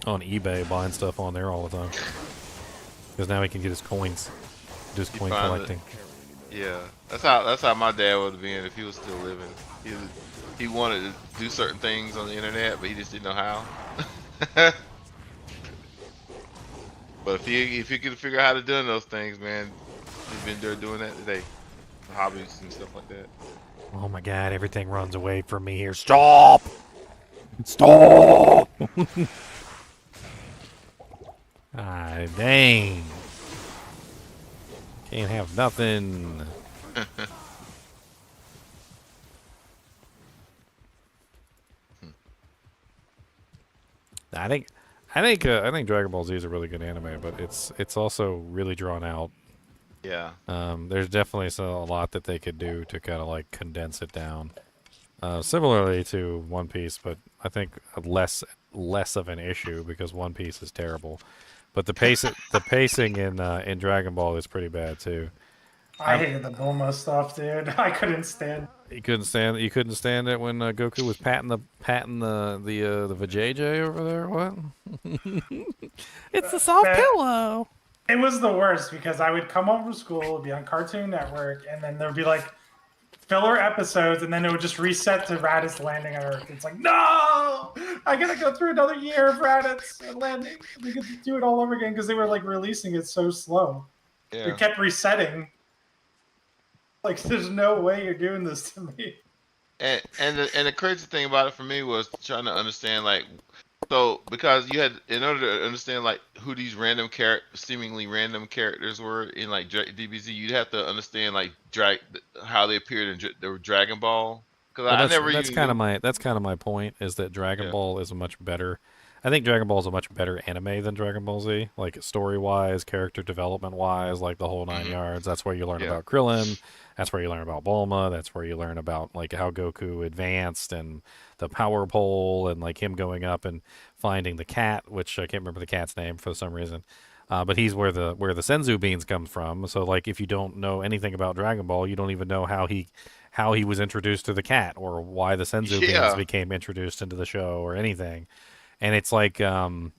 on eBay buying stuff on there all the time. Because now he can get his coins. Do his coin collecting. Yeah, that's how my dad would have been if he was still living. He wanted to do certain things on the internet, but he just didn't know how. But if he could figure out how to do those things, man, he's been there doing that today. hobbies and stuff like that. Oh my god, everything runs away from me here. Stop! Stop! Ah, dang. Can't have nothing. I think Dragon Ball Z is a really good anime, but it's also really drawn out. Yeah. There's definitely a lot that they could do to kind of like condense it down. Similarly to One Piece, but I think less of an issue because One Piece is terrible. But the pacing in Dragon Ball is pretty bad too. I hated the Bulma stuff, dude. I couldn't stand. You couldn't stand it when Goku was patting the vajayjay over there. What? It's the soft pillow. It was the worst because I would come home from school, be on Cartoon Network, and then there'd be like filler episodes, and then it would just reset to Raditz landing on Earth. It's like, no, I gotta go through another year of Raditz landing. We could do it all over again because they were like releasing it so slow. Yeah. It kept resetting. Like, there's no way you're doing this to me. And the crazy thing about it for me was trying to understand, like, so because you had, in order to understand like who these seemingly random characters were in like DBZ, you'd have to understand like how they appeared in the Dragon Ball. Because I never. That's kind of my point is that Dragon Ball is a much better. I think Dragon Ball is a much better anime than Dragon Ball Z, like story-wise, character development-wise, like the whole 9 yards. That's where you learn about Krillin. That's where you learn about Bulma. That's where you learn about like how Goku advanced and the power pole and like him going up and finding the cat, which I can't remember the cat's name for some reason. But he's where the senzu beans come from. So like if you don't know anything about Dragon Ball, you don't even know how he was introduced to the cat or why the senzu beans became introduced into the show or anything. And it's like Dragon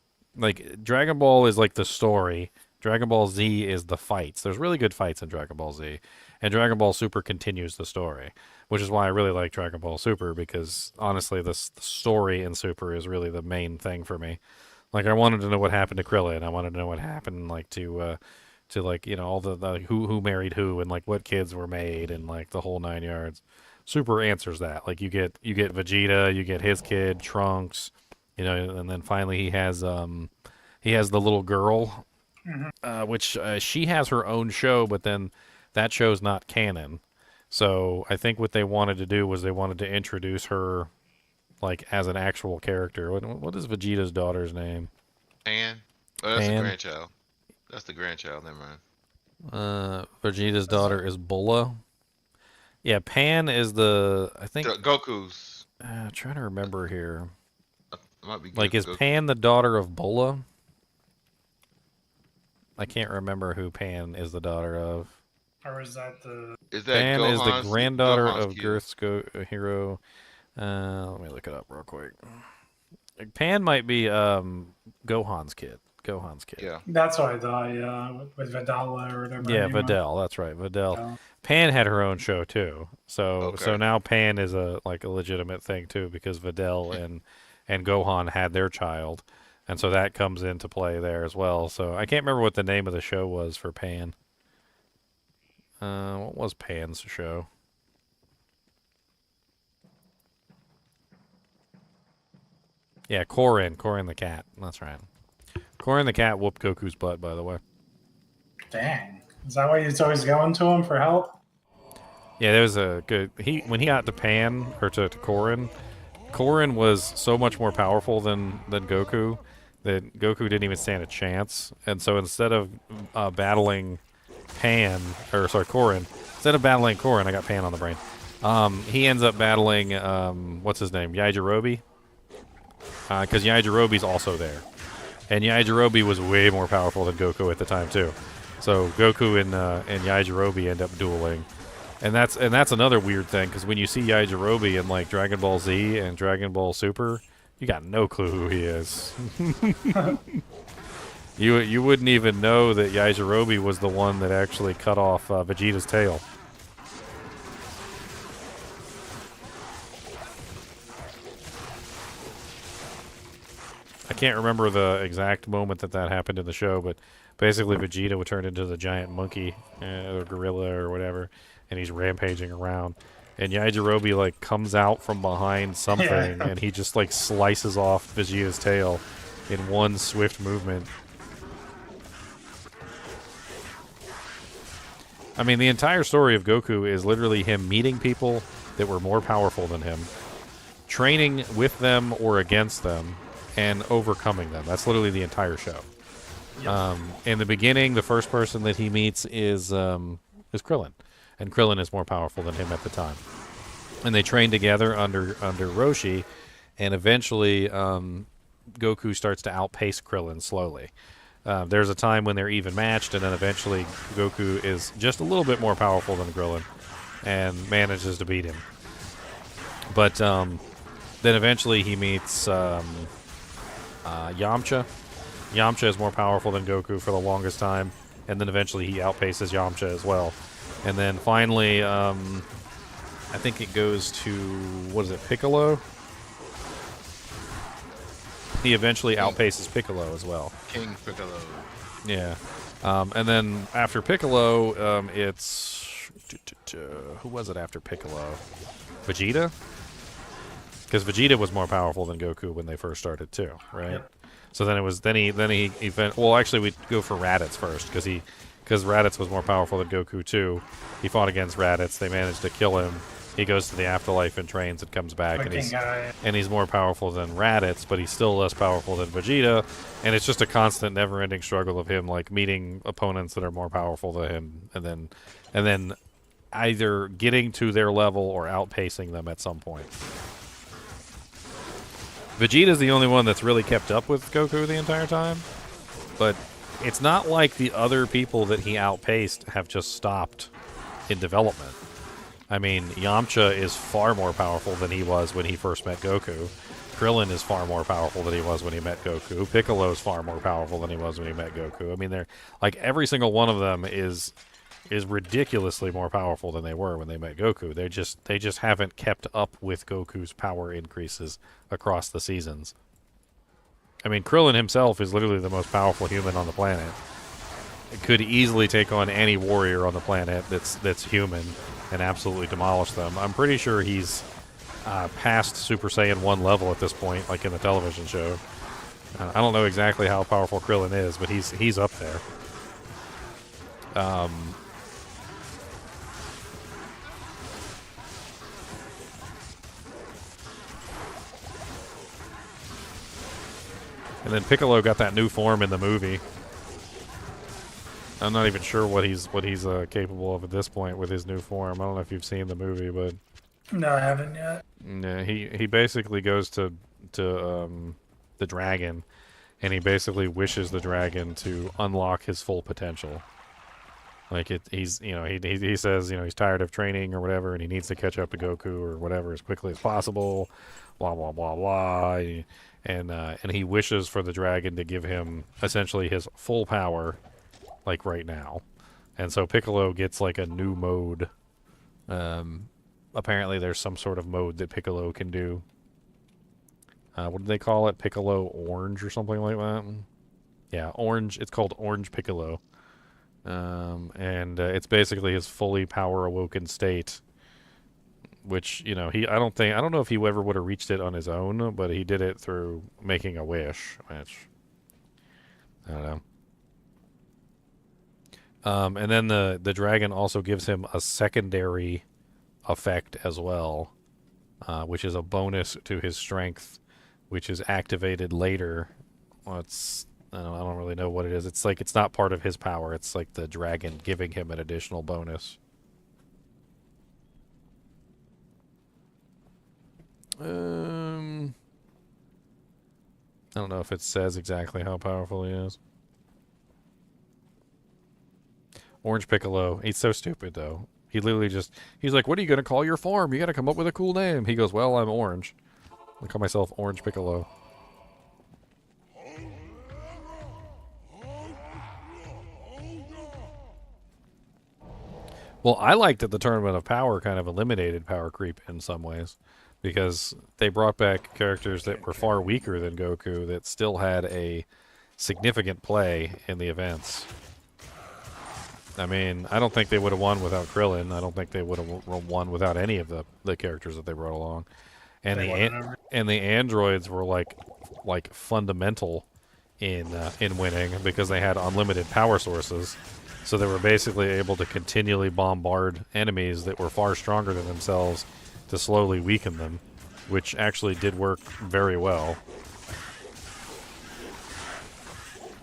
Ball is like the story. Dragon Ball Z is the fights. There's really good fights in Dragon Ball Z. And Dragon Ball Super continues the story, which is why I really like Dragon Ball Super because honestly, the story in Super is really the main thing for me. Like I wanted to know what happened to Krillin. I wanted to know what happened like to like you know all the who married who and like what kids were made and like the whole 9 yards. Super answers that. Like you get Vegeta, you get his kid Trunks. You know, and then finally he has the little girl, which she has her own show, but then that show's not canon. So I think what they wanted to do was they wanted to introduce her, like as an actual character. What is Vegeta's daughter's name? Pan. Oh, that's the grandchild. That's the grandchild. Never mind. Vegeta's daughter is Bulla. Yeah, Pan is I think Goku's. I'm trying to remember here. Might be like, is Pan the daughter of Bulla? I can't remember who Pan is the daughter of. Or is that the... Pan is the granddaughter of Girth's hero. Let me look it up real quick. Pan might be Gohan's kid. Yeah. That's what I thought, yeah. With Vidala or whatever. Yeah, Videl. That's right, Videl. Pan had her own show, too. So now Pan is a legitimate thing, too, because Videl and Gohan had their child, and so that comes into play there as well. So I can't remember what the name of the show was for Pan. What was Pan's show? Yeah, Korin the cat. That's right. Korin the cat whooped Goku's butt, by the way. Dang. Is that why he's always going to him for help? Yeah, there was a good... When he got to Pan, or to Korin was so much more powerful than Goku that Goku didn't even stand a chance. And so instead of battling Korin, instead of battling Korin, I got Pan on the brain. He ends up battling what's his name, Yajirobe, because Yajirobe's also there, and Yajirobe was way more powerful than Goku at the time too. So Goku and Yajirobe end up dueling. And that's another weird thing, because when you see Yajirobe in like Dragon Ball Z and Dragon Ball Super, you got no clue who he is. You wouldn't even know that Yajirobe was the one that actually cut off Vegeta's tail. I can't remember the exact moment that happened in the show, but basically Vegeta would turn into the giant monkey or gorilla or whatever, and he's rampaging around. And Yajirobe like comes out from behind something, and he just like slices off Vegeta's tail in one swift movement. I mean, the entire story of Goku is literally him meeting people that were more powerful than him, training with them or against them, and overcoming them. That's literally the entire show. Yep. In the beginning, the first person that he meets is Krillin, and Krillin is more powerful than him at the time. And they train together under Roshi, and eventually Goku starts to outpace Krillin slowly. There's a time when they're even matched, and then eventually Goku is just a little bit more powerful than Krillin and manages to beat him. But then eventually he meets Yamcha. Yamcha is more powerful than Goku for the longest time, and then eventually he outpaces Yamcha as well. And then finally, I think it goes to, what is it, Piccolo? He eventually outpaces Piccolo as well. King Piccolo. Yeah. And then after Piccolo, it's... who was it after Piccolo? Vegeta? Because Vegeta was more powerful than Goku when they first started too, right? Yep. So then it was well, actually we go for Raditz first because Raditz was more powerful than Goku too. He fought against Raditz. They managed to kill him. He goes to the afterlife and trains and comes back, and he's more powerful than Raditz, but he's still less powerful than Vegeta. And it's just a constant, never-ending struggle of him like meeting opponents that are more powerful than him, and then either getting to their level or outpacing them at some point. Vegeta's the only one that's really kept up with Goku the entire time, but it's not like the other people that he outpaced have just stopped in development. I mean, Yamcha is far more powerful than he was when he first met Goku. Krillin is far more powerful than he was when he met Goku. Piccolo is far more powerful than he was when he met Goku. I mean, they're like every single one of them is ridiculously more powerful than they were when they met Goku. They just haven't kept up with Goku's power increases across the seasons. I mean, Krillin himself is literally the most powerful human on the planet. It could easily take on any warrior on the planet that's human and absolutely demolish them. I'm pretty sure he's past Super Saiyan 1 level at this point, like in the television show. I don't know exactly how powerful Krillin is, but he's up there. And then Piccolo got that new form in the movie. I'm not even sure what he's capable of at this point with his new form. I don't know if you've seen the movie, but No, I haven't yet. yeah, he basically goes to the dragon, and he basically wishes the dragon to unlock his full potential. Like he says he's tired of training or whatever, and he needs to catch up to Goku or whatever as quickly as possible. Blah blah blah blah, and he wishes for the dragon to give him essentially his full power. Like right now. And so Piccolo gets like a new mode. Apparently there's some sort of mode that Piccolo can do. What do they call it? Piccolo Orange or something like that? Yeah, Orange. It's called Orange Piccolo. And it's basically his fully power awoken state. Which, I don't know if he ever would have reached it on his own, but he did it through making a wish, which I don't know. And then the dragon also gives him a secondary effect as well, which is a bonus to his strength, which is activated later. Well, I don't really know what it is. It's like it's not part of his power. It's like the dragon giving him an additional bonus. I don't know if it says exactly how powerful he is. Orange Piccolo. He's so stupid, though. He literally he's like, what are you going to call your form? You got to come up with a cool name. He goes, well, I'm Orange. I call myself Orange Piccolo. Well, I liked that the Tournament of Power kind of eliminated power creep in some ways. because they brought back characters that were far weaker than Goku that still had a significant play in the events. I mean, I don't think they would have won without Krillin. I don't think they would have won without any of the characters that they brought along. And the androids were like fundamental in winning because they had unlimited power sources. So they were basically able to continually bombard enemies that were far stronger than themselves to slowly weaken them, which actually did work very well.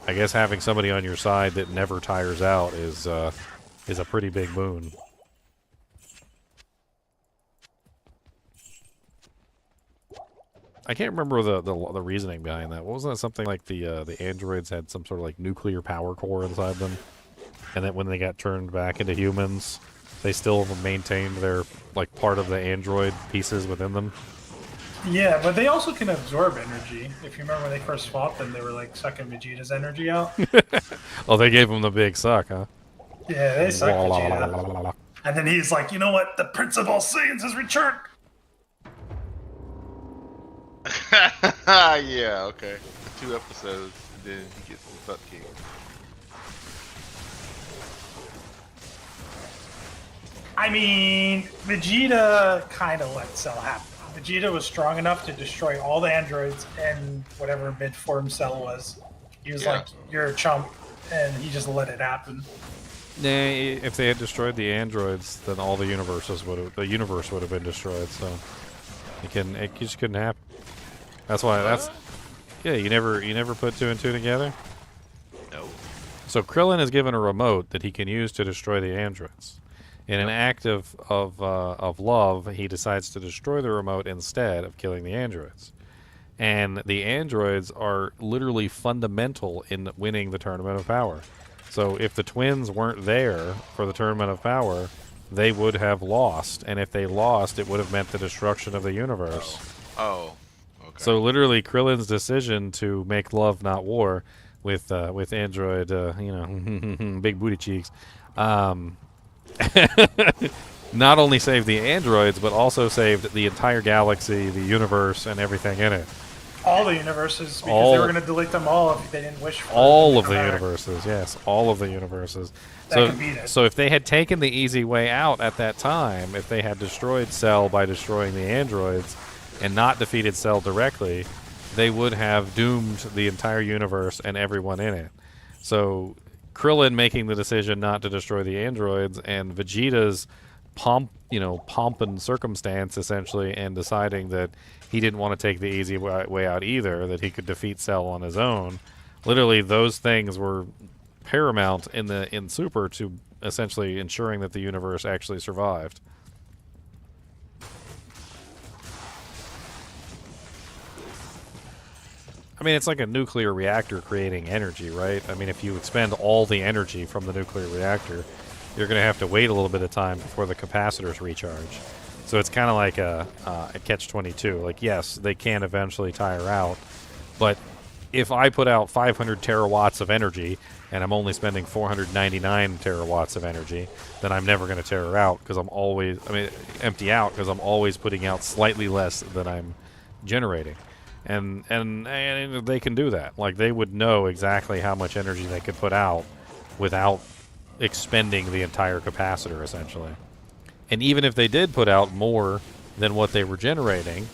I guess having somebody on your side that never tires out is a pretty big boon. I can't remember the reasoning behind that. What was that? Something like the androids had some sort of like nuclear power core inside them, and that when they got turned back into humans, they still maintained their like part of the android pieces within them. Yeah, but they also can absorb energy. If you remember when they first swapped them, they were like sucking Vegeta's energy out. Oh, they gave him the big suck, huh? Yeah, they sucked Vegeta. And then he's like, you know what? The Prince of All Saiyans has returned. Yeah, okay. 2 episodes, and then he gets the butt kicked. I mean, Vegeta kind of let Cell happen. Vegeta was strong enough to destroy all the androids and whatever mid-form Cell was. He was like, you're a chump, and he just let it happen. Nah, if they had destroyed the androids, then all the universe would have been destroyed. So it just couldn't happen. That's why you never put 2 and 2 together. No. So Krillin is given a remote that he can use to destroy the androids. In an act of love, he decides to destroy the remote instead of killing the androids. And the androids are literally fundamental in winning the Tournament of Power. So if the twins weren't there for the Tournament of Power, they would have lost. And if they lost, it would have meant the destruction of the universe. Oh. Okay. So literally, Krillin's decision to make love, not war, with android, big booty cheeks, not only saved the androids, but also saved the entire galaxy, the universe, and everything in it. All the universes, because they were going to delete them all if they didn't wish for all of the universes. Yes, all of the universes. So if they had taken the easy way out at that time, if they had destroyed Cell by destroying the androids and not defeated Cell directly, they would have doomed the entire universe and everyone in it. So Krillin making the decision not to destroy the androids and Vegeta's pomp and circumstance essentially, and deciding that he didn't want to take the easy way out either, that he could defeat Cell on his own. Literally, those things were paramount in Super to essentially ensuring that the universe actually survived. I mean, it's like a nuclear reactor creating energy, right? I mean, if you expend all the energy from the nuclear reactor, you're going to have to wait a little bit of time before the capacitors recharge. So it's kind of like a catch-22. Like, yes, they can eventually tire out, but if I put out 500 terawatts of energy and I'm only spending 499 terawatts of energy, then I'm never going to tire out because empty out because I'm always putting out slightly less than I'm generating. And they can do that. Like, they would know exactly how much energy they could put out without expending the entire capacitor, essentially. And even if they did put out more than what they were generating,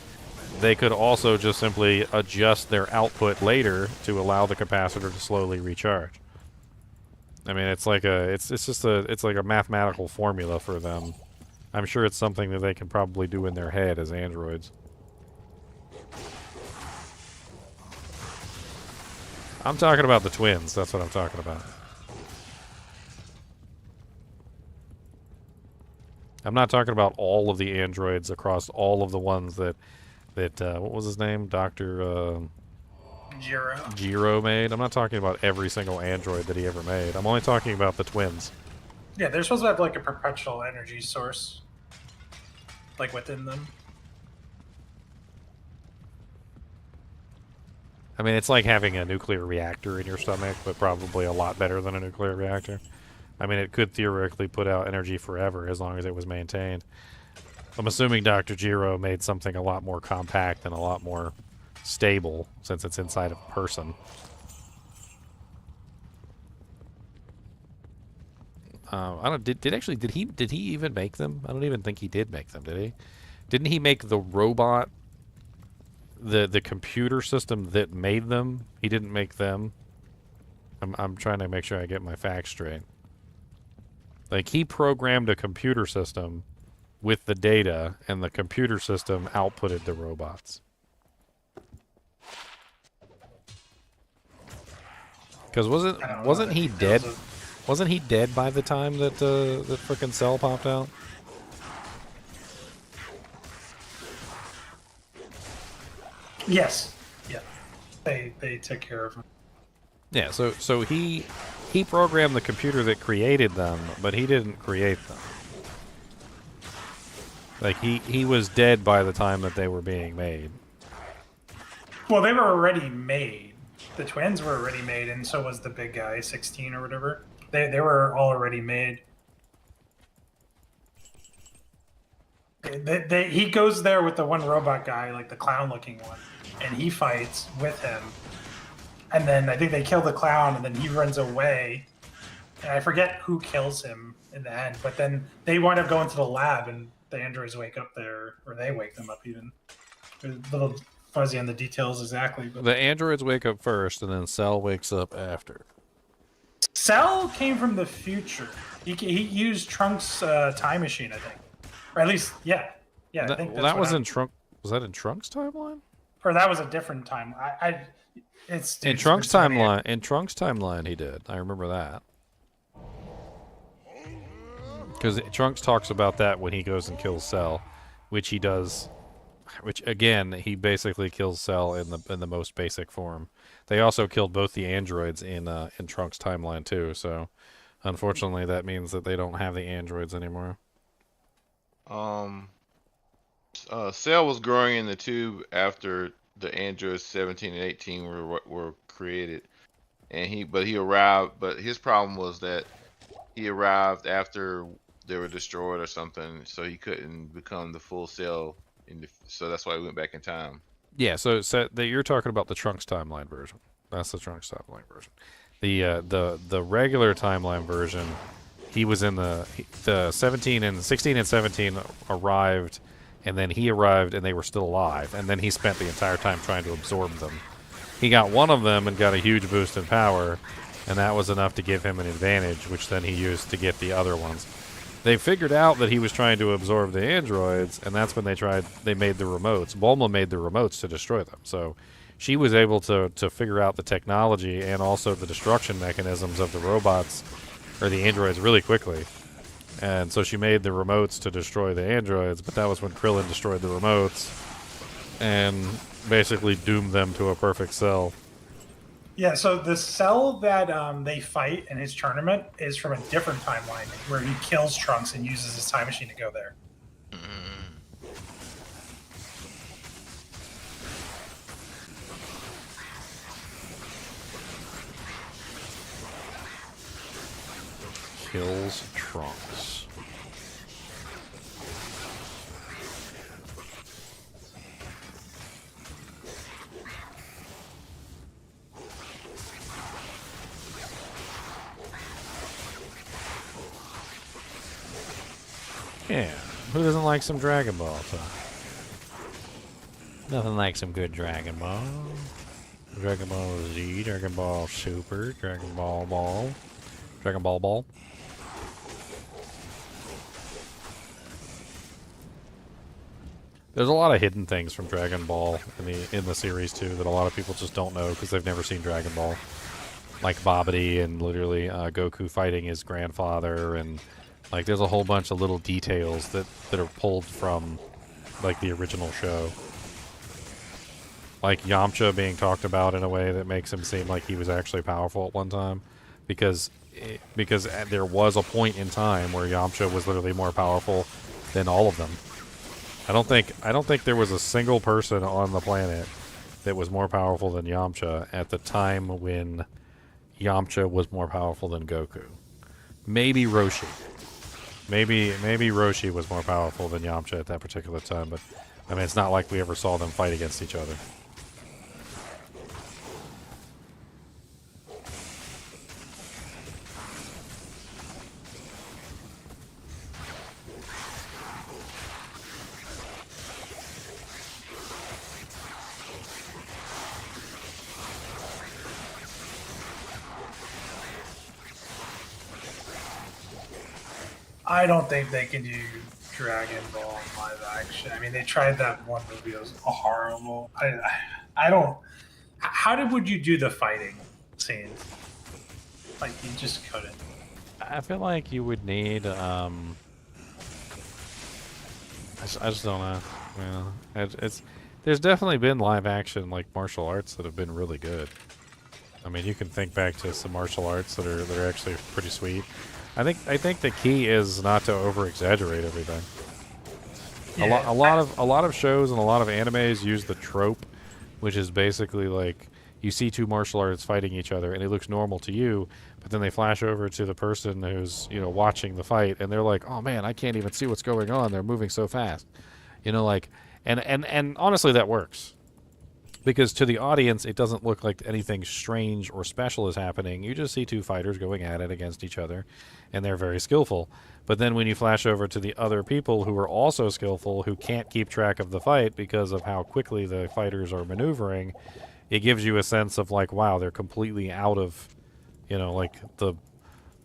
they could also just simply adjust their output later to allow the capacitor to slowly recharge. I mean, it's like a mathematical formula for them. I'm sure it's something that they can probably do in their head as androids. I'm talking about the twins. That's what I'm talking about. I'm not talking about all of the androids across all of the ones that what was his name? Dr. Jiro made. I'm not talking about every single android that he ever made. I'm only talking about the twins. Yeah, they're supposed to have like a perpetual energy source, like within them. I mean, it's like having a nuclear reactor in your stomach, but probably a lot better than a nuclear reactor. I mean, it could theoretically put out energy forever as long as it was maintained. I'm assuming Dr. Jiro made something a lot more compact and a lot more stable since it's inside of a person. I don't. Did he even make them? I don't even think he did make them. Did he? Didn't he make the robot? The computer system that made them. He didn't make them. I'm trying to make sure I get my facts straight. Like he programmed a computer system with the data, and the computer system outputted the robots. Because wasn't he dead? Wasn't he dead by the time that the frickin' cell popped out? Yes. Yeah. They took care of him. Yeah. So he programmed the computer that created them, but he didn't create them. Like he was dead by the time that they were being made. Well, they were already made. The twins were already made, and so was the big guy, 16 or whatever. They were already made. He goes there with the one robot guy, like the clown-looking one, and he fights with him. And then I think they kill the clown, and then he runs away. And I forget who kills him in the end, but then they wind up going to the lab, and the androids wake up there, or they wake them up even. They're a little fuzzy on the details exactly. But The androids wake up first, and then Cell wakes up after. Cell came from the future. He used Trunks' time machine, I think, or at least, yeah. I think That was in Trunk. Was that in Trunks' timeline? Or that was a different time. It's In Trunks' timeline. In Trunks' timeline, he did. I remember that. Because Trunks talks about that when he goes and kills Cell, which he does. Which again, he basically kills Cell in the most basic form. They also killed both the androids in Trunks' timeline too. So, unfortunately, that means that they don't have the androids anymore. Cell was growing in the tube after the androids 17 and 18 were created, and he arrived. But his problem was that he arrived after they were destroyed or something, so he couldn't become the full Cell. So that's why he went back in time. Yeah, so that you're talking about the Trunks timeline version. That's the Trunks timeline version. The regular timeline version, he was in the 16 and 17 arrived, and then he arrived and they were still alive, and then he spent the entire time trying to absorb them. He got one of them and got a huge boost in power, and that was enough to give him an advantage, which then he used to get the other ones. They figured out that he was trying to absorb the androids, and that's when they made the remotes. Bulma made the remotes to destroy them. So she was able to figure out the technology and also the destruction mechanisms of the robots, or the androids, really quickly. And so she made the remotes to destroy the androids, but that was when Krillin destroyed the remotes and basically doomed them to a perfect Cell. Yeah, so the Cell that they fight in his tournament is from a different timeline where he kills Trunks and uses his time machine to go there. Kills Trunks. Yeah, who doesn't like some Dragon Ball stuff? Nothing like some good Dragon Ball. Dragon Ball Z, Dragon Ball Super, Dragon Ball Ball, Dragon Ball Ball. There's a lot of hidden things from Dragon Ball in the series too that a lot of people just don't know because they've never seen Dragon Ball. Like Babidi and literally Goku fighting his grandfather, and like there's a whole bunch of little details that are pulled from like the original show. Like Yamcha being talked about in a way that makes him seem like he was actually powerful at one time, because there was a point in time where Yamcha was literally more powerful than all of them. I don't think there was a single person on the planet that was more powerful than Yamcha at the time when Yamcha was more powerful than Goku. Maybe Roshi. Maybe Roshi was more powerful than Yamcha at that particular time, but I mean, it's not like we ever saw them fight against each other. I don't think they can do Dragon Ball in live action. I mean, they tried that one movie; it was horrible. I don't. Would you do the fighting scenes? Like, you just couldn't. I feel like you would need. I just don't know. It's there's definitely been live action like martial arts that have been really good. I mean, you can think back to some martial arts that are actually pretty sweet. I think the key is not to over exaggerate everything. Yeah. A lot of shows and a lot of animes use the trope, which is basically like you see two martial artists fighting each other and it looks normal to you, but then they flash over to the person who's watching the fight and they're like, oh man, I can't even see what's going on. They're moving so fast, like, and honestly that works. Because to the audience, it doesn't look like anything strange or special is happening. You just see two fighters going at it against each other, and they're very skillful. But then when you flash over to the other people who are also skillful, who can't keep track of the fight because of how quickly the fighters are maneuvering, it gives you a sense of like, wow, they're completely out of, like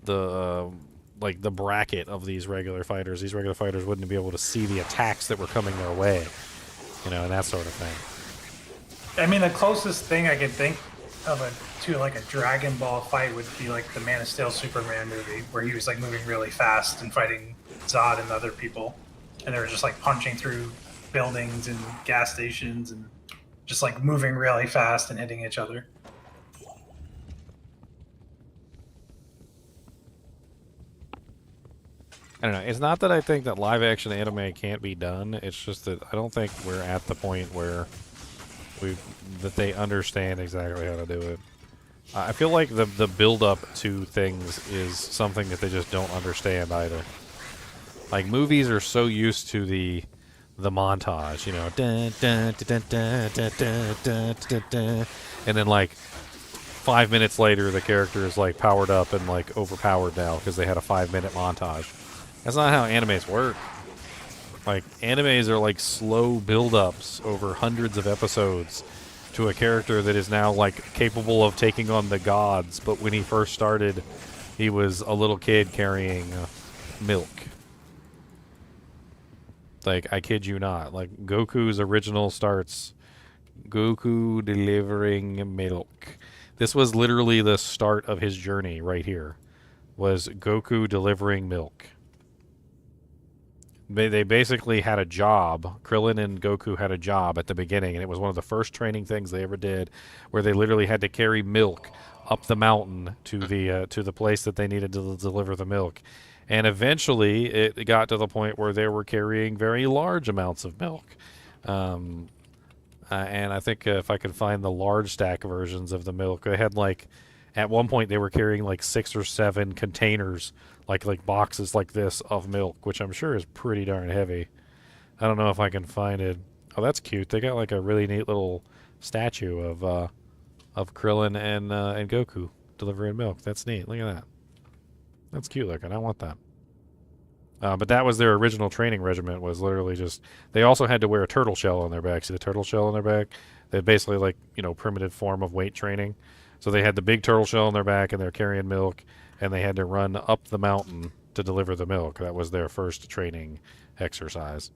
the bracket of these regular fighters. These regular fighters wouldn't be able to see the attacks that were coming their way, and that sort of thing. I mean, the closest thing I could think of to like a Dragon Ball fight would be like the Man of Steel Superman movie, where he was like moving really fast and fighting Zod and other people, and they were just like punching through buildings and gas stations and just like moving really fast and hitting each other. I don't know. It's not that I think that live action anime can't be done. It's just that I don't think we're at the point where that they understand exactly how to do it. I feel like the build up to things is something that they just don't understand either. Like movies are so used to the montage, and then like 5 minutes later the character is like powered up and like overpowered now because they had a 5-minute montage. That's not how animes work. Like, animes are like slow build-ups over hundreds of episodes to a character that is now like capable of taking on the gods, but when he first started, he was a little kid carrying milk. Like, I kid you not. Like, Goku's original starts, Goku delivering milk. This was literally the start of his journey right here, was Goku delivering milk. They basically had a job. Krillin and Goku had a job at the beginning, and it was one of the first training things they ever did, where they literally had to carry milk up the mountain to the place that they needed to deliver the milk. And eventually, it got to the point where they were carrying very large amounts of milk. And I think if I could find the large stack versions of the milk, they had like, at one point they were carrying like 6 or 7 containers, like boxes like this of milk, which I'm sure is pretty darn heavy. I don't know if I can find it. Oh, that's cute. They got like a really neat little statue of Krillin and Goku delivering milk. That's neat. Look at that. That's cute looking. I want that. But that was their original training regimen, was literally just, they also had to wear a turtle shell on their back. See the turtle shell on their back? They're basically like, primitive form of weight training. So they had the big turtle shell on their back and they're carrying milk, and they had to run up the mountain to deliver the milk. That was their first training exercise.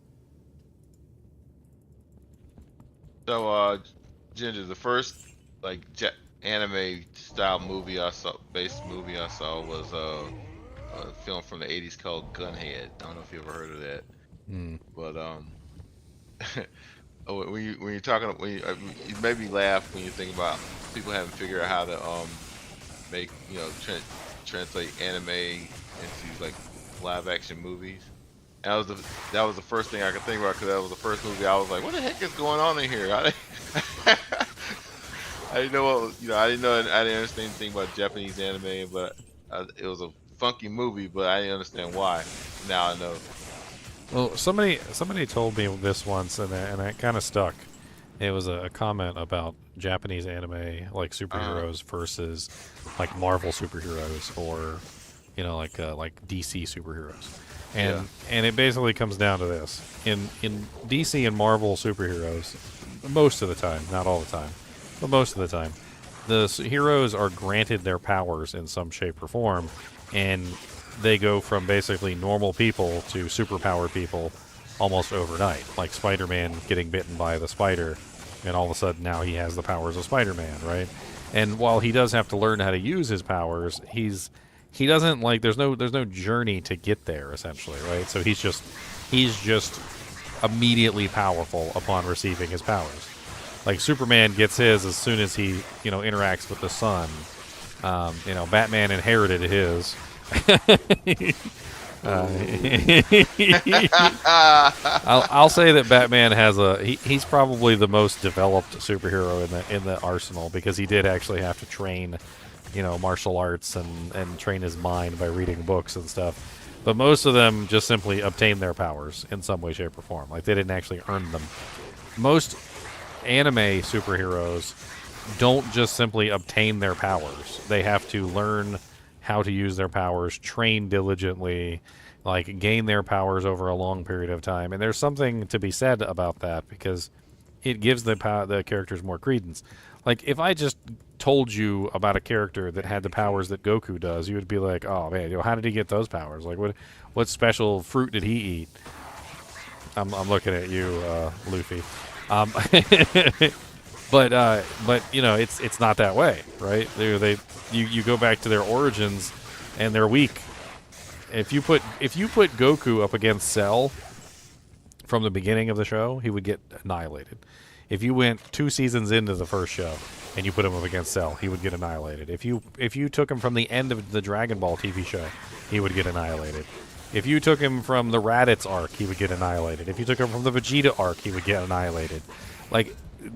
So, Ginger, the first like anime style movie I saw, was a film from the '80s called Gunhead. I don't know if you ever heard of that. But when you're talking, it made me laugh when you think about people haven't figured out how to make translate anime into like live action movies. And that was the first thing I could think about, because that was the first movie I was like, what the heck is going on in here? I didn't know I didn't understand anything about Japanese anime, but it was a funky movie, but I didn't understand why. Now I know. Well, somebody told me this once, and that kind of stuck. It was a comment about Japanese anime, like superheroes versus like Marvel superheroes, or like DC superheroes, and it basically comes down to this: in DC and Marvel superheroes, most of the time, not all the time, but most of the time, the heroes are granted their powers in some shape or form, and they go from basically normal people to superpowered people almost overnight. Like Spider-Man getting bitten by the spider, and all of a sudden now he has the powers of Spider-Man, right? And while he does have to learn how to use his powers, he doesn't like there's no journey to get there essentially, right? So he's just immediately powerful upon receiving his powers. Like Superman gets his as soon as he interacts with the sun. Batman inherited his. I'll say that Batman has he's probably the most developed superhero in the arsenal, because he did actually have to train martial arts and train his mind by reading books and stuff. But most of them just simply obtain their powers in some way, shape, or form. Like, they didn't actually earn them. Most anime superheroes don't just simply obtain their powers. They have to learn how to use their powers, train diligently, like gain their powers over a long period of time. And there's something to be said about that, because it gives the characters more credence. Like, if I just told you about a character that had the powers that Goku does, you would be like, oh man, how did he get those powers? Like, what special fruit did he eat? I'm looking at you, Luffy. But it's not that way, right? You go back to their origins, and they're weak. If you put Goku up against Cell from the beginning of the show, he would get annihilated. If you went 2 seasons into the first show and you put him up against Cell, he would get annihilated. If you took him from the end of the Dragon Ball TV show, he would get annihilated. If you took him from the Raditz arc, he would get annihilated. If you took him from the Vegeta arc, he would get annihilated. Like,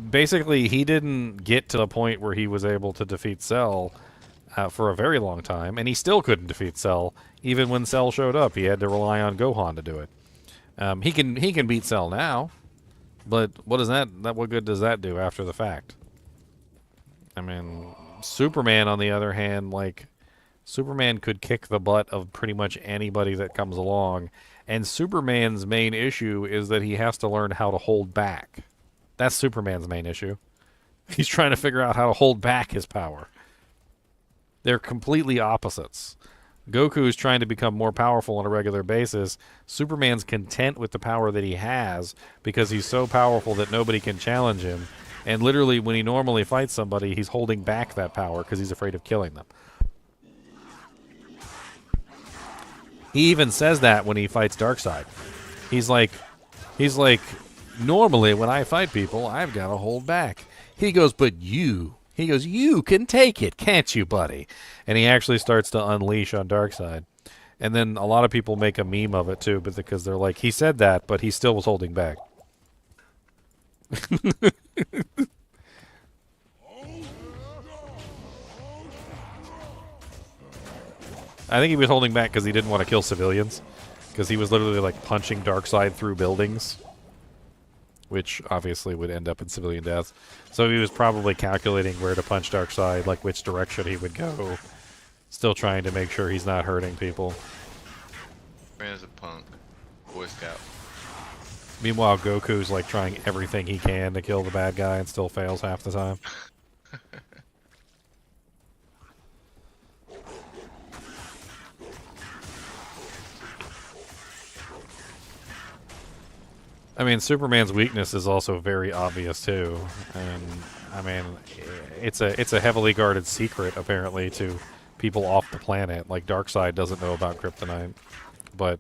basically, he didn't get to the point where he was able to defeat Cell for a very long time, and he still couldn't defeat Cell. Even when Cell showed up, he had to rely on Gohan to do it. He can beat Cell now, but what good does that do after the fact? I mean, Superman, on the other hand, like, Superman could kick the butt of pretty much anybody that comes along, and Superman's main issue is that he has to learn how to hold back. That's Superman's main issue. He's trying to figure out how to hold back his power. They're completely opposites. Goku is trying to become more powerful on a regular basis. Superman's content with the power that he has because he's so powerful that nobody can challenge him. And literally, when he normally fights somebody, he's holding back that power because he's afraid of killing them. He even says that when he fights Darkseid. He's like, normally when I fight people, I've got to hold back. He goes, you can take it, can't you, buddy? And he actually starts to unleash on Darkseid. And then a lot of people make a meme of it too, but because they're like, he said that, but he still was holding back. I think he was holding back because he didn't want to kill civilians. Because he was literally like punching Darkseid through buildings, which obviously would end up in civilian deaths. So he was probably calculating where to punch Darkseid, like which direction he would go. Still trying to make sure he's not hurting people. Man's a punk. Boy Scout. Meanwhile, Goku's like trying everything he can to kill the bad guy and still fails half the time. I mean, Superman's weakness is also very obvious too, and I mean, it's a heavily guarded secret apparently to people off the planet. Like Darkseid doesn't know about kryptonite, but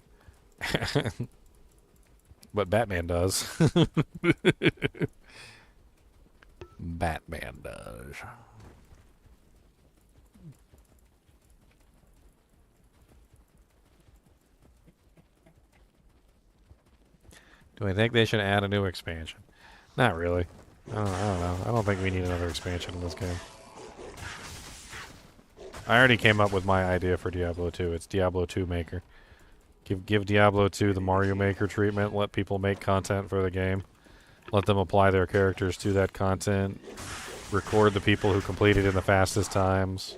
but Batman does. Batman does. Do I think they should add a new expansion? Not really. I don't know. I don't think we need another expansion in this game. I already came up with my idea for Diablo 2. It's Diablo 2 Maker. Give Diablo 2 the Mario Maker treatment. Let people make content for the game. Let them apply their characters to that content. Record the people who complete it in the fastest times.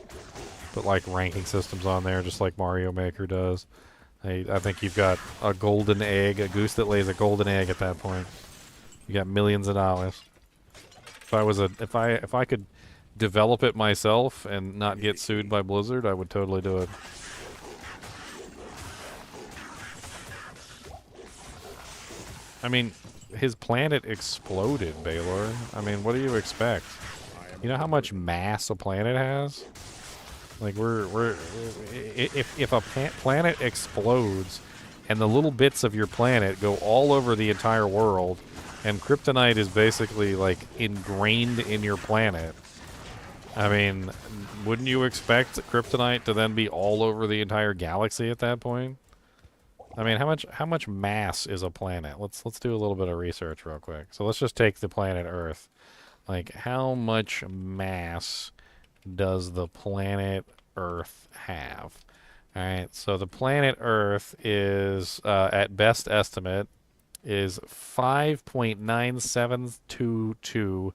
Put like ranking systems on there, just like Mario Maker does. I think you've got a golden egg, a goose that lays a golden egg at that point. You got millions of dollars. If I could develop it myself and not get sued by Blizzard, I would totally do it. I mean, his planet exploded, Baylor. I mean, what do you expect? You know how much mass a planet has? Like, if a planet explodes and the little bits of your planet go all over the entire world, and kryptonite is basically, like, ingrained in your planet, I mean, wouldn't you expect kryptonite to then be all over the entire galaxy at that point? I mean, how much mass is a planet? Let's do a little bit of research real quick. So let's just take the planet Earth. Like, how much mass does the planet Earth have? All right, so the planet Earth is, at best estimate, is 5.9722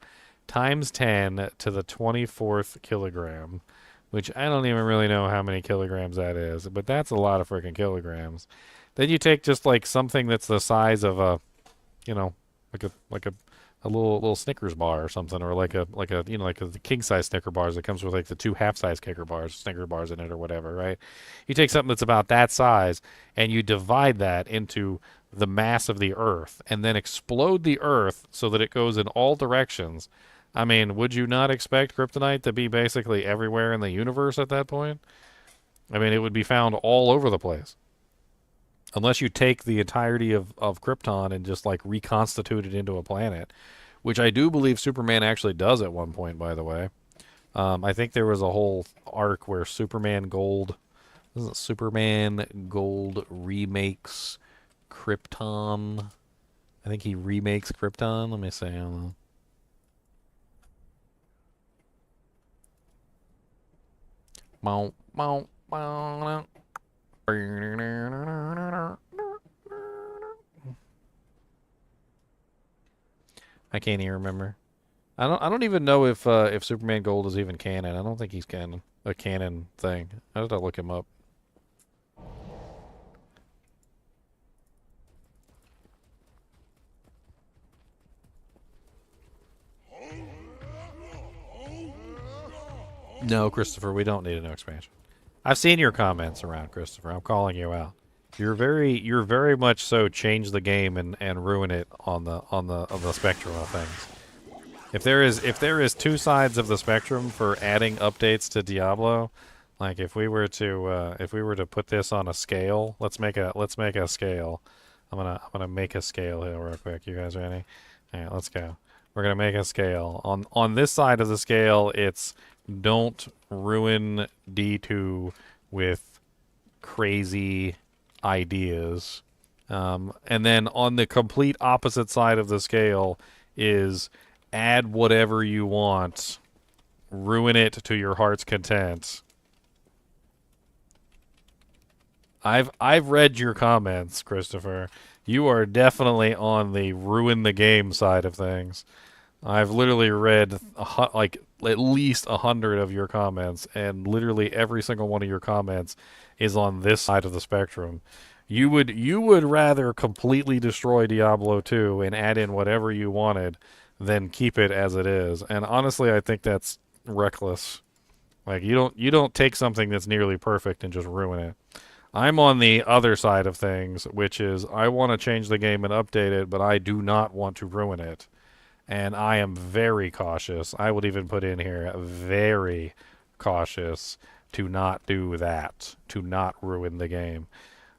times 10 to the 24th kilogram, which I don't even really know how many kilograms that is, but that's a lot of freaking kilograms. Then you take just like something that's the size of a, you know, like a little Snickers bar or something, or like a you know, like the king size Snicker bars that comes with like the 2 half-size Snicker bars in it or whatever, right? You take something that's about that size and you divide that into the mass of the Earth and then explode the Earth so that it goes in all directions. I mean, would you not expect kryptonite to be basically everywhere in the universe at that point? I mean, it would be found all over the place. Unless you take the entirety of Krypton and just, like, reconstitute it into a planet, which I do believe Superman actually does at one point, by the way. I think there was a whole arc where Superman Gold remakes Krypton. I think he remakes Krypton. Let me see. I don't know. Bow, bow, bow. I can't even remember. I don't even know if Superman Gold is even canon. I don't think he's canon. A canon thing. I have to look him up. No, Christopher, we don't need a new expansion. I've seen your comments around, Christopher. I'm calling you out. You're very much so change the game and ruin it on the spectrum of things. If there is 2 sides of the spectrum for adding updates to Diablo, like if we were to put this on a scale, let's make a scale. I'm gonna make a scale here real quick. You guys ready? All right, let's go. We're gonna make a scale. On this side of the scale, it's don't ruin D2 with crazy ideas. And then on the complete opposite side of the scale is add whatever you want, ruin it to your heart's content. I've read your comments, Christopher. You are definitely on the ruin the game side of things. I've literally read like at least 100 of your comments, and literally every single one of your comments is on this side of the spectrum. You would rather completely destroy Diablo 2 and add in whatever you wanted than keep it as it is. And honestly, I think that's reckless. Like you don't take something that's nearly perfect and just ruin it. I'm on the other side of things, which is I want to change the game and update it, but I do not want to ruin it. And I am very cautious. I would even put in here very cautious to not do that, to not ruin the game.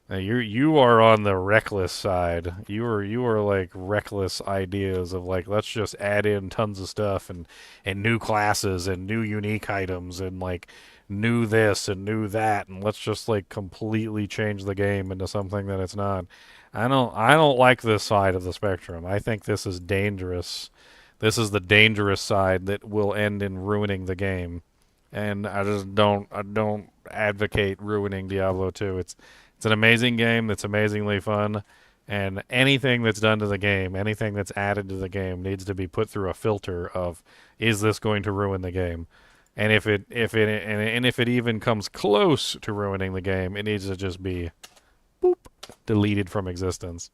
Now, you are on the reckless side. You are like reckless ideas of like let's just add in tons of stuff and new classes and new unique items and like new this and new that, and let's just like completely change the game into something that it's not. I don't like this side of the spectrum. I think this is dangerous. This is the dangerous side that will end in ruining the game. and I don't advocate ruining Diablo 2. It's an amazing game that's amazingly fun, and anything that's done to the game, anything that's added to the game needs to be put through a filter of, is this going to ruin the game? And if it even comes close to ruining the game, it needs to just be boop, deleted from existence.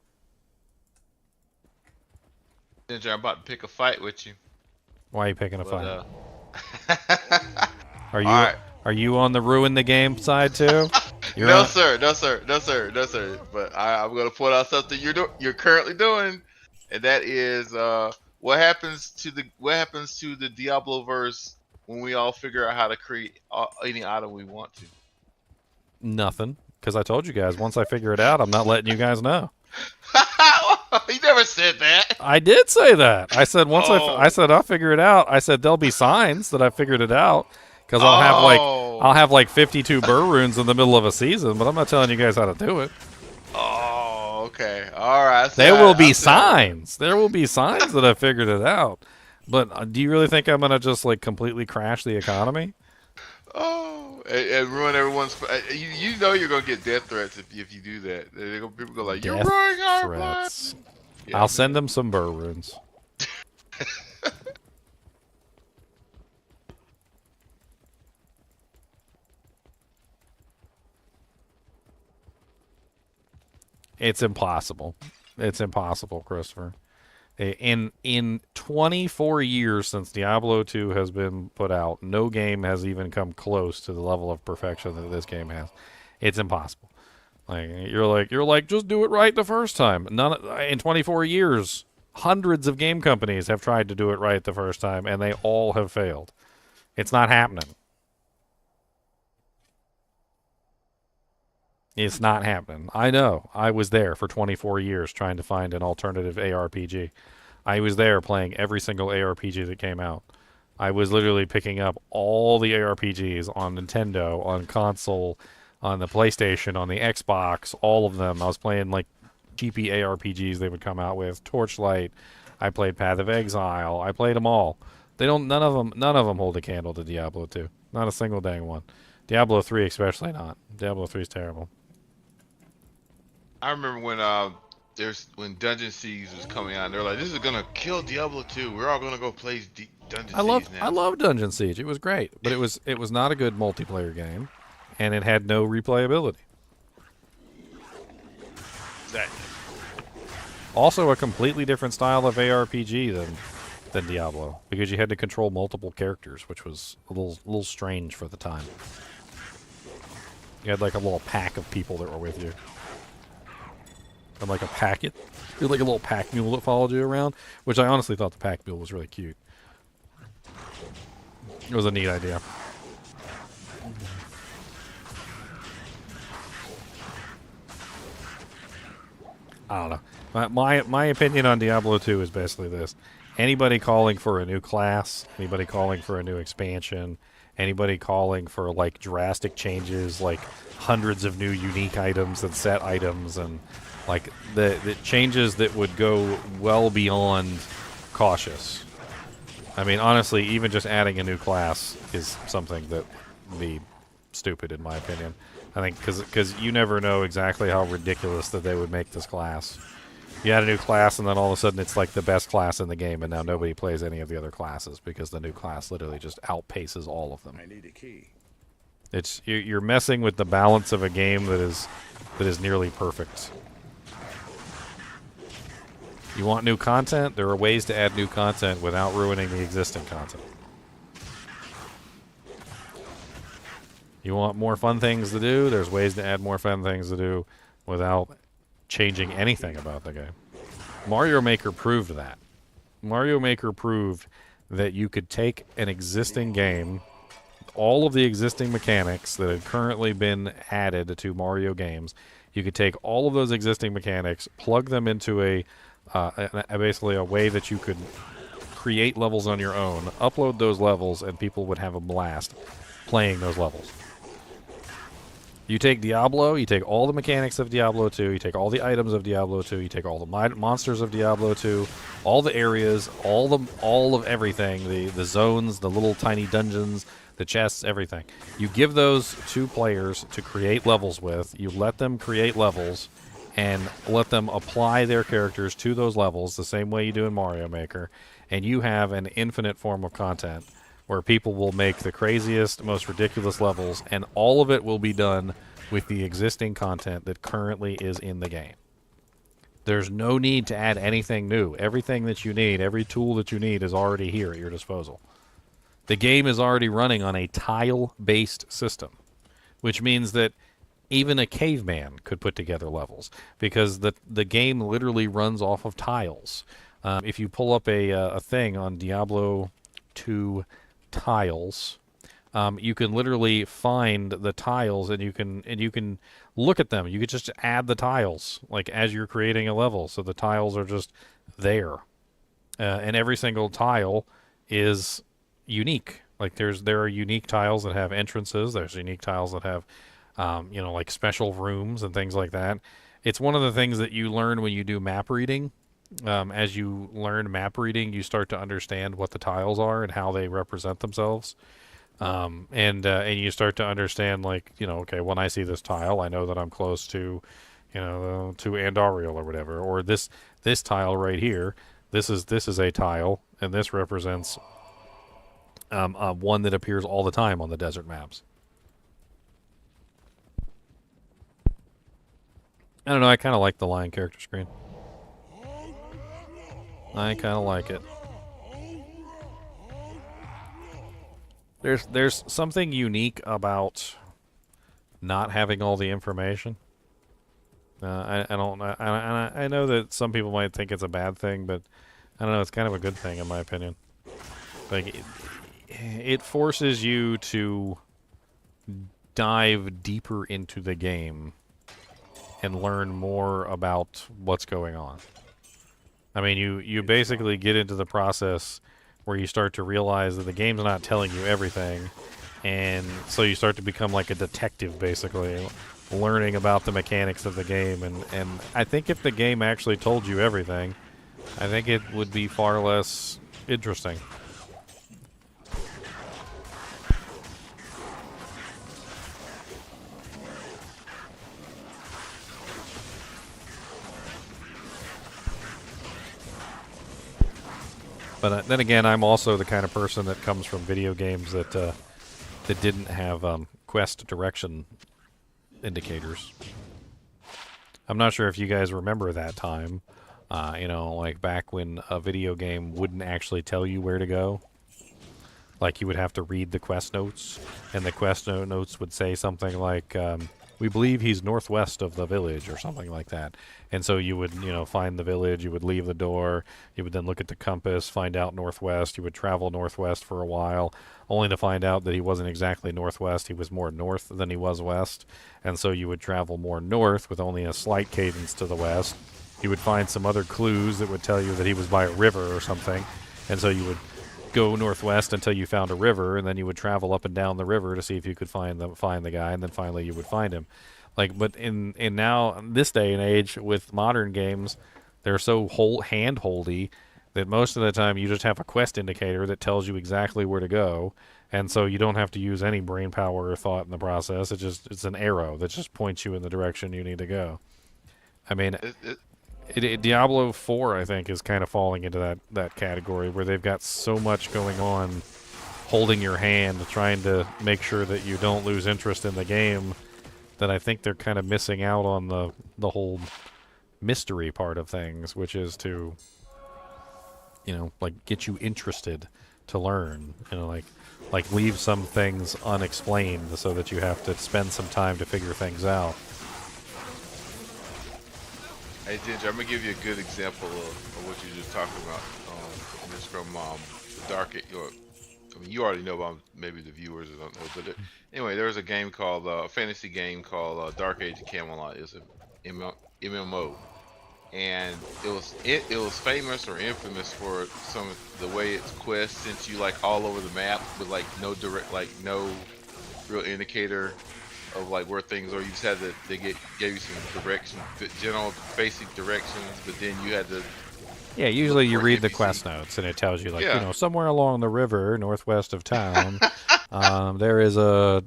Ginger, I'm about to pick a fight with you. Why are you picking a fight? Are you All right. are you on the ruin the game side too? No, sir. But I'm gonna point out something you're currently doing, and that is what happens to the Diablo verse when we all figure out how to create any item we want to. Nothing, because I told you guys once I figure it out, I'm not letting you guys know. You never said that. I did say that. I said I said I'll figure it out. I said there'll be signs that I figured it out, because I'll have like 52 burr runes in the middle of a season, but I'm not telling you guys how to do it. Oh, okay. All right. There will be signs. There will be signs that I figured it out. But do you really think I'm gonna just like completely crash the economy? Oh, and ruin everyone's. You know you're gonna get death threats if you do that. People go like, "You're ruining our threats." blood. Yeah, I'll send them some burr runes. It's impossible. It's impossible, Christopher. In 24 years since Diablo 2 has been put out, no game has even come close to the level of perfection that this game has. It's impossible. You're like, just do it right the first time. In 24 years, hundreds of game companies have tried to do it right the first time, and they all have failed. It's not happening. It's not happening. I know. I was there for 24 years trying to find an alternative ARPG. I was there playing every single ARPG that came out. I was literally picking up all the ARPGs on Nintendo, on console, on the PlayStation, on the Xbox, all of them. I was playing like cheapy ARPGs they would come out with. Torchlight. I played Path of Exile. I played them all. None of them hold a candle to Diablo 2. Not a single dang one. Diablo 3 especially not. Diablo 3 is terrible. I remember when Dungeon Siege was coming out, they're like, "This is gonna kill Diablo 2. We're all gonna go play Dungeon Siege now." I love Dungeon Siege. It was great, but it was not a good multiplayer game, and it had no replayability. Exactly. Also, a completely different style of ARPG than Diablo, because you had to control multiple characters, which was a little strange for the time. You had like a little pack of people that were with you. And like a packet. You had like a little pack mule that followed you around, which I honestly thought the pack mule was really cute. It was a neat idea. I don't know. My opinion on Diablo 2 is basically this. Anybody calling for a new class, anybody calling for a new expansion, anybody calling for like drastic changes, like hundreds of new unique items and set items, and like the changes that would go well beyond cautious. I mean, honestly, even just adding a new class is something that would be stupid in my opinion. I think because you never know exactly how ridiculous that they would make this class. You add a new class, and then all of a sudden it's like the best class in the game, and now nobody plays any of the other classes because the new class literally just outpaces all of them. I need a key. You're messing with the balance of a game that is nearly perfect. You want new content? There are ways to add new content without ruining the existing content. You want more fun things to do? There's ways to add more fun things to do without changing anything about the game. Mario Maker proved that. Mario Maker proved that you could take an existing game, all of the existing mechanics that had currently been added to Mario games, you could take all of those existing mechanics, plug them into basically a way that you could create levels on your own, upload those levels, and people would have a blast playing those levels. You take Diablo, you take all the mechanics of Diablo 2, you take all the items of Diablo 2, you take all the monsters of Diablo 2, all the areas, all of everything, the zones, the little tiny dungeons, the chests, everything. You give those to players to create levels with. You let them create levels and let them apply their characters to those levels the same way you do in Mario Maker. And you have an infinite form of content where people will make the craziest, most ridiculous levels, and all of it will be done with the existing content that currently is in the game. There's no need to add anything new. Everything that you need, every tool that you need is already here at your disposal. The game is already running on a tile-based system, which means that even a caveman could put together levels because the game literally runs off of tiles. If you pull up a thing on Diablo 2 tiles, you can literally find the tiles and you can look at them. You could just add the tiles like as you're creating a level, so the tiles are just there, and every single tile is unique. Like there are unique tiles that have entrances. There's unique tiles that have like special rooms and things like that. It's one of the things that you learn when you do map reading. As you learn map reading, you start to understand what the tiles are and how they represent themselves. And you start to understand, like, okay, when I see this tile, I know that I'm close to, to Andariel or whatever. Or this tile right here, this is a tile, and this represents one that appears all the time on the desert maps. I don't know, I kind of like the lion character screen. I kind of like it. There's something unique about not having all the information. I know that some people might think it's a bad thing, but I don't know, it's kind of a good thing in my opinion. Like it forces you to dive deeper into the game and learn more about what's going on. I mean, you basically get into the process where you start to realize that the game's not telling you everything, and so you start to become like a detective, basically, learning about the mechanics of the game. And I think if the game actually told you everything, I think it would be far less interesting. But then again, I'm also the kind of person that comes from video games that didn't have quest direction indicators. I'm not sure if you guys remember that time, like back when a video game wouldn't actually tell you where to go. Like you would have to read the quest notes, and the quest notes would say something like, we believe he's northwest of the village or something like that. And so you would, find the village, you would leave the door, you would then look at the compass, find out northwest, you would travel northwest for a while, only to find out that he wasn't exactly northwest, he was more north than he was west. And so you would travel more north with only a slight cadence to the west. You would find some other clues that would tell you that he was by a river or something. And so you would go northwest until you found a river, and then you would travel up and down the river to see if you could find the guy, and then finally you would find him. But in now this day and age with modern games, they're so hand-holdy that most of the time you just have a quest indicator that tells you exactly where to go, and so you don't have to use any brain power or thought in the process. It's an arrow that just points you in the direction you need to go. I mean, Diablo 4, I think, is kind of falling into that category where they've got so much going on, holding your hand, trying to make sure that you don't lose interest in the game, that I think they're kind of missing out on the whole mystery part of things, which is to, get you interested to learn, like leave some things unexplained so that you have to spend some time to figure things out. Hey Ginger, I'm gonna give you a good example of what you just talked about. Just from Dark Age. You already know about, maybe the viewers don't know, but anyway, there was a game called a fantasy game called Dark Age of Camelot. It's an MMO, and it was famous or infamous for some of the way its quests sent you like all over the map with like no real indicator of like where things are. You just had to, gave you some direction, general basic directions, but then you had to. Yeah, usually you read the quest notes and it tells you like, somewhere along the river northwest of town, There is a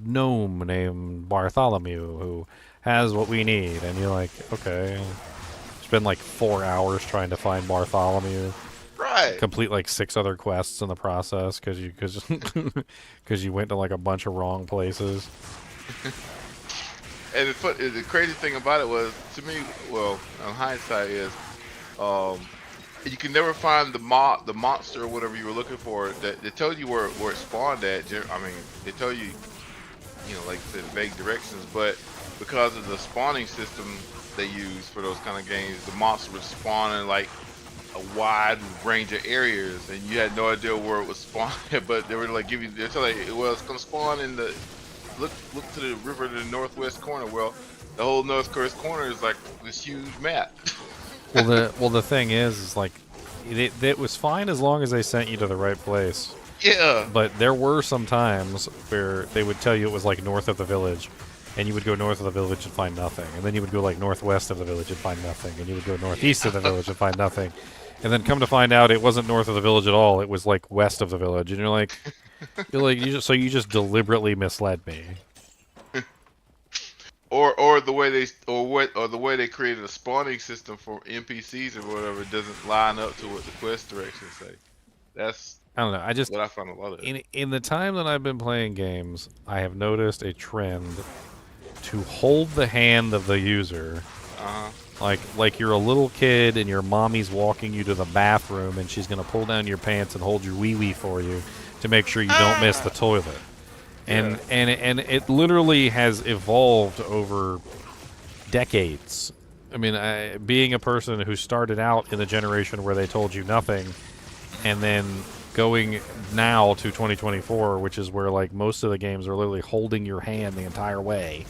gnome named Bartholomew who has what we need, and you're like, okay. Spend like 4 hours trying to find Bartholomew. Right. Complete like 6 other quests in the process because you went to like a bunch of wrong places. And the crazy thing about it was, to me, well, on hindsight, is you can never find the monster or whatever you were looking for. That they tell you where it spawned at. I mean, they tell you, like the vague directions, but because of the spawning system they use for those kind of games, the monster would spawn in like a wide range of areas, and you had no idea where it was spawning. But they were like they're telling you, well, it's gonna spawn in the look to the river to the northwest corner. Well, the whole northwest corner is like this huge map. Well, the thing is like it was fine as long as they sent you to the right place. Yeah. But there were some times where they would tell you it was like north of the village, and you would go north of the village and find nothing, and then you would go like northwest of the village and find nothing, and you would go northeast of the village and find nothing, and then come to find out it wasn't north of the village at all. It was like west of the village, and you're like you just deliberately misled me. Or the way they created a spawning system for NPCs or whatever doesn't line up to what the quest directions say. That's I don't know. I just what I find a lot of it. In the time that I've been playing games, I have noticed a trend to hold the hand of the user. Like you're a little kid and your mommy's walking you to the bathroom and she's gonna pull down your pants and hold your wee-wee for you to make sure you don't miss the toilet. And it literally has evolved over decades. I mean, being a person who started out in the generation where they told you nothing, and then going now to 2024, which is where like most of the games are literally holding your hand the entire way.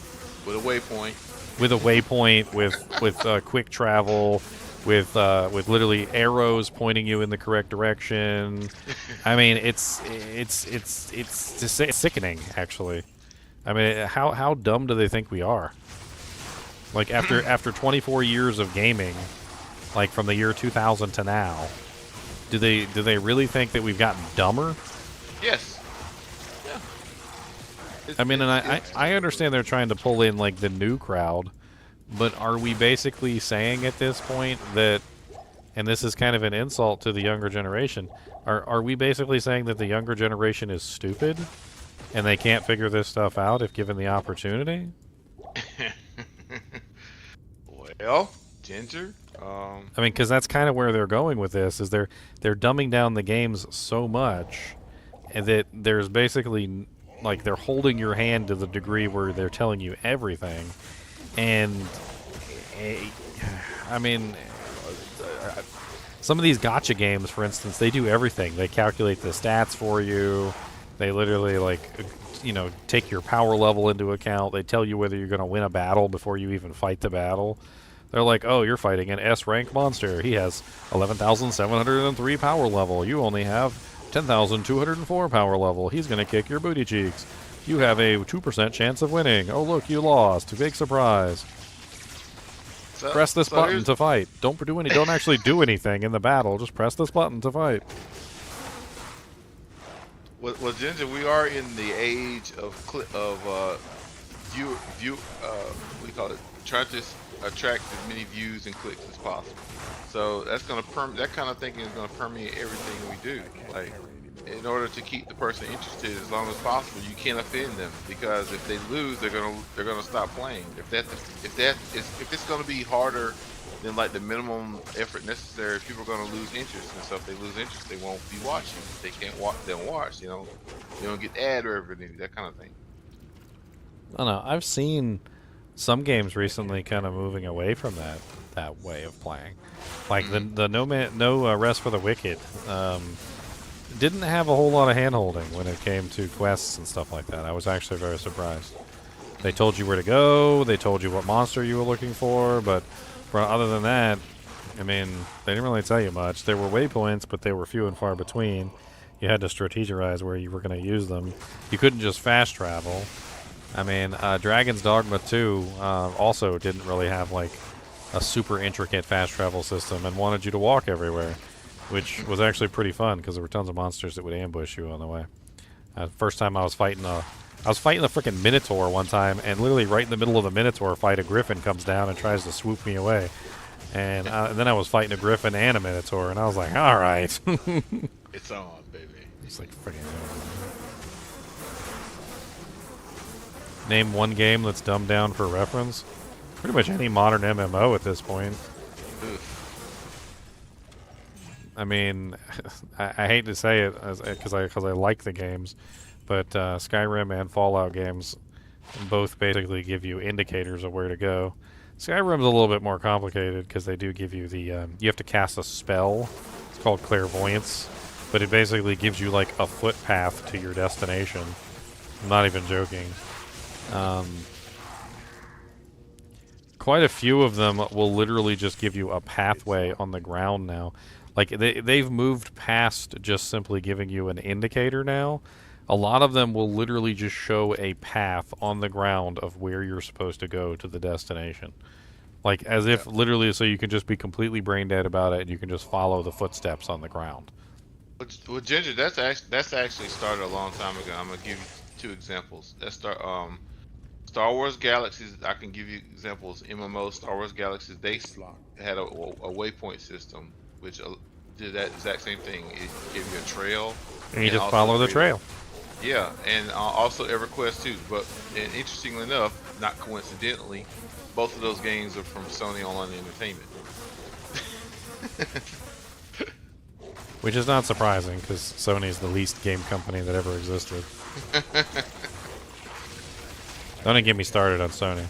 With a waypoint. With quick travel, with literally arrows pointing you in the correct direction. I mean, it's sickening, actually. I mean, how dumb do they think we are? Like after 24 years of gaming, like from the year 2000 to now, do they really think that we've gotten dumber? Yes. I mean, and I understand they're trying to pull in like the new crowd, but are we basically saying at this point that, and this is kind of an insult to the younger generation, are we basically saying that the younger generation is stupid and they can't figure this stuff out if given the opportunity? Well, Ginger. I mean, because that's kind of where they're going with this, is they're dumbing down the games so much, and that there's basically like they're holding your hand to the degree where they're telling you everything. And I mean, some of these gacha games, for instance, they do everything. They calculate the stats for you. They literally like, take your power level into account. They tell you whether you're going to win a battle before you even fight the battle. They're like, oh, you're fighting an S-rank monster. He has 11,703 power level. You only have 10,204 power level. He's going to kick your booty cheeks. You have a 2% chance of winning. Oh, look, you lost. Big surprise. Press this button to fight. Don't actually do anything in the battle. Just press this button to fight. Well, Ginger, we are in the age of trying to attract as many views and clicks as possible. So that's that kind of thinking is gonna permeate everything we do. Like, in order to keep the person interested as long as possible, you can't offend them, because if they lose, they're gonna stop playing. If it's gonna be harder than like the minimum effort necessary, people are gonna lose interest, and so if they lose interest, they won't be watching. If they can't watch, they'll watch. You don't get ad revenue, that kind of thing. I don't know. I've seen some games recently kind of moving away from that way of playing. Like the No Rest for the Wicked didn't have a whole lot of hand-holding when it came to quests and stuff like that. I was actually very surprised. They told you where to go, they told you what monster you were looking for, but other than that, I mean, they didn't really tell you much. There were waypoints, but they were few and far between. You had to strategize where you were going to use them. You couldn't just fast travel. I mean, Dragon's Dogma 2 also didn't really have like a super intricate fast travel system and wanted you to walk everywhere, which was actually pretty fun because there were tons of monsters that would ambush you on the way. First time I was fighting the freaking Minotaur one time, and literally right in the middle of the Minotaur fight, a Griffin comes down and tries to swoop me away. And then I was fighting a Griffin and a Minotaur, and I was like, all right. It's on, baby. It's like freaking. Name one game that's dumbed down for reference. Pretty much any modern MMO at this point. I mean, I hate to say it because I like the games, but Skyrim and Fallout games both basically give you indicators of where to go. Skyrim's a little bit more complicated because they do give you the you have to cast a spell. It's called clairvoyance, but it basically gives you like a footpath to your destination. I'm not even joking. Quite a few of them will literally just give you a pathway on the ground now. Like they've moved past just simply giving you an indicator now. A lot of them will literally just show a path on the ground of where you're supposed to go to the destination. Like as if literally so you can just be completely brain dead about it and you can just follow the footsteps on the ground. Well, Ginger, that's actually started a long time ago. I'm gonna give you 2 examples. Star Wars Galaxies. I can give you examples. MMO Star Wars Galaxies. They had a waypoint system which did that exact same thing. It gave you a trail. And you just follow the trail. Yeah, and also EverQuest 2. But and interestingly enough, not coincidentally, both of those games are from Sony Online Entertainment. Which is not surprising, because Sony is the least game company that ever existed. Don't even get me started on Sony.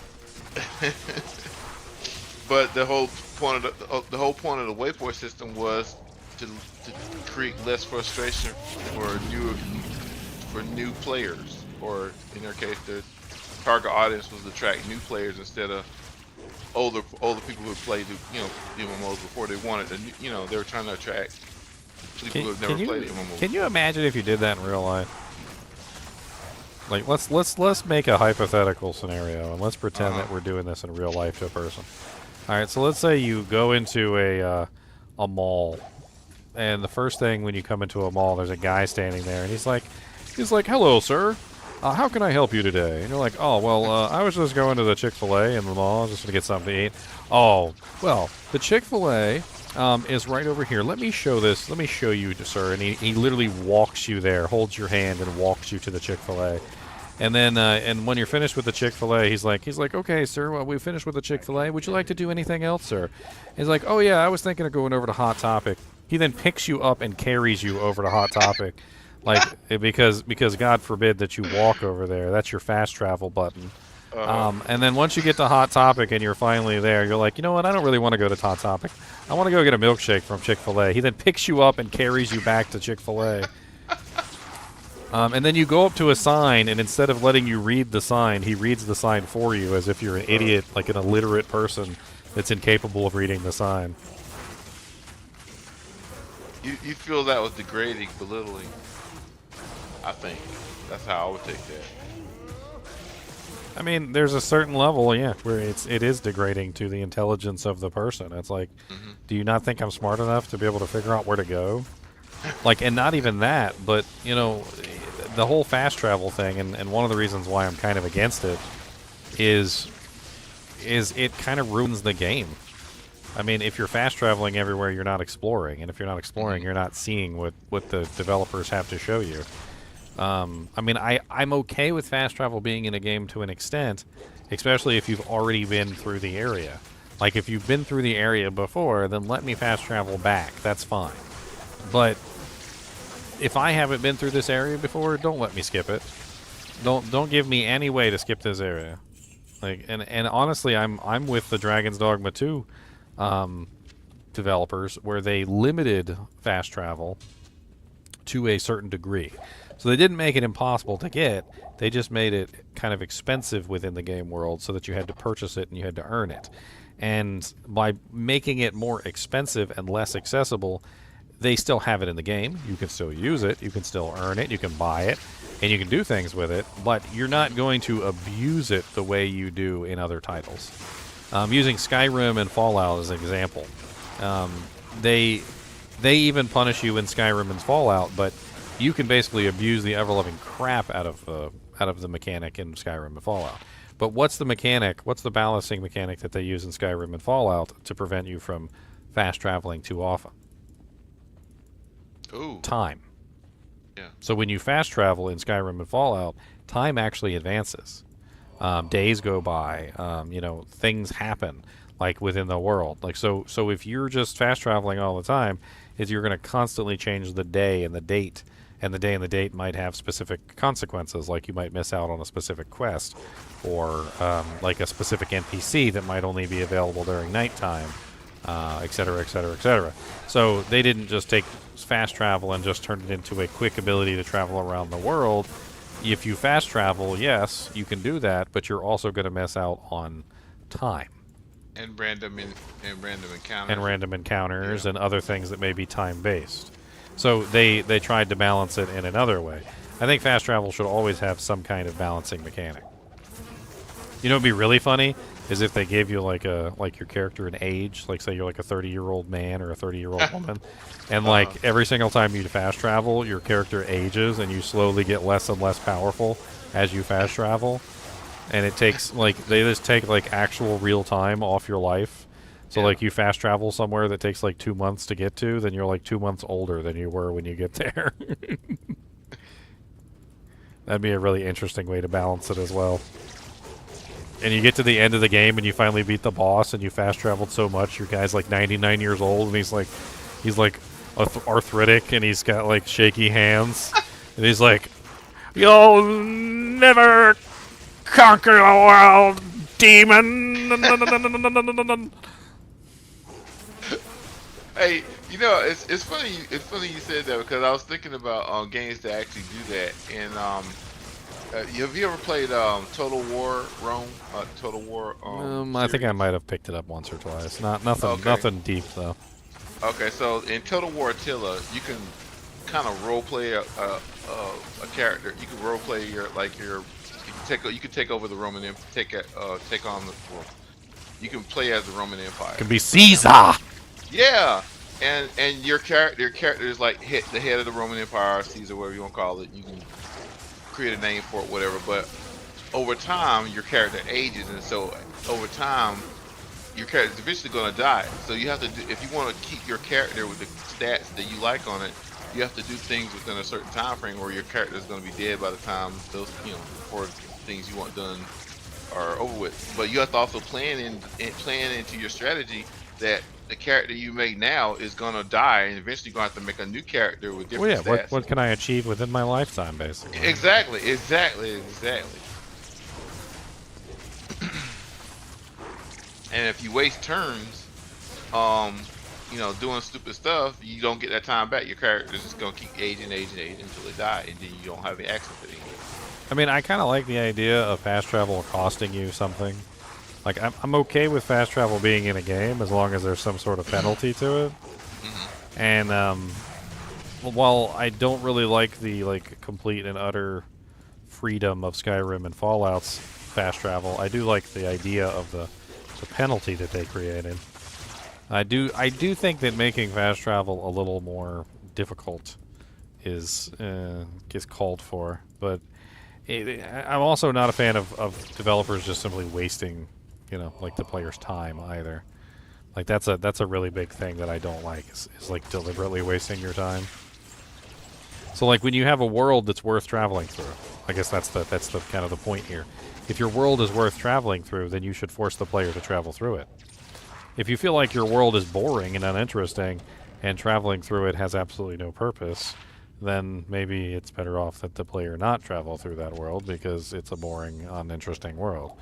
But the whole point of the waypoint system was to create less frustration for new players, or in their case, the target audience was to attract new players instead of older people who played MMOs before. They wanted they were trying to attract people who have never played MMOs. Can you imagine if you did that in real life? Like let's make a hypothetical scenario and let's pretend that we're doing this in real life to a person. All right, so let's say you go into a mall, and the first thing when you come into a mall, there's a guy standing there, and he's like, "Hello, sir. How can I help you today?" And you're like, "Oh, well, I was just going to the Chick-fil-A in the mall just to get something to eat." "Oh, well, the Chick-fil-A is right over here. Let me show this. Let me show you, sir." And he literally walks you there, holds your hand, and walks you to the Chick-fil-A. And then, and when you're finished with the Chick-fil-A, he's like, "Okay, sir, well, we finished with the Chick-fil-A. Would you like to do anything else, sir?" He's like, "Oh yeah, I was thinking of going over to Hot Topic." He then picks you up and carries you over to Hot Topic, like because God forbid that you walk over there. That's your fast travel button. And then once you get to Hot Topic and you're finally there, you're like, "You know what? I don't really want to go to Hot Topic. I want to go get a milkshake from Chick-fil-A." He then picks you up and carries you back to Chick-fil-A. And then you go up to a sign, and instead of letting you read the sign, he reads the sign for you as if you're an idiot, like an illiterate person that's incapable of reading the sign. You feel that was degrading, belittling. I think that's how I would take that. I mean, there's a certain level, yeah, where it is degrading to the intelligence of the person. It's like, do you not think I'm smart enough to be able to figure out where to go? Like, and not even that, but, the whole fast travel thing, and one of the reasons why I'm kind of against it is it kind of ruins the game. I mean, if you're fast traveling everywhere, you're not exploring, and if you're not exploring, you're not seeing what the developers have to show you. I mean, I'm okay with fast travel being in a game to an extent, especially if you've already been through the area. Like, if you've been through the area before, then let me fast travel back. That's fine. But if I haven't been through this area before, don't let me skip it. Don't give me any way to skip this area. Like, and honestly, I'm with the Dragon's Dogma 2 developers, where they limited fast travel to a certain degree. So they didn't make it impossible to get. They just made it kind of expensive within the game world so that you had to purchase it and you had to earn it. And by making it more expensive and less accessible, they still have it in the game. You can still use it. You can still earn it. You can buy it. And you can do things with it. But you're not going to abuse it the way you do in other titles. Using Skyrim and Fallout as an example. They even punish you in Skyrim and Fallout, but you can basically abuse the ever-loving crap out of the mechanic in Skyrim and Fallout. But what's the mechanic? What's the balancing mechanic that they use in Skyrim and Fallout to prevent you from fast traveling too often? Ooh. Time. Yeah. So when you fast travel in Skyrim and Fallout, time actually advances. Days go by. Things happen like within the world. Like so if you're just fast traveling all the time, you're going to constantly change the day and the date. And the day and the date might have specific consequences, like you might miss out on a specific quest, or like a specific NPC that might only be available during nighttime, et cetera, et cetera, et cetera. So they didn't just take fast travel and just turn it into a quick ability to travel around the world. If you fast travel, yes, you can do that, but you're also going to miss out on time. And random encounters. And random encounters and other things that may be time-based. So they tried to balance it in another way. I think fast travel should always have some kind of balancing mechanic. You know, it'd be really funny is if they gave you like your character an age, like say you're like a 30-year-old man or a 30-year-old woman, and like every single time you fast travel, your character ages and you slowly get less and less powerful as you fast travel, and it takes they just take like actual real time off your life. So, like, you fast travel somewhere that takes, like, 2 months to get to, then you're, like, 2 months older than you were when you get there. That'd be a really interesting way to balance it as well. And you get to the end of the game and you finally beat the boss and you fast traveled so much, your guy's, like, 99 years old and he's arthritic and he's got, like, shaky hands. And he's like, "You'll never conquer the world, demon!" Hey, it's funny. It's funny you said that because I was thinking about games that actually do that. And have you ever played Total War Rome? Total War. I think I might have picked it up once or twice. Nothing deep though. Okay, so in Total War Attila, you can kind of role play a character. You can role play you can take over the Roman Empire. Take on the. Well, you can play as the Roman Empire. It can be Caesar. Yeah, and your character is like hit the head of the Roman Empire, Caesar, whatever you want to call it. You can create a name for it, whatever. But over time, your character ages, and so over time, your character is eventually going to die. So you have to do, if you want to keep your character with the stats that you like on it, you have to do things within a certain time frame, or your character is going to be dead by the time those before things you want done are over with. But you have to also plan into your strategy that the character you make now is gonna die, and eventually you're gonna have to make a new character with different stats. What can I achieve within my lifetime, basically? Exactly. And if you waste turns, doing stupid stuff, you don't get that time back. Your character is just gonna keep aging until they die, and then you don't have any access to it anymore. I mean, I kind of like the idea of fast travel costing you something. Like, I'm okay with fast travel being in a game as long as there's some sort of penalty to it. Mm-hmm. And while I don't really like the complete and utter freedom of Skyrim and Fallout's fast travel, I do like the idea of the penalty that they created. I do think that making fast travel a little more difficult is called for, but I'm also not a fan of developers just simply wasting the player's time either. Like that's a really big thing that I don't like is like deliberately wasting your time. So like when you have a world that's worth traveling through, I guess that's the kind of the point here. If your world is worth traveling through, then you should force the player to travel through it. If you feel like your world is boring and uninteresting and traveling through it has absolutely no purpose, then maybe it's better off that the player not travel through that world because it's a boring, uninteresting world.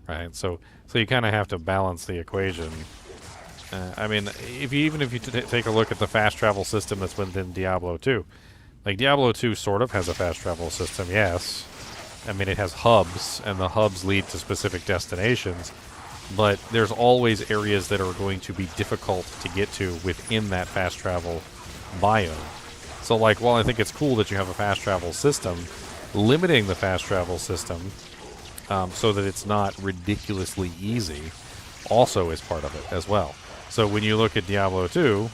Right, so you kind of have to balance the equation. I mean, if you take a look at the fast travel system that's within Diablo 2, like Diablo 2 sort of has a fast travel system, yes. I mean, it has hubs, and the hubs lead to specific destinations, but there's always areas that are going to be difficult to get to within that fast travel biome. So, like, while I think it's cool that you have a fast travel system, limiting the fast travel system so that it's not ridiculously easy also is part of it as well. So when you look at Diablo 2,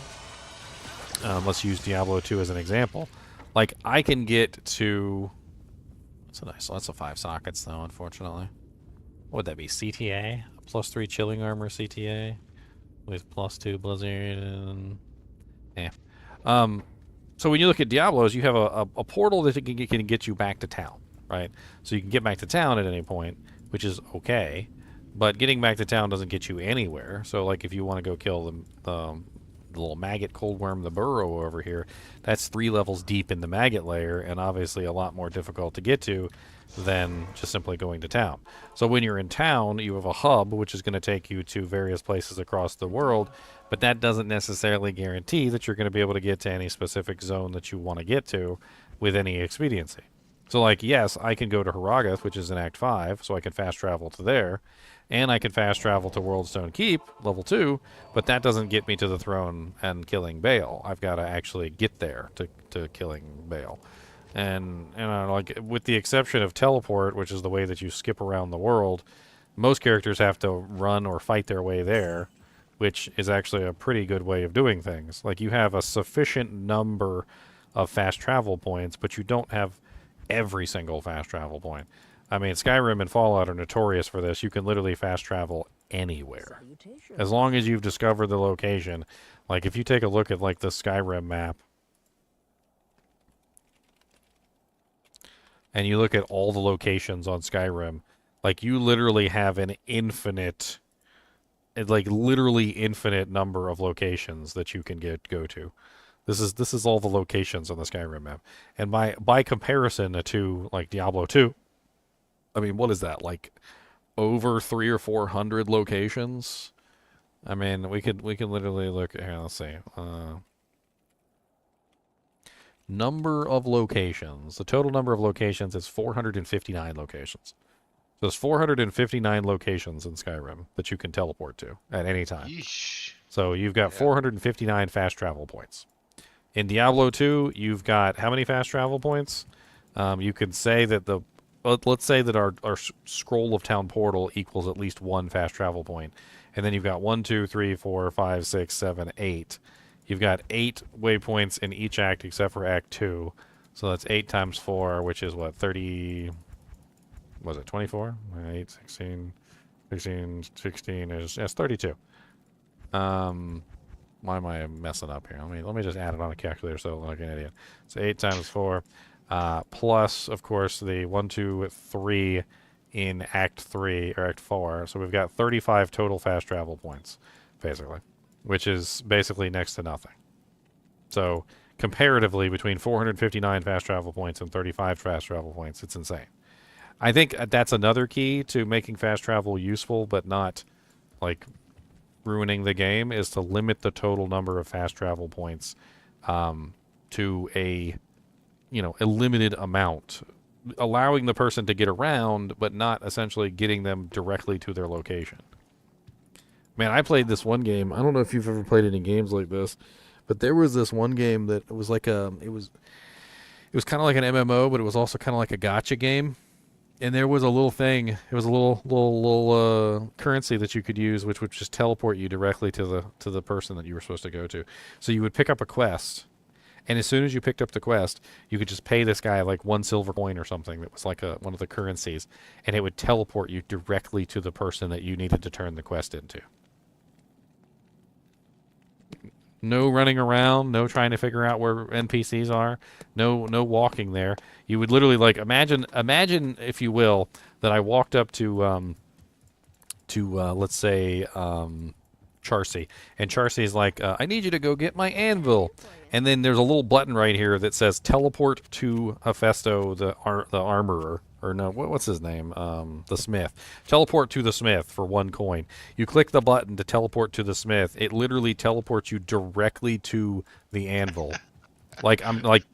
let's use Diablo 2 as an example. Like, I can get to... Lots of 5 sockets, though, unfortunately. What would that be? CTA? +3 chilling armor CTA? With +2 blizzard and... Yeah. So when you look at Diablos, you have a portal that can get you back to town, right? So you can get back to town at any point, which is okay. But getting back to town doesn't get you anywhere. So, like, if you want to go kill the little maggot cold worm, the burrow over here, that's 3 levels deep in the maggot layer, and obviously a lot more difficult to get to than just simply going to town. So when you're in town, you have a hub, which is going to take you to various places across the world, but that doesn't necessarily guarantee that you're going to be able to get to any specific zone that you want to get to with any expediency. So, like, yes, I can go to Haragath, which is in Act 5, so I can fast travel to there, and I can fast travel to Worldstone Keep, level 2, but that doesn't get me to the throne and killing Baal. I've got to actually get there to killing Baal. And like, with the exception of teleport, which is the way that you skip around the world, most characters have to run or fight their way there, which is actually a pretty good way of doing things. Like, you have a sufficient number of fast travel points, but you don't have every single fast travel point. I mean, Skyrim and Fallout are notorious for this. You can literally fast travel anywhere. As long as you've discovered the location. Like, if you take a look at, like, the Skyrim map, and you look at all the locations on Skyrim, like, you literally have an infinite, like, literally infinite number of locations that you can go to. This is all the locations on the Skyrim map. And by comparison to, like, Diablo 2, I mean, what is that, like, over 300 or 400 locations? I mean, we could literally look here. Let's see. Number of locations. The total number of locations is 459 locations. So there's 459 locations in Skyrim that you can teleport to at any time. Yeesh. So you've got 459 fast travel points. In Diablo 2, you've got how many fast travel points? You could say that let's say that our scroll of town portal equals at least 1 fast travel point. And then you've got 1, 2, 3, 4, 5, 6, 7, 8. You've got 8 waypoints in each act except for Act 2. So that's 8 times 4, which is what, 30... Was it 24? 8, 16, 16, 16 is... Yes, 32. Why am I messing up here? Let me just add it on a calculator so I look like an idiot. So 8 times 4, plus, of course, the 1, 2, 3 in Act 3, or Act 4. So we've got 35 total fast travel points, basically, which is basically next to nothing. So, comparatively, between 459 fast travel points and 35 fast travel points, it's insane. I think that's another key to making fast travel useful, but not, like, ruining the game, is to limit the total number of fast travel points to a limited amount, allowing the person to get around, but not essentially getting them directly to their location. Man, I played this one game. I don't know if you've ever played any games like this, but there was this one game that was like it was kind of like an MMO, but it was also kind of like a gacha game. And there was a little thing. It was a little currency that you could use, which would just teleport you directly to the person that you were supposed to go to. So you would pick up a quest, and as soon as you picked up the quest, you could just pay this guy like 1 silver coin or something that was like one of the currencies, and it would teleport you directly to the person that you needed to turn the quest into. No running around, no trying to figure out where NPCs are, no walking there. You would literally, like, imagine if you will, that I walked up to let's say Charcy, and Charcy's like, I need you to go get my anvil, and then there's a little button right here that says teleport to Hephaestus, the armorer. Or no, what's his name? The smith. Teleport to the smith for 1 coin. You click the button to teleport to the smith. It literally teleports you directly to the anvil.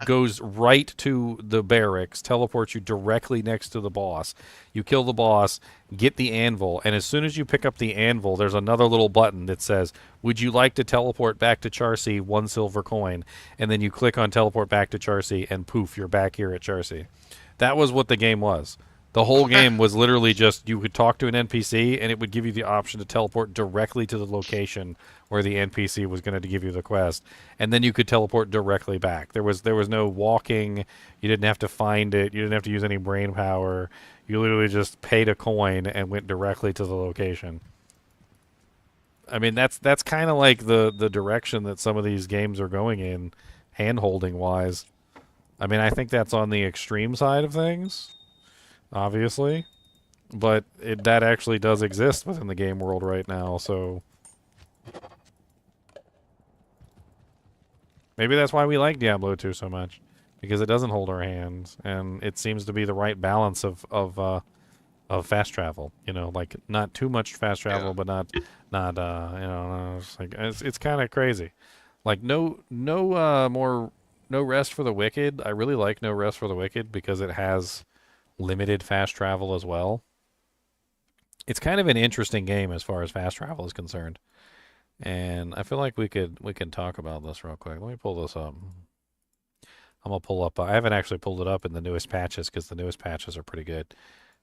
Goes right to the barracks, teleports you directly next to the boss. You kill the boss, get the anvil, and as soon as you pick up the anvil, there's another little button that says, would you like to teleport back to Charcy, 1 silver coin? And then you click on teleport back to Charcy, and poof, you're back here at Charcy. That was what the game was. The whole game was literally just you could talk to an NPC and it would give you the option to teleport directly to the location where the NPC was going to give you the quest, and then you could teleport directly back. There was no walking. You didn't have to find it. You didn't have to use any brain power. You literally just paid a coin and went directly to the location. I mean, that's kind of like the direction that some of these games are going in, hand holding wise. I mean, I think that's on the extreme side of things, obviously, but that actually does exist within the game world right now. So maybe that's why we like Diablo 2 so much, because it doesn't hold our hands, and it seems to be the right balance of fast travel. You know, like not too much fast travel, Yeah. but not it's like it's kind of crazy. Like no rest for the wicked. I really like No Rest for the Wicked because it has limited fast travel as well. It's kind of an interesting game as far as fast travel is concerned. And I feel like we can talk about this real quick. Let me pull this up. I'm gonna pull up. I haven't actually pulled it up in the newest patches because the newest patches are pretty good.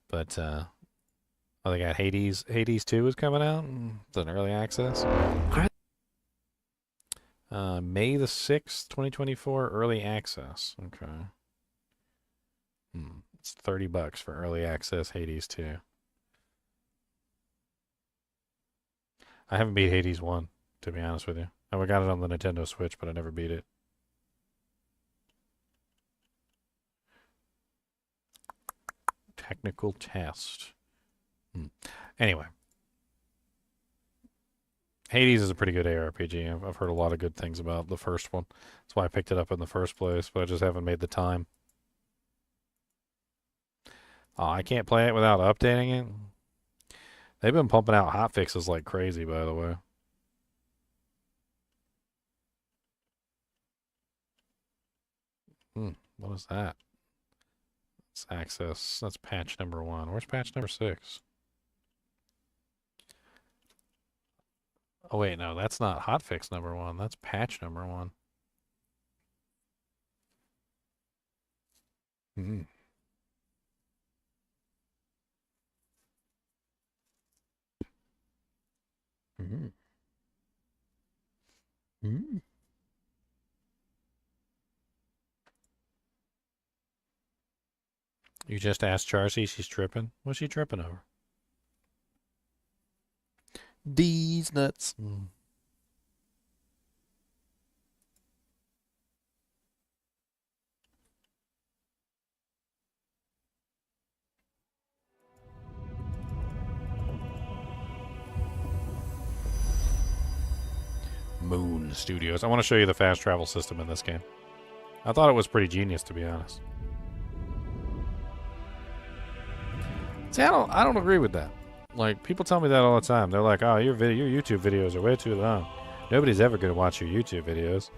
But they got Hades. Hades 2 is coming out. It's an early access. May the 6th, 2024, early access. Okay. It's $30 for early access Hades 2. I haven't beat Hades 1, to be honest with you. I got it on the Nintendo Switch, but I never beat it. Technical test. Anyway. Hades is a pretty good ARPG. I've heard a lot of good things about the first one. That's why I picked it up in the first place, but I just haven't made the time. Oh, I can't play it without updating it. They've been pumping out hotfixes like crazy, by the way. What is that? It's access. That's patch number 1. Where's patch number 6? Oh, wait, no, that's not hotfix number 1. That's patch number 1. Hmm. Hmm. Hmm. You just asked Charcy, she's tripping. What's she tripping over? These nuts. Moon Studios. I want to show you the fast travel system in this game. I thought it was pretty genius, to be honest. See, I don't agree with that. Like, people tell me that all the time. They're like, "Oh, your YouTube videos are way too long. Nobody's ever going to watch your YouTube videos."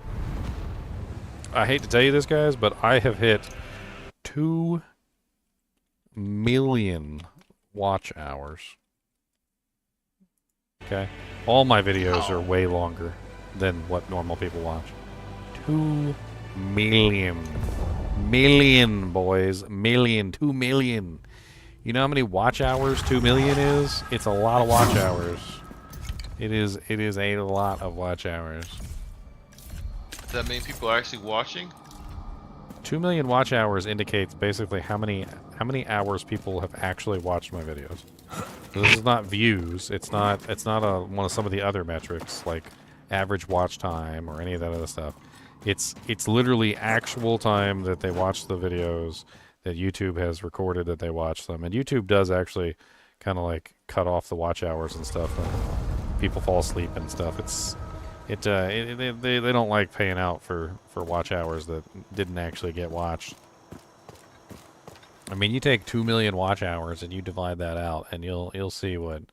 I hate to tell you this, guys, but I have hit 2 million watch hours. Okay? All my videos are way longer than what normal people watch. 2 million. Million, boys. 2 million. You know how many watch hours 2 million is? It's a lot of watch hours. It is a lot of watch hours. Does that mean people are actually watching? 2 million watch hours indicates basically how many hours people have actually watched my videos. This is not views. It's not one of some of the other metrics like average watch time or any of that other stuff. It's literally actual time that they watch the videos that YouTube has recorded that they watch them. And YouTube does actually kind of like cut off the watch hours and stuff when people fall asleep and stuff. They don't like paying out for watch hours that didn't actually get watched. I mean, you take 2 million watch hours and you divide that out, and you'll see what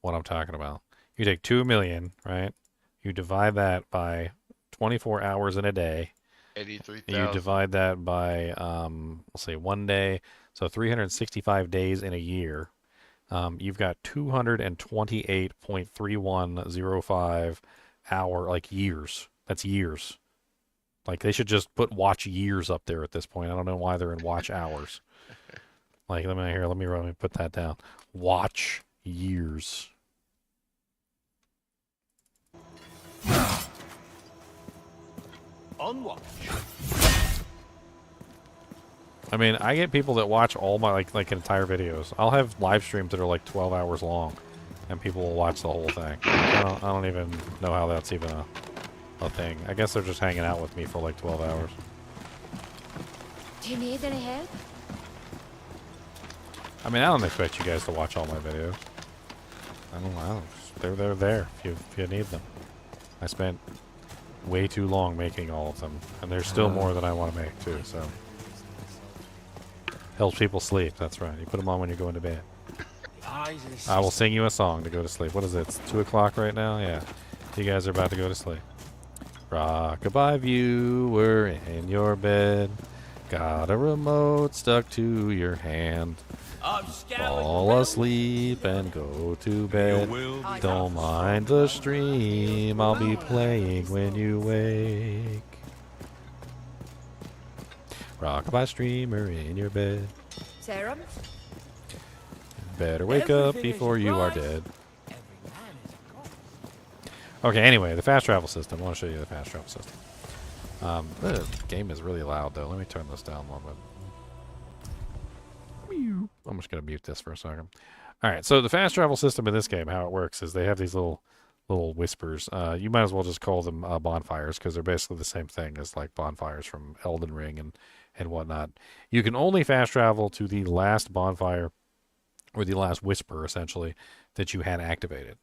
I'm talking about. You take 2 million, right? You divide that by 24 hours in a day. 83,000. You divide that by let's say 1 day, so 365 days in a year. You've got 228.3105 hour, like years. That's years. Like they should just put watch years up there at this point. I don't know why they're in watch hours. Like, let me put that down. Watch years. On watch. I mean, I get people that watch all my like entire videos. I'll have live streams that are like 12 hours long, and people will watch the whole thing. I don't even know how that's even a thing. I guess they're just hanging out with me for like 12 hours. Do you need any help? I mean, I don't expect you guys to watch all my videos. I don't know. They're there if you need them. I spent way too long making all of them, and there's still more that I want to make too. So helps people sleep. That's right. You put them on when you're going to bed. I will sing you a song to go to sleep. What is it? It's 2 o'clock right now. Yeah, you guys are about to go to sleep. Rock-a-bye viewer in your bed. Got a remote stuck to your hand. Fall asleep and go to bed. Don't mind the stream. I'll be playing when you wake. Rock-a-bye streamer in your bed. Serum? Better wake up before you are dead. Okay, anyway, the fast travel system. I want to show you the fast travel system. The game is really loud, though. Let me turn this down a little bit. I'm just going to mute this for a second. All right, so the fast travel system in this game, how it works is they have these little whispers. You might as well just call them bonfires, because they're basically the same thing as like bonfires from Elden Ring and whatnot. You can only fast travel to the last bonfire, or the last whisper, essentially, that you had activated.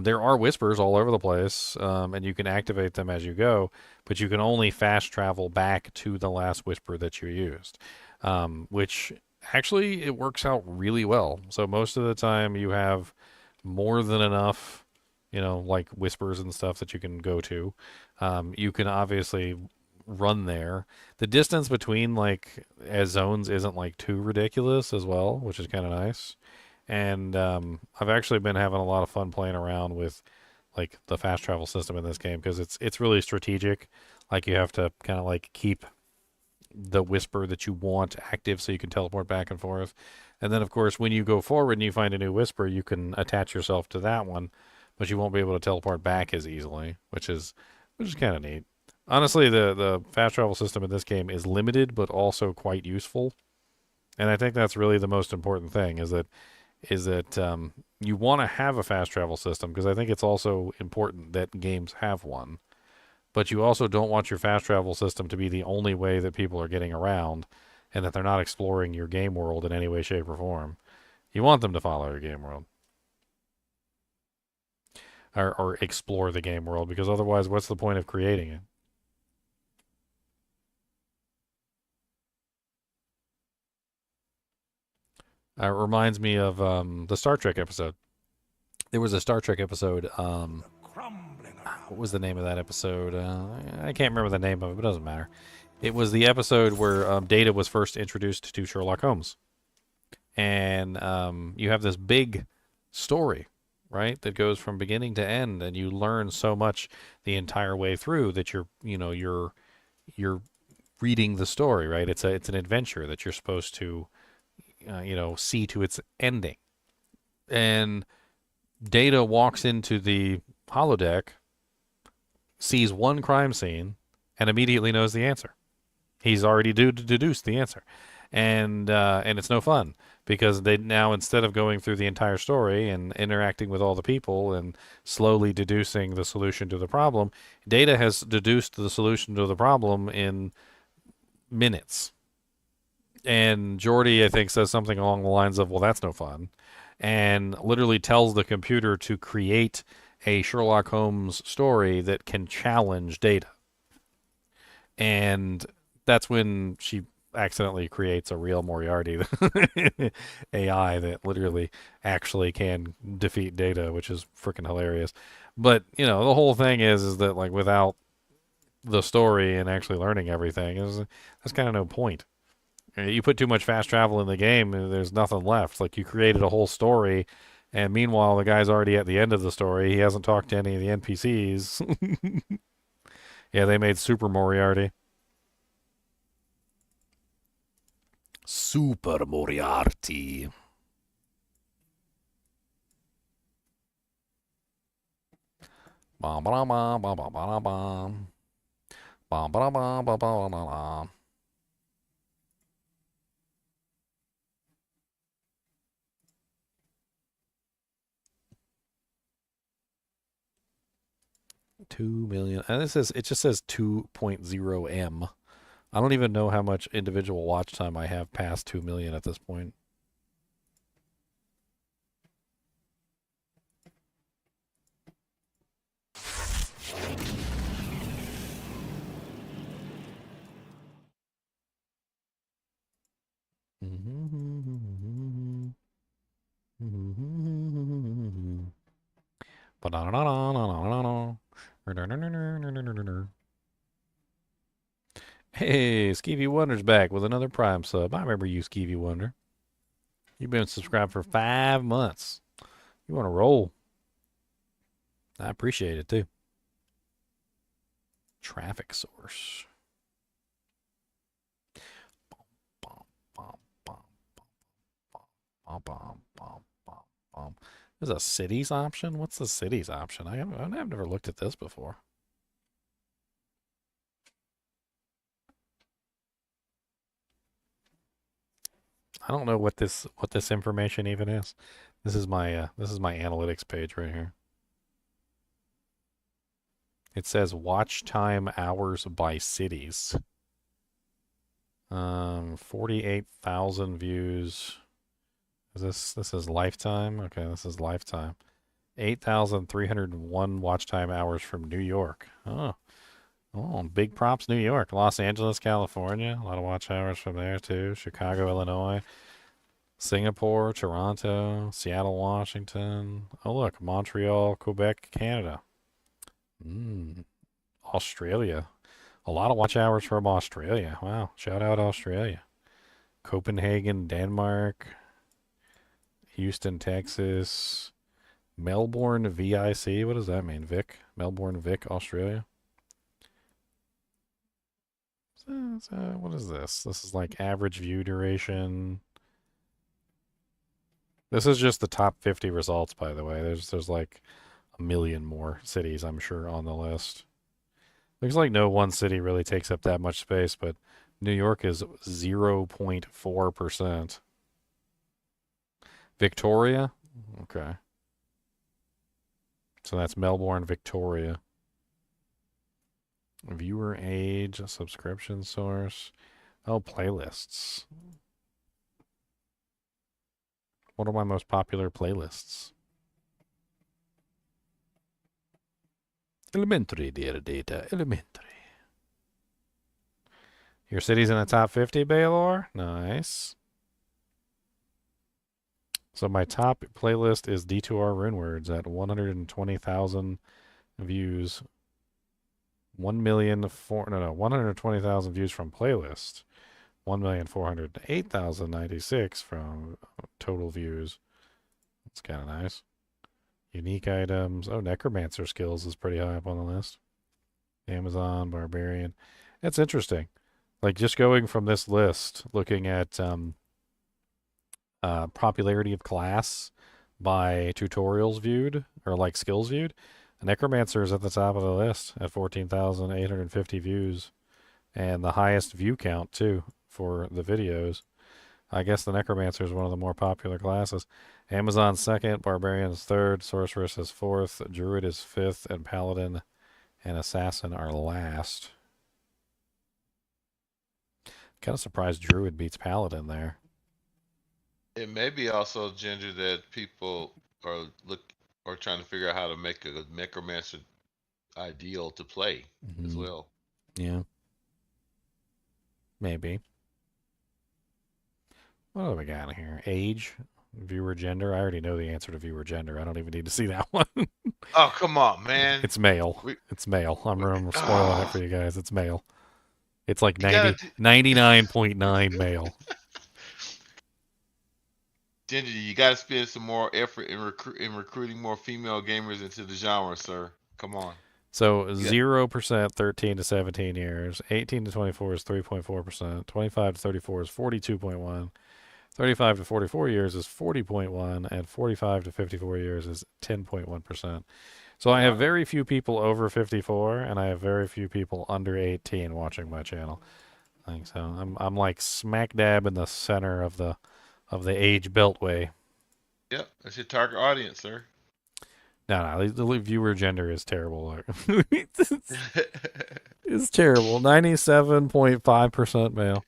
There are whispers all over the place, and you can activate them as you go, but you can only fast travel back to the last whisper that you used, which actually it works out really well. So most of the time you have more than enough, like whispers and stuff that you can go to. You can obviously run there. The distance between as zones isn't too ridiculous as well, which is kind of nice. And I've actually been having a lot of fun playing around with the fast travel system in this game, because it's really strategic. You have to kind of keep the whisper that you want active so you can teleport back and forth. And then of course when you go forward and you find a new whisper, you can attach yourself to that one, but you won't be able to teleport back as easily, which is kind of neat. Honestly, the fast travel system in this game is limited but also quite useful. And I think that's really the most important thing, is that you want to have a fast travel system, because I think it's also important that games have one. But you also don't want your fast travel system to be the only way that people are getting around, and that they're not exploring your game world in any way, shape, or form. You want them to follow your game world. Or explore the game world, because otherwise what's the point of creating it? It reminds me of the Star Trek episode. There was a Star Trek episode. What was the name of that episode? I can't remember the name of it, but it doesn't matter. It was the episode where Data was first introduced to Sherlock Holmes. And you have this big story, right, that goes from beginning to end, and you learn so much the entire way through that you're reading the story, right? It's an adventure that you're supposed to see to its ending. And Data walks into the holodeck, sees one crime scene, and immediately knows the answer. He's already deduced the answer. And it's no fun, because they now, instead of going through the entire story and interacting with all the people and slowly deducing the solution to the problem, Data has deduced the solution to the problem in minutes. And Geordi, I think, says something along the lines of, well, that's no fun, and literally tells the computer to create a Sherlock Holmes story that can challenge Data. And that's when she accidentally creates a real Moriarty AI that literally actually can defeat Data, which is freaking hilarious. But, the whole thing is that, without the story and actually learning everything, there's kind of no point. You put too much fast travel in the game, and there's nothing left. You created a whole story, and meanwhile, the guy's already at the end of the story. He hasn't talked to any of the NPCs. Yeah, they made Super Moriarty. Super Moriarty. Bum, ba, bum, bum, bum, bum, bum. Bum, ba, bum, bum, bum, bum, bum. $2 million. And it just says 2.0 M. I don't even know how much individual watch time I have past 2 million at this point. Hey, Skeevy Wonder's back with another Prime sub. I remember you, Skeevy Wonder. You've been subscribed for 5 months. You want to roll? I appreciate it too. Traffic source. There's a cities option? What's the cities option? I've never looked at this before. I don't know what this information even is. This is my analytics page right here. It says watch time hours by cities. 48,000 views. This is lifetime? Okay, this is lifetime. 8,301 watch time hours from New York. Oh, big props, New York. Los Angeles, California. A lot of watch hours from there, too. Chicago, Illinois. Singapore, Toronto, Seattle, Washington. Oh, look, Montreal, Quebec, Canada. Australia. A lot of watch hours from Australia. Wow, shout out Australia. Copenhagen, Denmark. Houston, Texas. Melbourne, VIC. What does that mean? Vic? Melbourne, Vic, Australia. So, what is this? This is like average view duration. This is just the top 50 results, by the way. There's like a million more cities, I'm sure, on the list. Looks like no one city really takes up that much space, but New York is 0.4%. Victoria? Okay. So that's Melbourne, Victoria. Viewer age, subscription source. Oh, playlists. What are my most popular playlists? Elementary data. Elementary. Your city's in the top 50, Baylor? Nice. So my top playlist is D2R Runewords at 120,000 views. 120,000 views from playlist. 1,408,096 from total views. That's kind of nice. Unique items. Oh, Necromancer skills is pretty high up on the list. Amazon, Barbarian. That's interesting. Like just going from this list, looking at popularity of class by tutorials viewed, or like skills viewed. Necromancer is at the top of the list at 14,850 views. And the highest view count, too, for the videos. I guess the Necromancer is one of the more popular classes. Amazon second, Barbarian is third, Sorceress is fourth, Druid is fifth, and Paladin and Assassin are last. Kind of surprised Druid beats Paladin there. It may be also, Ginger, that people are trying to figure out how to make a Necromancer ideal to play as well. Yeah. Maybe. What do we got here? Age, viewer gender. I already know the answer to viewer gender. I don't even need to see that one. Oh, come on, man. It's male. It's male. I'm spoiling it for you guys. It's male. It's like 99.9 male. Ginger, you got to spend some more effort in recruiting more female gamers into the genre, sir. Come on. So Yeah. 0% 13 to 17 years. 18 to 24 is 3.4%. 25 to 34 is 42.1. 35 to 44 years is 40.1, and 45 to 54 years is 10.1%. So I have Wow. very few people over 54, and I have very few people under 18 watching my channel. I think so. I'm like smack dab in the center of the age beltway. Yep, that's your target audience, sir. No, the viewer gender is terrible. It's terrible. 97.5% male.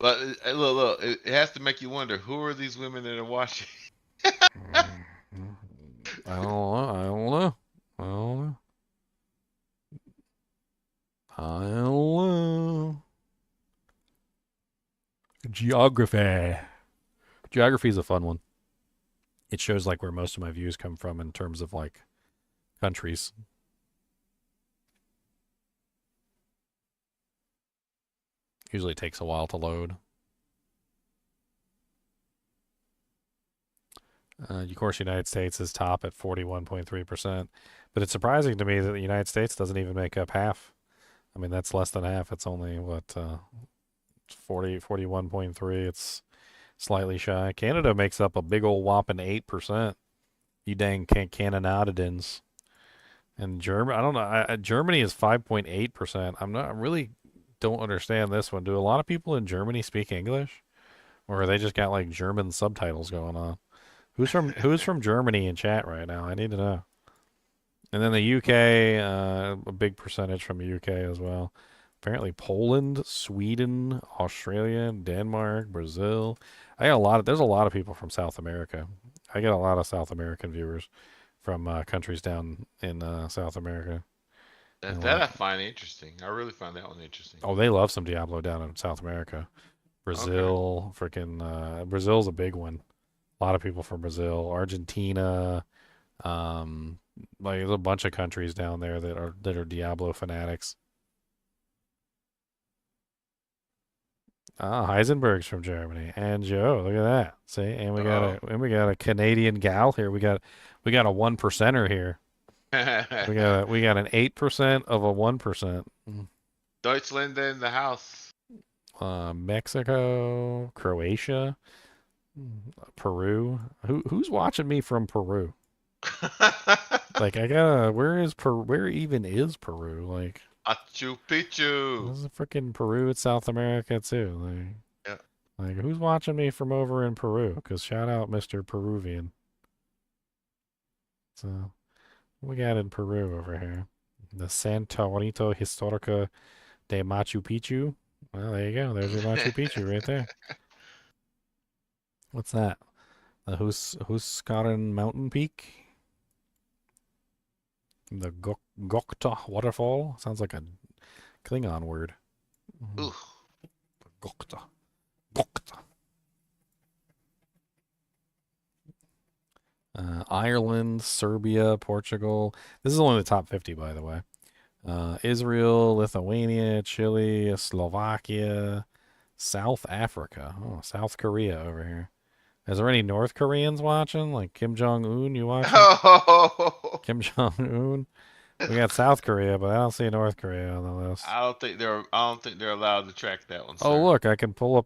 But look, it has to make you wonder, who are these women that are watching? I don't know. I don't know. I don't know. I don't know. Geography. Geography is a fun one. It shows like where most of my views come from in terms of like countries. Usually takes a while to load. Of course, United States is top at 41.3%, but it's surprising to me that the United States doesn't even make up half. I mean, that's less than half. It's only what 41.3. It's slightly shy. Canada makes up a big old whopping 8%. You dang Canadians. And Germany, I don't know. Germany is 5.8%. I really don't understand this one. Do a lot of people in Germany speak English, or are they just got like German subtitles going on? Who's from Germany in chat right now? I need to know. And then the UK, a big percentage from the UK as well. Apparently Poland, Sweden, Australia, Denmark, Brazil. There's a lot of people from South America. I get a lot of South American viewers from countries down in South America. That I find interesting. I really find that one interesting. Oh, they love some Diablo down in South America. Brazil, freaking Brazil's a big one. A lot of people from Brazil, Argentina, like there's a bunch of countries down there that are Diablo fanatics. Ah, Heisenberg's from Germany, and Joe, look at that. See, and we got a Canadian gal here. We got a 1%er here. We got an 8% of a 1%. Deutschland in the house. Mexico, Croatia, Peru. Who's watching me from Peru? Like where even is Peru? Like Machu Picchu. this is freaking Peru. It's South America too. Like, Yeah. Like who's watching me from over in Peru? Because shout out Mr. Peruvian. So what we got in Peru over here? The Santuarito Histórica de Machu Picchu. Well, there you go. There's your Machu Picchu right there. What's that? The Huascarán mountain peak? The Gokta waterfall? Sounds like a Klingon word. Ooh. Gokta. Gokta. Ireland, Serbia, Portugal. This is only the top 50, by the way. Israel, Lithuania, Chile, Slovakia, South Africa. Oh, South Korea over here. Is there any North Koreans watching? Like Kim Jong-un, you watching? Oh. Kim Jong-un? We got South Korea, but I don't see North Korea on the list. I don't think they're allowed to track that one. Oh, sir. look, I can pull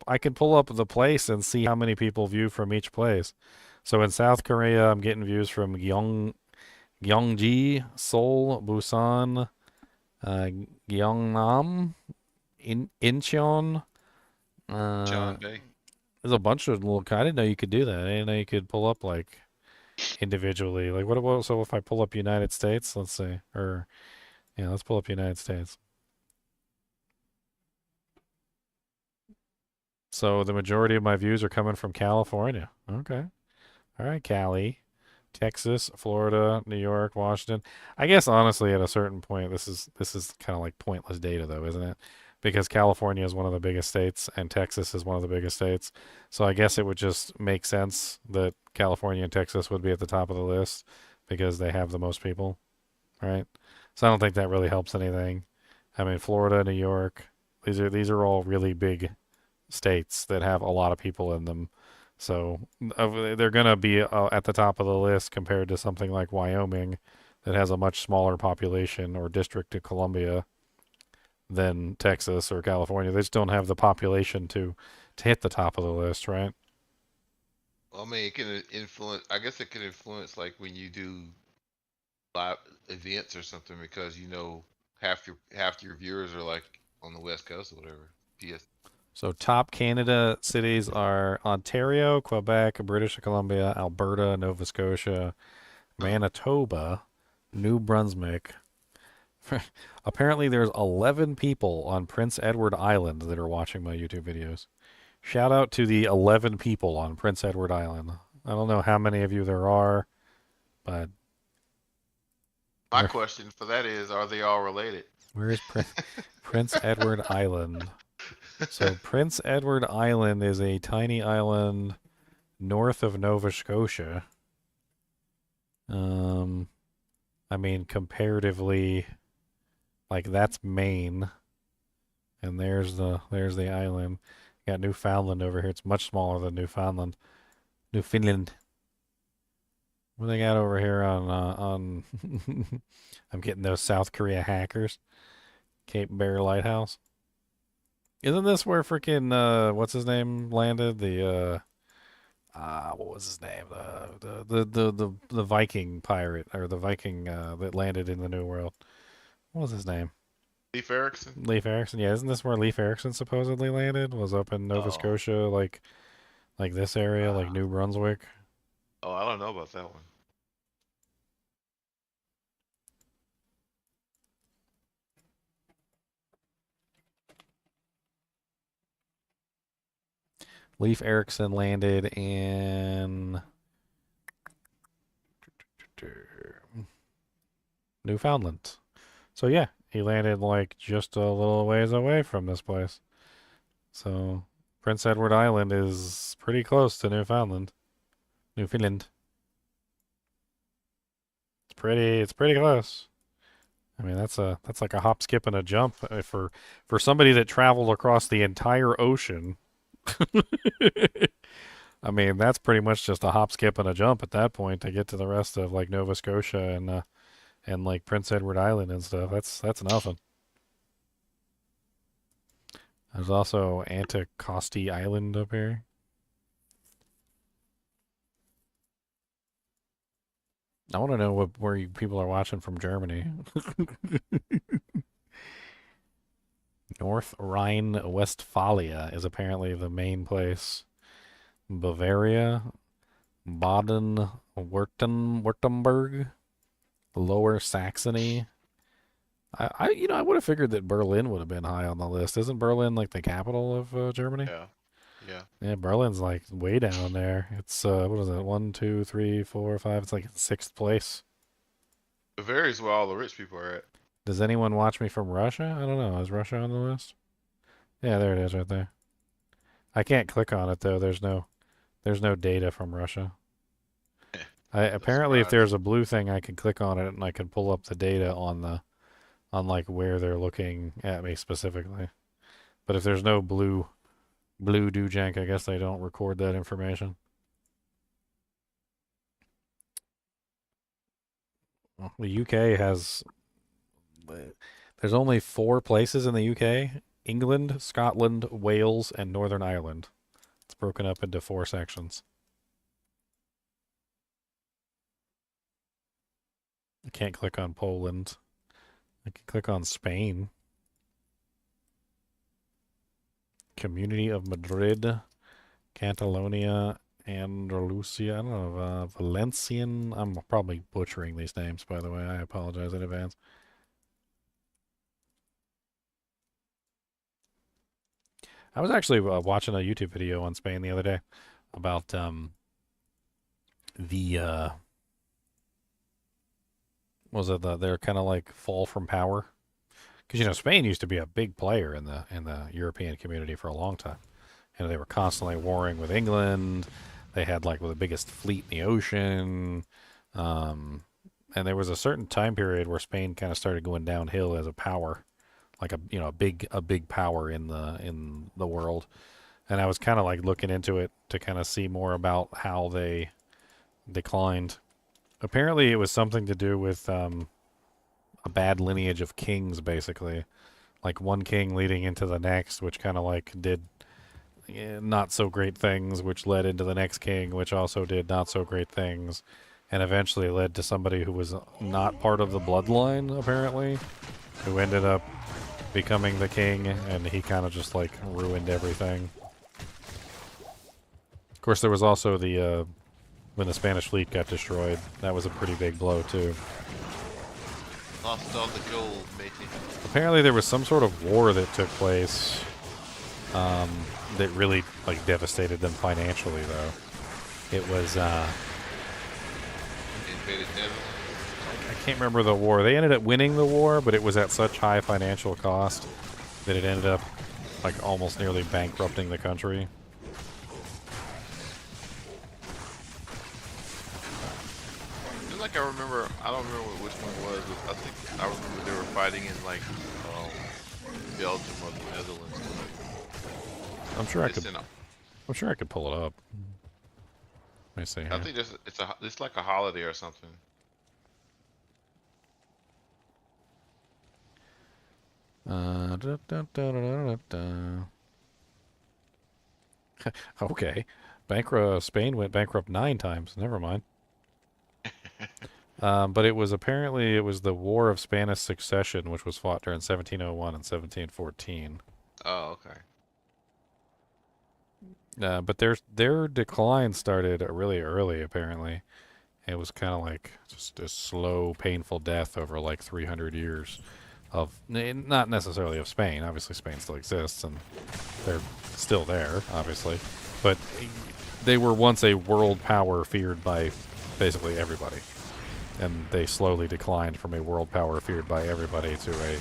up the place and see how many people view from each place. So in South Korea, I'm getting views from Gyeonggi, Seoul, Busan, Gyeongnam, Incheon. John Day. There's a bunch of little. I didn't know you could do that. I didn't know you could pull up like individually. Like what about? So if I pull up United States, let's say, let's pull up United States. So the majority of my views are coming from California. Okay. All right, Cali, Texas, Florida, New York, Washington. I guess honestly, at a certain point, this is kind of like pointless data, though, isn't it? Because California is one of the biggest states, and Texas is one of the biggest states. So I guess it would just make sense that California and Texas would be at the top of the list because they have the most people, right? So I don't think that really helps anything. I mean, Florida, New York, these are all really big states that have a lot of people in them. So they're going to be at the top of the list compared to something like Wyoming that has a much smaller population or District of Columbia than Texas or California. They just don't have the population to hit the top of the list, right? Well, I mean, it can influence. I guess it can influence like when you do live events or something because half your viewers are like on the West Coast or whatever. PS. So top Canada cities are Ontario, Quebec, British Columbia, Alberta, Nova Scotia, Manitoba, New Brunswick. Apparently there's 11 people on Prince Edward Island that are watching my YouTube videos. Shout out to the 11 people on Prince Edward Island. I don't know how many of you there are, but My question for that is, are they all related? where is Prince Edward Island? So Prince Edward Island is a tiny island north of Nova Scotia. I mean, comparatively, like that's Maine, and there's the island. Got Newfoundland over here. It's much smaller than Newfoundland. Newfoundland. What they got over here on I'm getting those South Korea hackers. Cape Bear Lighthouse. Isn't this where freaking what's his name landed? The what was his name? The Viking pirate or the Viking that landed in the New World. What was his name? Leif Erikson. Leif Erikson. Yeah, isn't this where Leif Erikson supposedly landed? Was up in Nova Scotia, like this area, like New Brunswick. Oh, I don't know about that one. Leif Erikson landed in Newfoundland. So yeah, he landed like just a little ways away from this place. So Prince Edward Island is pretty close to Newfoundland. Newfoundland. It's pretty close. I mean, that's like a hop, skip, and a jump for somebody that traveled across the entire ocean. I mean, that's pretty much just a hop, skip, and a jump at that point to get to the rest of like Nova Scotia and like Prince Edward Island and stuff. That's nothing. There's also Anticosti Island up here. I want to know where you people are watching from Germany. North Rhine-Westphalia is apparently the main place. Bavaria, Baden-Württemberg, Lower Saxony. I would have figured that Berlin would have been high on the list. Isn't Berlin like the capital of Germany? Yeah. Yeah. Yeah, Berlin's like way down there. It's what is it? 1, 2, 3, 4, 5. It's like in 6th place. Bavaria is where all the rich people are at. Does anyone watch me from Russia? I don't know. Is Russia on the list? Yeah, there it is right there. I can't click on it though. There's no data from Russia. Apparently if there's a blue thing I can click on it and I can pull up the data on like where they're looking at me specifically. But if there's no blue doojank, I guess they don't record that information. Well, the UK has there's only 4 places in the UK: England, Scotland, Wales, and Northern Ireland. It's broken up into 4 sections. I can't click on Poland. I can click on Spain. Community of Madrid, Catalonia, Andalusia. I don't know, Valencian. I'm probably butchering these names, by the way. I apologize in advance. I was actually watching a YouTube video on Spain the other day about their kind of like fall from power, because Spain used to be a big player in the European community for a long time. They were constantly warring with England. They had like the biggest fleet in the ocean, and there was a certain time period where Spain kind of started going downhill as a power, like a big power in the world. And I was kind of like looking into it to kind of see more about how they declined. Apparently, it was something to do with a bad lineage of kings, basically. Like one king leading into the next, which kind of like did not so great things, which led into the next king, which also did not so great things, and eventually led to somebody who was not part of the bloodline, apparently, who ended up becoming the king, and he kind of just like ruined everything. Of course, there was also the when the Spanish fleet got destroyed. That was a pretty big blow too. Lost all the gold, matey. Apparently, there was some sort of war that took place that really like devastated them financially. Though it was Invaded Devon. I can't remember the war. They ended up winning the war, but it was at such high financial cost that it ended up like almost nearly bankrupting the country. Just like I remember, I don't remember which one it was, but I think I remember they were fighting in like Belgium or the Netherlands. I'm sure It's in a- I'm sure I could pull it up. Let me see. I think it's like a holiday or something. Okay. Spain went bankrupt 9 times. Never mind. But it was the War of Spanish Succession, which was fought during 1701 and 1714. Oh, okay. But their decline started really early, apparently. It was kind of like just a slow, painful death over like 300 years of, not necessarily of Spain. Obviously, Spain still exists, and they're still there, obviously. But they were once a world power feared by basically everybody. And they slowly declined from a world power feared by everybody to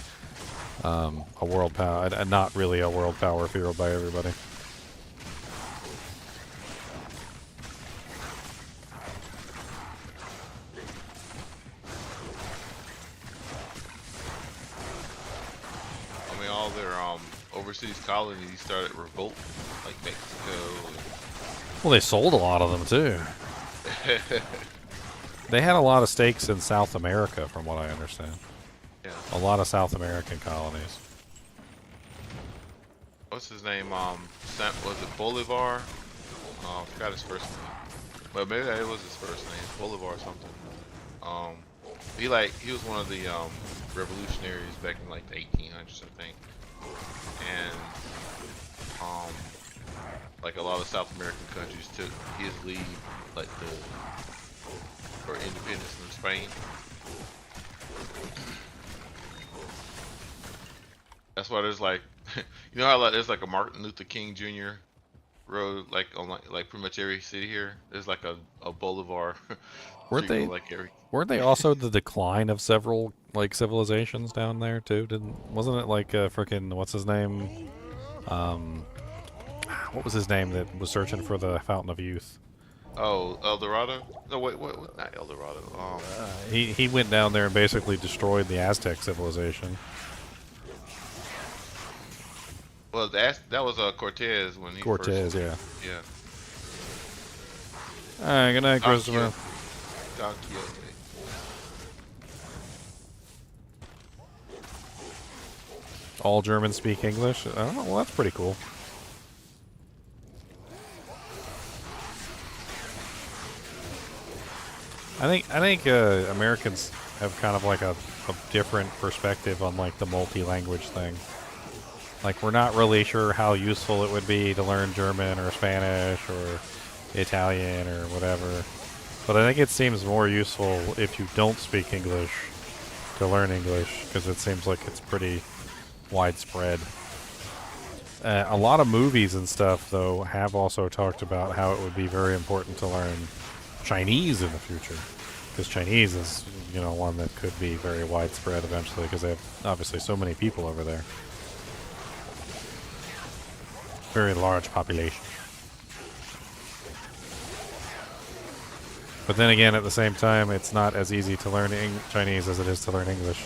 a world power, not really a world power feared by everybody. I mean, all their overseas colonies started revolt, like Mexico. Well, they sold a lot of them too. They had a lot of stakes in South America, from what I understand. Yeah. A lot of South American colonies. What's his name? Was it Bolivar? I forgot his first name. But maybe that was his first name, Bolivar or something. He was one of the revolutionaries back in like the 1800s, I think. And like a lot of South American countries took his lead, like for independence from Spain. That's why there's like, you know how like there's like a Martin Luther King Jr. road like on like pretty much every city here. There's like a Bolivar. Weren't they like every? Weren't they also the decline of several like civilizations down there too? Wasn't it like frickin' what's his name? What was his name that was searching for the Fountain of Youth? Oh, El Dorado? No, wait, what? Not El Dorado. He went down there and basically destroyed the Aztec civilization. Well, that was Cortez when he Cortez, first, yeah. Yeah. All right, good night, Christopher. Don Quixote. All Germans speak English. Oh, well, that's pretty cool. I think Americans have kind of like a different perspective on like the multi-language thing. Like, we're not really sure how useful it would be to learn German or Spanish or Italian or whatever. But I think it seems more useful if you don't speak English to learn English, because it seems like it's pretty widespread. A lot of movies and stuff, though, have also talked about how it would be very important to learn Chinese in the future, because Chinese is, one that could be very widespread eventually, because they have obviously so many people over there. Very large population. But then again, at the same time, it's not as easy to learn Chinese as it is to learn English,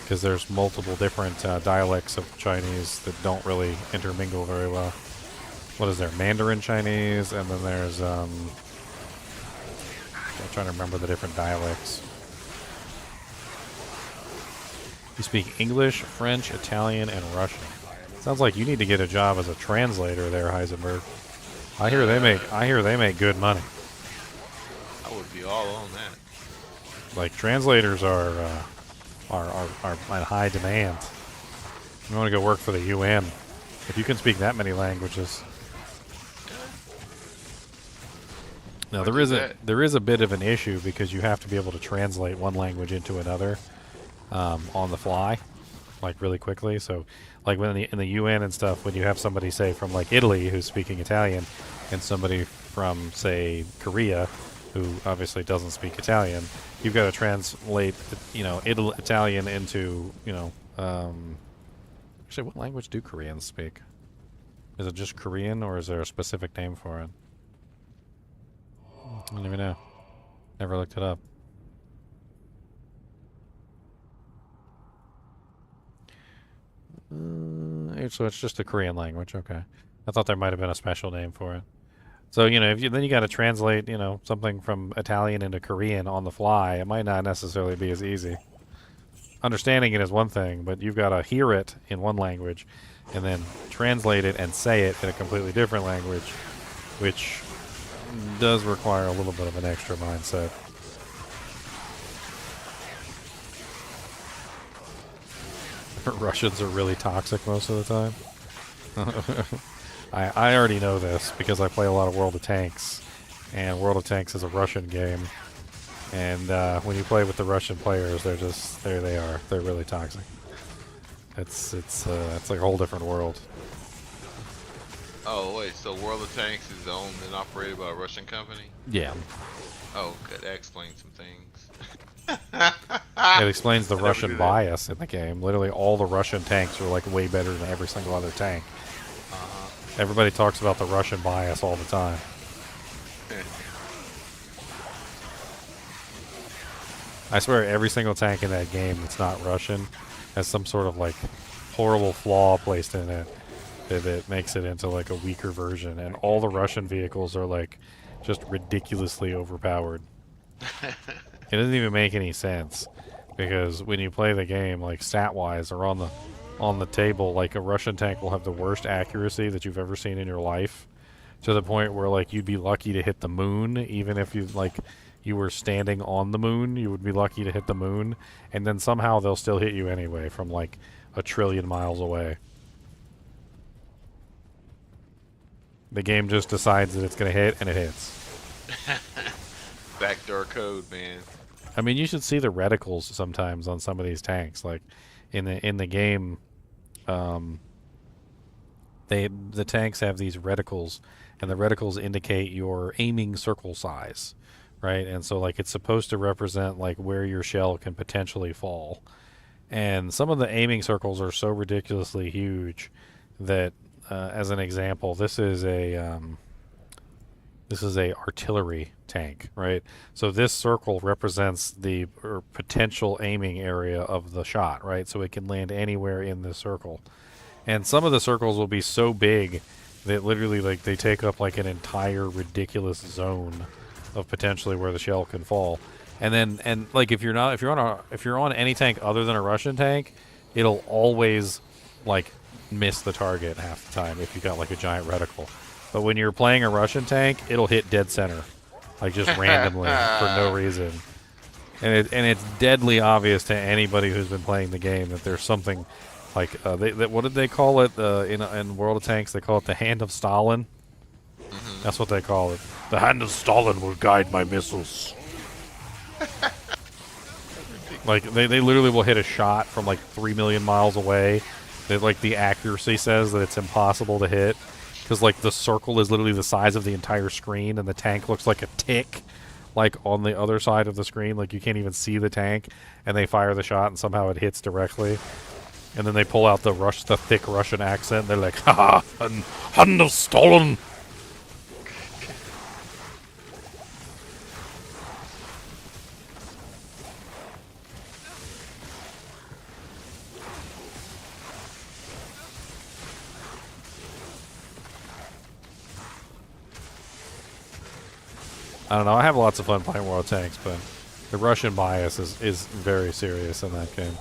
because there's multiple different dialects of Chinese that don't really intermingle very well. What is there? Mandarin Chinese, and then there's I I'm trying to remember the different dialects. You speak English, French, Italian, and Russian. Sounds like you need to get a job as a translator there, Heisenberg. I hear they make good money. I would be all on that. Like translators are in high demand. You want to go work for the UN if you can speak that many languages. Now there is a bit of an issue because you have to be able to translate one language into another on the fly, like really quickly. So, like when in the UN and stuff, when you have somebody say from like Italy who's speaking Italian, and somebody from say Korea who obviously doesn't speak Italian, you've got to translate Italian into actually what language do Koreans speak? Is it just Korean or is there a specific name for it? I don't even know. Never looked it up. So it's just a Korean language. Okay. I thought there might have been a special name for it. So, if then you got to translate, something from Italian into Korean on the fly. It might not necessarily be as easy. Understanding it is one thing, but you've got to hear it in one language and then translate it and say it in a completely different language, which does require a little bit of an extra mindset. Russians are really toxic most of the time. I already know this because I play a lot of World of Tanks, and World of Tanks is a Russian game. And when you play with the Russian players, they're just there. They are. They're really toxic. It's like a whole different world. Oh wait, so World of Tanks is owned and operated by a Russian company? Yeah. Oh, good. That explains some things. It explains the Russian bias in the game. Literally, all the Russian tanks are like way better than every single other tank. Everybody talks about the Russian bias all the time. I swear, every single tank in that game that's not Russian has some sort of like horrible flaw placed in it that makes it into like a weaker version, and all the Russian vehicles are like just ridiculously overpowered. It doesn't even make any sense because when you play the game, like stat-wise or on the table, like a Russian tank will have the worst accuracy that you've ever seen in your life, to the point where like you'd be lucky to hit the moon, even if you were standing on the moon, you would be lucky to hit the moon, and then somehow they'll still hit you anyway from like 1 trillion miles away. The game just decides that it's going to hit, and it hits. Backdoor code, man. I mean, you should see the reticles sometimes on some of these tanks. Like in the game, the tanks have these reticles, and the reticles indicate your aiming circle size, right? And so like it's supposed to represent like where your shell can potentially fall. And some of the aiming circles are so ridiculously huge that, as an example, this is a artillery tank, right? So this circle represents the potential aiming area of the shot, right? So it can land anywhere in this circle. And some of the circles will be so big that literally like they take up like an entire ridiculous zone of potentially where the shell can fall. And like if you're on any tank other than a Russian tank, it'll always like miss the target half the time if you got like a giant reticle. But when you're playing a Russian tank, it'll hit dead center, like just randomly for no reason. And it's deadly obvious to anybody who's been playing the game that there's something like what did they call it in World of Tanks? They call it the Hand of Stalin. Mm-hmm. That's what they call it. The Hand of Stalin will guide my missiles. Like they literally will hit a shot from like 3 million miles away. Like the accuracy says that it's impossible to hit. Because, like, the circle is literally the size of the entire screen, and the tank looks like a tick, like, on the other side of the screen. Like, you can't even see the tank, and they fire the shot, and somehow it hits directly. And then they pull out the thick Russian accent, and they're like, ha ha, Hand of Stalin! I don't know. I have lots of fun playing World Tanks, but the Russian bias is very serious in that game.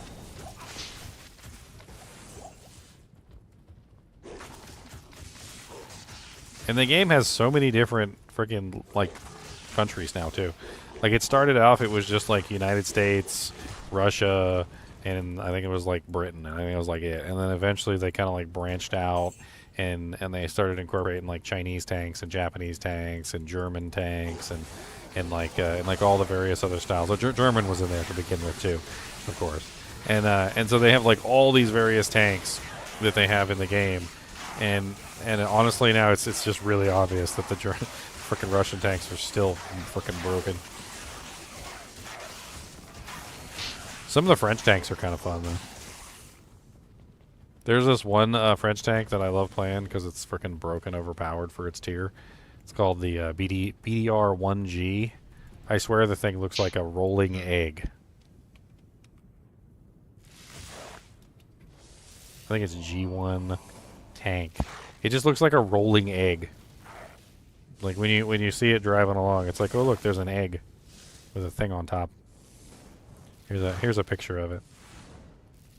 And the game has so many different freaking like countries now too. Like it started off, it was just like United States, Russia, and I think it was like Britain. And I think it was like it. And then eventually they kind of like branched out, and they started incorporating like Chinese tanks and Japanese tanks and German tanks and like all the various other styles. So German was in there to begin with too, of course. And so they have like all these various tanks that they have in the game, and honestly now it's just really obvious that the freaking Russian tanks are still freaking broken. Some of the French tanks are kind of fun though. There's this one French tank that I love playing because it's freaking broken, overpowered for its tier. It's called the BDR-1G. I swear the thing looks like a rolling egg. I think it's G1 tank. It just looks like a rolling egg. Like when you see it driving along, it's like, oh look, there's an egg with a thing on top. Here's a picture of it.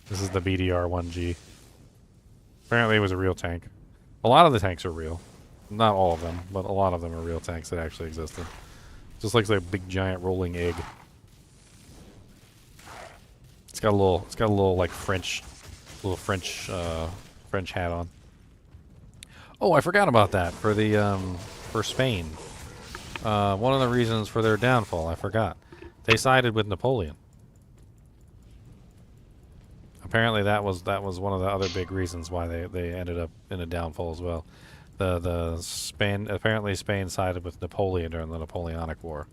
This is the BDR-1G. Apparently it was a real tank. A lot of the tanks are real. Not all of them, but a lot of them are real tanks that actually existed. Just looks like a big giant rolling egg. It's got a little like French hat on. Oh, I forgot about that for the for Spain. One of the reasons for their downfall, I forgot. They sided with Napoleon. Apparently that was one of the other big reasons why they ended up in a downfall as well. Apparently Spain sided with Napoleon during the Napoleonic War.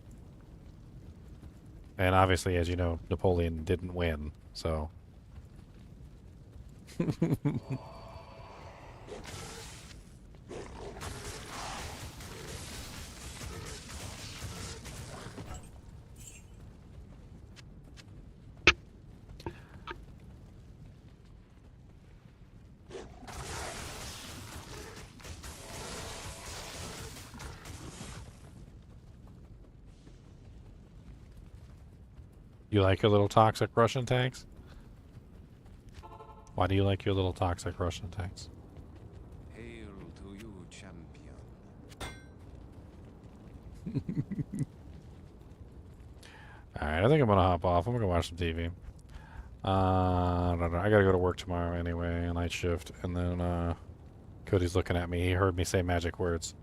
And obviously, as you know, Napoleon didn't win, so You like your little toxic Russian tanks? Why do you like your little toxic Russian tanks? Hail to you, champion. Alright, I think I'm gonna hop off. I'm gonna watch some TV. I gotta go to work tomorrow anyway, a night shift. And then Cody's looking at me. He heard me say magic words.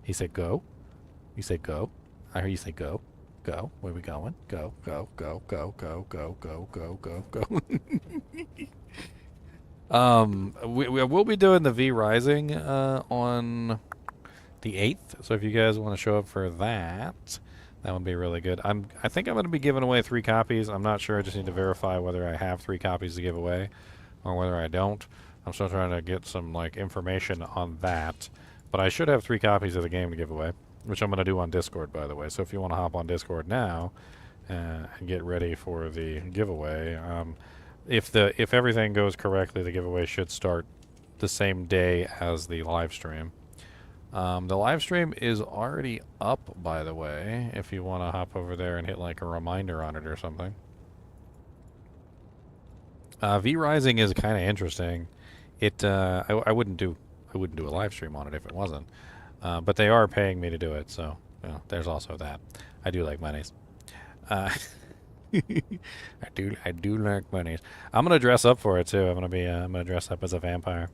He said go. You say go. I heard you say go. Go. Where we going? Go, go, go, go, go, go, go, go, go, go. We will be doing the V Rising on the 8th. So if you guys want to show up for that, that would be really good. I think I'm going to be giving away 3 copies. I'm not sure. I just need to verify whether I have 3 copies to give away or whether I don't. I'm still trying to get some like information on that. But I should have 3 copies of the game to give away, which I'm going to do on Discord, by the way. So if you want to hop on Discord now and get ready for the giveaway, if everything goes correctly, the giveaway should start the same day as the live stream. The live stream is already up, by the way, if you want to hop over there and hit like a reminder on it or something. V Rising is kind of interesting. I wouldn't do a live stream on it if it wasn't. But they are paying me to do it, so you know, there's also that. I do like monies. I do like monies. I'm gonna dress up for it too. I'm gonna dress up as a vampire.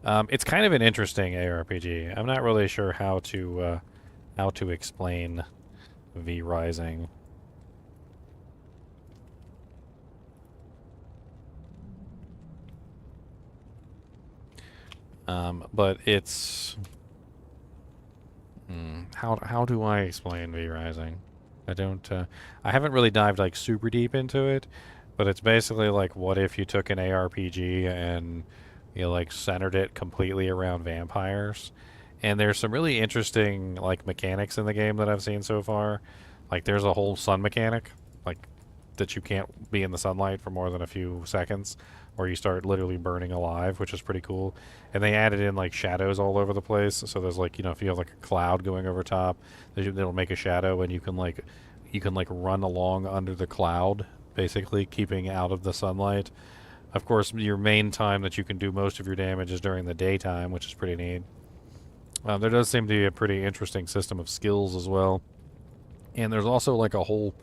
It's kind of an interesting ARPG. I'm not really sure how to explain V Rising. But it's how do I explain V Rising? I haven't really dived like super deep into it, but it's basically like, what if you took an ARPG and you like centered it completely around vampires? And there's some really interesting like mechanics in the game that I've seen so far. Like there's a whole sun mechanic. Like that you can't be in the sunlight for more than a few seconds, or you start literally burning alive, which is pretty cool. And they added in like shadows all over the place, so there's like, you know, if you have like a cloud going over top, it'll make a shadow, and you can like run along under the cloud, basically keeping out of the sunlight. Of course, your main time that you can do most of your damage is during the daytime, which is pretty neat. There does seem to be a pretty interesting system of skills as well. And there's also like a whole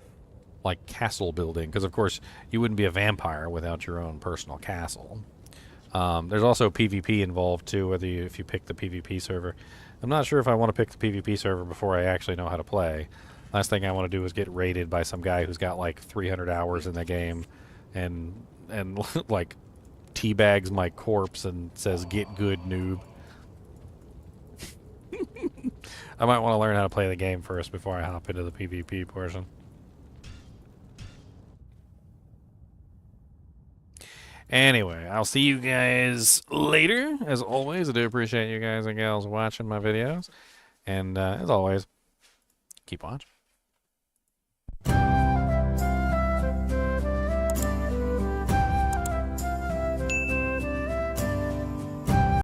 like castle building, because of course you wouldn't be a vampire without your own personal castle. There's also PvP involved too, if you pick the PvP server. I'm not sure if I want to pick the PvP server before I actually know how to play. Last thing I want to do is get raided by some guy who's got like 300 hours in the game and like teabags my corpse and says, "Get good, noob." I might want to learn how to play the game first before I hop into the PvP portion. Anyway, I'll see you guys later. As always, I do appreciate you guys and gals watching my videos. And as always, keep watching.